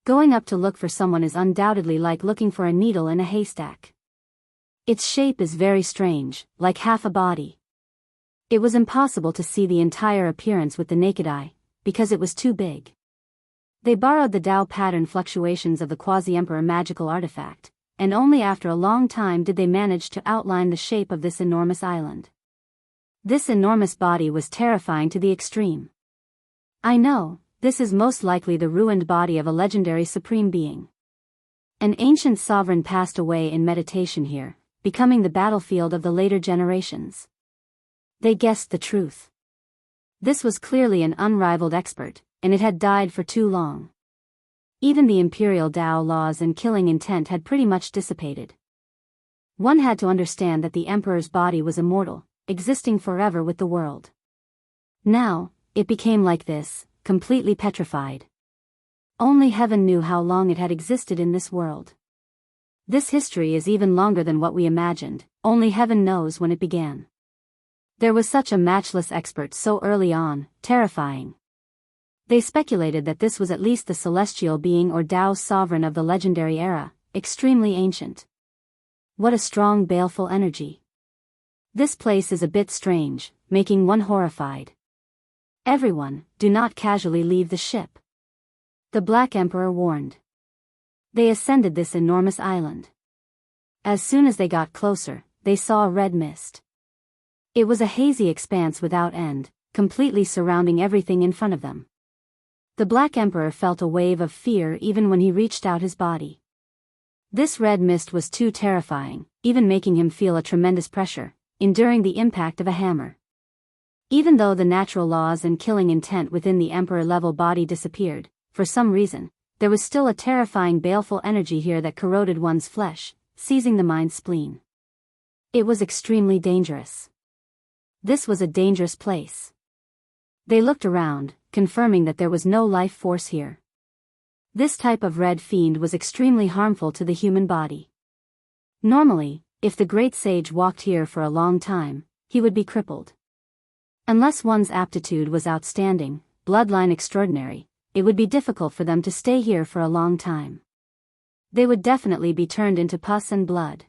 Going up to look for someone is undoubtedly like looking for a needle in a haystack. Its shape is very strange, like half a body. It was impossible to see the entire appearance with the naked eye, because it was too big. They borrowed the Dao pattern fluctuations of the Quasi-Emperor magical artifact, and only after a long time did they manage to outline the shape of this enormous island. This enormous body was terrifying to the extreme. I know, This is most likely the ruined body of a legendary supreme being. An ancient sovereign passed away in meditation here, becoming the battlefield of the later generations. They guessed the truth. This was clearly an unrivaled expert, and it had died for too long. Even the imperial Dao laws and killing intent had pretty much dissipated. One had to understand that the emperor's body was immortal, existing forever with the world. Now, it became like this, completely petrified. Only heaven knew how long it had existed in this world. This history is even longer than what we imagined, only heaven knows when it began. There was such a matchless expert so early on, terrifying. They speculated that this was at least the celestial being or Dao sovereign of the legendary era, extremely ancient. What a strong baleful energy. This place is a bit strange, making one horrified. Everyone, do not casually leave the ship. The Black Emperor warned. They ascended this enormous island. As soon as they got closer, they saw a red mist. It was a hazy expanse without end, completely surrounding everything in front of them. The Black Emperor felt a wave of fear even when he reached out his body. This red mist was too terrifying, even making him feel a tremendous pressure, enduring the impact of a hammer. Even though the natural laws and killing intent within the Emperor-level body disappeared, for some reason, there was still a terrifying baleful energy here that corroded one's flesh, seizing the mind's spleen. It was extremely dangerous. This was a dangerous place. They looked around, confirming that there was no life force here. This type of red fiend was extremely harmful to the human body. Normally, if the great sage walked here for a long time, he would be crippled. Unless one's aptitude was outstanding, bloodline extraordinary, it would be difficult for them to stay here for a long time. They would definitely be turned into pus and blood.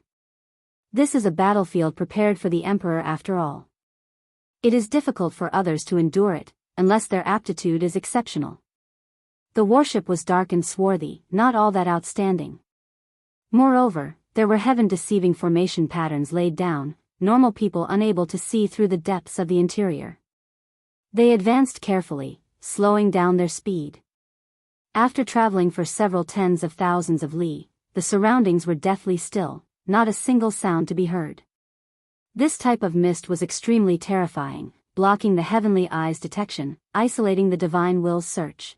This is a battlefield prepared for the Emperor after all. It is difficult for others to endure it, unless their aptitude is exceptional. The warship was dark and swarthy, not all that outstanding. Moreover, there were heaven-deceiving formation patterns laid down, normal people unable to see through the depths of the interior. They advanced carefully, slowing down their speed. After traveling for several tens of thousands of li, the surroundings were deathly still, not a single sound to be heard. This type of mist was extremely terrifying, blocking the heavenly eye's detection, isolating the divine will's search.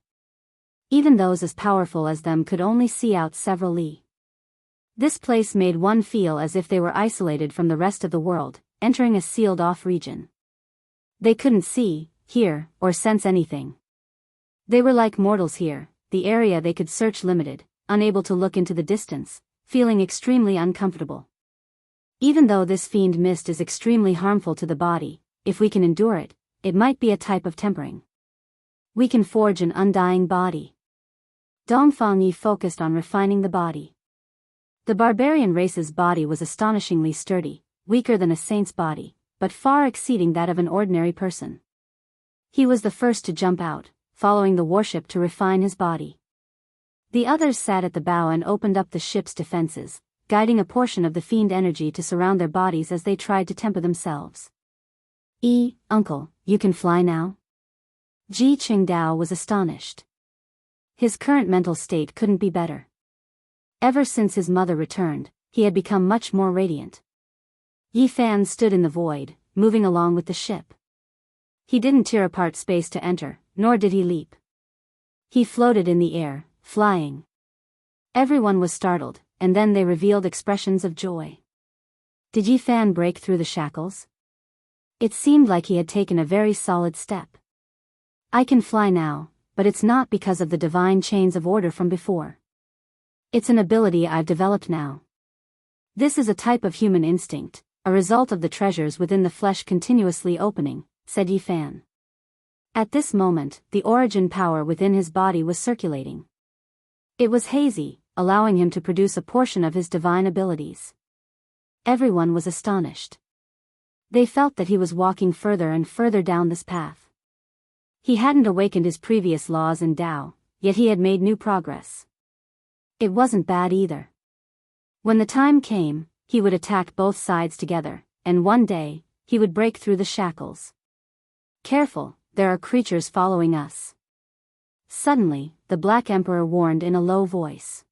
Even those as powerful as them could only see out several li. This place made one feel as if they were isolated from the rest of the world, entering a sealed-off region. They couldn't see, hear, or sense anything. They were like mortals here, the area they could search limited, unable to look into the distance, feeling extremely uncomfortable. Even though this fiend mist is extremely harmful to the body, if we can endure it, it might be a type of tempering. We can forge an undying body. Dongfang Yi focused on refining the body. The barbarian race's body was astonishingly sturdy, weaker than a saint's body, but far exceeding that of an ordinary person. He was the first to jump out, following the warship to refine his body. The others sat at the bow and opened up the ship's defenses, guiding a portion of the fiend energy to surround their bodies as they tried to temper themselves. Uncle, you can fly now? Ji Qingdao was astonished. His current mental state couldn't be better. Ever since his mother returned, he had become much more radiant. Yi Fan stood in the void, moving along with the ship. He didn't tear apart space to enter, nor did he leap. He floated in the air, flying. Everyone was startled, and then they revealed expressions of joy. Did Yi Fan break through the shackles? It seemed like he had taken a very solid step. I can fly now, but it's not because of the divine chains of order from before. It's an ability I've developed now. This is a type of human instinct, a result of the treasures within the flesh continuously opening, said Yi Fan. At this moment, the origin power within his body was circulating. It was hazy, allowing him to produce a portion of his divine abilities. Everyone was astonished. They felt that he was walking further and further down this path. He hadn't awakened his previous laws in Dao, yet he had made new progress. It wasn't bad either. When the time came, he would attack both sides together, and one day, he would break through the shackles. Careful, there are creatures following us. Suddenly, the Black Emperor warned in a low voice.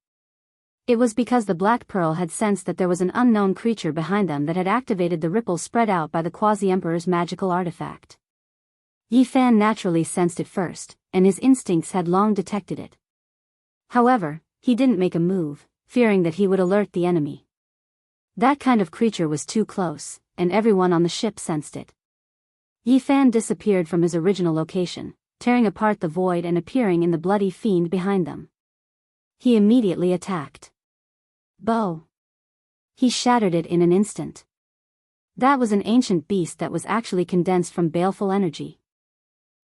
It was because the Black Pearl had sensed that there was an unknown creature behind them that had activated the ripples spread out by the Quasi-Emperor's magical artifact. Yi Fan naturally sensed it first, and his instincts had long detected it. However, he didn't make a move, fearing that he would alert the enemy. That kind of creature was too close, and everyone on the ship sensed it. Yi Fan disappeared from his original location, tearing apart the void and appearing in the bloody fiend behind them. He immediately attacked. Bow. He shattered it in an instant. That was an ancient beast that was actually condensed from baleful energy.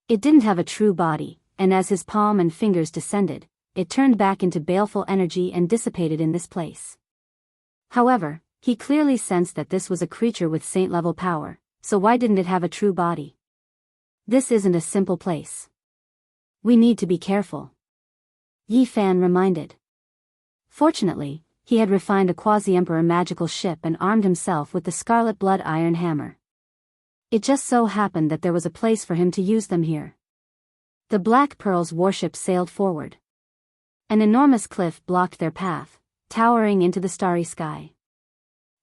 It didn't have a true body, and as his palm and fingers descended, it turned back into baleful energy and dissipated in this place. However, he clearly sensed that this was a creature with saint-level power, so why didn't it have a true body? This isn't a simple place. We need to be careful. Yi Fan reminded. Fortunately, he had refined a Quasi-Emperor magical ship and armed himself with the Scarlet Blood Iron Hammer. It just so happened that there was a place for him to use them here. The Black Pearl's warship sailed forward. An enormous cliff blocked their path, towering into the starry sky.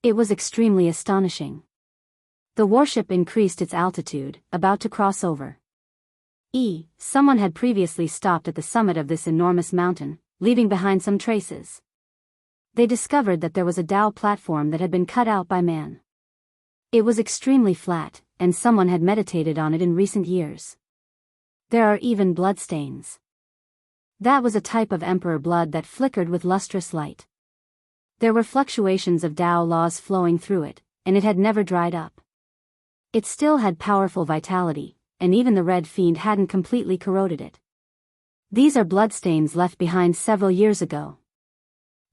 It was extremely astonishing. The warship increased its altitude, about to cross over. Someone had previously stopped at the summit of this enormous mountain, leaving behind some traces. They discovered that there was a Dao platform that had been cut out by man. It was extremely flat, and someone had meditated on it in recent years. There are even bloodstains. That was a type of emperor blood that flickered with lustrous light. There were fluctuations of Dao laws flowing through it, and it had never dried up. It still had powerful vitality, and even the red fiend hadn't completely corroded it. These are bloodstains left behind several years ago.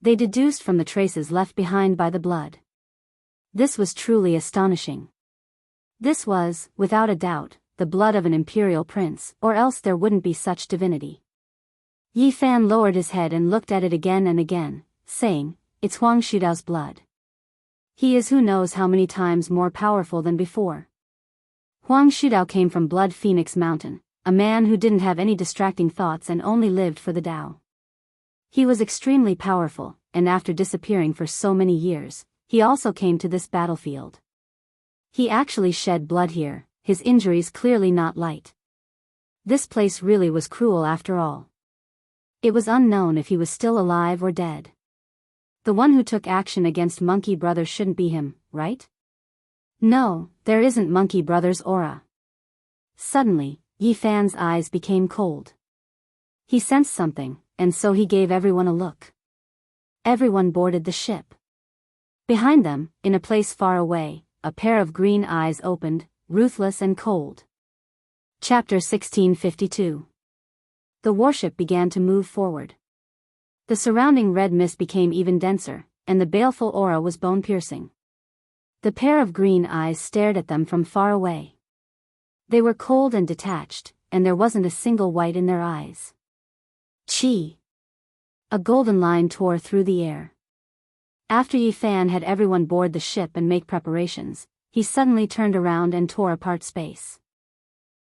They deduced from the traces left behind by the blood. This was truly astonishing. This was, without a doubt, the blood of an imperial prince, or else there wouldn't be such divinity. Yi Fan lowered his head and looked at it again and again, saying, "It's Huang Shudao's blood. He is who knows how many times more powerful than before." Huang Shudao came from Blood Phoenix Mountain, a man who didn't have any distracting thoughts and only lived for the Dao. He was extremely powerful, and after disappearing for so many years, he also came to this battlefield. He actually shed blood here, his injuries clearly not light. This place really was cruel after all. It was unknown if he was still alive or dead. The one who took action against Monkey Brothers shouldn't be him, right? No, there isn't Monkey Brothers' aura. Suddenly, Yi Fan's eyes became cold. He sensed something, and so he gave everyone a look. Everyone boarded the ship. Behind them, in a place far away, a pair of green eyes opened, ruthless and cold. Chapter 1652. The warship began to move forward. The surrounding red mist became even denser, and the baleful aura was bone-piercing. The pair of green eyes stared at them from far away. They were cold and detached, and there wasn't a single white in their eyes. Chi! A golden line tore through the air. After Yi Fan had everyone board the ship and make preparations, he suddenly turned around and tore apart space.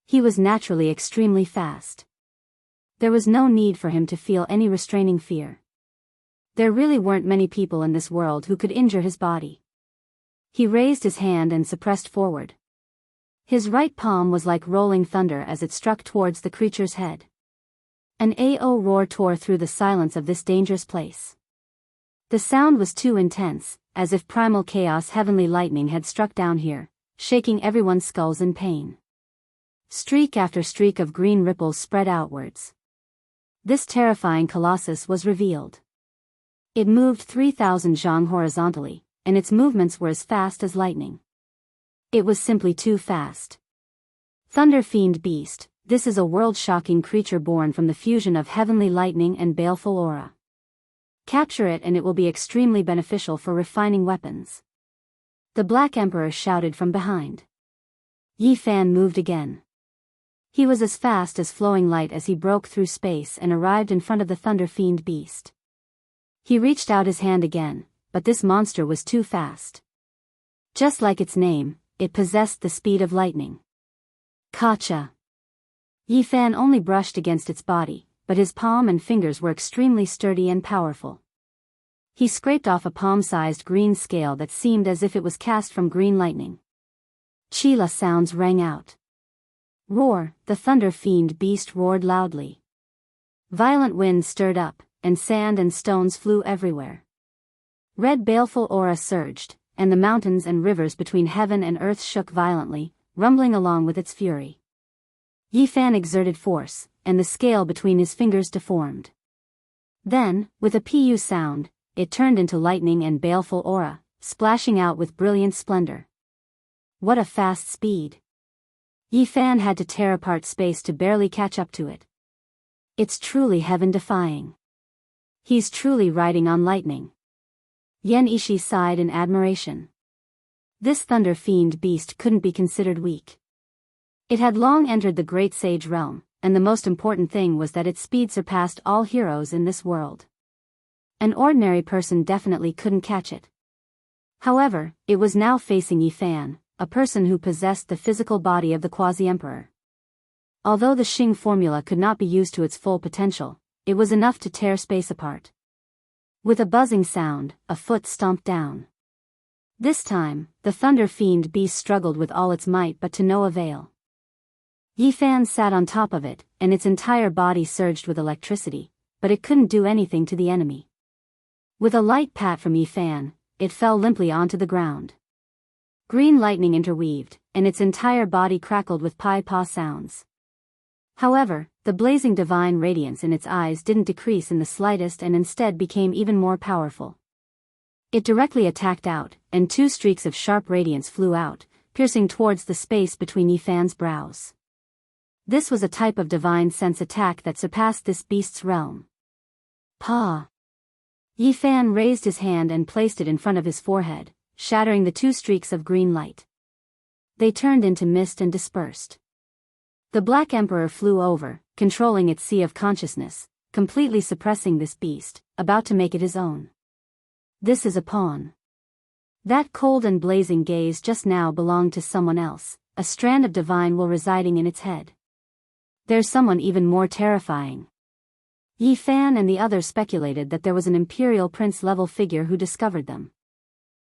He was naturally extremely fast. There was no need for him to feel any restraining fear. There really weren't many people in this world who could injure his body. He raised his hand and suppressed forward. His right palm was like rolling thunder as it struck towards the creature's head. An AO roar tore through the silence of this dangerous place. The sound was too intense, as if primal chaos heavenly lightning had struck down here, shaking everyone's skulls in pain. Streak after streak of green ripples spread outwards. This terrifying colossus was revealed. It moved 3,000 zhang horizontally, and its movements were as fast as lightning. It was simply too fast. Thunder Fiend Beast, this is a world-shocking creature born from the fusion of heavenly lightning and baleful aura. Capture it and it will be extremely beneficial for refining weapons. The Black Emperor shouted from behind. Yi Fan moved again. He was as fast as flowing light as he broke through space and arrived in front of the Thunder Fiend Beast. He reached out his hand again, but this monster was too fast. Just like its name, it possessed the speed of lightning. Kacha! Yi Fan only brushed against its body, but his palm and fingers were extremely sturdy and powerful. He scraped off a palm-sized green scale that seemed as if it was cast from green lightning. Chila sounds rang out. Roar, the thunder fiend beast roared loudly. Violent winds stirred up, and sand and stones flew everywhere. Red baleful aura surged, and the mountains and rivers between heaven and earth shook violently, rumbling along with its fury. Yi Fan exerted force, and the scale between his fingers deformed. Then, with a pu sound, it turned into lightning and baleful aura, splashing out with brilliant splendor. What a fast speed! Yi Fan had to tear apart space to barely catch up to it. It's truly heaven-defying. He's truly riding on lightning. Yan Ishi sighed in admiration. This thunder fiend beast couldn't be considered weak. It had long entered the great sage realm, and the most important thing was that its speed surpassed all heroes in this world. An ordinary person definitely couldn't catch it. However, it was now facing Yi Fan, a person who possessed the physical body of the quasi-emperor. Although the Xing formula could not be used to its full potential, it was enough to tear space apart. With a buzzing sound, a foot stomped down. This time, the thunder fiend beast struggled with all its might but to no avail. Yi Fan sat on top of it, and its entire body surged with electricity, but it couldn't do anything to the enemy. With a light pat from Yi Fan, it fell limply onto the ground. Green lightning interweaved, and its entire body crackled with pi-pa sounds. However, the blazing divine radiance in its eyes didn't decrease in the slightest and instead became even more powerful. It directly attacked out, and 2 streaks of sharp radiance flew out, piercing towards the space between Yi Fan's brows. This was a type of divine sense attack that surpassed this beast's realm. Pa! Yi Fan raised his hand and placed it in front of his forehead, shattering the 2 streaks of green light. They turned into mist and dispersed. The Black Emperor flew over, controlling its sea of consciousness, completely suppressing this beast, about to make it his own. This is a pawn. That cold and blazing gaze just now belonged to someone else, a strand of divine will residing in its head. There's someone even more terrifying. Yi Fan and the others speculated that there was an imperial prince-level figure who discovered them.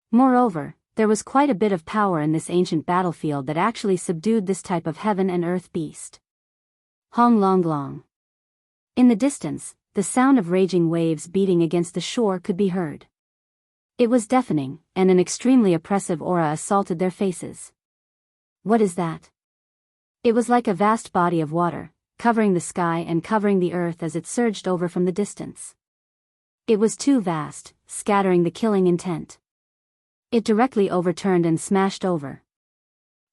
Moreover, there was quite a bit of power in this ancient battlefield that actually subdued this type of heaven and earth beast. Hong Long Long. In the distance, the sound of raging waves beating against the shore could be heard. It was deafening, and an extremely oppressive aura assaulted their faces. What is that? It was like a vast body of water, covering the sky and covering the earth as it surged over from the distance. It was too vast, scattering the killing intent. It directly overturned and smashed over.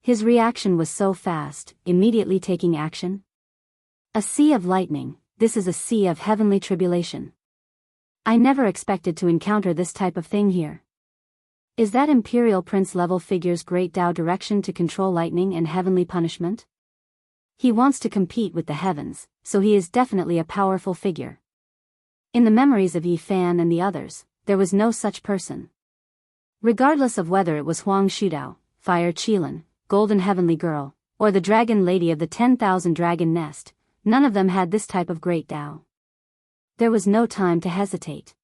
His reaction was so fast, immediately taking action. A sea of lightning, this is a sea of heavenly tribulation. I never expected to encounter this type of thing here. Is that Imperial Prince-level figure's great Tao direction to control lightning and heavenly punishment? He wants to compete with the heavens, so he is definitely a powerful figure. In the memories of Yi Fan and the others, there was no such person. Regardless of whether it was Huang Shudao, Fire Qilin, Golden Heavenly Girl, or the Dragon Lady of the 10,000 Dragon Nest, none of them had this type of great Tao. There was no time to hesitate.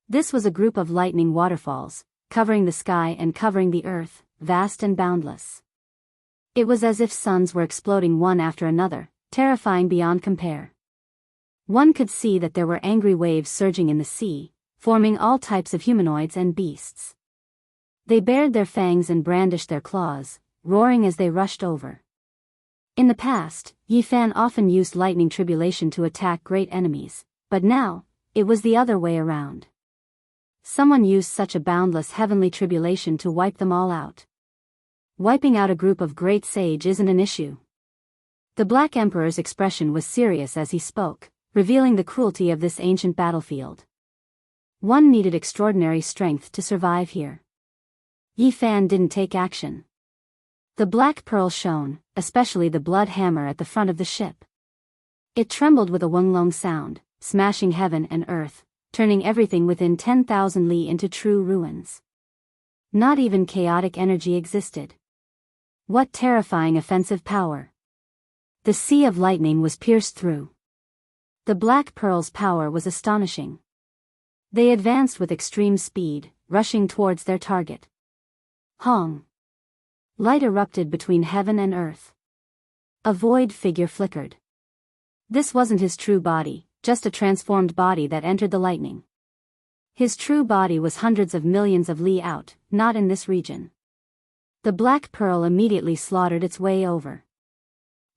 This was a group of lightning waterfalls, covering the sky and covering the earth, vast and boundless. It was as if suns were exploding one after another, terrifying beyond compare. One could see that there were angry waves surging in the sea, forming all types of humanoids and beasts. They bared their fangs and brandished their claws, roaring as they rushed over. In the past, Yi Fan often used lightning tribulation to attack great enemies, but now, it was the other way around. Someone used such a boundless heavenly tribulation to wipe them all out. Wiping out a group of great sage isn't an issue. The Black Emperor's expression was serious as he spoke, revealing the cruelty of this ancient battlefield. One needed extraordinary strength to survive here. Yi Fan didn't take action. The black pearl shone, especially the blood hammer at the front of the ship. It trembled with a wunglong sound, smashing heaven and earth, turning everything within 10,000 li into true ruins. Not even chaotic energy existed. What terrifying offensive power! The sea of lightning was pierced through. The Black Pearl's power was astonishing. They advanced with extreme speed, rushing towards their target. Hong! Light erupted between heaven and earth. A void figure flickered. This wasn't his true body, just a transformed body that entered the lightning. His true body was hundreds of millions of li out, not in this region. The Black Pearl immediately slaughtered its way over.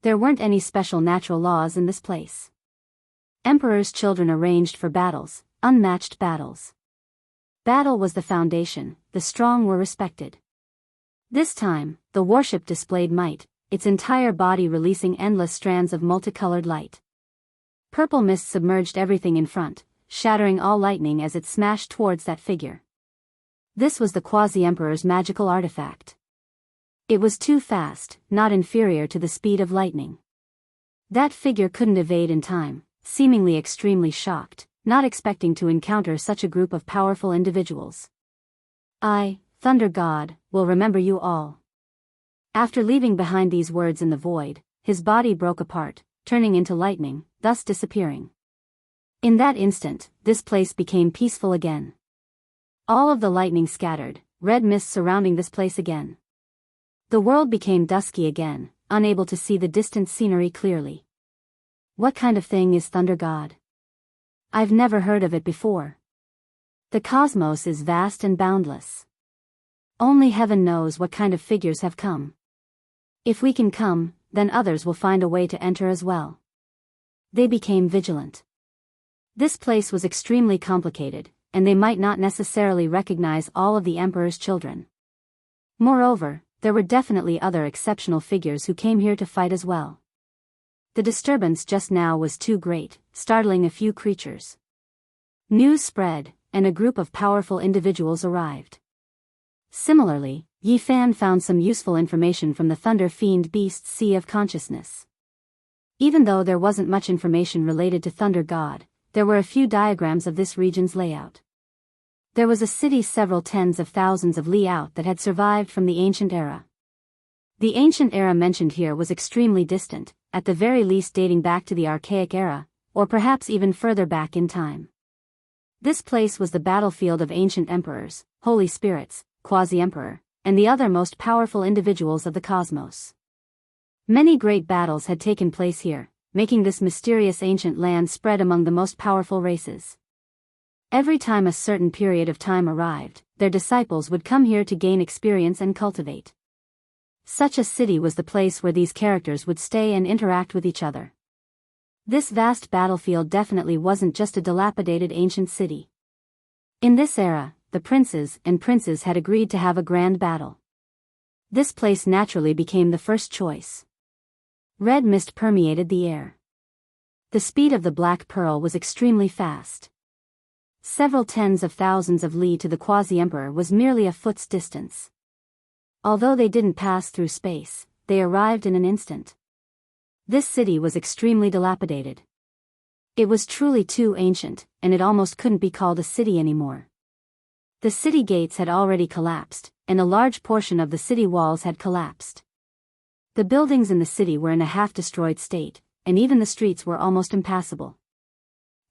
There weren't any special natural laws in this place. Emperor's children arranged for battles, unmatched battles. Battle was the foundation, the strong were respected. This time, the warship displayed might, its entire body releasing endless strands of multicolored light. Purple mist submerged everything in front, shattering all lightning as it smashed towards that figure. This was the Quasi-Emperor's magical artifact. It was too fast, not inferior to the speed of lightning. That figure couldn't evade in time, seemingly extremely shocked, not expecting to encounter such a group of powerful individuals. I, Thunder God, will remember you all. After leaving behind these words in the void, his body broke apart, turning into lightning, thus disappearing. In that instant, this place became peaceful again. All of the lightning scattered, red mist surrounding this place again. The world became dusky again, unable to see the distant scenery clearly. What kind of thing is Thunder God? I've never heard of it before. The cosmos is vast and boundless. Only heaven knows what kind of figures have come. If we can come, then others will find a way to enter as well. They became vigilant. This place was extremely complicated, and they might not necessarily recognize all of the Emperor's children. Moreover, there were definitely other exceptional figures who came here to fight as well. The disturbance just now was too great, startling a few creatures. News spread, and a group of powerful individuals arrived. Similarly, Yi Fan found some useful information from the Thunder Fiend Beast's Sea of Consciousness. Even though there wasn't much information related to Thunder God, there were a few diagrams of this region's layout. There was a city several tens of thousands of li out that had survived from the ancient era. The ancient era mentioned here was extremely distant, at the very least dating back to the archaic era, or perhaps even further back in time. This place was the battlefield of ancient emperors, holy spirits, quasi-emperor, and the other most powerful individuals of the cosmos. Many great battles had taken place here, making this mysterious ancient land spread among the most powerful races. Every time a certain period of time arrived, their disciples would come here to gain experience and cultivate. Such a city was the place where these characters would stay and interact with each other. This vast battlefield definitely wasn't just a dilapidated ancient city. In this era, the princes and princes had agreed to have a grand battle. This place naturally became the first choice. Red mist permeated the air. The speed of the Black Pearl was extremely fast. Several tens of thousands of li to the Quasi-Emperor was merely a foot's distance. Although they didn't pass through space, they arrived in an instant. This city was extremely dilapidated. It was truly too ancient, and it almost couldn't be called a city anymore. The city gates had already collapsed, and a large portion of the city walls had collapsed. The buildings in the city were in a half-destroyed state, and even the streets were almost impassable.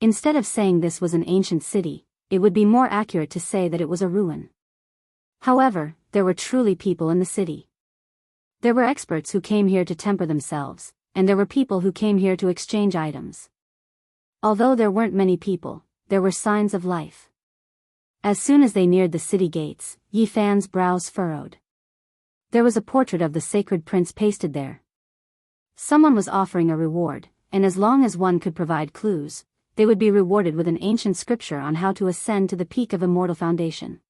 Instead of saying this was an ancient city, it would be more accurate to say that it was a ruin. However, there were truly people in the city. There were experts who came here to temper themselves, and there were people who came here to exchange items. Although there weren't many people, there were signs of life. As soon as they neared the city gates, Yi Fan's brows furrowed. There was a portrait of the sacred prince pasted there. Someone was offering a reward, and as long as one could provide clues, they would be rewarded with an ancient scripture on how to ascend to the peak of immortal foundation.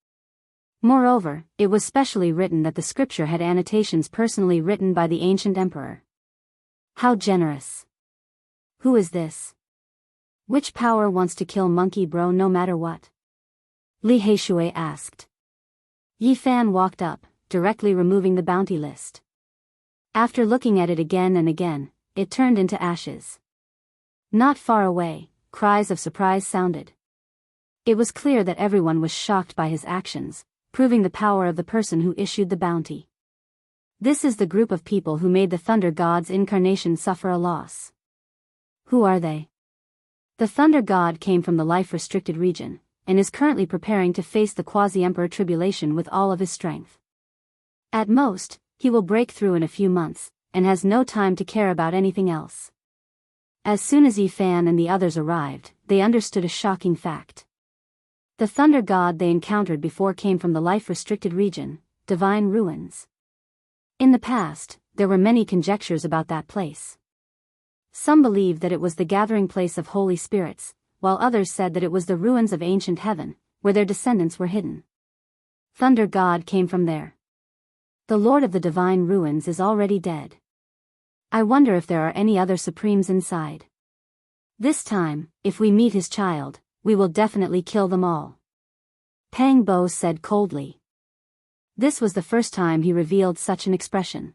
Moreover, it was specially written that the scripture had annotations personally written by the ancient emperor. How generous. Who is this? Which power wants to kill Monkey Bro no matter what? Li Heishui asked. Yi Fan walked up, directly removing the bounty list. After looking at it again and again, it turned into ashes. Not far away, cries of surprise sounded. It was clear that everyone was shocked by his actions, proving the power of the person who issued the bounty. This is the group of people who made the Thunder God's incarnation suffer a loss. Who are they? The Thunder God came from the life-restricted region, and is currently preparing to face the quasi-emperor tribulation with all of his strength. At most, he will break through in a few months, and has no time to care about anything else. As soon as Yi Fan and the others arrived, they understood a shocking fact. The Thunder God they encountered before came from the life-restricted region, Divine Ruins. In the past, there were many conjectures about that place. Some believed that it was the gathering place of holy spirits, while others said that it was the ruins of ancient heaven, where their descendants were hidden. Thunder God came from there. The Lord of the Divine Ruins is already dead. I wonder if there are any other supremes inside. This time, if we meet his child, we will definitely kill them all. Pang Bo said coldly. This was the first time he revealed such an expression.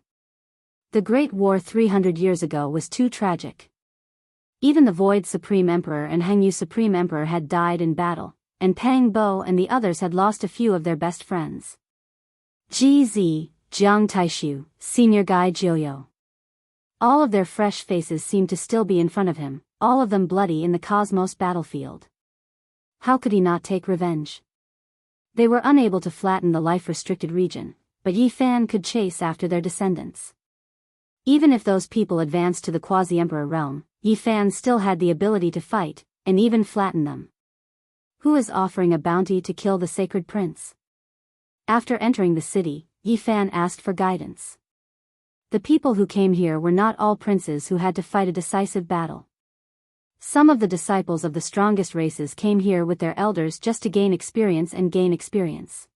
The Great War 300 years ago was too tragic. Even the Void Supreme Emperor and Hangyu Supreme Emperor had died in battle, and Pang Bo and the others had lost a few of their best friends. GZ, Jiang Taishu, Senior Guy Jiuyo. All of their fresh faces seemed to still be in front of him, all of them bloody in the cosmos battlefield. How could he not take revenge? They were unable to flatten the life-restricted region, but Yi Fan could chase after their descendants. Even if those people advanced to the quasi-emperor realm, Yi Fan still had the ability to fight, and even flatten them. Who is offering a bounty to kill the sacred prince? After entering the city, Yi Fan asked for guidance. The people who came here were not all princes who had to fight a decisive battle. Some of the disciples of the strongest races came here with their elders just to gain experience and gain experience.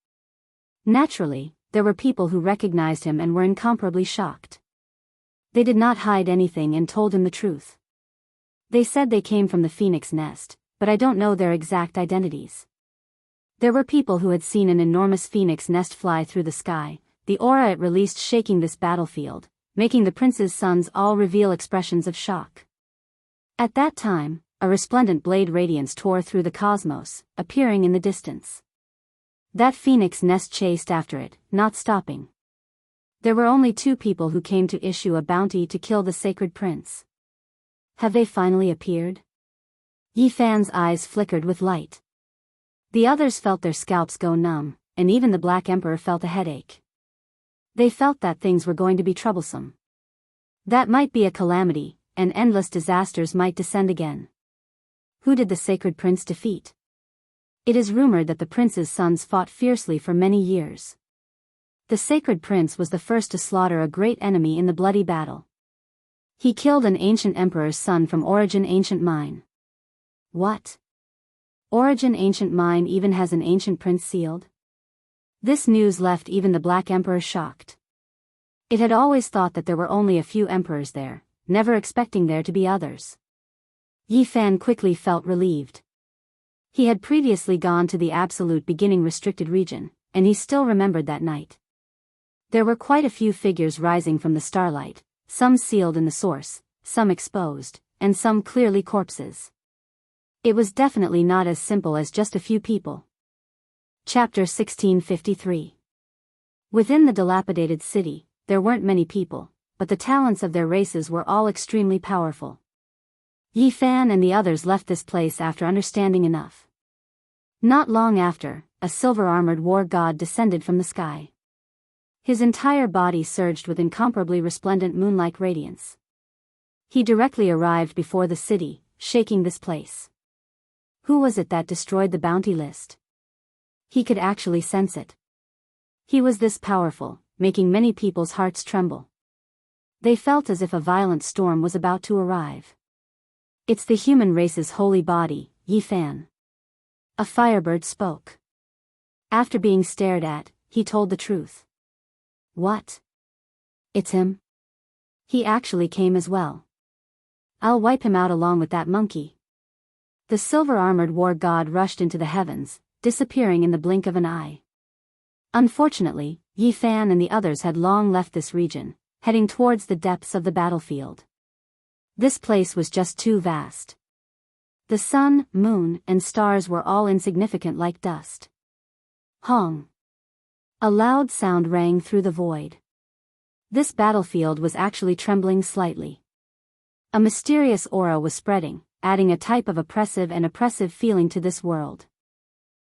Naturally, there were people who recognized him and were incomparably shocked. They did not hide anything and told him the truth. They said they came from the Phoenix Nest, but I don't know their exact identities. There were people who had seen an enormous phoenix nest fly through the sky, the aura it released shaking this battlefield, making the prince's sons all reveal expressions of shock. At that time, a resplendent blade radiance tore through the cosmos, appearing in the distance. That phoenix nest chased after it, not stopping. There were only 2 people who came to issue a bounty to kill the sacred prince. Have they finally appeared? Yi Fan's eyes flickered with light. The others felt their scalps go numb, and even the Black Emperor felt a headache. They felt that things were going to be troublesome. That might be a calamity, and endless disasters might descend again. Who did the sacred prince defeat? It is rumored that the prince's sons fought fiercely for many years. The sacred prince was the first to slaughter a great enemy in the bloody battle. He killed an ancient emperor's son from Origin Ancient Mine. What? Origin Ancient Mine even has an ancient prince sealed? This news left even the Black Emperor shocked. It had always thought that there were only a few emperors there, never expecting there to be others. Yi Fan quickly felt relieved. He had previously gone to the absolute beginning restricted region, and he still remembered that night. There were quite a few figures rising from the starlight, some sealed in the source, some exposed, and some clearly corpses. It was definitely not as simple as just a few people. Chapter 1653. Within the dilapidated city, there weren't many people, but the talents of their races were all extremely powerful. Yi Fan and the others left this place after understanding enough. Not long after, a silver-armored war god descended from the sky. His entire body surged with incomparably resplendent moon-like radiance. He directly arrived before the city, shaking this place. Who was it that destroyed the bounty list? He could actually sense it. He was this powerful, making many people's hearts tremble. They felt as if a violent storm was about to arrive. It's the human race's holy body, Yi Fan. A firebird spoke. After being stared at, he told the truth. What? It's him? He actually came as well. I'll wipe him out along with that monkey. The silver-armored war god rushed into the heavens, disappearing in the blink of an eye. Unfortunately, Yi Fan and the others had long left this region, heading towards the depths of the battlefield. This place was just too vast. The sun, moon, and stars were all insignificant like dust. Hong. A loud sound rang through the void. This battlefield was actually trembling slightly. A mysterious aura was spreading, adding a type of oppressive feeling to this world.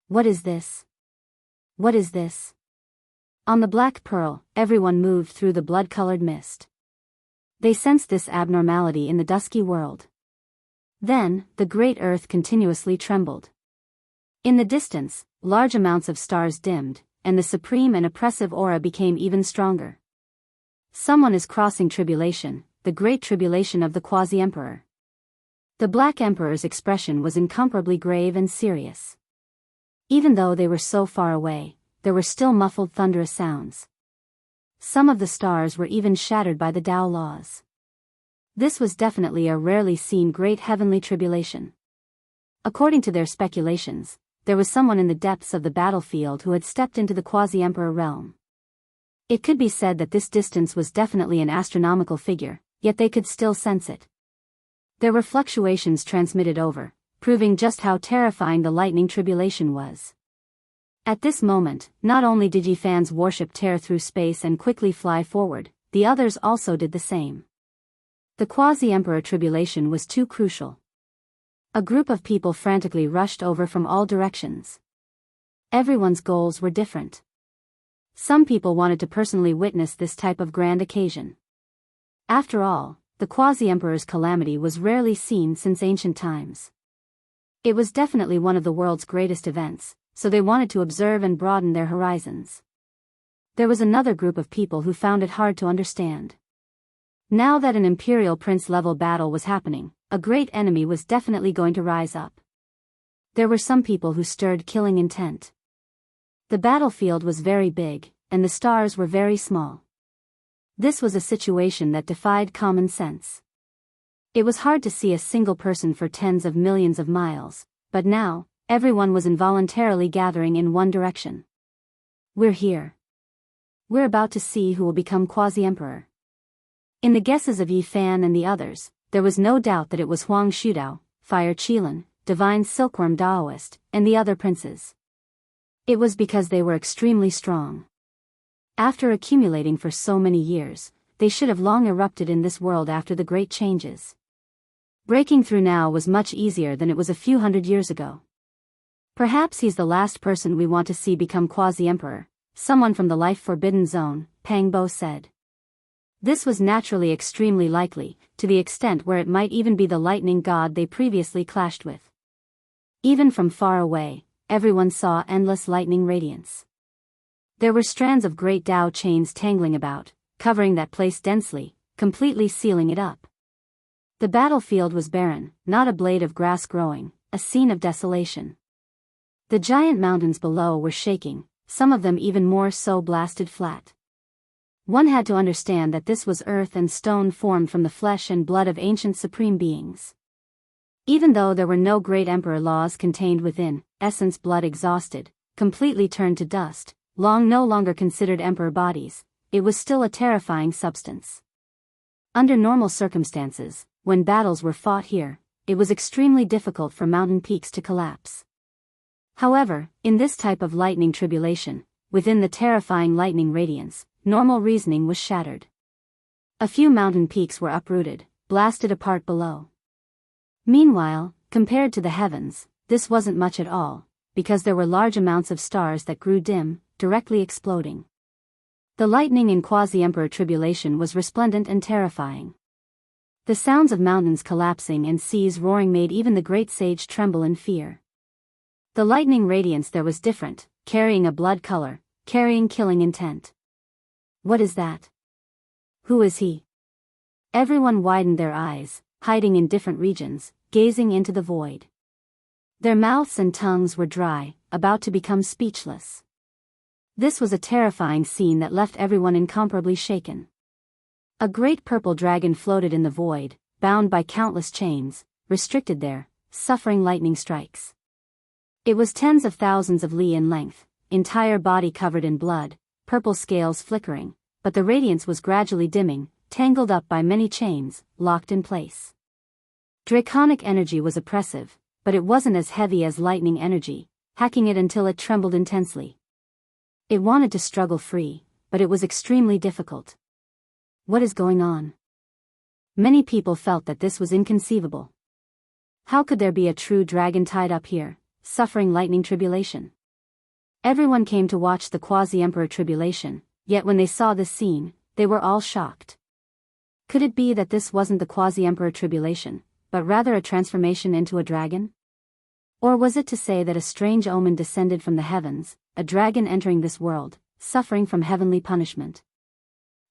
What is this? What is this? On the Black Pearl, everyone moved through the blood-colored mist. They sensed this abnormality in the dusky world. Then, the great earth continuously trembled. In the distance, large amounts of stars dimmed, and the supreme and oppressive aura became even stronger. Someone is crossing tribulation, the great tribulation of the Quasi-Emperor. The Black Emperor's expression was incomparably grave and serious. Even though they were so far away, there were still muffled thunderous sounds. Some of the stars were even shattered by the Tao laws. This was definitely a rarely seen great heavenly tribulation. According to their speculations, there was someone in the depths of the battlefield who had stepped into the Quasi-Emperor realm. It could be said that this distance was definitely an astronomical figure, yet they could still sense it. There were fluctuations transmitted over, proving just how terrifying the lightning tribulation was. At this moment, not only did Yifan's warship tear through space and quickly fly forward, the others also did the same. The Quasi-Emperor tribulation was too crucial. A group of people frantically rushed over from all directions. Everyone's goals were different. Some people wanted to personally witness this type of grand occasion. After all, the Quasi-Emperor's calamity was rarely seen since ancient times. It was definitely one of the world's greatest events, so they wanted to observe and broaden their horizons. There was another group of people who found it hard to understand. Now that an Imperial Prince-level battle was happening, a great enemy was definitely going to rise up. There were some people who stirred killing intent. The battlefield was very big, and the stars were very small. This was a situation that defied common sense. It was hard to see a single person for tens of millions of miles, but now, everyone was involuntarily gathering in one direction. We're here. We're about to see who will become Quasi-Emperor. In the guesses of Yifan and the others, there was no doubt that it was Huang Shudao, Fire Qilin, Divine Silkworm Daoist, and the other princes. It was because they were extremely strong. After accumulating for so many years, they should have long erupted in this world after the great changes. Breaking through now was much easier than it was a few hundred years ago. Perhaps he's the last person we want to see become Quasi-Emperor, someone from the life-forbidden zone, Pang Bo said. This was naturally extremely likely, to the extent where it might even be the lightning god they previously clashed with. Even from far away, everyone saw endless lightning radiance. There were strands of great Tao chains tangling about, covering that place densely, completely sealing it up. The battlefield was barren, not a blade of grass growing, a scene of desolation. The giant mountains below were shaking, some of them even more so blasted flat. One had to understand that this was earth and stone formed from the flesh and blood of ancient supreme beings. Even though there were no great emperor laws contained within, essence blood exhausted, completely turned to dust, no longer considered emperor bodies, it was still a terrifying substance. Under normal circumstances, when battles were fought here, it was extremely difficult for mountain peaks to collapse. However, in this type of lightning tribulation, within the terrifying lightning radiance, normal reasoning was shattered. A few mountain peaks were uprooted, blasted apart below. Meanwhile, compared to the heavens, this wasn't much at all, because there were large amounts of stars that grew dim, directly exploding. The lightning in Quasi-Emperor tribulation was resplendent and terrifying. The sounds of mountains collapsing and seas roaring made even the great sage tremble in fear. The lightning radiance there was different, carrying a blood color, carrying killing intent. What is that? Who is he? Everyone widened their eyes, hiding in different regions, gazing into the void. Their mouths and tongues were dry, about to become speechless. This was a terrifying scene that left everyone incomparably shaken. A great purple dragon floated in the void, bound by countless chains, restricted there, suffering lightning strikes. It was tens of thousands of li in length, entire body covered in blood, purple scales flickering, but the radiance was gradually dimming, tangled up by many chains, locked in place. Draconic energy was oppressive, but it wasn't as heavy as lightning energy, hacking it until it trembled intensely. It wanted to struggle free, but it was extremely difficult. What is going on? Many people felt that this was inconceivable. How could there be a true dragon tied up here, suffering lightning tribulation? Everyone came to watch the quasi-emperor tribulation, yet when they saw this scene, they were all shocked. Could it be that this wasn't the quasi-emperor tribulation, but rather a transformation into a dragon? Or was it to say that a strange omen descended from the heavens, a dragon entering this world, suffering from heavenly punishment?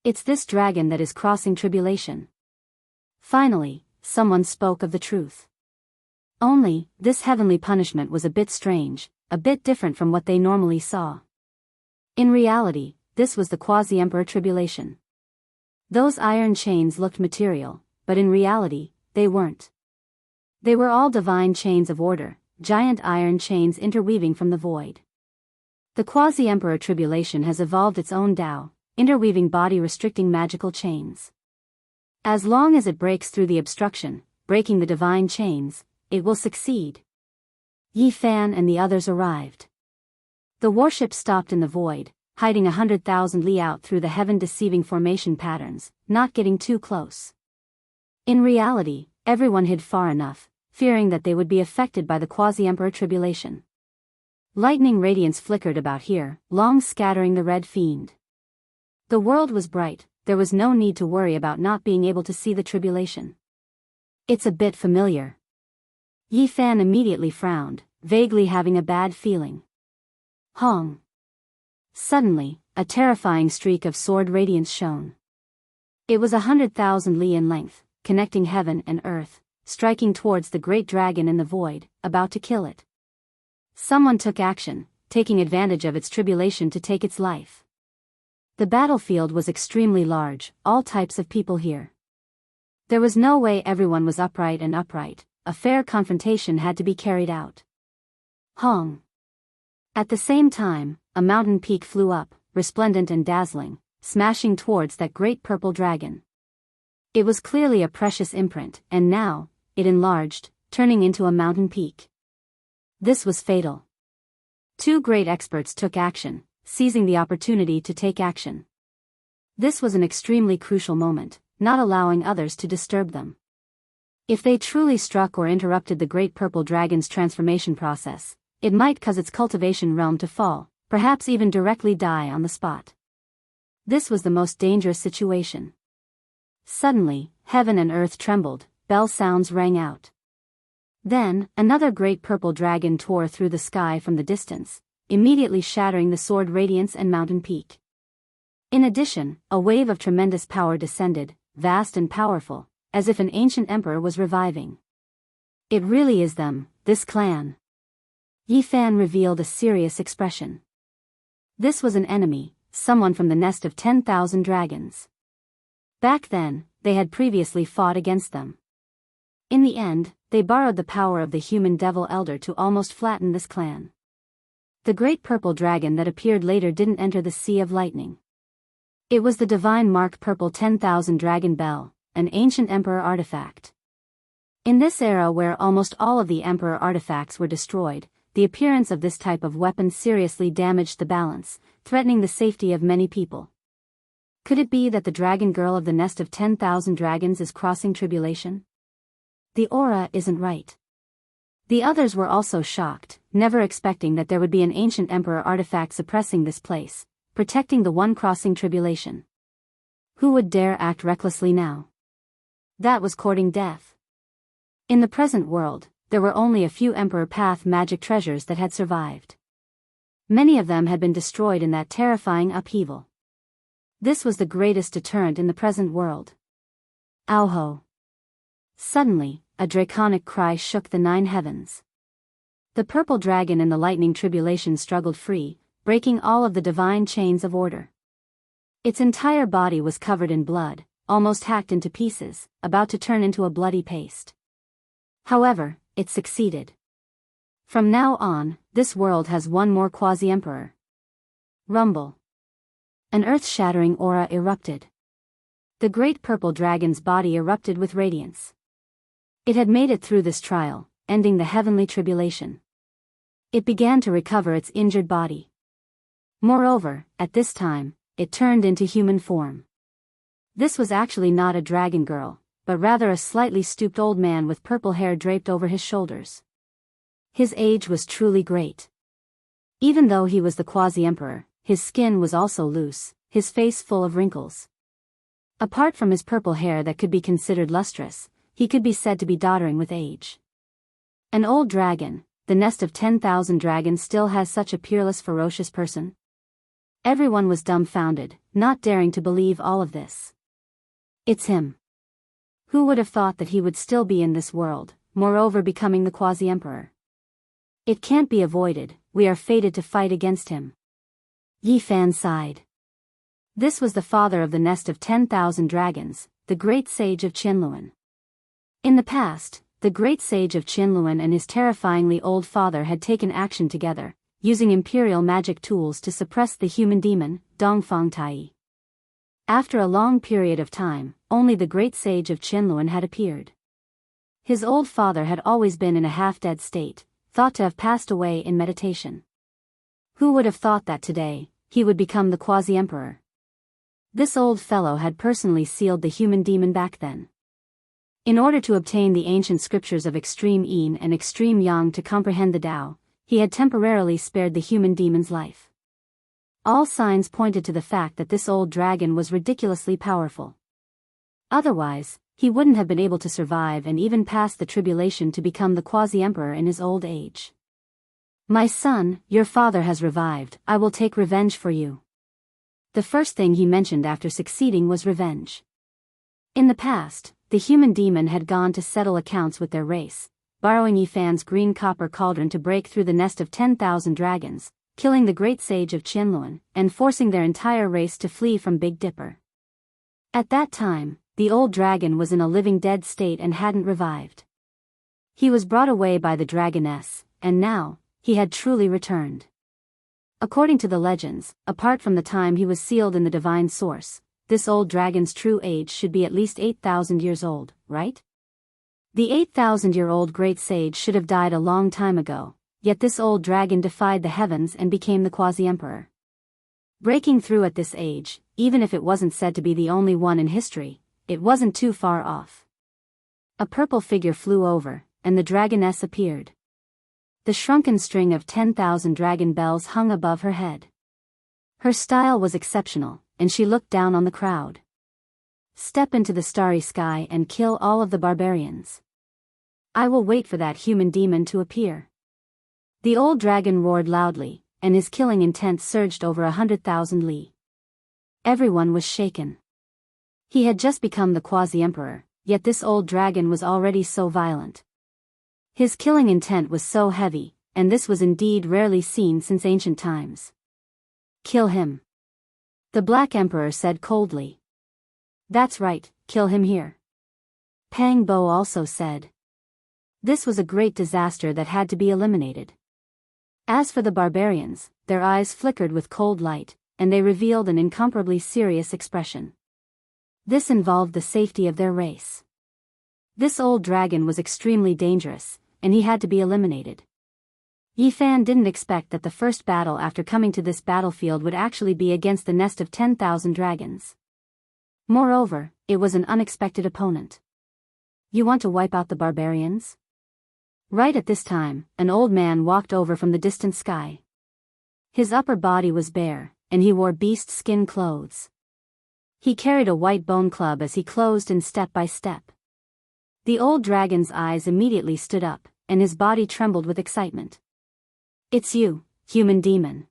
It's this dragon that is crossing tribulation. Finally, someone spoke of the truth. Only, this heavenly punishment was a bit strange, a bit different from what they normally saw. In reality, this was the quasi-emperor tribulation. Those iron chains looked material, but in reality, they weren't. They were all divine chains of order, giant iron chains interweaving from the void. The quasi-emperor tribulation has evolved its own Tao, interweaving body-restricting magical chains. As long as it breaks through the obstruction, breaking the divine chains, it will succeed. Yi Fan and the others arrived. The warship stopped in the void, hiding 100,000 li out through the heaven-deceiving formation patterns, not getting too close. In reality, everyone hid far enough, fearing that they would be affected by the quasi-emperor tribulation. Lightning radiance flickered about here, long scattering the red fiend. The world was bright, there was no need to worry about not being able to see the tribulation. It's a bit familiar. Yi Fan immediately frowned, vaguely having a bad feeling. Hong. Suddenly, a terrifying streak of sword radiance shone. It was 100,000 li in length, connecting heaven and earth, striking towards the great dragon in the void, about to kill it. Someone took action, taking advantage of its tribulation to take its life. The battlefield was extremely large, all types of people here. There was no way everyone was upright, a fair confrontation had to be carried out. Hong. At the same time, a mountain peak flew up, resplendent and dazzling, smashing towards that great purple dragon. It was clearly a precious imprint, and now, it enlarged, turning into a mountain peak. This was fatal. Two great experts took action, seizing the opportunity to take action. This was an extremely crucial moment, not allowing others to disturb them. If they truly struck or interrupted the great purple dragon's transformation process, it might cause its cultivation realm to fall, perhaps even directly die on the spot. This was the most dangerous situation. Suddenly, heaven and earth trembled, bell sounds rang out. Then, another great purple dragon tore through the sky from the distance, immediately shattering the sword radiance and mountain peak. In addition, a wave of tremendous power descended, vast and powerful, as if an ancient emperor was reviving. It really is them, this clan. Yi Fan revealed a serious expression. This was an enemy, someone from the nest of 10,000 dragons. Back then, they had previously fought against them. In the end, they borrowed the power of the human devil elder to almost flatten this clan. The great purple dragon that appeared later didn't enter the sea of lightning. It was the divine mark purple 10,000 dragon bell, an ancient emperor artifact. In this era where almost all of the emperor artifacts were destroyed, the appearance of this type of weapon seriously damaged the balance, threatening the safety of many people. Could it be that the dragon girl of the nest of 10,000 dragons is crossing tribulation? The aura isn't right. The others were also shocked, never expecting that there would be an ancient emperor artifact suppressing this place, protecting the one crossing tribulation. Who would dare act recklessly now? That was courting death. In the present world, there were only a few Emperor Path magic treasures that had survived. Many of them had been destroyed in that terrifying upheaval. This was the greatest deterrent in the present world. Auho. Suddenly, a draconic cry shook the 9 heavens. The purple dragon in the lightning tribulation struggled free, breaking all of the divine chains of order. Its entire body was covered in blood, almost hacked into pieces, about to turn into a bloody paste. However, it succeeded. From now on, this world has one more quasi-emperor. Rumble. An earth-shattering aura erupted. The great purple dragon's body erupted with radiance. It had made it through this trial, ending the heavenly tribulation. It began to recover its injured body. Moreover, at this time, it turned into human form. This was actually not a dragon girl, but rather a slightly stooped old man with purple hair draped over his shoulders. His age was truly great. Even though he was the quasi-emperor, his skin was also loose, his face full of wrinkles. Apart from his purple hair that could be considered lustrous, he could be said to be doddering with age. An old dragon, the nest of 10,000 dragons, still has such a peerless, ferocious person? Everyone was dumbfounded, not daring to believe all of this. It's him. Who would have thought that he would still be in this world, moreover becoming the quasi-emperor? It can't be avoided, we are fated to fight against him. Yi Fan sighed. This was the father of the nest of 10,000 dragons, the great sage of Qianluan. In the past, the great sage of Qianluan and his terrifyingly old father had taken action together, using imperial magic tools to suppress the human demon, Dongfang Tai. After a long period of time, only the great sage of Qianluan had appeared. His old father had always been in a half-dead state, thought to have passed away in meditation. Who would have thought that today, he would become the quasi-emperor? This old fellow had personally sealed the human demon back then. In order to obtain the ancient scriptures of extreme yin and extreme yang to comprehend the Tao, he had temporarily spared the human demon's life. All signs pointed to the fact that this old dragon was ridiculously powerful. Otherwise, he wouldn't have been able to survive and even pass the tribulation to become the quasi-emperor in his old age. My son, your father has revived, I will take revenge for you. The first thing he mentioned after succeeding was revenge. In the past, the human demon had gone to settle accounts with their race, borrowing Yi Fan's green copper cauldron to break through the nest of 10,000 dragons, killing the great sage of Qianluan, and forcing their entire race to flee from Big Dipper. At that time, the old dragon was in a living dead state and hadn't revived. He was brought away by the dragoness, and now, he had truly returned. According to the legends, apart from the time he was sealed in the divine source, this old dragon's true age should be at least 8,000 years old, right? The 8,000-year-old great sage should have died a long time ago, yet this old dragon defied the heavens and became the quasi-emperor. Breaking through at this age, even if it wasn't said to be the only one in history, it wasn't too far off. A purple figure flew over, and the dragoness appeared. The shrunken string of 10,000 dragon bells hung above her head. Her style was exceptional, and she looked down on the crowd. Step into the starry sky and kill all of the barbarians. I will wait for that human demon to appear. The old dragon roared loudly, and his killing intent surged over 100,000 li. Everyone was shaken. He had just become the quasi-emperor, yet this old dragon was already so violent. His killing intent was so heavy, and this was indeed rarely seen since ancient times. Kill him. The Black Emperor said coldly. That's right, kill him here. Pang Bo also said. This was a great disaster that had to be eliminated. As for the barbarians, their eyes flickered with cold light, and they revealed an incomparably serious expression. This involved the safety of their race. This old dragon was extremely dangerous, and he had to be eliminated. Yi Fan didn't expect that the first battle after coming to this battlefield would actually be against the nest of 10,000 dragons. Moreover, it was an unexpected opponent. You want to wipe out the barbarians? Right at this time, an old man walked over from the distant sky. His upper body was bare, and he wore beast skin clothes. He carried a white bone club as he closed in step by step. The old dragon's eyes immediately stood up, and his body trembled with excitement. It's you, human demon.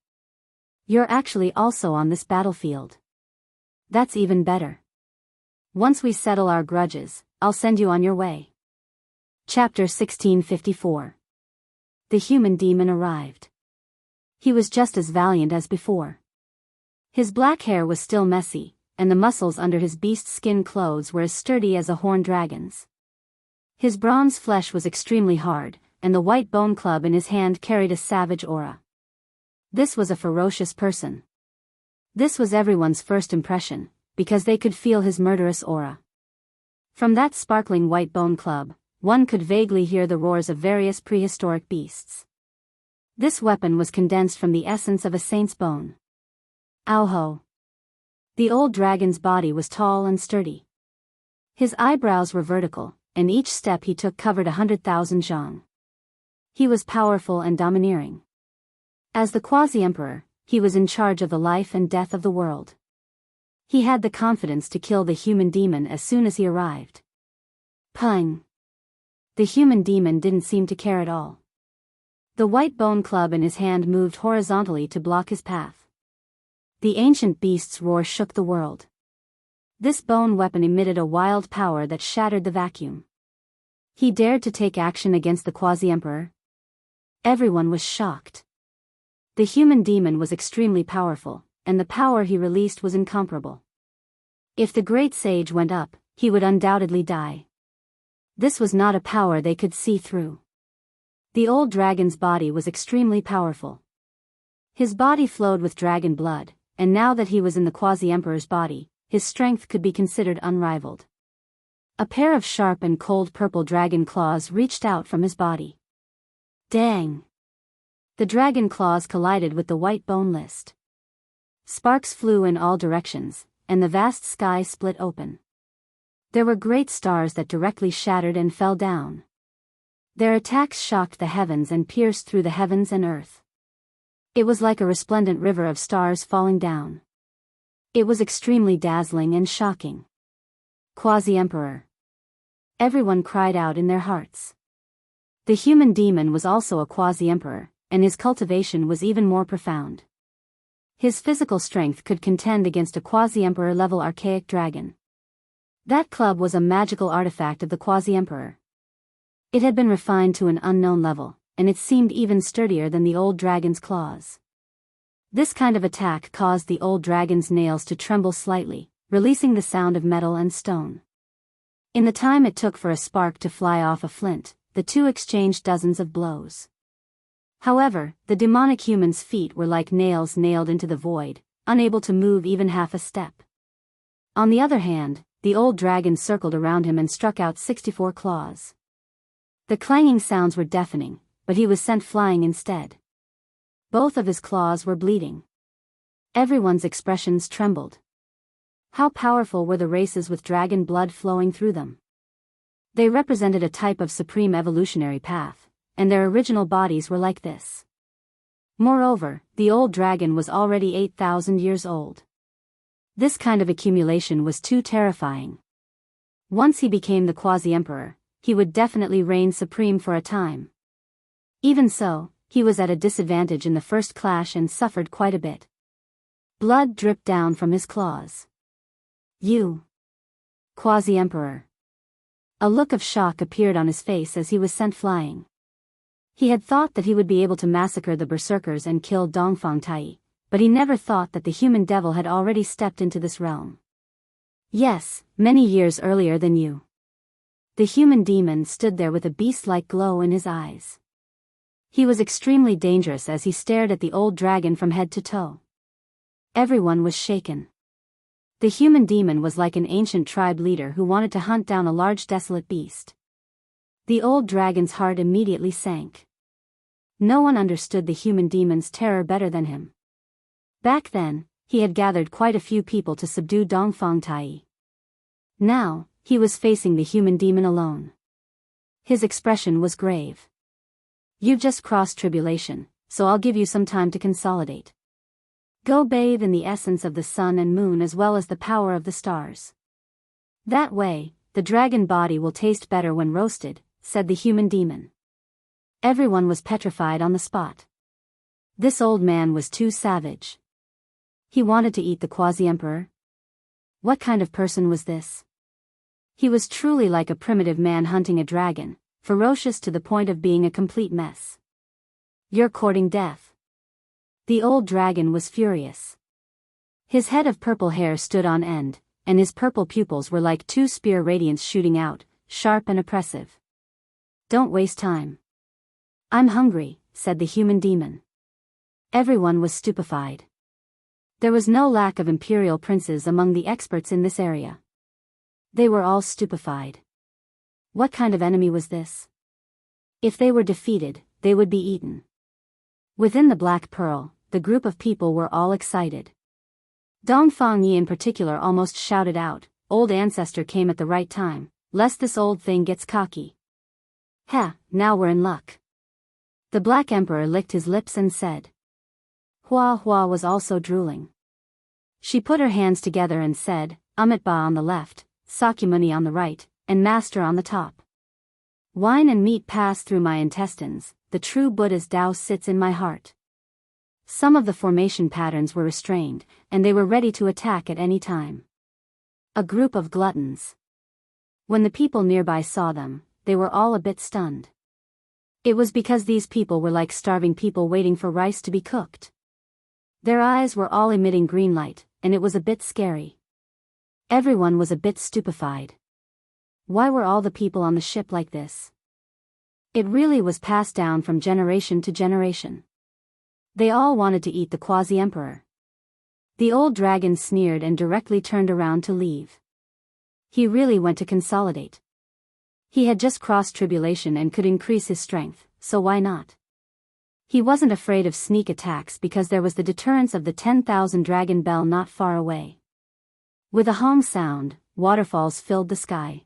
You're actually also on this battlefield. That's even better. Once we settle our grudges, I'll send you on your way. Chapter 1654. The human demon arrived. He was just as valiant as before. His black hair was still messy, and the muscles under his beast skin clothes were as sturdy as a horned dragon's. His bronze flesh was extremely hard, and the white bone club in his hand carried a savage aura. This was a ferocious person. This was everyone's first impression, because they could feel his murderous aura. From that sparkling white bone club, one could vaguely hear the roars of various prehistoric beasts. This weapon was condensed from the essence of a saint's bone. Ow ho! The old dragon's body was tall and sturdy. His eyebrows were vertical, and each step he took covered 100,000 zhang. He was powerful and domineering. As the quasi-emperor, he was in charge of the life and death of the world. He had the confidence to kill the human demon as soon as he arrived. Pung! The human demon didn't seem to care at all. The white bone club in his hand moved horizontally to block his path. The ancient beast's roar shook the world. This bone weapon emitted a wild power that shattered the vacuum. He dared to take action against the quasi-emperor? Everyone was shocked. The human demon was extremely powerful, and the power he released was incomparable. If the great sage went up, he would undoubtedly die. This was not a power they could see through. The old dragon's body was extremely powerful. His body flowed with dragon blood, and now that he was in the quasi-emperor's body, his strength could be considered unrivaled. A pair of sharp and cold purple dragon claws reached out from his body. Dang! The dragon claws collided with the white bone list. Sparks flew in all directions, and the vast sky split open. There were great stars that directly shattered and fell down. Their attacks shocked the heavens and pierced through the heavens and earth. It was like a resplendent river of stars falling down. It was extremely dazzling and shocking. Quasi-emperor. Everyone cried out in their hearts. The human demon was also a quasi-emperor, and his cultivation was even more profound. His physical strength could contend against a quasi-emperor level archaic dragon. That club was a magical artifact of the quasi-emperor. It had been refined to an unknown level, and it seemed even sturdier than the old dragon's claws. This kind of attack caused the old dragon's nails to tremble slightly, releasing the sound of metal and stone. In the time it took for a spark to fly off a flint, the two exchanged dozens of blows. However, the demonic human's feet were like nails nailed into the void, unable to move even half a step. On the other hand, the old dragon circled around him and struck out 64 claws. The clanging sounds were deafening, but he was sent flying instead. Both of his claws were bleeding. Everyone's expressions trembled. How powerful were the races with dragon blood flowing through them? They represented a type of supreme evolutionary path, and their original bodies were like this. Moreover, the old dragon was already 8,000 years old. This kind of accumulation was too terrifying. Once he became the quasi-emperor, he would definitely reign supreme for a time. Even so, he was at a disadvantage in the first clash and suffered quite a bit. Blood dripped down from his claws. You! Quasi-emperor. A look of shock appeared on his face as he was sent flying. He had thought that he would be able to massacre the berserkers and kill Dongfang Tai, but he never thought that the human devil had already stepped into this realm. Yes, many years earlier than you. The human demon stood there with a beast-like glow in his eyes. He was extremely dangerous as he stared at the old dragon from head to toe. Everyone was shaken. The human demon was like an ancient tribe leader who wanted to hunt down a large desolate beast. The old dragon's heart immediately sank. No one understood the human demon's terror better than him. Back then, he had gathered quite a few people to subdue Dongfang Tai. Now, he was facing the human demon alone. His expression was grave. You've just crossed tribulation, so I'll give you some time to consolidate. Go bathe in the essence of the sun and moon as well as the power of the stars. That way, the dragon body will taste better when roasted, said the human demon. Everyone was petrified on the spot. This old man was too savage. He wanted to eat the quasi-emperor? What kind of person was this? He was truly like a primitive man hunting a dragon, ferocious to the point of being a complete mess. You're courting death. The old dragon was furious. His head of purple hair stood on end, and his purple pupils were like two spear radiants shooting out, sharp and oppressive. Don't waste time. I'm hungry, said the human demon. Everyone was stupefied. There was no lack of imperial princes among the experts in this area. They were all stupefied. What kind of enemy was this? If they were defeated, they would be eaten. Within the Black Pearl, the group of people were all excited. Dongfang Yi in particular almost shouted out, old ancestor came at the right time, lest this old thing gets cocky. Heh, now we're in luck. The Black Emperor licked his lips and said. Hua Hua was also drooling. She put her hands together and said, Amitabha on the left, Sakyamuni on the right, and Master on the top. Wine and meat pass through my intestines, the true Buddha's Tao sits in my heart. Some of the formation patterns were restrained, and they were ready to attack at any time. A group of gluttons. When the people nearby saw them, they were all a bit stunned. It was because these people were like starving people waiting for rice to be cooked. Their eyes were all emitting green light, and it was a bit scary. Everyone was a bit stupefied. Why were all the people on the ship like this? It really was passed down from generation to generation. They all wanted to eat the quasi-emperor. The old dragon sneered and directly turned around to leave. He really went to consolidate. He had just crossed tribulation and could increase his strength, so why not? He wasn't afraid of sneak attacks because there was the deterrence of the 10,000 dragon bell not far away. With a hum sound, waterfalls filled the sky.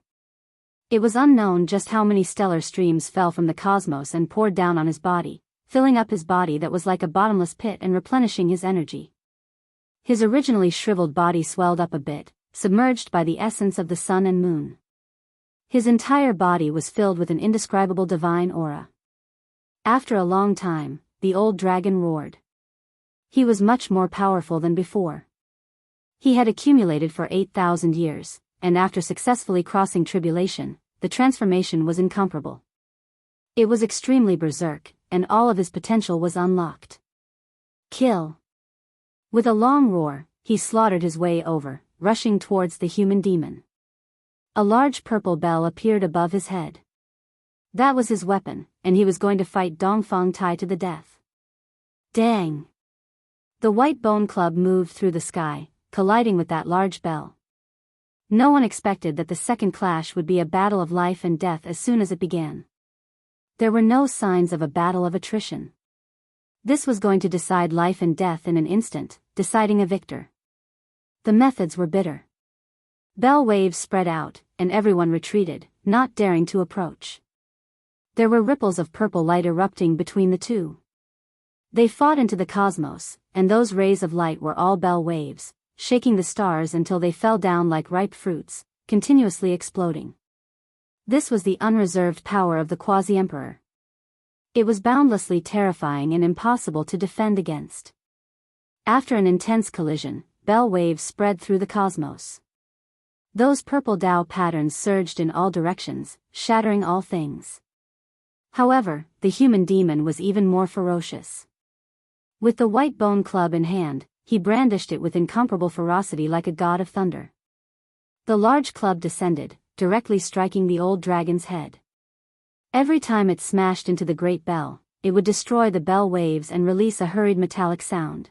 It was unknown just how many stellar streams fell from the cosmos and poured down on his body, filling up his body that was like a bottomless pit and replenishing his energy. His originally shriveled body swelled up a bit, submerged by the essence of the sun and moon. His entire body was filled with an indescribable divine aura. After a long time, the old dragon roared. He was much more powerful than before. He had accumulated for 8,000 years, and after successfully crossing tribulation, the transformation was incomparable. It was extremely berserk, and all of his potential was unlocked. Kill! With a long roar, he slaughtered his way over, rushing towards the human demon. A large purple bell appeared above his head. That was his weapon, and he was going to fight Dongfang Tai to the death. Dang! The white bone club moved through the sky, colliding with that large bell. No one expected that the second clash would be a battle of life and death as soon as it began. There were no signs of a battle of attrition. This was going to decide life and death in an instant, deciding a victor. The methods were bitter. Bell waves spread out, and everyone retreated, not daring to approach. There were ripples of purple light erupting between the two. They fought into the cosmos, and those rays of light were all bell waves, shaking the stars until they fell down like ripe fruits, continuously exploding. This was the unreserved power of the quasi-emperor. It was boundlessly terrifying and impossible to defend against. After an intense collision, bell waves spread through the cosmos. Those purple Tao patterns surged in all directions, shattering all things. However, the human demon was even more ferocious. With the white bone club in hand, he brandished it with incomparable ferocity like a god of thunder. The large club descended, directly striking the old dragon's head. Every time it smashed into the great bell, it would destroy the bell waves and release a hurried metallic sound.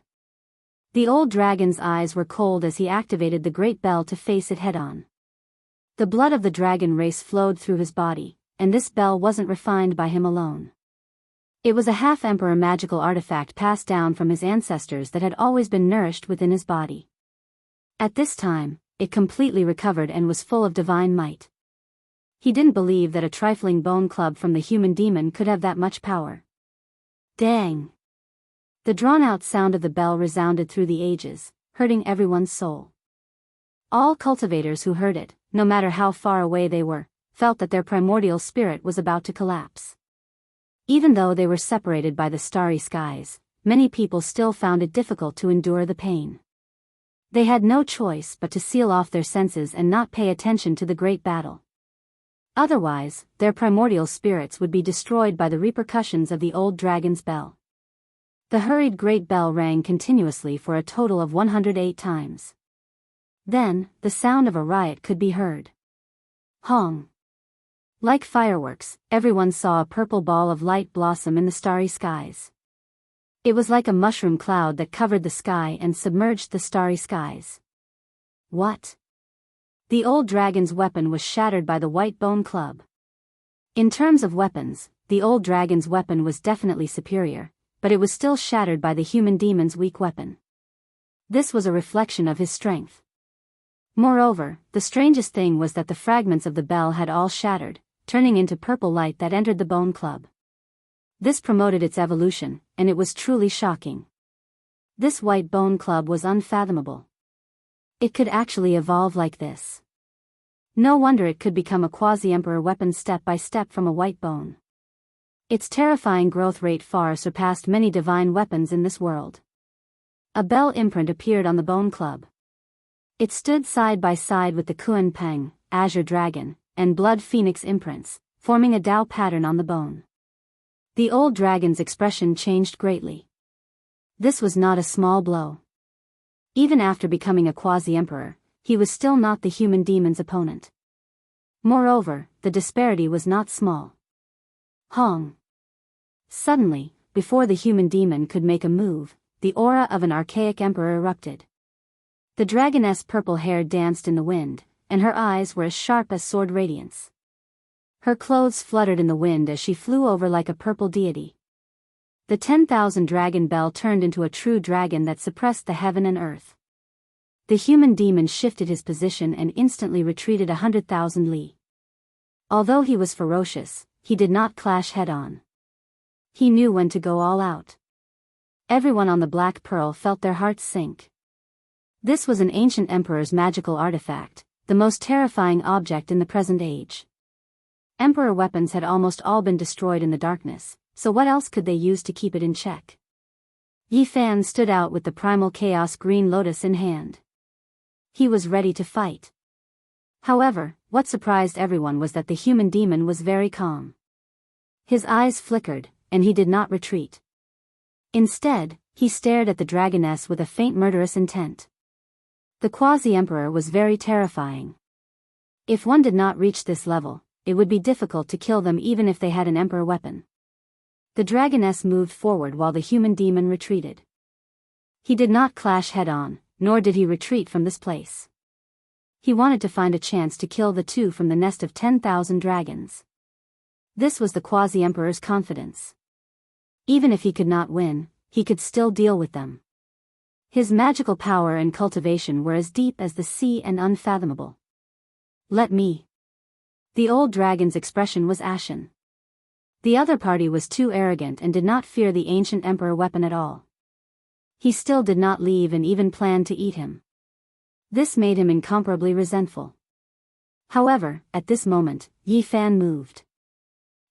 The old dragon's eyes were cold as he activated the great bell to face it head-on. The blood of the dragon race flowed through his body, and this bell wasn't refined by him alone. It was a half-emperor magical artifact passed down from his ancestors that had always been nourished within his body. At this time, it completely recovered and was full of divine might. He didn't believe that a trifling bone club from the human demon could have that much power. Dang! The drawn-out sound of the bell resounded through the ages, hurting everyone's soul. All cultivators who heard it, no matter how far away they were, felt that their primordial spirit was about to collapse. Even though they were separated by the starry skies, many people still found it difficult to endure the pain. They had no choice but to seal off their senses and not pay attention to the great battle. Otherwise, their primordial spirits would be destroyed by the repercussions of the old dragon's bell. The hurried great bell rang continuously for a total of 108 times. Then, the sound of a riot could be heard. Hong! Like fireworks, everyone saw a purple ball of light blossom in the starry skies. It was like a mushroom cloud that covered the sky and submerged the starry skies. What? The old dragon's weapon was shattered by the white bone club. In terms of weapons, the old dragon's weapon was definitely superior, but it was still shattered by the human demon's weak weapon. This was a reflection of his strength. Moreover, the strangest thing was that the fragments of the bell had all shattered, turning into purple light that entered the bone club. This promoted its evolution, and it was truly shocking. This white bone club was unfathomable. It could actually evolve like this. No wonder it could become a quasi-emperor weapon step by step from a white bone. Its terrifying growth rate far surpassed many divine weapons in this world. A bell imprint appeared on the bone club. It stood side by side with the Kuan Peng, Azure Dragon, and Blood Phoenix imprints, forming a Dao pattern on the bone. The old dragon's expression changed greatly. This was not a small blow. Even after becoming a quasi-emperor, he was still not the human demon's opponent. Moreover, the disparity was not small. Hong. Suddenly, before the human demon could make a move, the aura of an archaic emperor erupted. The dragoness purple hair danced in the wind, and her eyes were as sharp as sword radiance. Her clothes fluttered in the wind as she flew over like a purple deity. The 10,000 dragon bell turned into a true dragon that suppressed the heaven and earth. The human demon shifted his position and instantly retreated 100,000 li. Although he was ferocious, he did not clash head-on. He knew when to go all out. Everyone on the Black Pearl felt their hearts sink. This was an ancient emperor's magical artifact, the most terrifying object in the present age. Emperor weapons had almost all been destroyed in the darkness, so what else could they use to keep it in check? Yi Fan stood out with the primal chaos green lotus in hand. He was ready to fight. However, what surprised everyone was that the human demon was very calm. His eyes flickered, and he did not retreat. Instead, he stared at the dragoness with a faint murderous intent. The quasi-emperor was very terrifying. If one did not reach this level, it would be difficult to kill them even if they had an emperor weapon. The dragoness moved forward while the human demon retreated. He did not clash head-on, nor did he retreat from this place. He wanted to find a chance to kill the two from the nest of 10,000 dragons. This was the quasi-emperor's confidence. Even if he could not win, he could still deal with them. His magical power and cultivation were as deep as the sea and unfathomable. Let me. The old dragon's expression was ashen. The other party was too arrogant and did not fear the ancient emperor weapon at all. He still did not leave and even planned to eat him. This made him incomparably resentful. However, at this moment, Yi Fan moved.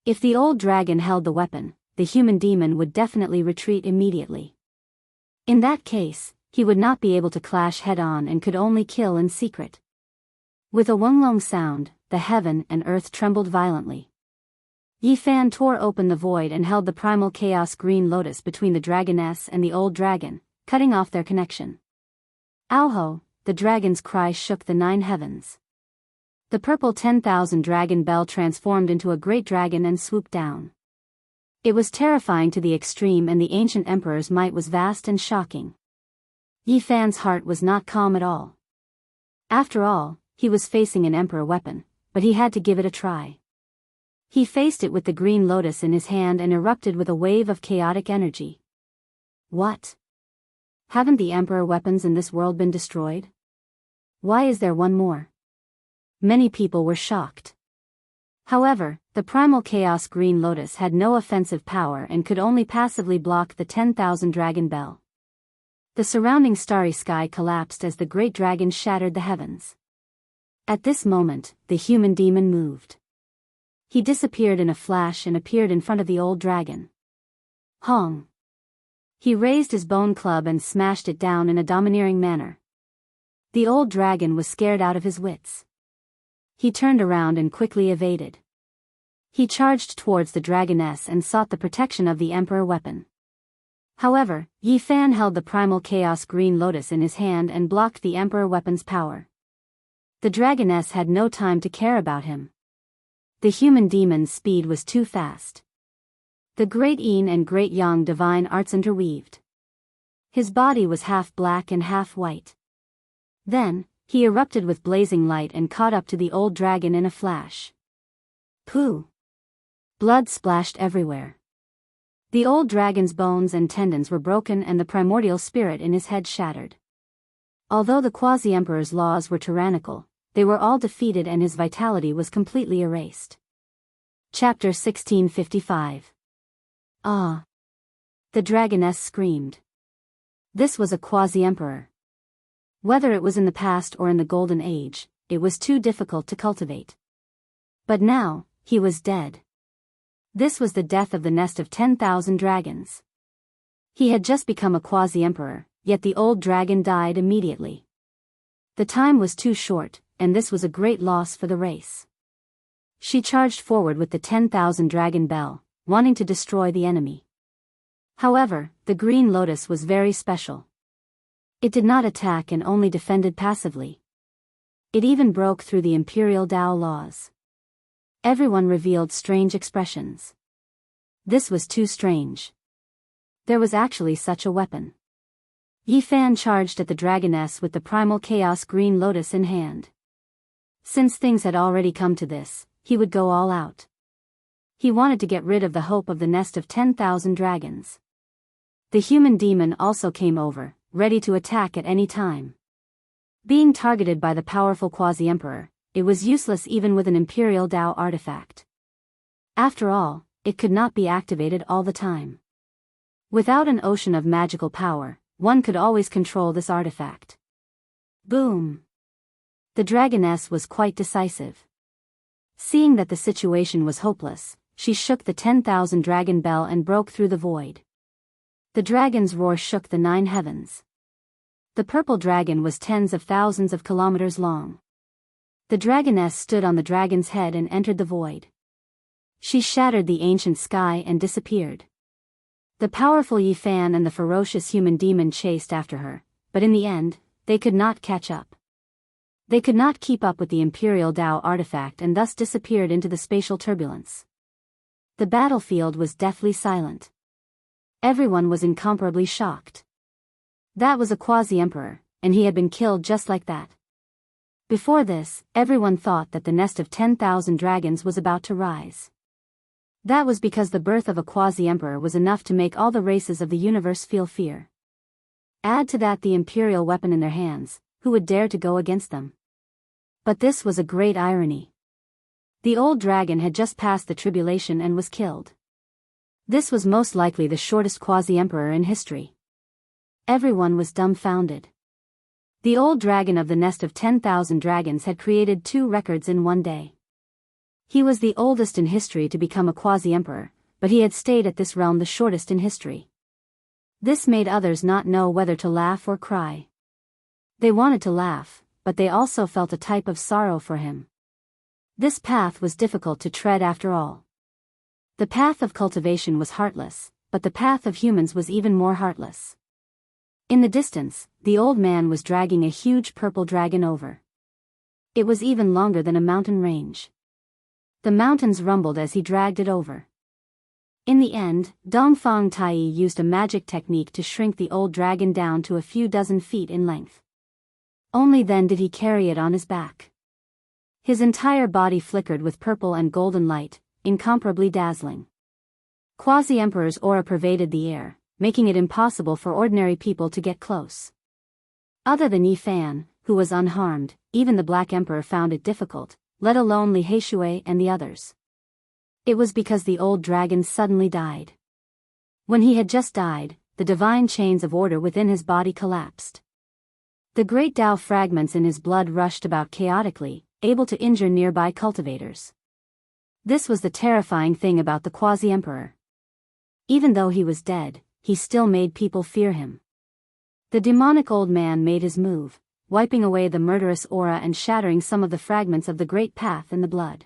If the old dragon held the weapon, the human demon would definitely retreat immediately. In that case, he would not be able to clash head-on and could only kill in secret. With a wonglong sound, the heaven and earth trembled violently. Yi Fan tore open the void and held the primal chaos green lotus between the dragoness and the old dragon, cutting off their connection. Auho, the dragon's cry shook the 9 heavens. The purple 10,000 dragon bell transformed into a great dragon and swooped down. It was terrifying to the extreme, and the ancient emperor's might was vast and shocking. Yi Fan's heart was not calm at all. After all, he was facing an emperor weapon, but he had to give it a try. He faced it with the green lotus in his hand and erupted with a wave of chaotic energy. What? Haven't the emperor weapons in this world been destroyed? Why is there one more? Many people were shocked. However, the primal chaos green lotus had no offensive power and could only passively block the 10,000 dragon bell. The surrounding starry sky collapsed as the great dragon shattered the heavens. At this moment, the human demon moved. He disappeared in a flash and appeared in front of the old dragon. Hong. He raised his bone club and smashed it down in a domineering manner. The old dragon was scared out of his wits. He turned around and quickly evaded. He charged towards the dragoness and sought the protection of the emperor weapon. However, Yi Fan held the primal chaos green lotus in his hand and blocked the emperor weapon's power. The dragoness had no time to care about him. The human demon's speed was too fast. The great yin and great yang divine arts interweaved. His body was half black and half white. Then, he erupted with blazing light and caught up to the old dragon in a flash. Pooh! Blood splashed everywhere. The old dragon's bones and tendons were broken and the primordial spirit in his head shattered. Although the quasi-emperor's laws were tyrannical, they were all defeated and his vitality was completely erased. Chapter 1655. Ah! The dragoness screamed. This was a quasi-emperor. Whether it was in the past or in the Golden Age, it was too difficult to cultivate. But now, he was dead. This was the death of the nest of 10,000 dragons. He had just become a quasi-emperor, yet the old dragon died immediately. The time was too short, and this was a great loss for the race. She charged forward with the 10,000 dragon bell, wanting to destroy the enemy. However, the green lotus was very special. It did not attack and only defended passively. It even broke through the imperial Tao laws. Everyone revealed strange expressions. This was too strange. There was actually such a weapon. Yi Fan charged at the dragoness with the primal chaos green lotus in hand. Since things had already come to this, he would go all out. He wanted to get rid of the hope of the nest of 10,000 dragons. The human demon also came over, ready to attack at any time. Being targeted by the powerful quasi-emperor, it was useless even with an imperial Tao artifact. After all, it could not be activated all the time. Without an ocean of magical power, one could always control this artifact. Boom! The dragoness was quite decisive. Seeing that the situation was hopeless, she shook the 10,000 dragon bell and broke through the void. The dragon's roar shook the 9 heavens. The purple dragon was tens of thousands of kilometers long. The dragoness stood on the dragon's head and entered the void. She shattered the ancient sky and disappeared. The powerful Yi Fan and the ferocious human demon chased after her, but in the end, they could not catch up. They could not keep up with the imperial Tao artifact and thus disappeared into the spatial turbulence. The battlefield was deathly silent. Everyone was incomparably shocked. That was a quasi-emperor, and he had been killed just like that. Before this, everyone thought that the nest of 10,000 dragons was about to rise. That was because the birth of a quasi-emperor was enough to make all the races of the universe feel fear. Add to that the imperial weapon in their hands, who would dare to go against them? But this was a great irony. The old dragon had just passed the tribulation and was killed. This was most likely the shortest quasi-emperor in history. Everyone was dumbfounded. The old dragon of the nest of 10,000 dragons had created 2 records in one day. He was the oldest in history to become a quasi-emperor, but he had stayed at this realm the shortest in history. This made others not know whether to laugh or cry. They wanted to laugh, but they also felt a type of sorrow for him. This path was difficult to tread after all. The path of cultivation was heartless, but the path of humans was even more heartless. In the distance, the old man was dragging a huge purple dragon over. It was even longer than a mountain range. The mountains rumbled as he dragged it over. In the end, Dongfang Tai used a magic technique to shrink the old dragon down to a few dozen feet in length. Only then did he carry it on his back. His entire body flickered with purple and golden light, incomparably dazzling. Quasi-Emperor's aura pervaded the air, making it impossible for ordinary people to get close. Other than Yi Fan, who was unharmed, even the Black Emperor found it difficult, let alone Li Heishui and the others. It was because the old dragon suddenly died. When he had just died, the divine chains of order within his body collapsed. The great Tao fragments in his blood rushed about chaotically, able to injure nearby cultivators. This was the terrifying thing about the quasi-emperor. Even though he was dead, he still made people fear him. The demonic old man made his move, wiping away the murderous aura and shattering some of the fragments of the great path in the blood.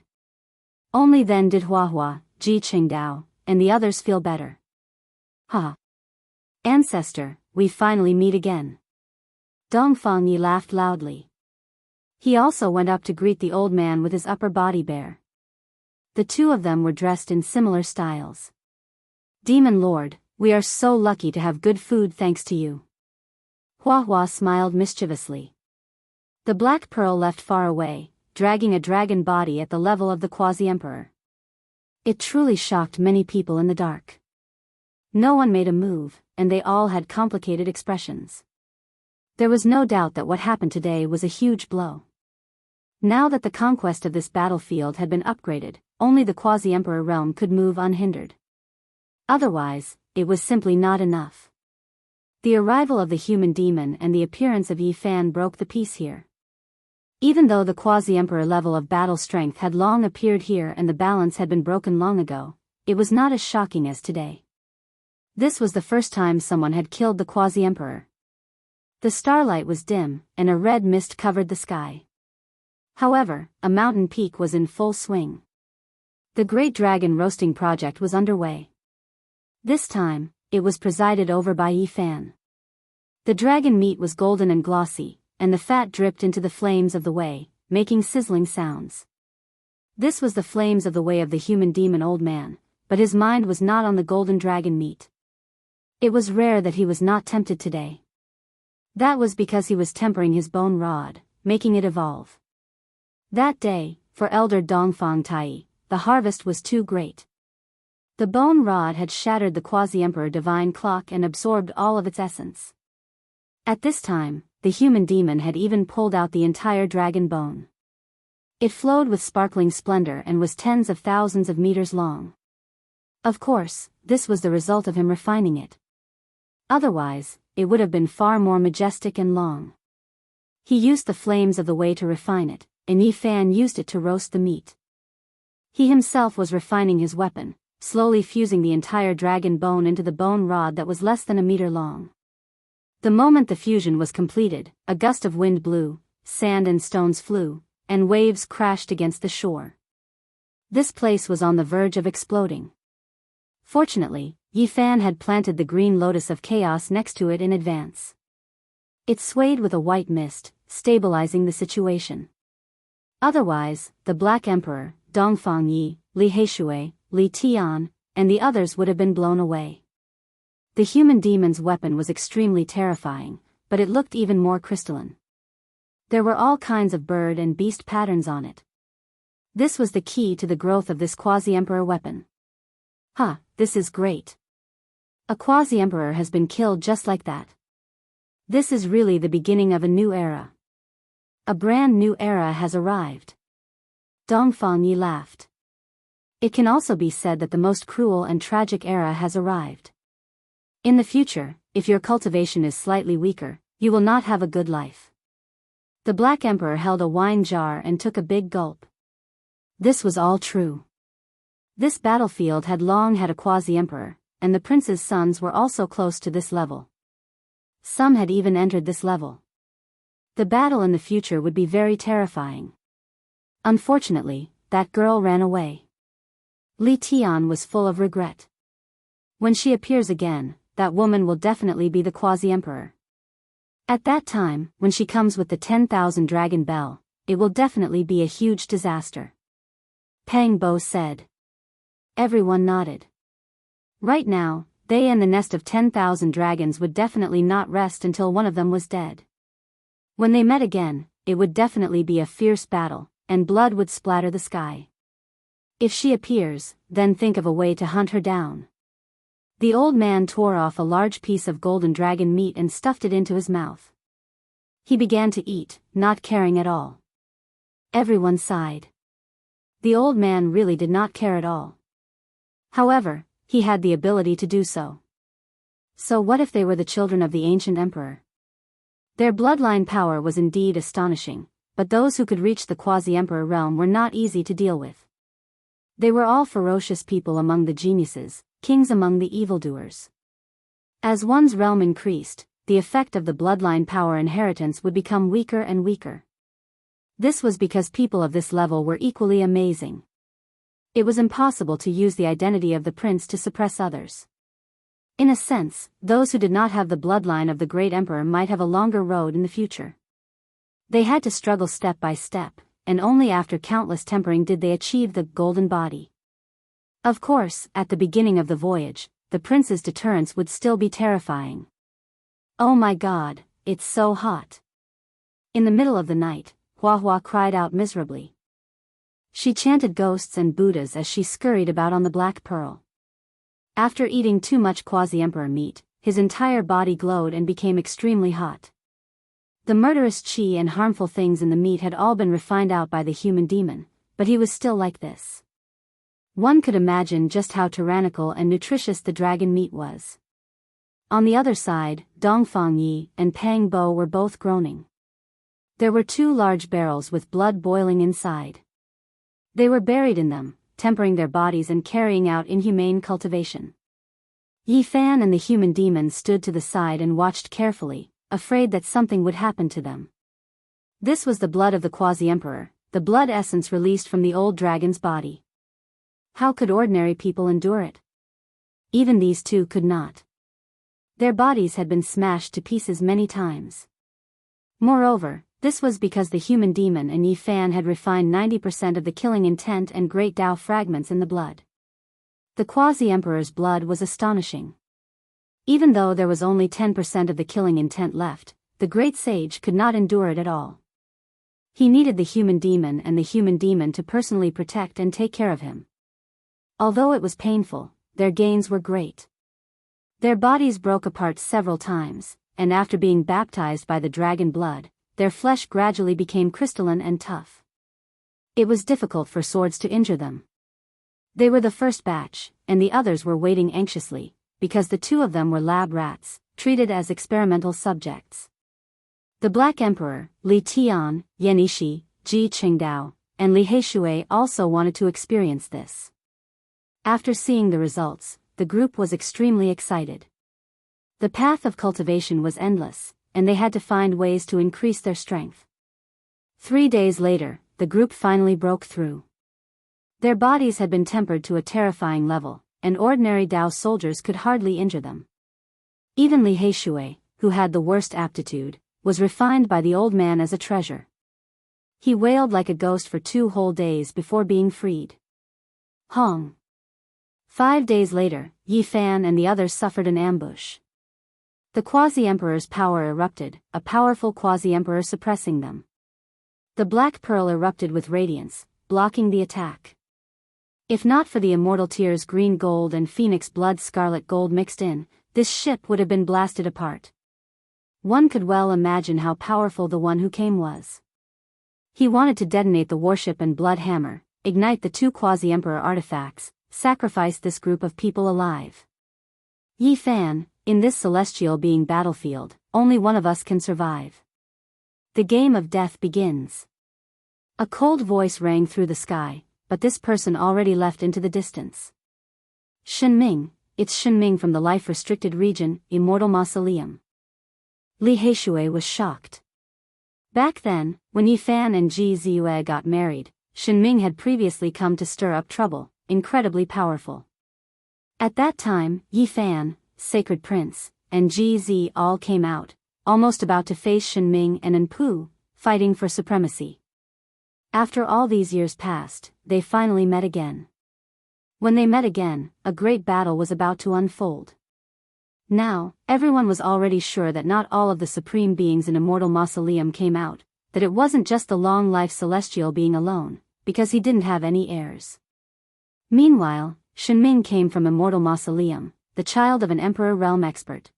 Only then did Huahua, Ji Qingdao, and the others feel better. Ha! Ancestor, we finally meet again. Dongfang Yi laughed loudly. He also went up to greet the old man with his upper body bare. The two of them were dressed in similar styles. Demon Lord, we are so lucky to have good food thanks to you. Huahua smiled mischievously. The Black Pearl left far away, dragging a dragon body at the level of the quasi-emperor. It truly shocked many people in the dark. No one made a move, and they all had complicated expressions. There was no doubt that what happened today was a huge blow. Now that the conquest of this battlefield had been upgraded, only the quasi-emperor realm could move unhindered. Otherwise, it was simply not enough. The arrival of the human demon and the appearance of Yi Fan broke the peace here. Even though the quasi-emperor level of battle strength had long appeared here and the balance had been broken long ago, it was not as shocking as today. This was the first time someone had killed the quasi-emperor. The starlight was dim, and a red mist covered the sky. However, a mountain peak was in full swing. The Great Dragon Roasting Project was underway. This time, it was presided over by Yi Fan. The dragon meat was golden and glossy, and the fat dripped into the flames of the way, making sizzling sounds. This was the flames of the way of the human demon old man, but his mind was not on the golden dragon meat. It was rare that he was not tempted today. That was because he was tempering his bone rod, making it evolve. That day, for Elder Dongfang Tai, the harvest was too great. The bone rod had shattered the quasi-emperor divine clock and absorbed all of its essence. At this time, the human demon had even pulled out the entire dragon bone. It flowed with sparkling splendor and was tens of thousands of meters long. Of course, this was the result of him refining it. Otherwise, it would have been far more majestic and long. He used the flames of the way to refine it, and Yi Fan used it to roast the meat. He himself was refining his weapon, slowly fusing the entire dragon bone into the bone rod that was less than a meter long. The moment the fusion was completed, a gust of wind blew, sand and stones flew, and waves crashed against the shore. This place was on the verge of exploding. Fortunately, Yi Fan had planted the green lotus of chaos next to it in advance. It swayed with a white mist, stabilizing the situation. Otherwise, the Black Emperor, Dongfang Yi, Li Heishui, Li Tian, and the others would have been blown away. The human demon's weapon was extremely terrifying, but it looked even more crystalline. There were all kinds of bird and beast patterns on it. This was the key to the growth of this quasi-emperor weapon. This is great. A quasi-emperor has been killed just like that. This is really the beginning of a new era. A brand new era has arrived. Dongfang Yi laughed. It can also be said that the most cruel and tragic era has arrived. In the future, if your cultivation is slightly weaker, you will not have a good life. The Black Emperor held a wine jar and took a big gulp. This was all true. This battlefield had long had a quasi-emperor, and the prince's sons were also close to this level. Some had even entered this level. The battle in the future would be very terrifying. Unfortunately, that girl ran away. Li Tian was full of regret. When she appears again, that woman will definitely be the quasi-emperor. At that time, when she comes with the 10,000 dragon bell, it will definitely be a huge disaster. Pang Bo said. Everyone nodded. Right now, they and the nest of 10,000 dragons would definitely not rest until one of them was dead. When they met again, it would definitely be a fierce battle, and blood would splatter the sky. If she appears, then think of a way to hunt her down. The old man tore off a large piece of golden dragon meat and stuffed it into his mouth. He began to eat, not caring at all. Everyone sighed. The old man really did not care at all. However, he had the ability to do so. So what if they were the children of the ancient emperor? Their bloodline power was indeed astonishing, but those who could reach the quasi-emperor realm were not easy to deal with. They were all ferocious people among the geniuses, kings among the evildoers. As one's realm increased, the effect of the bloodline power inheritance would become weaker and weaker. This was because people of this level were equally amazing. It was impossible to use the identity of the prince to suppress others. In a sense, those who did not have the bloodline of the great emperor might have a longer road in the future. They had to struggle step by step, and only after countless tempering did they achieve the golden body. Of course, at the beginning of the voyage, the prince's deterrence would still be terrifying. Oh my God, it's so hot. In the middle of the night, Hua Hua cried out miserably. She chanted ghosts and Buddhas as she scurried about on the Black Pearl. After eating too much quasi-emperor meat, his entire body glowed and became extremely hot. The murderous qi and harmful things in the meat had all been refined out by the human demon, but he was still like this. One could imagine just how tyrannical and nutritious the dragon meat was. On the other side, Dongfang Yi and Pang Bo were both groaning. There were 2 large barrels with blood boiling inside. They were buried in them, tempering their bodies and carrying out inhumane cultivation. Yi Fan and the human demon stood to the side and watched carefully, afraid that something would happen to them. This was the blood of the quasi-emperor, the blood essence released from the old dragon's body. How could ordinary people endure it? Even these 2 could not. Their bodies had been smashed to pieces many times. Moreover, this was because the human demon and Yi Fan had refined 90% of the killing intent and great Tao fragments in the blood. The quasi-emperor's blood was astonishing. Even though there was only 10% of the killing intent left, the great sage could not endure it at all. He needed the human demon and the human demon to personally protect and take care of him. Although it was painful, their gains were great. Their bodies broke apart several times, and after being baptized by the dragon blood, their flesh gradually became crystalline and tough. It was difficult for swords to injure them. They were the first batch, and the others were waiting anxiously, because the 2 of them were lab rats, treated as experimental subjects. The Black Emperor, Li Tian, Yan Yishi, Ji Qingdao, and Li Heishui also wanted to experience this. After seeing the results, the group was extremely excited. The path of cultivation was endless, and they had to find ways to increase their strength. 3 days later, the group finally broke through. Their bodies had been tempered to a terrifying level, and ordinary Dao soldiers could hardly injure them. Even Li Heishui, who had the worst aptitude, was refined by the old man as a treasure. He wailed like a ghost for 2 whole days before being freed. Hong. 5 days later, Yi Fan and the others suffered an ambush. The quasi-emperor's power erupted, a powerful quasi-emperor suppressing them. The black pearl erupted with radiance, blocking the attack. If not for the immortal tears green gold and phoenix blood scarlet gold mixed in, this ship would have been blasted apart. One could well imagine how powerful the one who came was. He wanted to detonate the warship and blood hammer, ignite the 2 quasi-emperor artifacts, sacrifice this group of people alive. Yi Fan, in this celestial being battlefield, only one of us can survive. The game of death begins. A cold voice rang through the sky, but this person already left into the distance. Shenming, it's Shenming from the life-restricted region, Immortal Mausoleum. Li Heishui was shocked. Back then, when Yi Fan and Ji Ziyue got married, Shenming had previously come to stir up trouble, incredibly powerful. At that time, Yi Fan, Sacred Prince, and Ji Zi all came out, almost about to face Shenming and Enpu, fighting for supremacy. After all these years passed, they finally met again. When they met again, a great battle was about to unfold. Now, everyone was already sure that not all of the supreme beings in Immortal Mausoleum came out, that it wasn't just the long-life celestial being alone, because he didn't have any heirs. Meanwhile, Shenming came from Immortal Mausoleum, the child of an Emperor realm expert.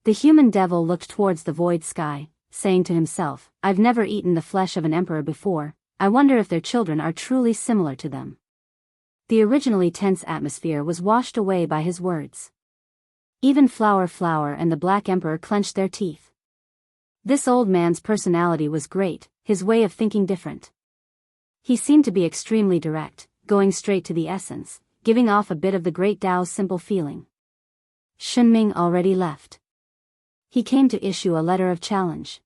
The human devil looked towards the void sky, saying to himself, I've never eaten the flesh of an emperor before, I wonder if their children are truly similar to them. The originally tense atmosphere was washed away by his words. Even Flower and the Black Emperor clenched their teeth. This old man's personality was great, his way of thinking different. He seemed to be extremely direct, going straight to the essence, giving off a bit of the great Tao's simple feeling. Shenming already left. He came to issue a letter of challenge.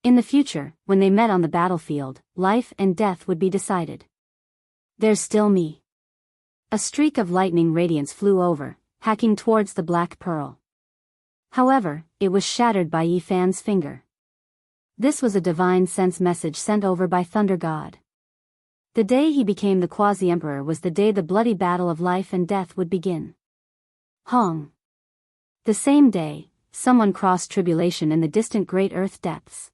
In the future, when they met on the battlefield, life and death would be decided. There's still me. A streak of lightning radiance flew over, hacking towards the black pearl. However, it was shattered by Yi Fan's finger. This was a divine sense message sent over by Thunder God. The day he became the quasi-emperor was the day the bloody battle of life and death would begin. Hong. The same day, someone crossed tribulation in the distant great earth depths.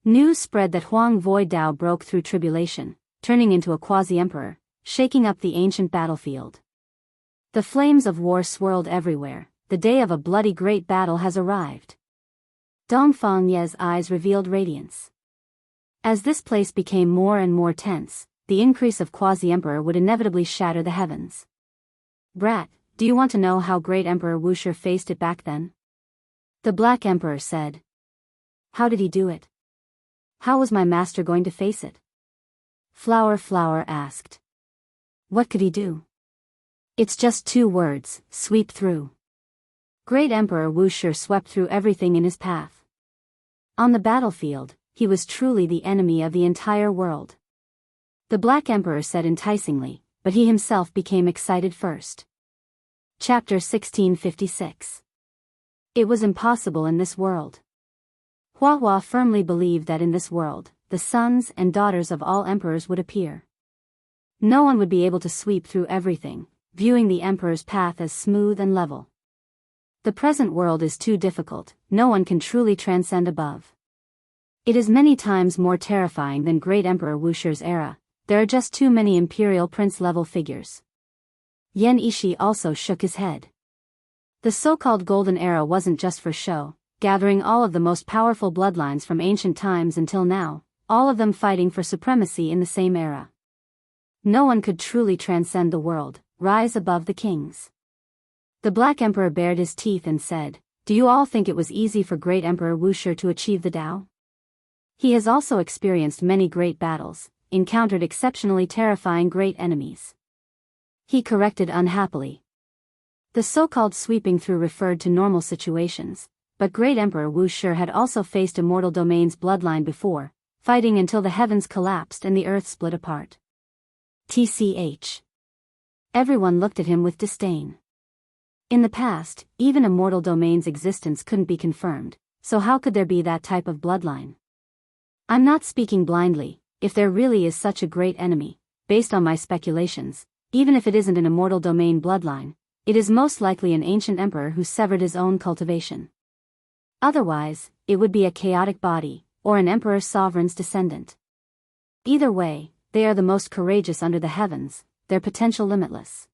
News spread that Huang Void Dao broke through tribulation, turning into a quasi-emperor, shaking up the ancient battlefield. The flames of war swirled everywhere, the day of a bloody great battle has arrived. Dongfang Ye's eyes revealed radiance. As this place became more and more tense, the increase of quasi-emperor would inevitably shatter the heavens. Brat, do you want to know how great Emperor Wuxia faced it back then? The Black Emperor said. How did he do it? How was my master going to face it? Flower asked. What could he do? It's just 2 words, sweep through. Great Emperor Wuxia swept through everything in his path. On the battlefield, he was truly the enemy of the entire world. The Black Emperor said enticingly, but he himself became excited first. Chapter 1656. It was impossible in this world. Hua firmly believed that in this world, the sons and daughters of all emperors would appear. No one would be able to sweep through everything, viewing the emperor's path as smooth and level. The present world is too difficult, no one can truly transcend above. It is many times more terrifying than great Emperor Wuxia's era, there are just too many imperial prince-level figures. Yan Ishi also shook his head. The so-called Golden Era wasn't just for show, gathering all of the most powerful bloodlines from ancient times until now, all of them fighting for supremacy in the same era. No one could truly transcend the world, rise above the kings. The Black Emperor bared his teeth and said, do you all think it was easy for great Emperor Wuxia to achieve the Tao? He has also experienced many great battles, encountered exceptionally terrifying great enemies. He corrected unhappily. The so-called sweeping through referred to normal situations, but great Emperor Wuxia had also faced immortal domain's bloodline before, fighting until the heavens collapsed and the earth split apart. TCH. Everyone looked at him with disdain. In the past, even immortal domain's existence couldn't be confirmed, so how could there be that type of bloodline? I'm not speaking blindly, if there really is such a great enemy, based on my speculations, even if it isn't an immortal domain bloodline, it is most likely an ancient emperor who severed his own cultivation. Otherwise, it would be a chaotic body, or an emperor's sovereign's descendant. Either way, they are the most courageous under the heavens, their potential limitless.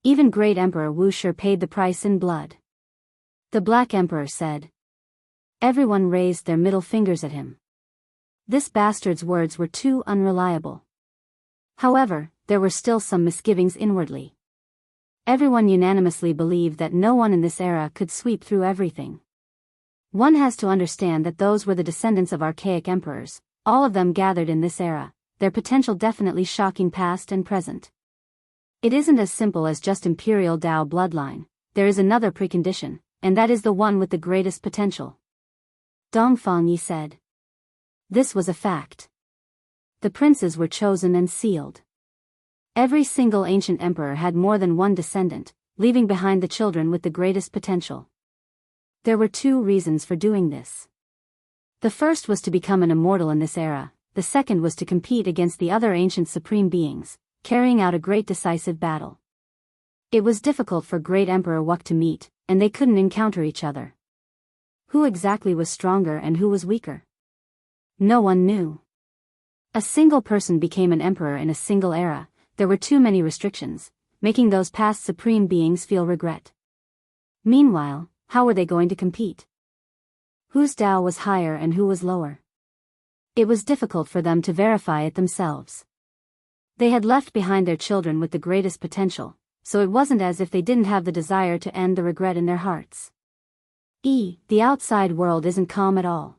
Even great Emperor Wuxia paid the price in blood. The Black Emperor said. Everyone raised their middle fingers at him. This bastard's words were too unreliable. However, there were still some misgivings inwardly. Everyone unanimously believed that no one in this era could sweep through everything. One has to understand that those were the descendants of archaic emperors, all of them gathered in this era, their potential definitely shocking past and present. It isn't as simple as just imperial Dao bloodline, there is another precondition, and that is the one with the greatest potential. Dongfang Yi said. This was a fact. The princes were chosen and sealed. Every single ancient emperor had more than one descendant, leaving behind the children with the greatest potential. There were 2 reasons for doing this. The first was to become an immortal in this era, the second was to compete against the other ancient supreme beings, carrying out a great decisive battle. It was difficult for great Emperor Wuk to meet, and they couldn't encounter each other. Who exactly was stronger and who was weaker? No one knew. A single person became an emperor in a single era, there were too many restrictions, making those past supreme beings feel regret. Meanwhile, how were they going to compete? Whose Tao was higher and who was lower? It was difficult for them to verify it themselves. They had left behind their children with the greatest potential, so it wasn't as if they didn't have the desire to end the regret in their hearts. The outside world isn't calm at all.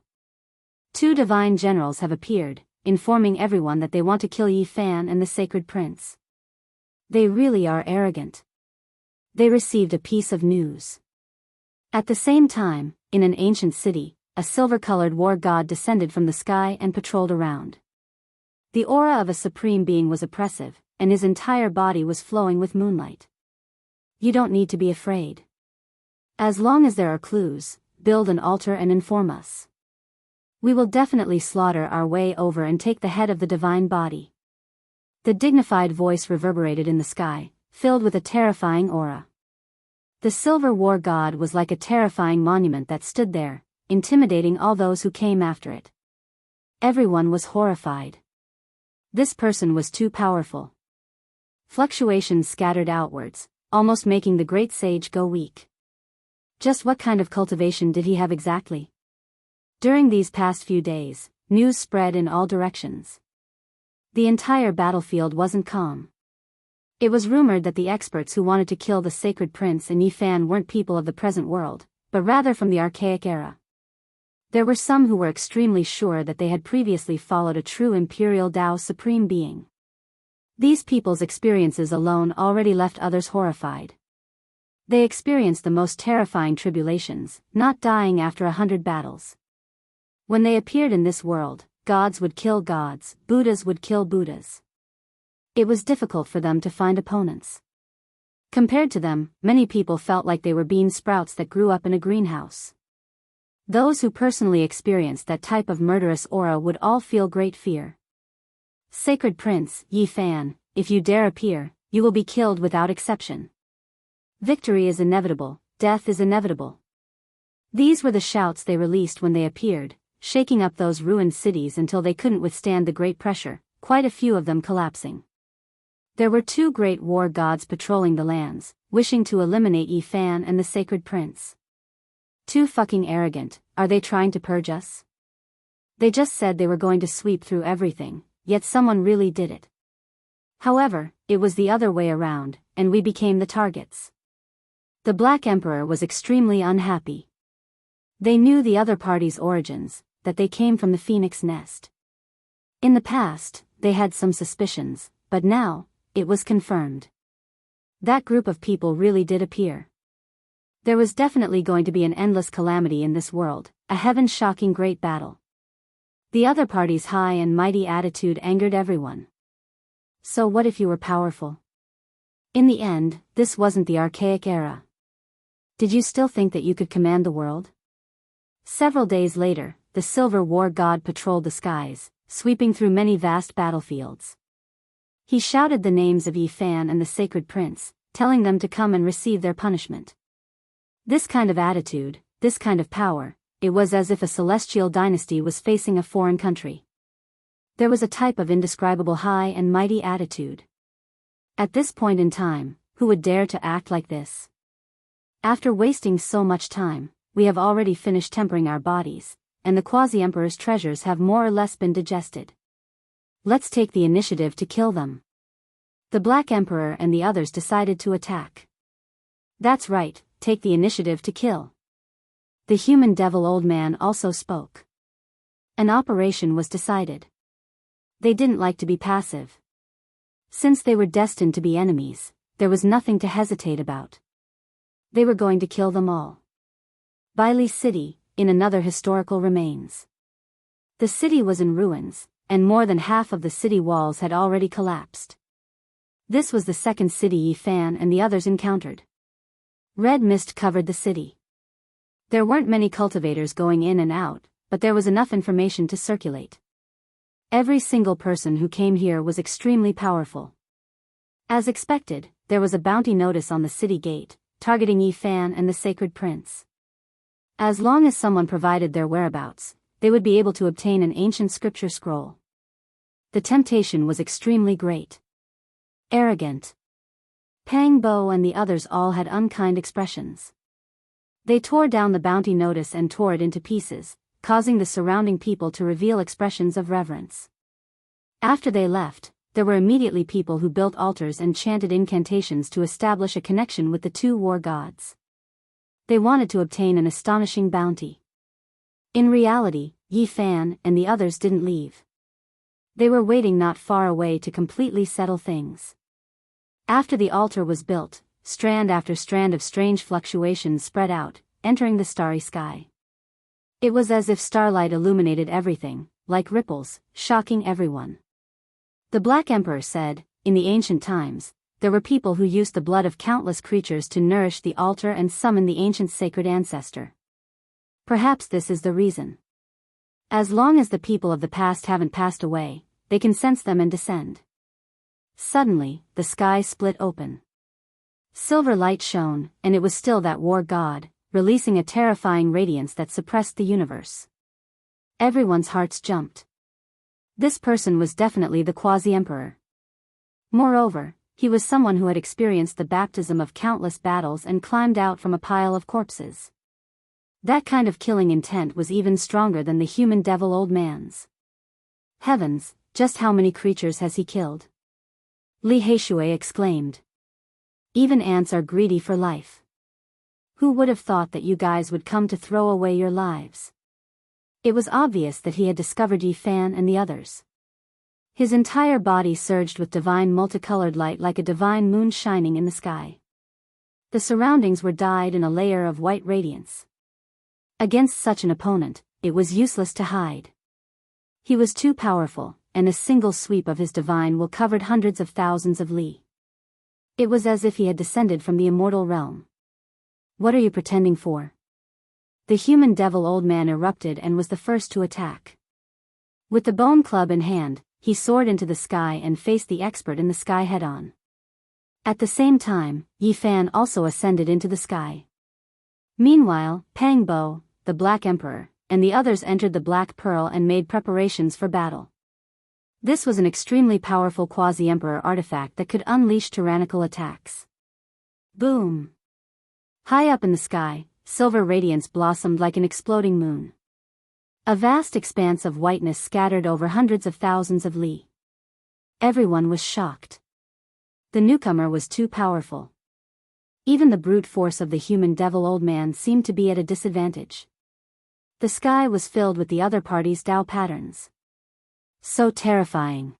2 divine generals have appeared, informing everyone that they want to kill Yi Fan and the sacred prince. They really are arrogant. They received a piece of news. At the same time, in an ancient city, a silver-colored war god descended from the sky and patrolled around. The aura of a supreme being was oppressive, and his entire body was flowing with moonlight. You don't need to be afraid. As long as there are clues, build an altar and inform us. We will definitely slaughter our way over and take the head of the divine body. The dignified voice reverberated in the sky, filled with a terrifying aura. The silver war god was like a terrifying monument that stood there, intimidating all those who came after it. Everyone was horrified. This person was too powerful. Fluctuations scattered outwards, almost making the great sage go weak. Just what kind of cultivation did he have exactly? During these past few days, news spread in all directions. The entire battlefield wasn't calm. It was rumored that the experts who wanted to kill the sacred prince and Yifan weren't people of the present world, but rather from the archaic era. There were some who were extremely sure that they had previously followed a true imperial Dao supreme being. These people's experiences alone already left others horrified. They experienced the most terrifying tribulations, not dying after 100 battles. When they appeared in this world, gods would kill gods, Buddhas would kill Buddhas. It was difficult for them to find opponents. Compared to them, many people felt like they were bean sprouts that grew up in a greenhouse. Those who personally experienced that type of murderous aura would all feel great fear. Sacred Prince, Yifan, if you dare appear, you will be killed without exception. Victory is inevitable, death is inevitable. These were the shouts they released when they appeared, shaking up those ruined cities until they couldn't withstand the great pressure, quite a few of them collapsing. There were 2 great war gods patrolling the lands, wishing to eliminate Yifan and the Sacred Prince. Too fucking arrogant, are they trying to purge us? They just said they were going to sweep through everything, yet someone really did it. However, it was the other way around, and we became the targets. The Black Emperor was extremely unhappy. They knew the other party's origins, that they came from the Phoenix Nest. In the past, they had some suspicions, but now, it was confirmed. That group of people really did appear. There was definitely going to be an endless calamity in this world, a heaven-shocking great battle. The other party's high and mighty attitude angered everyone. So what if you were powerful? In the end, this wasn't the archaic era. Did you still think that you could command the world? Several days later, the Silver War God patrolled the skies, sweeping through many vast battlefields. He shouted the names of Yifan and the Sacred Prince, telling them to come and receive their punishment. This kind of attitude, this kind of power, it was as if a celestial dynasty was facing a foreign country. There was a type of indescribable high and mighty attitude. At this point in time, who would dare to act like this? After wasting so much time, we have already finished tempering our bodies, and the Quasi-Emperor's treasures have more or less been digested. Let's take the initiative to kill them. The Black Emperor and the others decided to attack. That's right, take the initiative to kill. The human devil old man also spoke. An operation was decided. They didn't like to be passive. Since they were destined to be enemies, there was nothing to hesitate about. They were going to kill them all. Bailey City, in another historical remains. The city was in ruins, and more than half of the city walls had already collapsed. This was the second city Yifan and the others encountered. Red mist covered the city. There weren't many cultivators going in and out, but there was enough information to circulate. Every single person who came here was extremely powerful. As expected, there was a bounty notice on the city gate, targeting Yifan and the Sacred Prince. As long as someone provided their whereabouts, they would be able to obtain an ancient scripture scroll. The temptation was extremely great. Arrogant. Pang Bo and the others all had unkind expressions. They tore down the bounty notice and tore it into pieces, causing the surrounding people to reveal expressions of reverence. After they left, there were immediately people who built altars and chanted incantations to establish a connection with the 2 war gods. They wanted to obtain an astonishing bounty. In reality, Yifan and the others didn't leave. They were waiting not far away to completely settle things. After the altar was built, strand after strand of strange fluctuations spread out, entering the starry sky. It was as if starlight illuminated everything, like ripples, shocking everyone. The Black Emperor said, in the ancient times, there were people who used the blood of countless creatures to nourish the altar and summon the ancient sacred ancestor. Perhaps this is the reason. As long as the people of the past haven't passed away, they can sense them and descend. Suddenly, the sky split open. Silver light shone, and it was still that war god, releasing a terrifying radiance that suppressed the universe. Everyone's hearts jumped. This person was definitely the Quasi-Emperor. Moreover, he was someone who had experienced the baptism of countless battles and climbed out from a pile of corpses. That kind of killing intent was even stronger than the human devil old man's. Heavens, just how many creatures has he killed? Li Heishui exclaimed. Even ants are greedy for life. Who would have thought that you guys would come to throw away your lives? It was obvious that he had discovered Yi Fan and the others. His entire body surged with divine multicolored light like a divine moon shining in the sky. The surroundings were dyed in a layer of white radiance. Against such an opponent, it was useless to hide. He was too powerful, and a single sweep of his divine will covered hundreds of thousands of li. It was as if he had descended from the immortal realm. What are you pretending for? The human devil old man erupted and was the first to attack. With the bone club in hand, he soared into the sky and faced the expert in the sky head-on. At the same time, Yi Fan also ascended into the sky. Meanwhile, Pang Bo, the Black Emperor, and the others entered the Black Pearl and made preparations for battle. This was an extremely powerful quasi-emperor artifact that could unleash tyrannical attacks. Boom! High up in the sky, silver radiance blossomed like an exploding moon. A vast expanse of whiteness scattered over hundreds of thousands of li. Everyone was shocked. The newcomer was too powerful. Even the brute force of the human devil old man seemed to be at a disadvantage. The sky was filled with the other party's Dao patterns. So terrifying.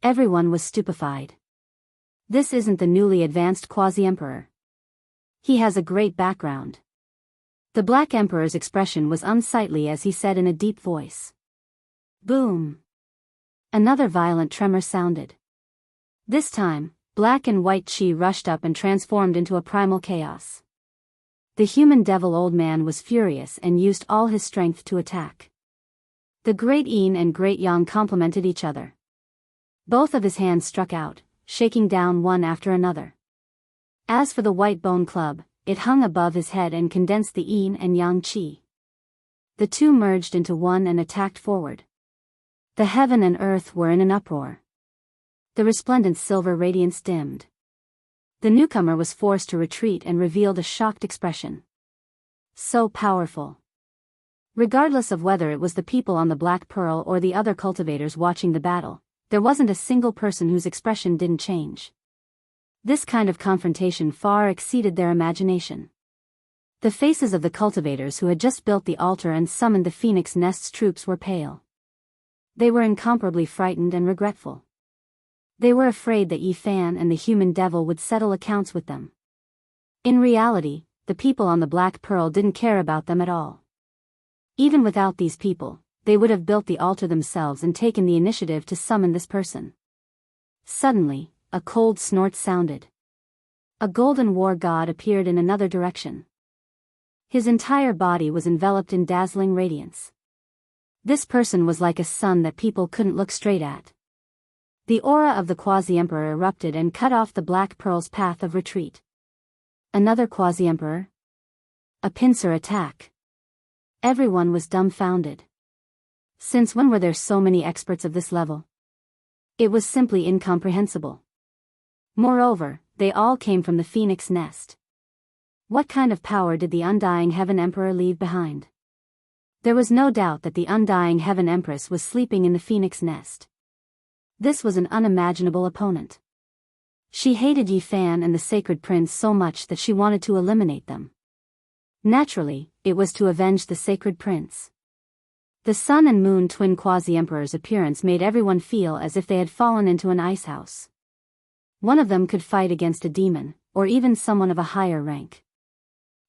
Everyone was stupefied. This isn't the newly advanced quasi-emperor. He has a great background. The Black Emperor's expression was unsightly as he said in a deep voice. Boom! Another violent tremor sounded. This time, black and white chi rushed up and transformed into a primal chaos. The human devil old man was furious and used all his strength to attack. The Great Yin and Great Yang complemented each other. Both of his hands struck out, shaking down one after another. As for the white bone club, it hung above his head and condensed the yin and yang qi. The two merged into one and attacked forward. The heaven and earth were in an uproar. The resplendent silver radiance dimmed. The newcomer was forced to retreat and revealed a shocked expression. So powerful. Regardless of whether it was the people on the Black Pearl or the other cultivators watching the battle, there wasn't a single person whose expression didn't change. This kind of confrontation far exceeded their imagination. The faces of the cultivators who had just built the altar and summoned the Phoenix Nest's troops were pale. They were incomparably frightened and regretful. They were afraid that Yi Fan and the human devil would settle accounts with them. In reality, the people on the Black Pearl didn't care about them at all. Even without these people, they would have built the altar themselves and taken the initiative to summon this person. Suddenly, a cold snort sounded. A golden war god appeared in another direction. His entire body was enveloped in dazzling radiance. This person was like a sun that people couldn't look straight at. The aura of the quasi-emperor erupted and cut off the Black Pearl's path of retreat. Another quasi-emperor? A pincer attack. Everyone was dumbfounded. Since when were there so many experts of this level? It was simply incomprehensible. Moreover, they all came from the Phoenix Nest. What kind of power did the Undying Heaven Emperor leave behind? There was no doubt that the Undying Heaven Empress was sleeping in the Phoenix Nest. This was an unimaginable opponent. She hated Yi Fan and the Sacred Prince so much that she wanted to eliminate them. Naturally, it was to avenge the Sacred Prince. The Sun and Moon twin quasi-emperor's appearance made everyone feel as if they had fallen into an ice house. One of them could fight against a demon, or even someone of a higher rank.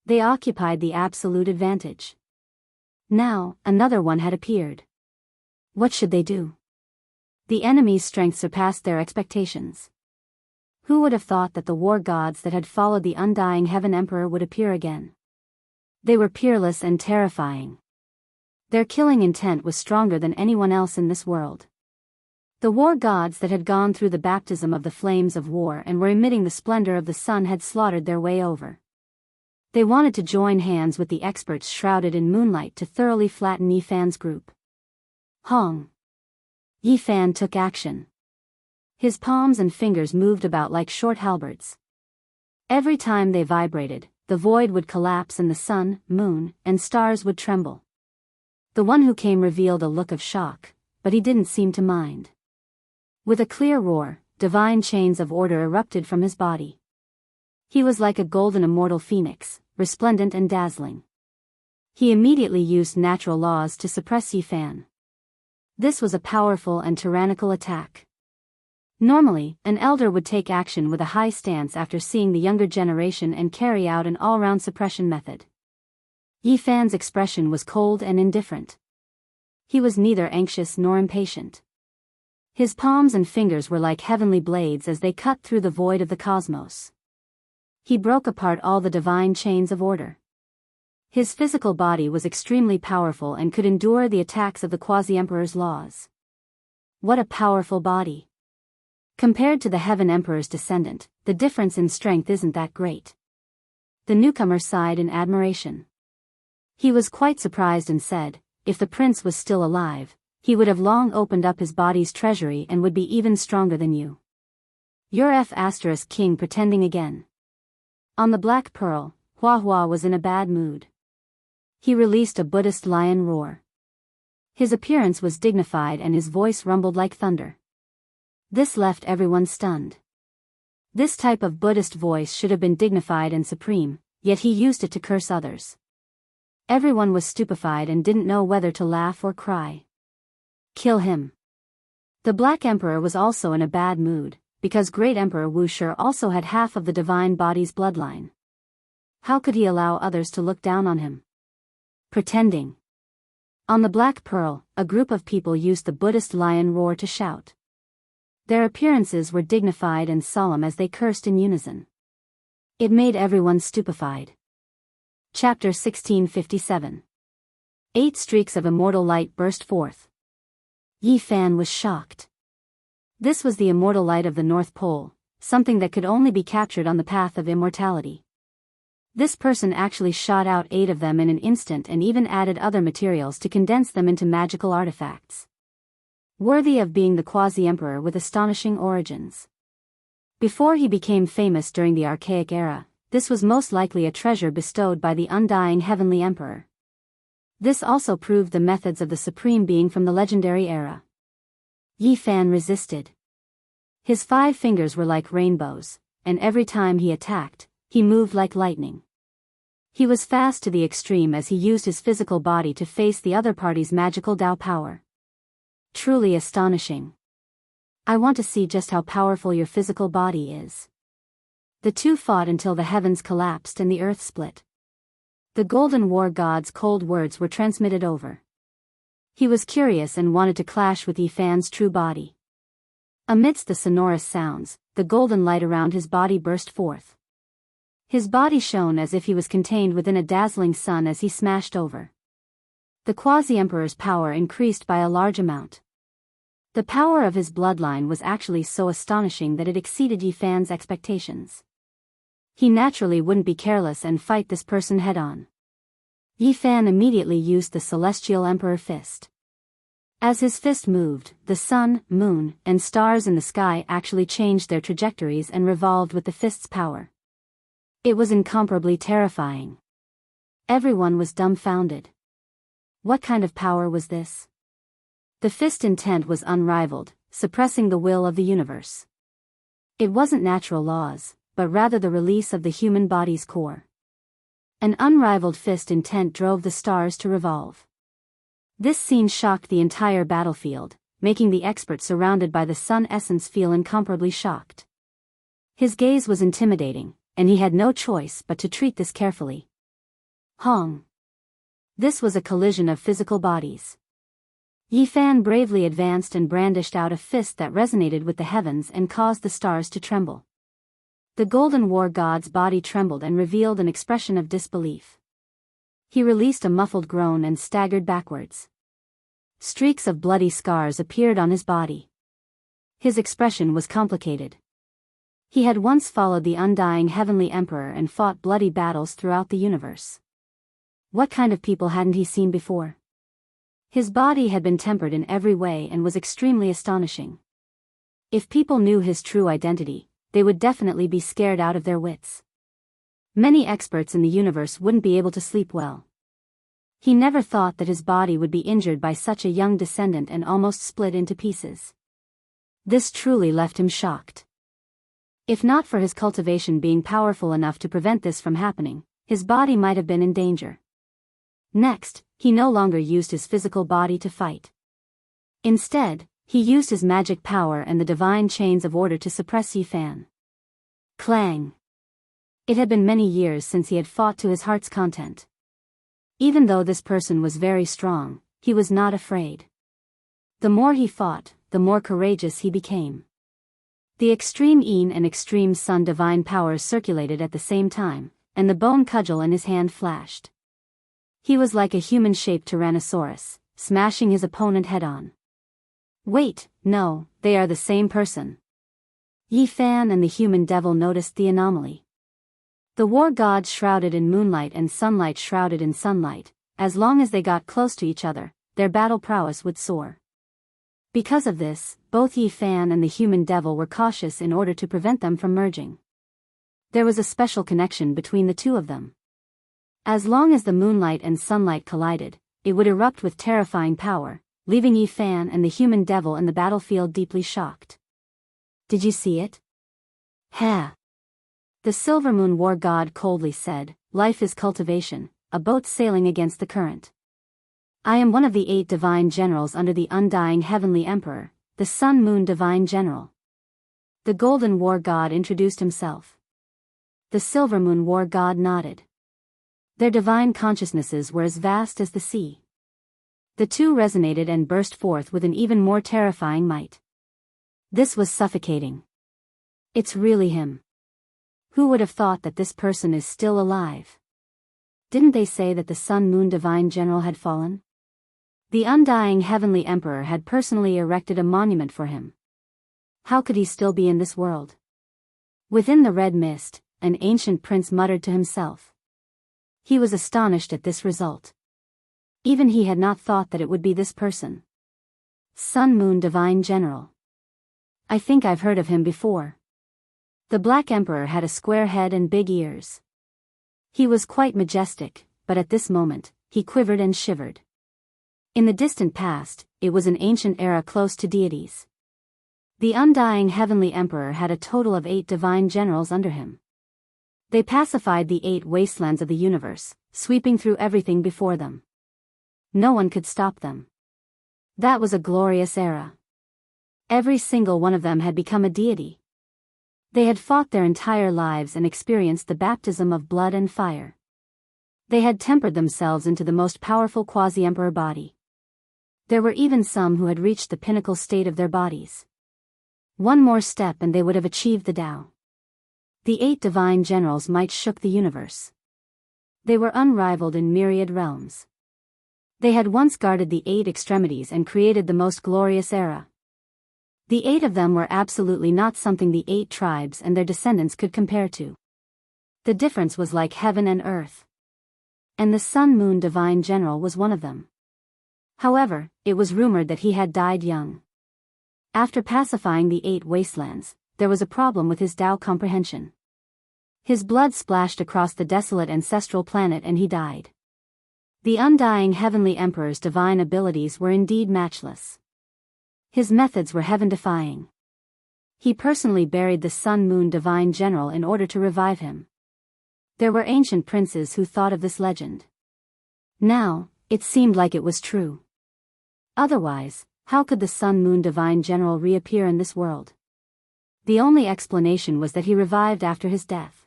They occupied the absolute advantage. Now, another one had appeared. What should they do? The enemy's strength surpassed their expectations. Who would have thought that the war gods that had followed the Undying Heaven Emperor would appear again? They were peerless and terrifying. Their killing intent was stronger than anyone else in this world. The war gods that had gone through the baptism of the flames of war and were emitting the splendor of the sun had slaughtered their way over. They wanted to join hands with the experts shrouded in moonlight to thoroughly flatten Yi Fan's group. Hong. Yi Fan took action. His palms and fingers moved about like short halberds. Every time they vibrated, the void would collapse and the sun, moon, and stars would tremble. The one who came revealed a look of shock, but he didn't seem to mind. With a clear roar, divine chains of order erupted from his body. He was like a golden immortal phoenix, resplendent and dazzling. He immediately used natural laws to suppress Yi Fan. This was a powerful and tyrannical attack. Normally, an elder would take action with a high stance after seeing the younger generation and carry out an all-round suppression method. Yi Fan's expression was cold and indifferent. He was neither anxious nor impatient. His palms and fingers were like heavenly blades as they cut through the void of the cosmos. He broke apart all the divine chains of order. His physical body was extremely powerful and could endure the attacks of the Quasi-Emperor's laws. What a powerful body! Compared to the Heaven Emperor's descendant, the difference in strength isn't that great. The newcomer sighed in admiration. He was quite surprised and said, if the prince was still alive, he would have long opened up his body's treasury and would be even stronger than you. You're King pretending again. On the Black Pearl, Hua Hua was in a bad mood. He released a Buddhist lion roar. His appearance was dignified and his voice rumbled like thunder. This left everyone stunned. This type of Buddhist voice should have been dignified and supreme, yet he used it to curse others. Everyone was stupefied and didn't know whether to laugh or cry. Kill him. The Black Emperor was also in a bad mood, because Great Emperor Wuxia also had half of the divine body's bloodline. How could he allow others to look down on him? Pretending. On the Black Pearl, a group of people used the Buddhist lion roar to shout. Their appearances were dignified and solemn as they cursed in unison. It made everyone stupefied. Chapter 1657. 8 streaks of immortal light burst forth. Yi Fan was shocked. This was the immortal light of the North Pole, something that could only be captured on the path of immortality. This person actually shot out 8 of them in an instant and even added other materials to condense them into magical artifacts. Worthy of being the Quasi-Emperor with astonishing origins. Before he became famous during the Archaic era, this was most likely a treasure bestowed by the undying Heavenly Emperor. This also proved the methods of the Supreme Being from the legendary era. Yi Fan resisted. His 5 fingers were like rainbows, and every time he attacked, he moved like lightning. He was fast to the extreme as he used his physical body to face the other party's magical Dao power. Truly astonishing. I want to see just how powerful your physical body is. The two fought until the heavens collapsed and the earth split. The Golden War God's cold words were transmitted over. He was curious and wanted to clash with Yi Fan's true body. Amidst the sonorous sounds, the golden light around his body burst forth. His body shone as if he was contained within a dazzling sun as he smashed over. The Quasi-Emperor's power increased by a large amount. The power of his bloodline was actually so astonishing that it exceeded Yi Fan's expectations. He naturally wouldn't be careless and fight this person head-on. Yi Fan immediately used the Celestial Emperor Fist. As his fist moved, the sun, moon, and stars in the sky actually changed their trajectories and revolved with the fist's power. It was incomparably terrifying. Everyone was dumbfounded. What kind of power was this? The fist intent was unrivaled, suppressing the will of the universe. It wasn't natural laws, but rather the release of the human body's core. An unrivaled fist intent drove the stars to revolve. This scene shocked the entire battlefield, making the expert surrounded by the sun essence feel incomparably shocked. His gaze was intimidating, and he had no choice but to treat this carefully. Hong. This was a collision of physical bodies. Yi Fan bravely advanced and brandished out a fist that resonated with the heavens and caused the stars to tremble. The Golden War God's body trembled and revealed an expression of disbelief. He released a muffled groan and staggered backwards. Streaks of bloody scars appeared on his body. His expression was complicated. He had once followed the undying Heavenly Emperor and fought bloody battles throughout the universe. What kind of people hadn't he seen before? His body had been tempered in every way and was extremely astonishing. If people knew his true identity, they would definitely be scared out of their wits. Many experts in the universe wouldn't be able to sleep well. He never thought that his body would be injured by such a young descendant and almost split into pieces. This truly left him shocked. If not for his cultivation being powerful enough to prevent this from happening, his body might have been in danger. Next, he no longer used his physical body to fight. Instead, he used his magic power and the divine chains of order to suppress Yifan. Clang! It had been many years since he had fought to his heart's content. Even though this person was very strong, he was not afraid. The more he fought, the more courageous he became. The extreme Yin and extreme Sun divine powers circulated at the same time, and the bone cudgel in his hand flashed. He was like a human-shaped Tyrannosaurus, smashing his opponent head-on. Wait, no, they are the same person. Yifan and the human devil noticed the anomaly. The war gods shrouded in moonlight and sunlight shrouded in sunlight, as long as they got close to each other, their battle prowess would soar. Because of this, both Yifan and the human devil were cautious in order to prevent them from merging. There was a special connection between the two of them. As long as the moonlight and sunlight collided, it would erupt with terrifying power, leaving Yifan and the human devil in the battlefield deeply shocked. Did you see it? Ha! The Silver Moon War God coldly said, "Life is cultivation, a boat sailing against the current. I am one of the 8 divine generals under the undying heavenly emperor, the Sun Moon Divine General." The Golden War God introduced himself. The Silver Moon War God nodded. Their divine consciousnesses were as vast as the sea. The two resonated and burst forth with an even more terrifying might. This was suffocating. It's really him. Who would have thought that this person is still alive? Didn't they say that the Sun Moon Divine General had fallen? The undying heavenly emperor had personally erected a monument for him. How could he still be in this world? Within the red mist, an ancient prince muttered to himself. He was astonished at this result. Even he had not thought that it would be this person. Sun Moon Divine General. I think I've heard of him before. The Black Emperor had a square head and big ears. He was quite majestic, but at this moment, he quivered and shivered. In the distant past, it was an ancient era close to deities. The undying heavenly emperor had a total of 8 divine generals under him. They pacified the 8 wastelands of the universe, sweeping through everything before them. No one could stop them. That was a glorious era. Every single one of them had become a deity. They had fought their entire lives and experienced the baptism of blood and fire. They had tempered themselves into the most powerful quasi-emperor body. There were even some who had reached the pinnacle state of their bodies. One more step and they would have achieved the Tao. The 8 divine generals might shook the universe. They were unrivaled in myriad realms. They had once guarded the 8 extremities and created the most glorious era. The 8 of them were absolutely not something the 8 tribes and their descendants could compare to. The difference was like heaven and earth. And the Sun Moon Divine General was one of them. However, it was rumored that he had died young. After pacifying the 8 wastelands, there was a problem with his Tao comprehension. His blood splashed across the desolate ancestral planet and he died. The undying heavenly emperor's divine abilities were indeed matchless. His methods were heaven-defying. He personally buried the Sun Moon Divine General in order to revive him. There were ancient princes who thought of this legend. Now, it seemed like it was true. Otherwise, how could the Sun Moon Divine General reappear in this world? The only explanation was that he revived after his death.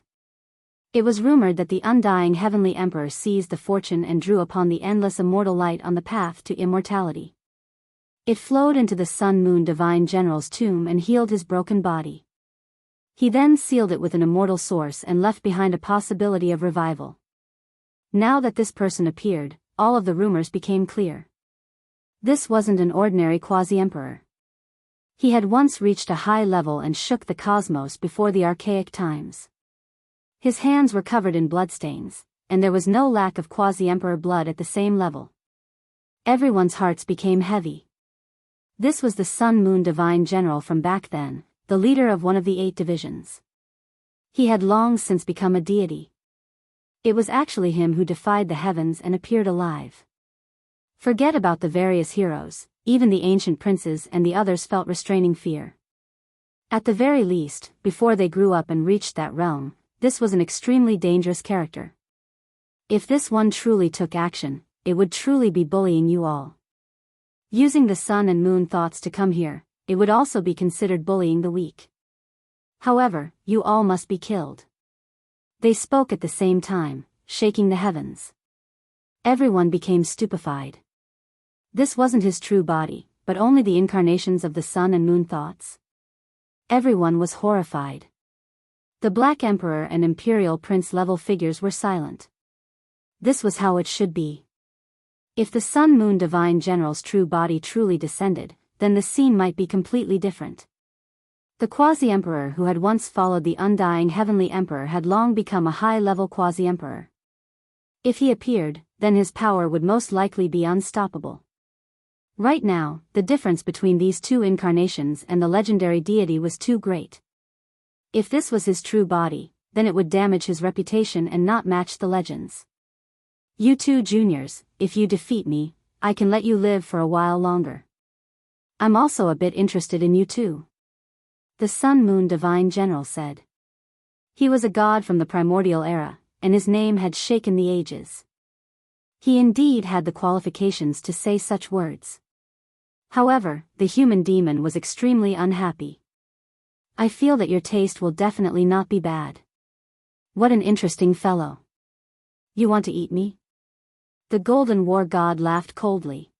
It was rumored that the undying heavenly emperor seized the fortune and drew upon the endless immortal light on the path to immortality. It flowed into the Sun Moon Divine General's tomb and healed his broken body. He then sealed it with an immortal source and left behind a possibility of revival. Now that this person appeared, all of the rumors became clear. This wasn't an ordinary quasi-emperor. He had once reached a high level and shook the cosmos before the archaic times. His hands were covered in bloodstains, and there was no lack of quasi-emperor blood at the same level. Everyone's hearts became heavy. This was the Sun Moon Divine General from back then, the leader of one of the 8 divisions. He had long since become a deity. It was actually him who defied the heavens and appeared alive. Forget about the various heroes, even the ancient princes and the others felt restraining fear. At the very least, before they grew up and reached that realm, this was an extremely dangerous character. If this one truly took action, it would truly be bullying you all. Using the sun and moon thoughts to come here, it would also be considered bullying the weak. However, you all must be killed. They spoke at the same time, shaking the heavens. Everyone became stupefied. This wasn't his true body, but only the incarnations of the sun and moon thoughts. Everyone was horrified. The Black Emperor and Imperial Prince level figures were silent. This was how it should be. If the Sun-Moon Divine General's true body truly descended, then the scene might be completely different. The Quasi-Emperor who had once followed the undying Heavenly Emperor had long become a high-level Quasi-Emperor. If he appeared, then his power would most likely be unstoppable. Right now, the difference between these two incarnations and the legendary deity was too great. If this was his true body, then it would damage his reputation and not match the legends. You two juniors, if you defeat me, I can let you live for a while longer. I'm also a bit interested in you too. The Sun-Moon Divine General said. He was a god from the primordial era, and his name had shaken the ages. He indeed had the qualifications to say such words. However, the human demon was extremely unhappy. I feel that your taste will definitely not be bad. What an interesting fellow. You want to eat me? The Golden War God laughed coldly.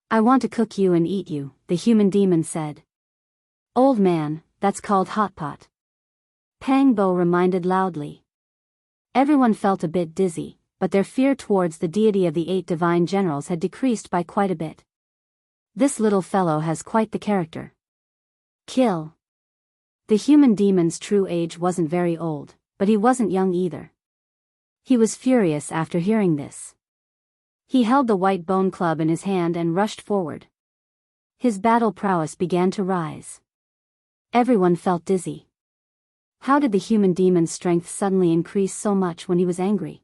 I want to cook you and eat you, the human demon said. Old man, that's called hot pot. Pang Bo reminded loudly. Everyone felt a bit dizzy, but their fear towards the deity of the 8 divine generals had decreased by quite a bit. This little fellow has quite the character. Kill. The human demon's true age wasn't very old, but he wasn't young either. He was furious after hearing this. He held the white bone club in his hand and rushed forward. His battle prowess began to rise. Everyone felt dizzy. How did the human demon's strength suddenly increase so much when he was angry?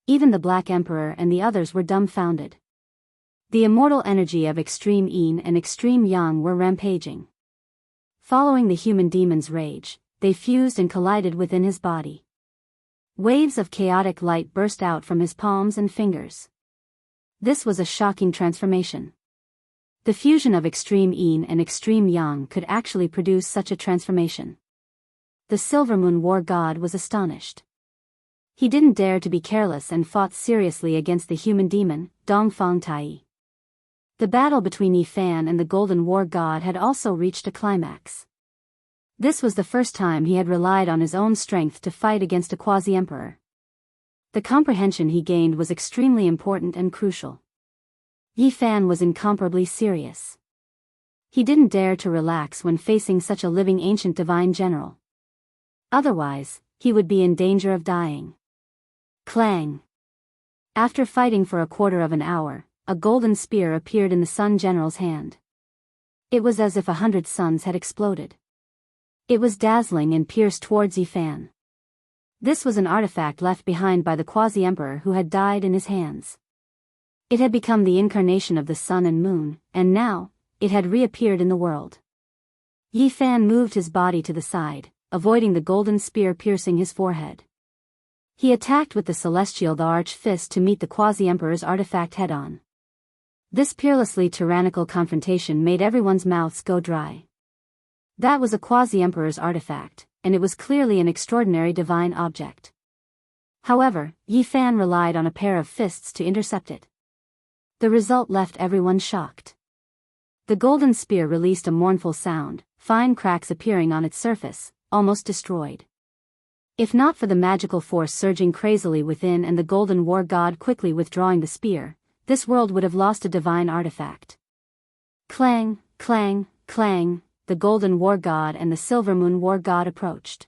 Even the Black Emperor and the others were dumbfounded. The immortal energy of Extreme Yin and Extreme Yang were rampaging. Following the human demon's rage, they fused and collided within his body. Waves of chaotic light burst out from his palms and fingers. This was a shocking transformation. The fusion of Extreme Yin and Extreme Yang could actually produce such a transformation. The Silvermoon War God was astonished. He didn't dare to be careless and fought seriously against the human demon, Dongfang Tai. The battle between Yi Fan and the Golden War God had also reached a climax. This was the first time he had relied on his own strength to fight against a quasi-emperor. The comprehension he gained was extremely important and crucial. Yi Fan was incomparably serious. He didn't dare to relax when facing such a living ancient divine general. Otherwise, he would be in danger of dying. Clang! After fighting for a quarter of an hour, a golden spear appeared in the Sun General's hand. It was as if 100 suns had exploded. It was dazzling and pierced towards Yi Fan. This was an artifact left behind by the quasi-emperor who had died in his hands. It had become the incarnation of the sun and moon, and now, it had reappeared in the world. Yi Fan moved his body to the side, avoiding the golden spear piercing his forehead. He attacked with the celestial large fist to meet the quasi-emperor's artifact head-on. This peerlessly tyrannical confrontation made everyone's mouths go dry. That was a quasi-emperor's artifact, and it was clearly an extraordinary divine object. However, Yi Fan relied on a pair of fists to intercept it. The result left everyone shocked. The golden spear released a mournful sound, fine cracks appearing on its surface, almost destroyed. If not for the magical force surging crazily within and the Golden War God quickly withdrawing the spear, this world would have lost a divine artifact. Clang, clang, clang, the Golden War God and the Silvermoon War God approached.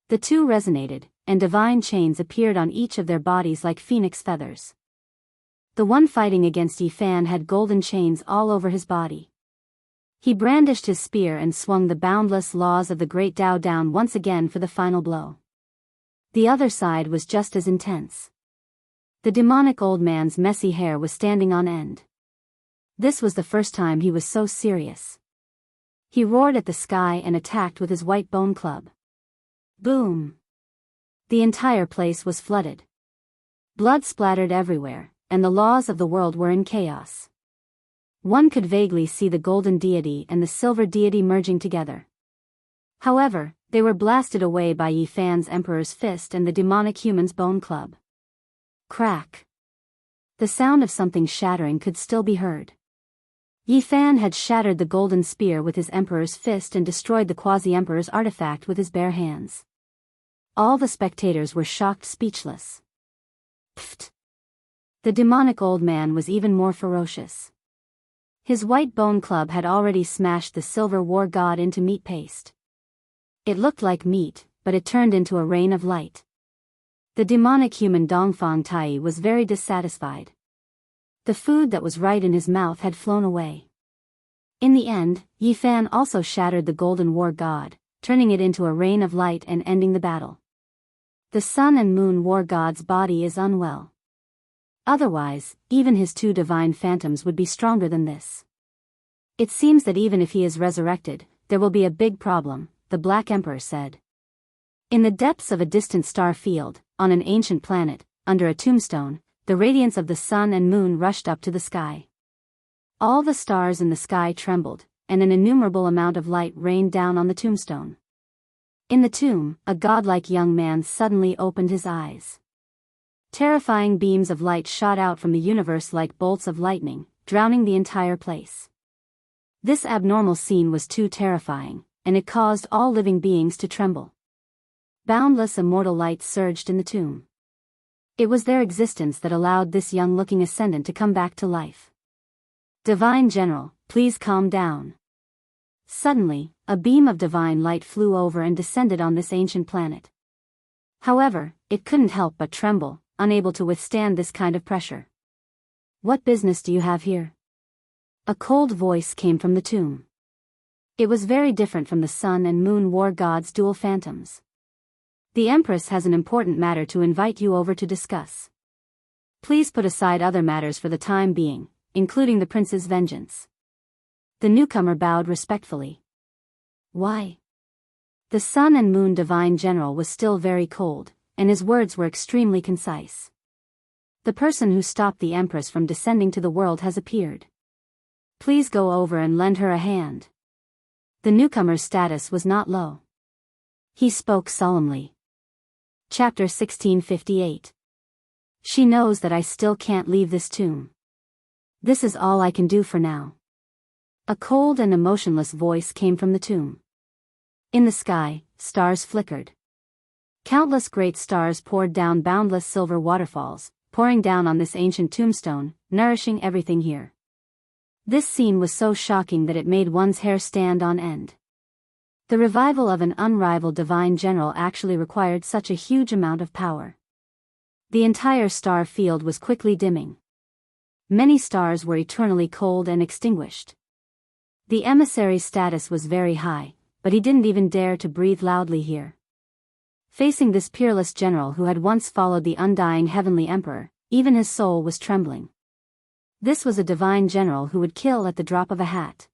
The two resonated, and divine chains appeared on each of their bodies like phoenix feathers. The one fighting against Yi Fan had golden chains all over his body. He brandished his spear and swung the boundless laws of the Great Tao down once again for the final blow. The other side was just as intense. The demonic old man's messy hair was standing on end. This was the first time he was so serious. He roared at the sky and attacked with his white bone club. Boom! The entire place was flooded. Blood splattered everywhere, and the laws of the world were in chaos. One could vaguely see the golden deity and the silver deity merging together. However, they were blasted away by Yi Fan's emperor's fist and the demonic human's bone club. Crack! The sound of something shattering could still be heard. Yi Fan had shattered the golden spear with his emperor's fist and destroyed the quasi-emperor's artifact with his bare hands. All the spectators were shocked speechless. Pfft! The demonic old man was even more ferocious. His white bone club had already smashed the silver war god into meat paste. It looked like meat, but it turned into a rain of light. The demonic human Dongfang Tai was very dissatisfied. The food that was right in his mouth had flown away. In the end, Yi Fan also shattered the golden war god, turning it into a rain of light and ending the battle. The sun and moon war god's body is unwell. Otherwise, even his two divine phantoms would be stronger than this. It seems that even if he is resurrected, there will be a big problem, the Black Emperor said. In the depths of a distant star field, on an ancient planet, under a tombstone, the radiance of the sun and moon rushed up to the sky. All the stars in the sky trembled, and an innumerable amount of light rained down on the tombstone. In the tomb, a godlike young man suddenly opened his eyes. Terrifying beams of light shot out from the universe like bolts of lightning, drowning the entire place. This abnormal scene was too terrifying, and it caused all living beings to tremble. Boundless immortal light surged in the tomb. It was their existence that allowed this young-looking ascendant to come back to life. Divine General, please calm down. Suddenly, a beam of divine light flew over and descended on this ancient planet. However, it couldn't help but tremble, unable to withstand this kind of pressure. What business do you have here? A cold voice came from the tomb. It was very different from the sun and moon war gods' dual phantoms. The Empress has an important matter to invite you over to discuss. Please put aside other matters for the time being, including the prince's vengeance. The newcomer bowed respectfully. Why? The sun and moon divine general was still very cold, and his words were extremely concise. The person who stopped the Empress from descending to the world has appeared. Please go over and lend her a hand. The newcomer's status was not low. He spoke solemnly. Chapter 1658. She knows that I still can't leave this tomb. This is all I can do for now. A cold and emotionless voice came from the tomb. In the sky, stars flickered. Countless great stars poured down boundless silver waterfalls, pouring down on this ancient tombstone, nourishing everything here. This scene was so shocking that it made one's hair stand on end. The revival of an unrivaled divine general actually required such a huge amount of power. The entire star field was quickly dimming. Many stars were eternally cold and extinguished. The emissary's status was very high, but he didn't even dare to breathe loudly here. Facing this peerless general who had once followed the undying heavenly emperor, even his soul was trembling. This was a divine general who would kill at the drop of a hat.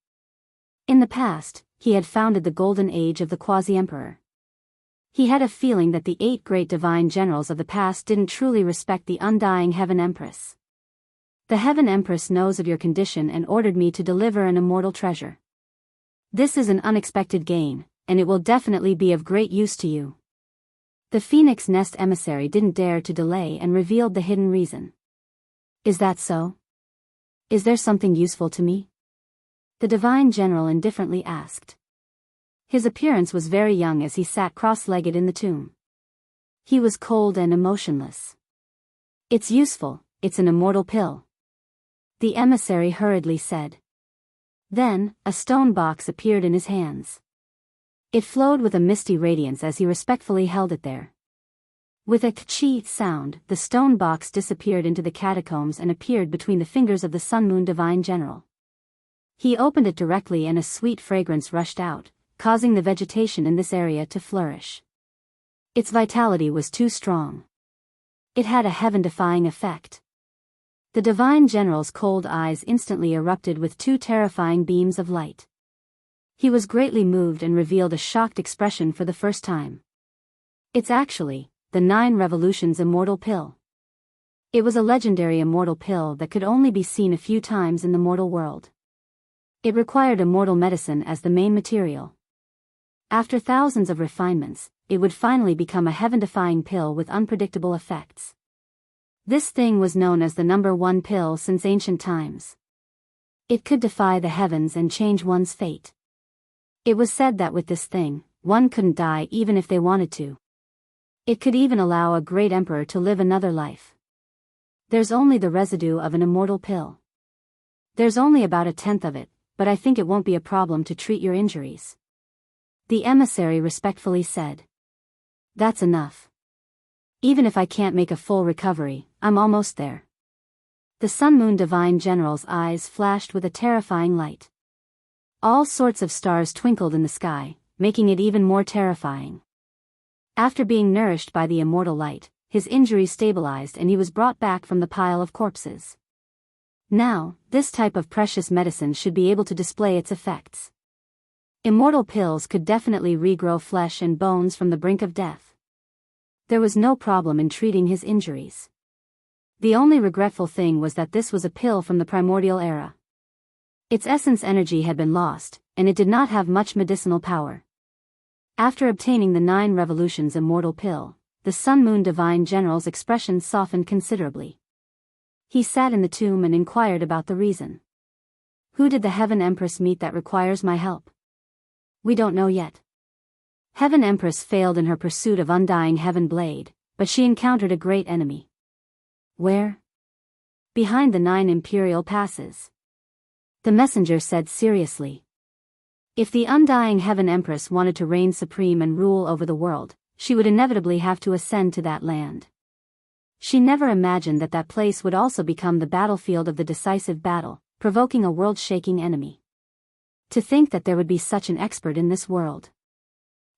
In the past, he had founded the golden age of the quasi-emperor. He had a feeling that the 8 great divine generals of the past didn't truly respect the undying Heaven Empress. The Heaven Empress knows of your condition and ordered me to deliver an immortal treasure. This is an unexpected gain, and it will definitely be of great use to you. The Phoenix Nest emissary didn't dare to delay and revealed the hidden reason. Is that so? Is there something useful to me? The divine general indifferently asked. His appearance was very young as he sat cross-legged in the tomb. He was cold and emotionless. It's useful, it's an immortal pill. The emissary hurriedly said. Then, a stone box appeared in his hands. It flowed with a misty radiance as he respectfully held it there. With a k'chi sound, the stone box disappeared into the catacombs and appeared between the fingers of the Sun-Moon Divine General. He opened it directly and a sweet fragrance rushed out, causing the vegetation in this area to flourish. Its vitality was too strong. It had a heaven-defying effect. The divine general's cold eyes instantly erupted with two terrifying beams of light. He was greatly moved and revealed a shocked expression for the first time. It's actually the 9 Revolutions Immortal Pill. It was a legendary immortal pill that could only be seen a few times in the mortal world. It required immortal medicine as the main material. After thousands of refinements, it would finally become a heaven-defying pill with unpredictable effects. This thing was known as the number 1 pill since ancient times. It could defy the heavens and change one's fate. It was said that with this thing, one couldn't die even if they wanted to. It could even allow a great emperor to live another life. There's only the residue of an immortal pill. There's only about 1/10 of it, but I think it won't be a problem to treat your injuries. The emissary respectfully said. That's enough. Even if I can't make a full recovery, I'm almost there. The Sun Moon Divine General's eyes flashed with a terrifying light. All sorts of stars twinkled in the sky, making it even more terrifying. After being nourished by the immortal light, his injuries stabilized and he was brought back from the pile of corpses. Now, this type of precious medicine should be able to display its effects. Immortal pills could definitely regrow flesh and bones from the brink of death. There was no problem in treating his injuries. The only regretful thing was that this was a pill from the primordial era. Its essence energy had been lost, and it did not have much medicinal power. After obtaining the 9 Revolutions Immortal Pill, the Sun Moon Divine General's expression softened considerably. He sat in the tomb and inquired about the reason. Who did the Heaven Empress meet that requires my help? We don't know yet. Heaven Empress failed in her pursuit of undying Heaven Blade, but she encountered a great enemy. Where? Behind the 9 Imperial Passes. The messenger said seriously. If the undying Heaven Empress wanted to reign supreme and rule over the world, she would inevitably have to ascend to that land. She never imagined that that place would also become the battlefield of the decisive battle, provoking a world-shaking enemy. To think that there would be such an expert in this world.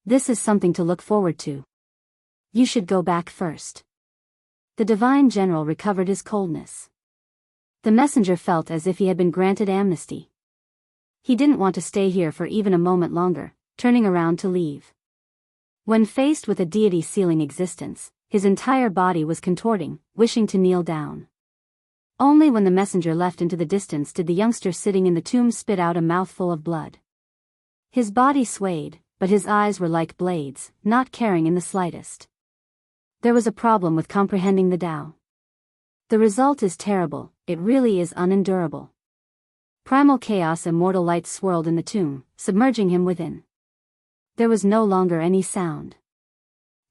This is something to look forward to. You should go back first. The Divine General recovered his coldness. The messenger felt as if he had been granted amnesty. He didn't want to stay here for even a moment longer, turning around to leave. When faced with a deity sealing existence, his entire body was contorting, wishing to kneel down. Only when the messenger left into the distance did the youngster sitting in the tomb spit out a mouthful of blood. His body swayed, but his eyes were like blades, not caring in the slightest. There was a problem with comprehending the Tao. The result is terrible, it really is unendurable. Primal chaos immortal light swirled in the tomb, submerging him within. There was no longer any sound.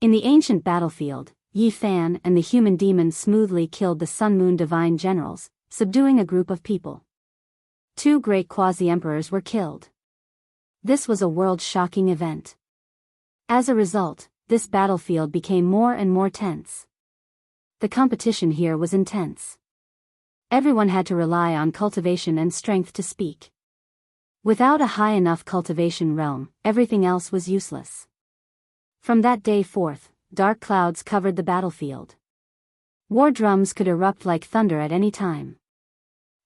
In the ancient battlefield, Yi Fan and the human demon smoothly killed the Sun Moon Divine Generals, subduing a group of people. 2 great quasi-emperors were killed. This was a world-shocking event. As a result, this battlefield became more and more tense. The competition here was intense. Everyone had to rely on cultivation and strength to speak. Without a high enough cultivation realm, everything else was useless. From that day forth, dark clouds covered the battlefield. War drums could erupt like thunder at any time.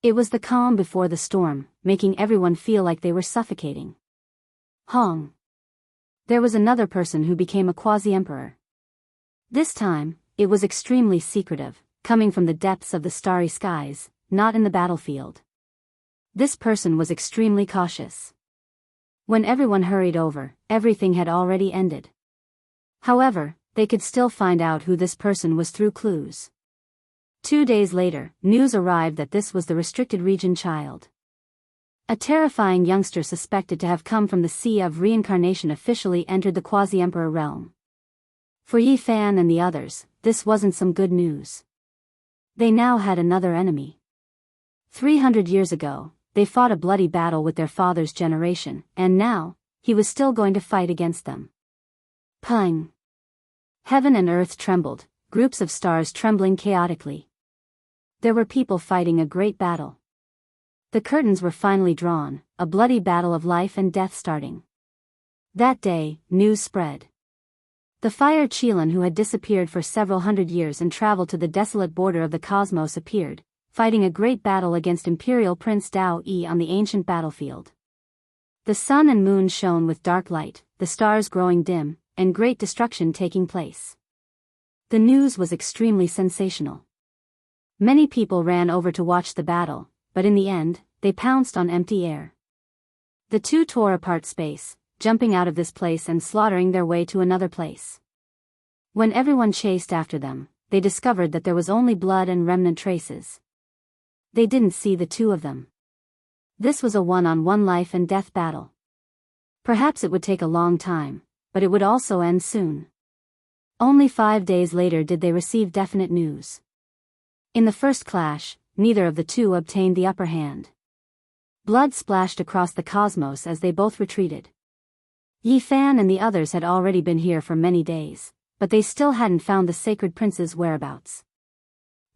It was the calm before the storm, making everyone feel like they were suffocating. Hong. There was another person who became a quasi-emperor. This time, it was extremely secretive, coming from the depths of the starry skies, not in the battlefield. This person was extremely cautious. When everyone hurried over, everything had already ended. However, they could still find out who this person was through clues. 2 days later, news arrived that this was the restricted region child. A terrifying youngster suspected to have come from the Sea of Reincarnation officially entered the quasi-emperor realm. For Yi Fan and the others, this wasn't some good news. They now had another enemy. 300 years ago, they fought a bloody battle with their father's generation, and now, he was still going to fight against them. Pung! Heaven and earth trembled, groups of stars trembling chaotically. There were people fighting a great battle. The curtains were finally drawn, a bloody battle of life and death starting. That day, news spread. The fire Qilin, who had disappeared for several hundred years and traveled to the desolate border of the cosmos, appeared, fighting a great battle against Imperial Prince Dao Yi on the ancient battlefield. The sun and moon shone with dark light, the stars growing dim, and great destruction taking place. The news was extremely sensational. Many people ran over to watch the battle, but in the end, they pounced on empty air. The two tore apart space, jumping out of this place and slaughtering their way to another place. When everyone chased after them, they discovered that there was only blood and remnant traces. They didn't see the two of them. This was a one-on-one life and death battle. Perhaps it would take a long time, but it would also end soon. Only 5 days later did they receive definite news. In the first clash, neither of the two obtained the upper hand. Blood splashed across the cosmos as they both retreated. Yi Fan and the others had already been here for many days, but they still hadn't found the sacred prince's whereabouts.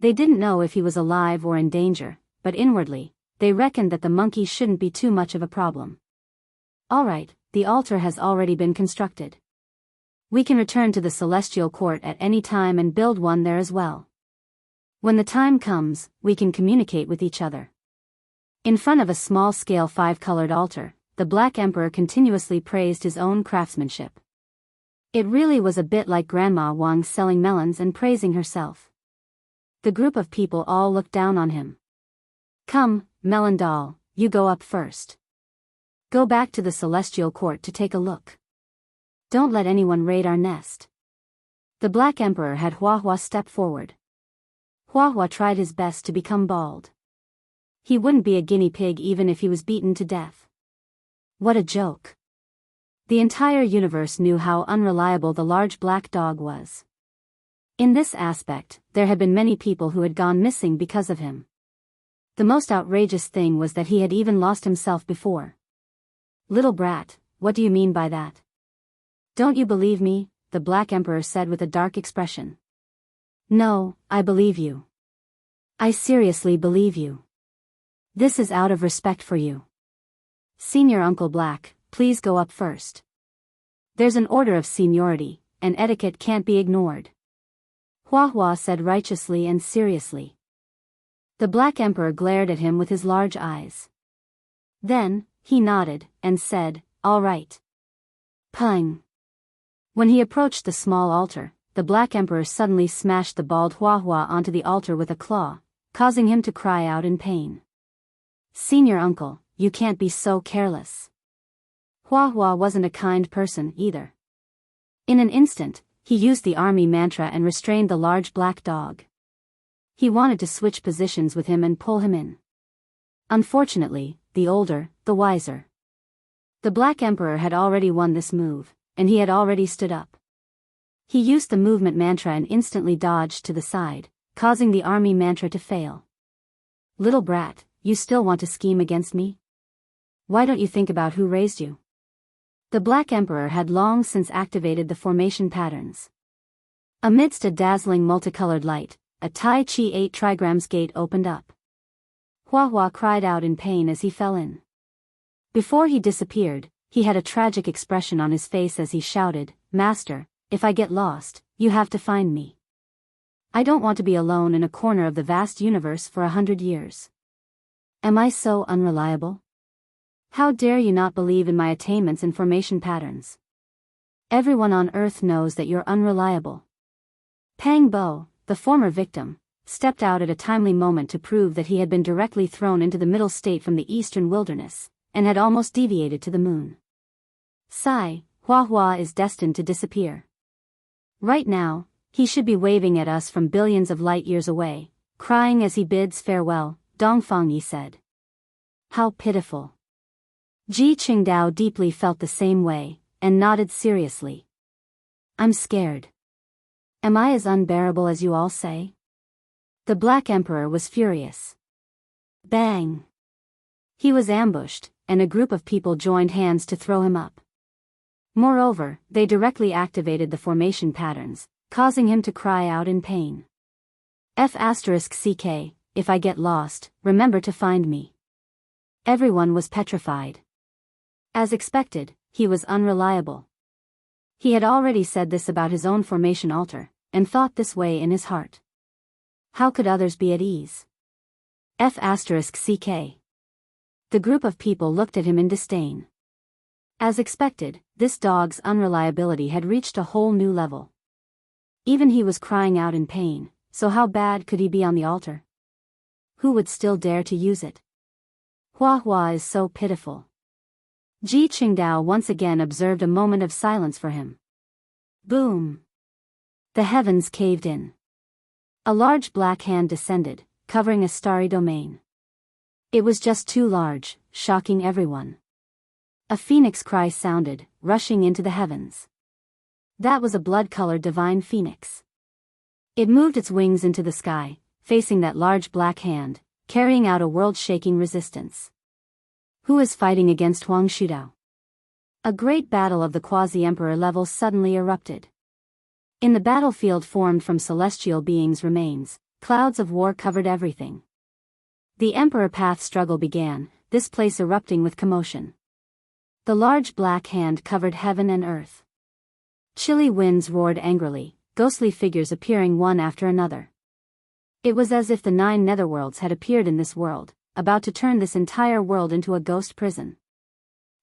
They didn't know if he was alive or in danger, but inwardly, they reckoned that the monkey shouldn't be too much of a problem. Alright, the altar has already been constructed. We can return to the Celestial Court at any time and build one there as well. When the time comes, we can communicate with each other. In front of a small-scale 5-colored altar, the Black Emperor continuously praised his own craftsmanship. It really was a bit like Grandma Wang selling melons and praising herself. The group of people all looked down on him. Come, Melon Doll, you go up first. Go back to the Celestial Court to take a look. Don't let anyone raid our nest. The Black Emperor had Hua Hua step forward. Hua Hua tried his best to become bald. He wouldn't be a guinea pig even if he was beaten to death. What a joke. The entire universe knew how unreliable the large black dog was. In this aspect, there had been many people who had gone missing because of him. The most outrageous thing was that he had even lost himself before. Little brat, what do you mean by that? Don't you believe me? The Black Emperor said with a dark expression. No, I believe you. I seriously believe you. This is out of respect for you. Senior Uncle Black, please go up first. There's an order of seniority, and etiquette can't be ignored. Hua Hua said righteously and seriously. The Black Emperor glared at him with his large eyes. Then, he nodded, and said, all right. Pung. When he approached the small altar, the Black Emperor suddenly smashed the bald Hua Hua onto the altar with a claw, causing him to cry out in pain. Senior Uncle, you can't be so careless. Hua Hua wasn't a kind person either. In an instant, he used the army mantra and restrained the large black dog. He wanted to switch positions with him and pull him in. Unfortunately, the older, the wiser. The Black Emperor had already won this move, and he had already stood up. He used the movement mantra and instantly dodged to the side, causing the army mantra to fail. Little brat, you still want to scheme against me? Why don't you think about who raised you? The Black Emperor had long since activated the formation patterns. Amidst a dazzling multicolored light, a Tai Chi 8 trigrams gate opened up. Hua Hua cried out in pain as he fell in. Before he disappeared, he had a tragic expression on his face as he shouted, Master, if I get lost, you have to find me. I don't want to be alone in a corner of the vast universe for 100 years. Am I so unreliable? How dare you not believe in my attainments and formation patterns? Everyone on Earth knows that you're unreliable. Pang Bo, the former victim, stepped out at a timely moment to prove that he had been directly thrown into the middle state from the eastern wilderness, and had almost deviated to the moon. Sigh, Hua Hua is destined to disappear. Right now, he should be waving at us from billions of light years away, crying as he bids farewell, Dongfang Yi said. How pitiful. Ji Qingdao deeply felt the same way, and nodded seriously. I'm scared. Am I as unbearable as you all say? The Black Emperor was furious. Bang! He was ambushed, and a group of people joined hands to throw him up. Moreover, they directly activated the formation patterns, causing him to cry out in pain. F***CK, if I get lost, remember to find me. Everyone was petrified. As expected, he was unreliable. He had already said this about his own formation altar, and thought this way in his heart. How could others be at ease? F***CK. The group of people looked at him in disdain. As expected, this dog's unreliability had reached a whole new level. Even he was crying out in pain, so how bad could he be on the altar? Who would still dare to use it? Hua Hua is so pitiful. Ji Qingdao once again observed a moment of silence for him. Boom! The heavens caved in. A large black hand descended, covering a starry domain. It was just too large, shocking everyone. A phoenix cry sounded, rushing into the heavens. That was a blood-colored divine phoenix. It moved its wings into the sky, facing that large black hand, carrying out a world-shaking resistance. Who is fighting against Huang Shudao? A great battle of the quasi-emperor level suddenly erupted. In the battlefield formed from celestial beings' remains, clouds of war covered everything. The emperor path struggle began, this place erupting with commotion. The large black hand covered heaven and earth. Chilly winds roared angrily, ghostly figures appearing one after another. It was as if the 9 netherworlds had appeared in this world, about to turn this entire world into a ghost prison.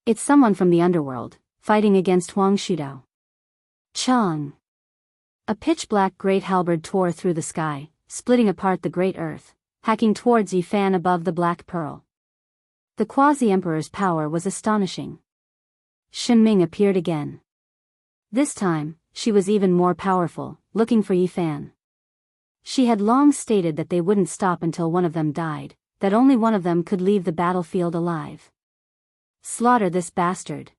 It's someone from the underworld, fighting against Huang Shudao. Chang! A pitch-black great halberd tore through the sky, splitting apart the great earth, hacking towards Yi Fan above the Black Pearl. The quasi-emperor's power was astonishing. Shen Ming appeared again. This time, she was even more powerful, looking for Yi Fan. She had long stated that they wouldn't stop until one of them died, that only one of them could leave the battlefield alive. Slaughter this bastard.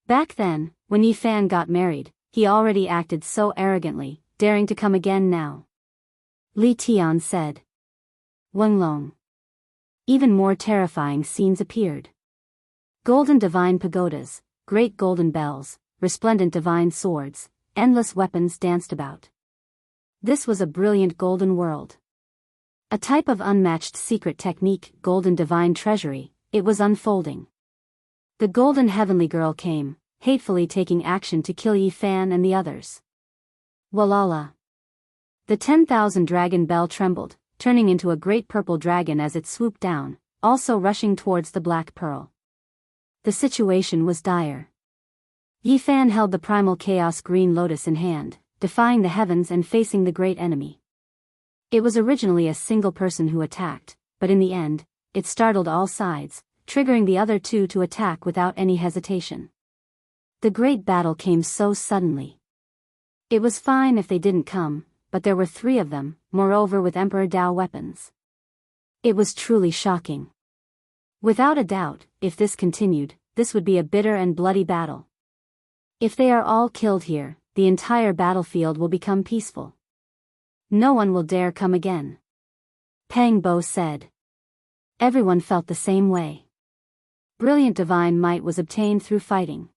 Back then, when Yi Fan got married, he already acted so arrogantly, daring to come again now. Li Tian said. Wenlong. Even more terrifying scenes appeared. Golden divine pagodas, great golden bells, resplendent divine swords, endless weapons danced about. This was a brilliant golden world. A type of unmatched secret technique, golden divine treasury, it was unfolding. The golden heavenly girl came, hatefully taking action to kill Yi Fan and the others. Walala. The 10,000 dragon bell trembled, turning into a great purple dragon as it swooped down, also rushing towards the Black Pearl. The situation was dire. Yi Fan held the primal chaos green lotus in hand, defying the heavens and facing the great enemy. It was originally a single person who attacked, but in the end, it startled all sides, triggering the other two to attack without any hesitation. The great battle came so suddenly. It was fine if they didn't come, but there were 3 of them, moreover with Emperor Dao weapons. It was truly shocking. Without a doubt, if this continued, this would be a bitter and bloody battle. If they are all killed here, the entire battlefield will become peaceful. No one will dare come again. Pang Bo said. Everyone felt the same way. Brilliant divine might was obtained through fighting.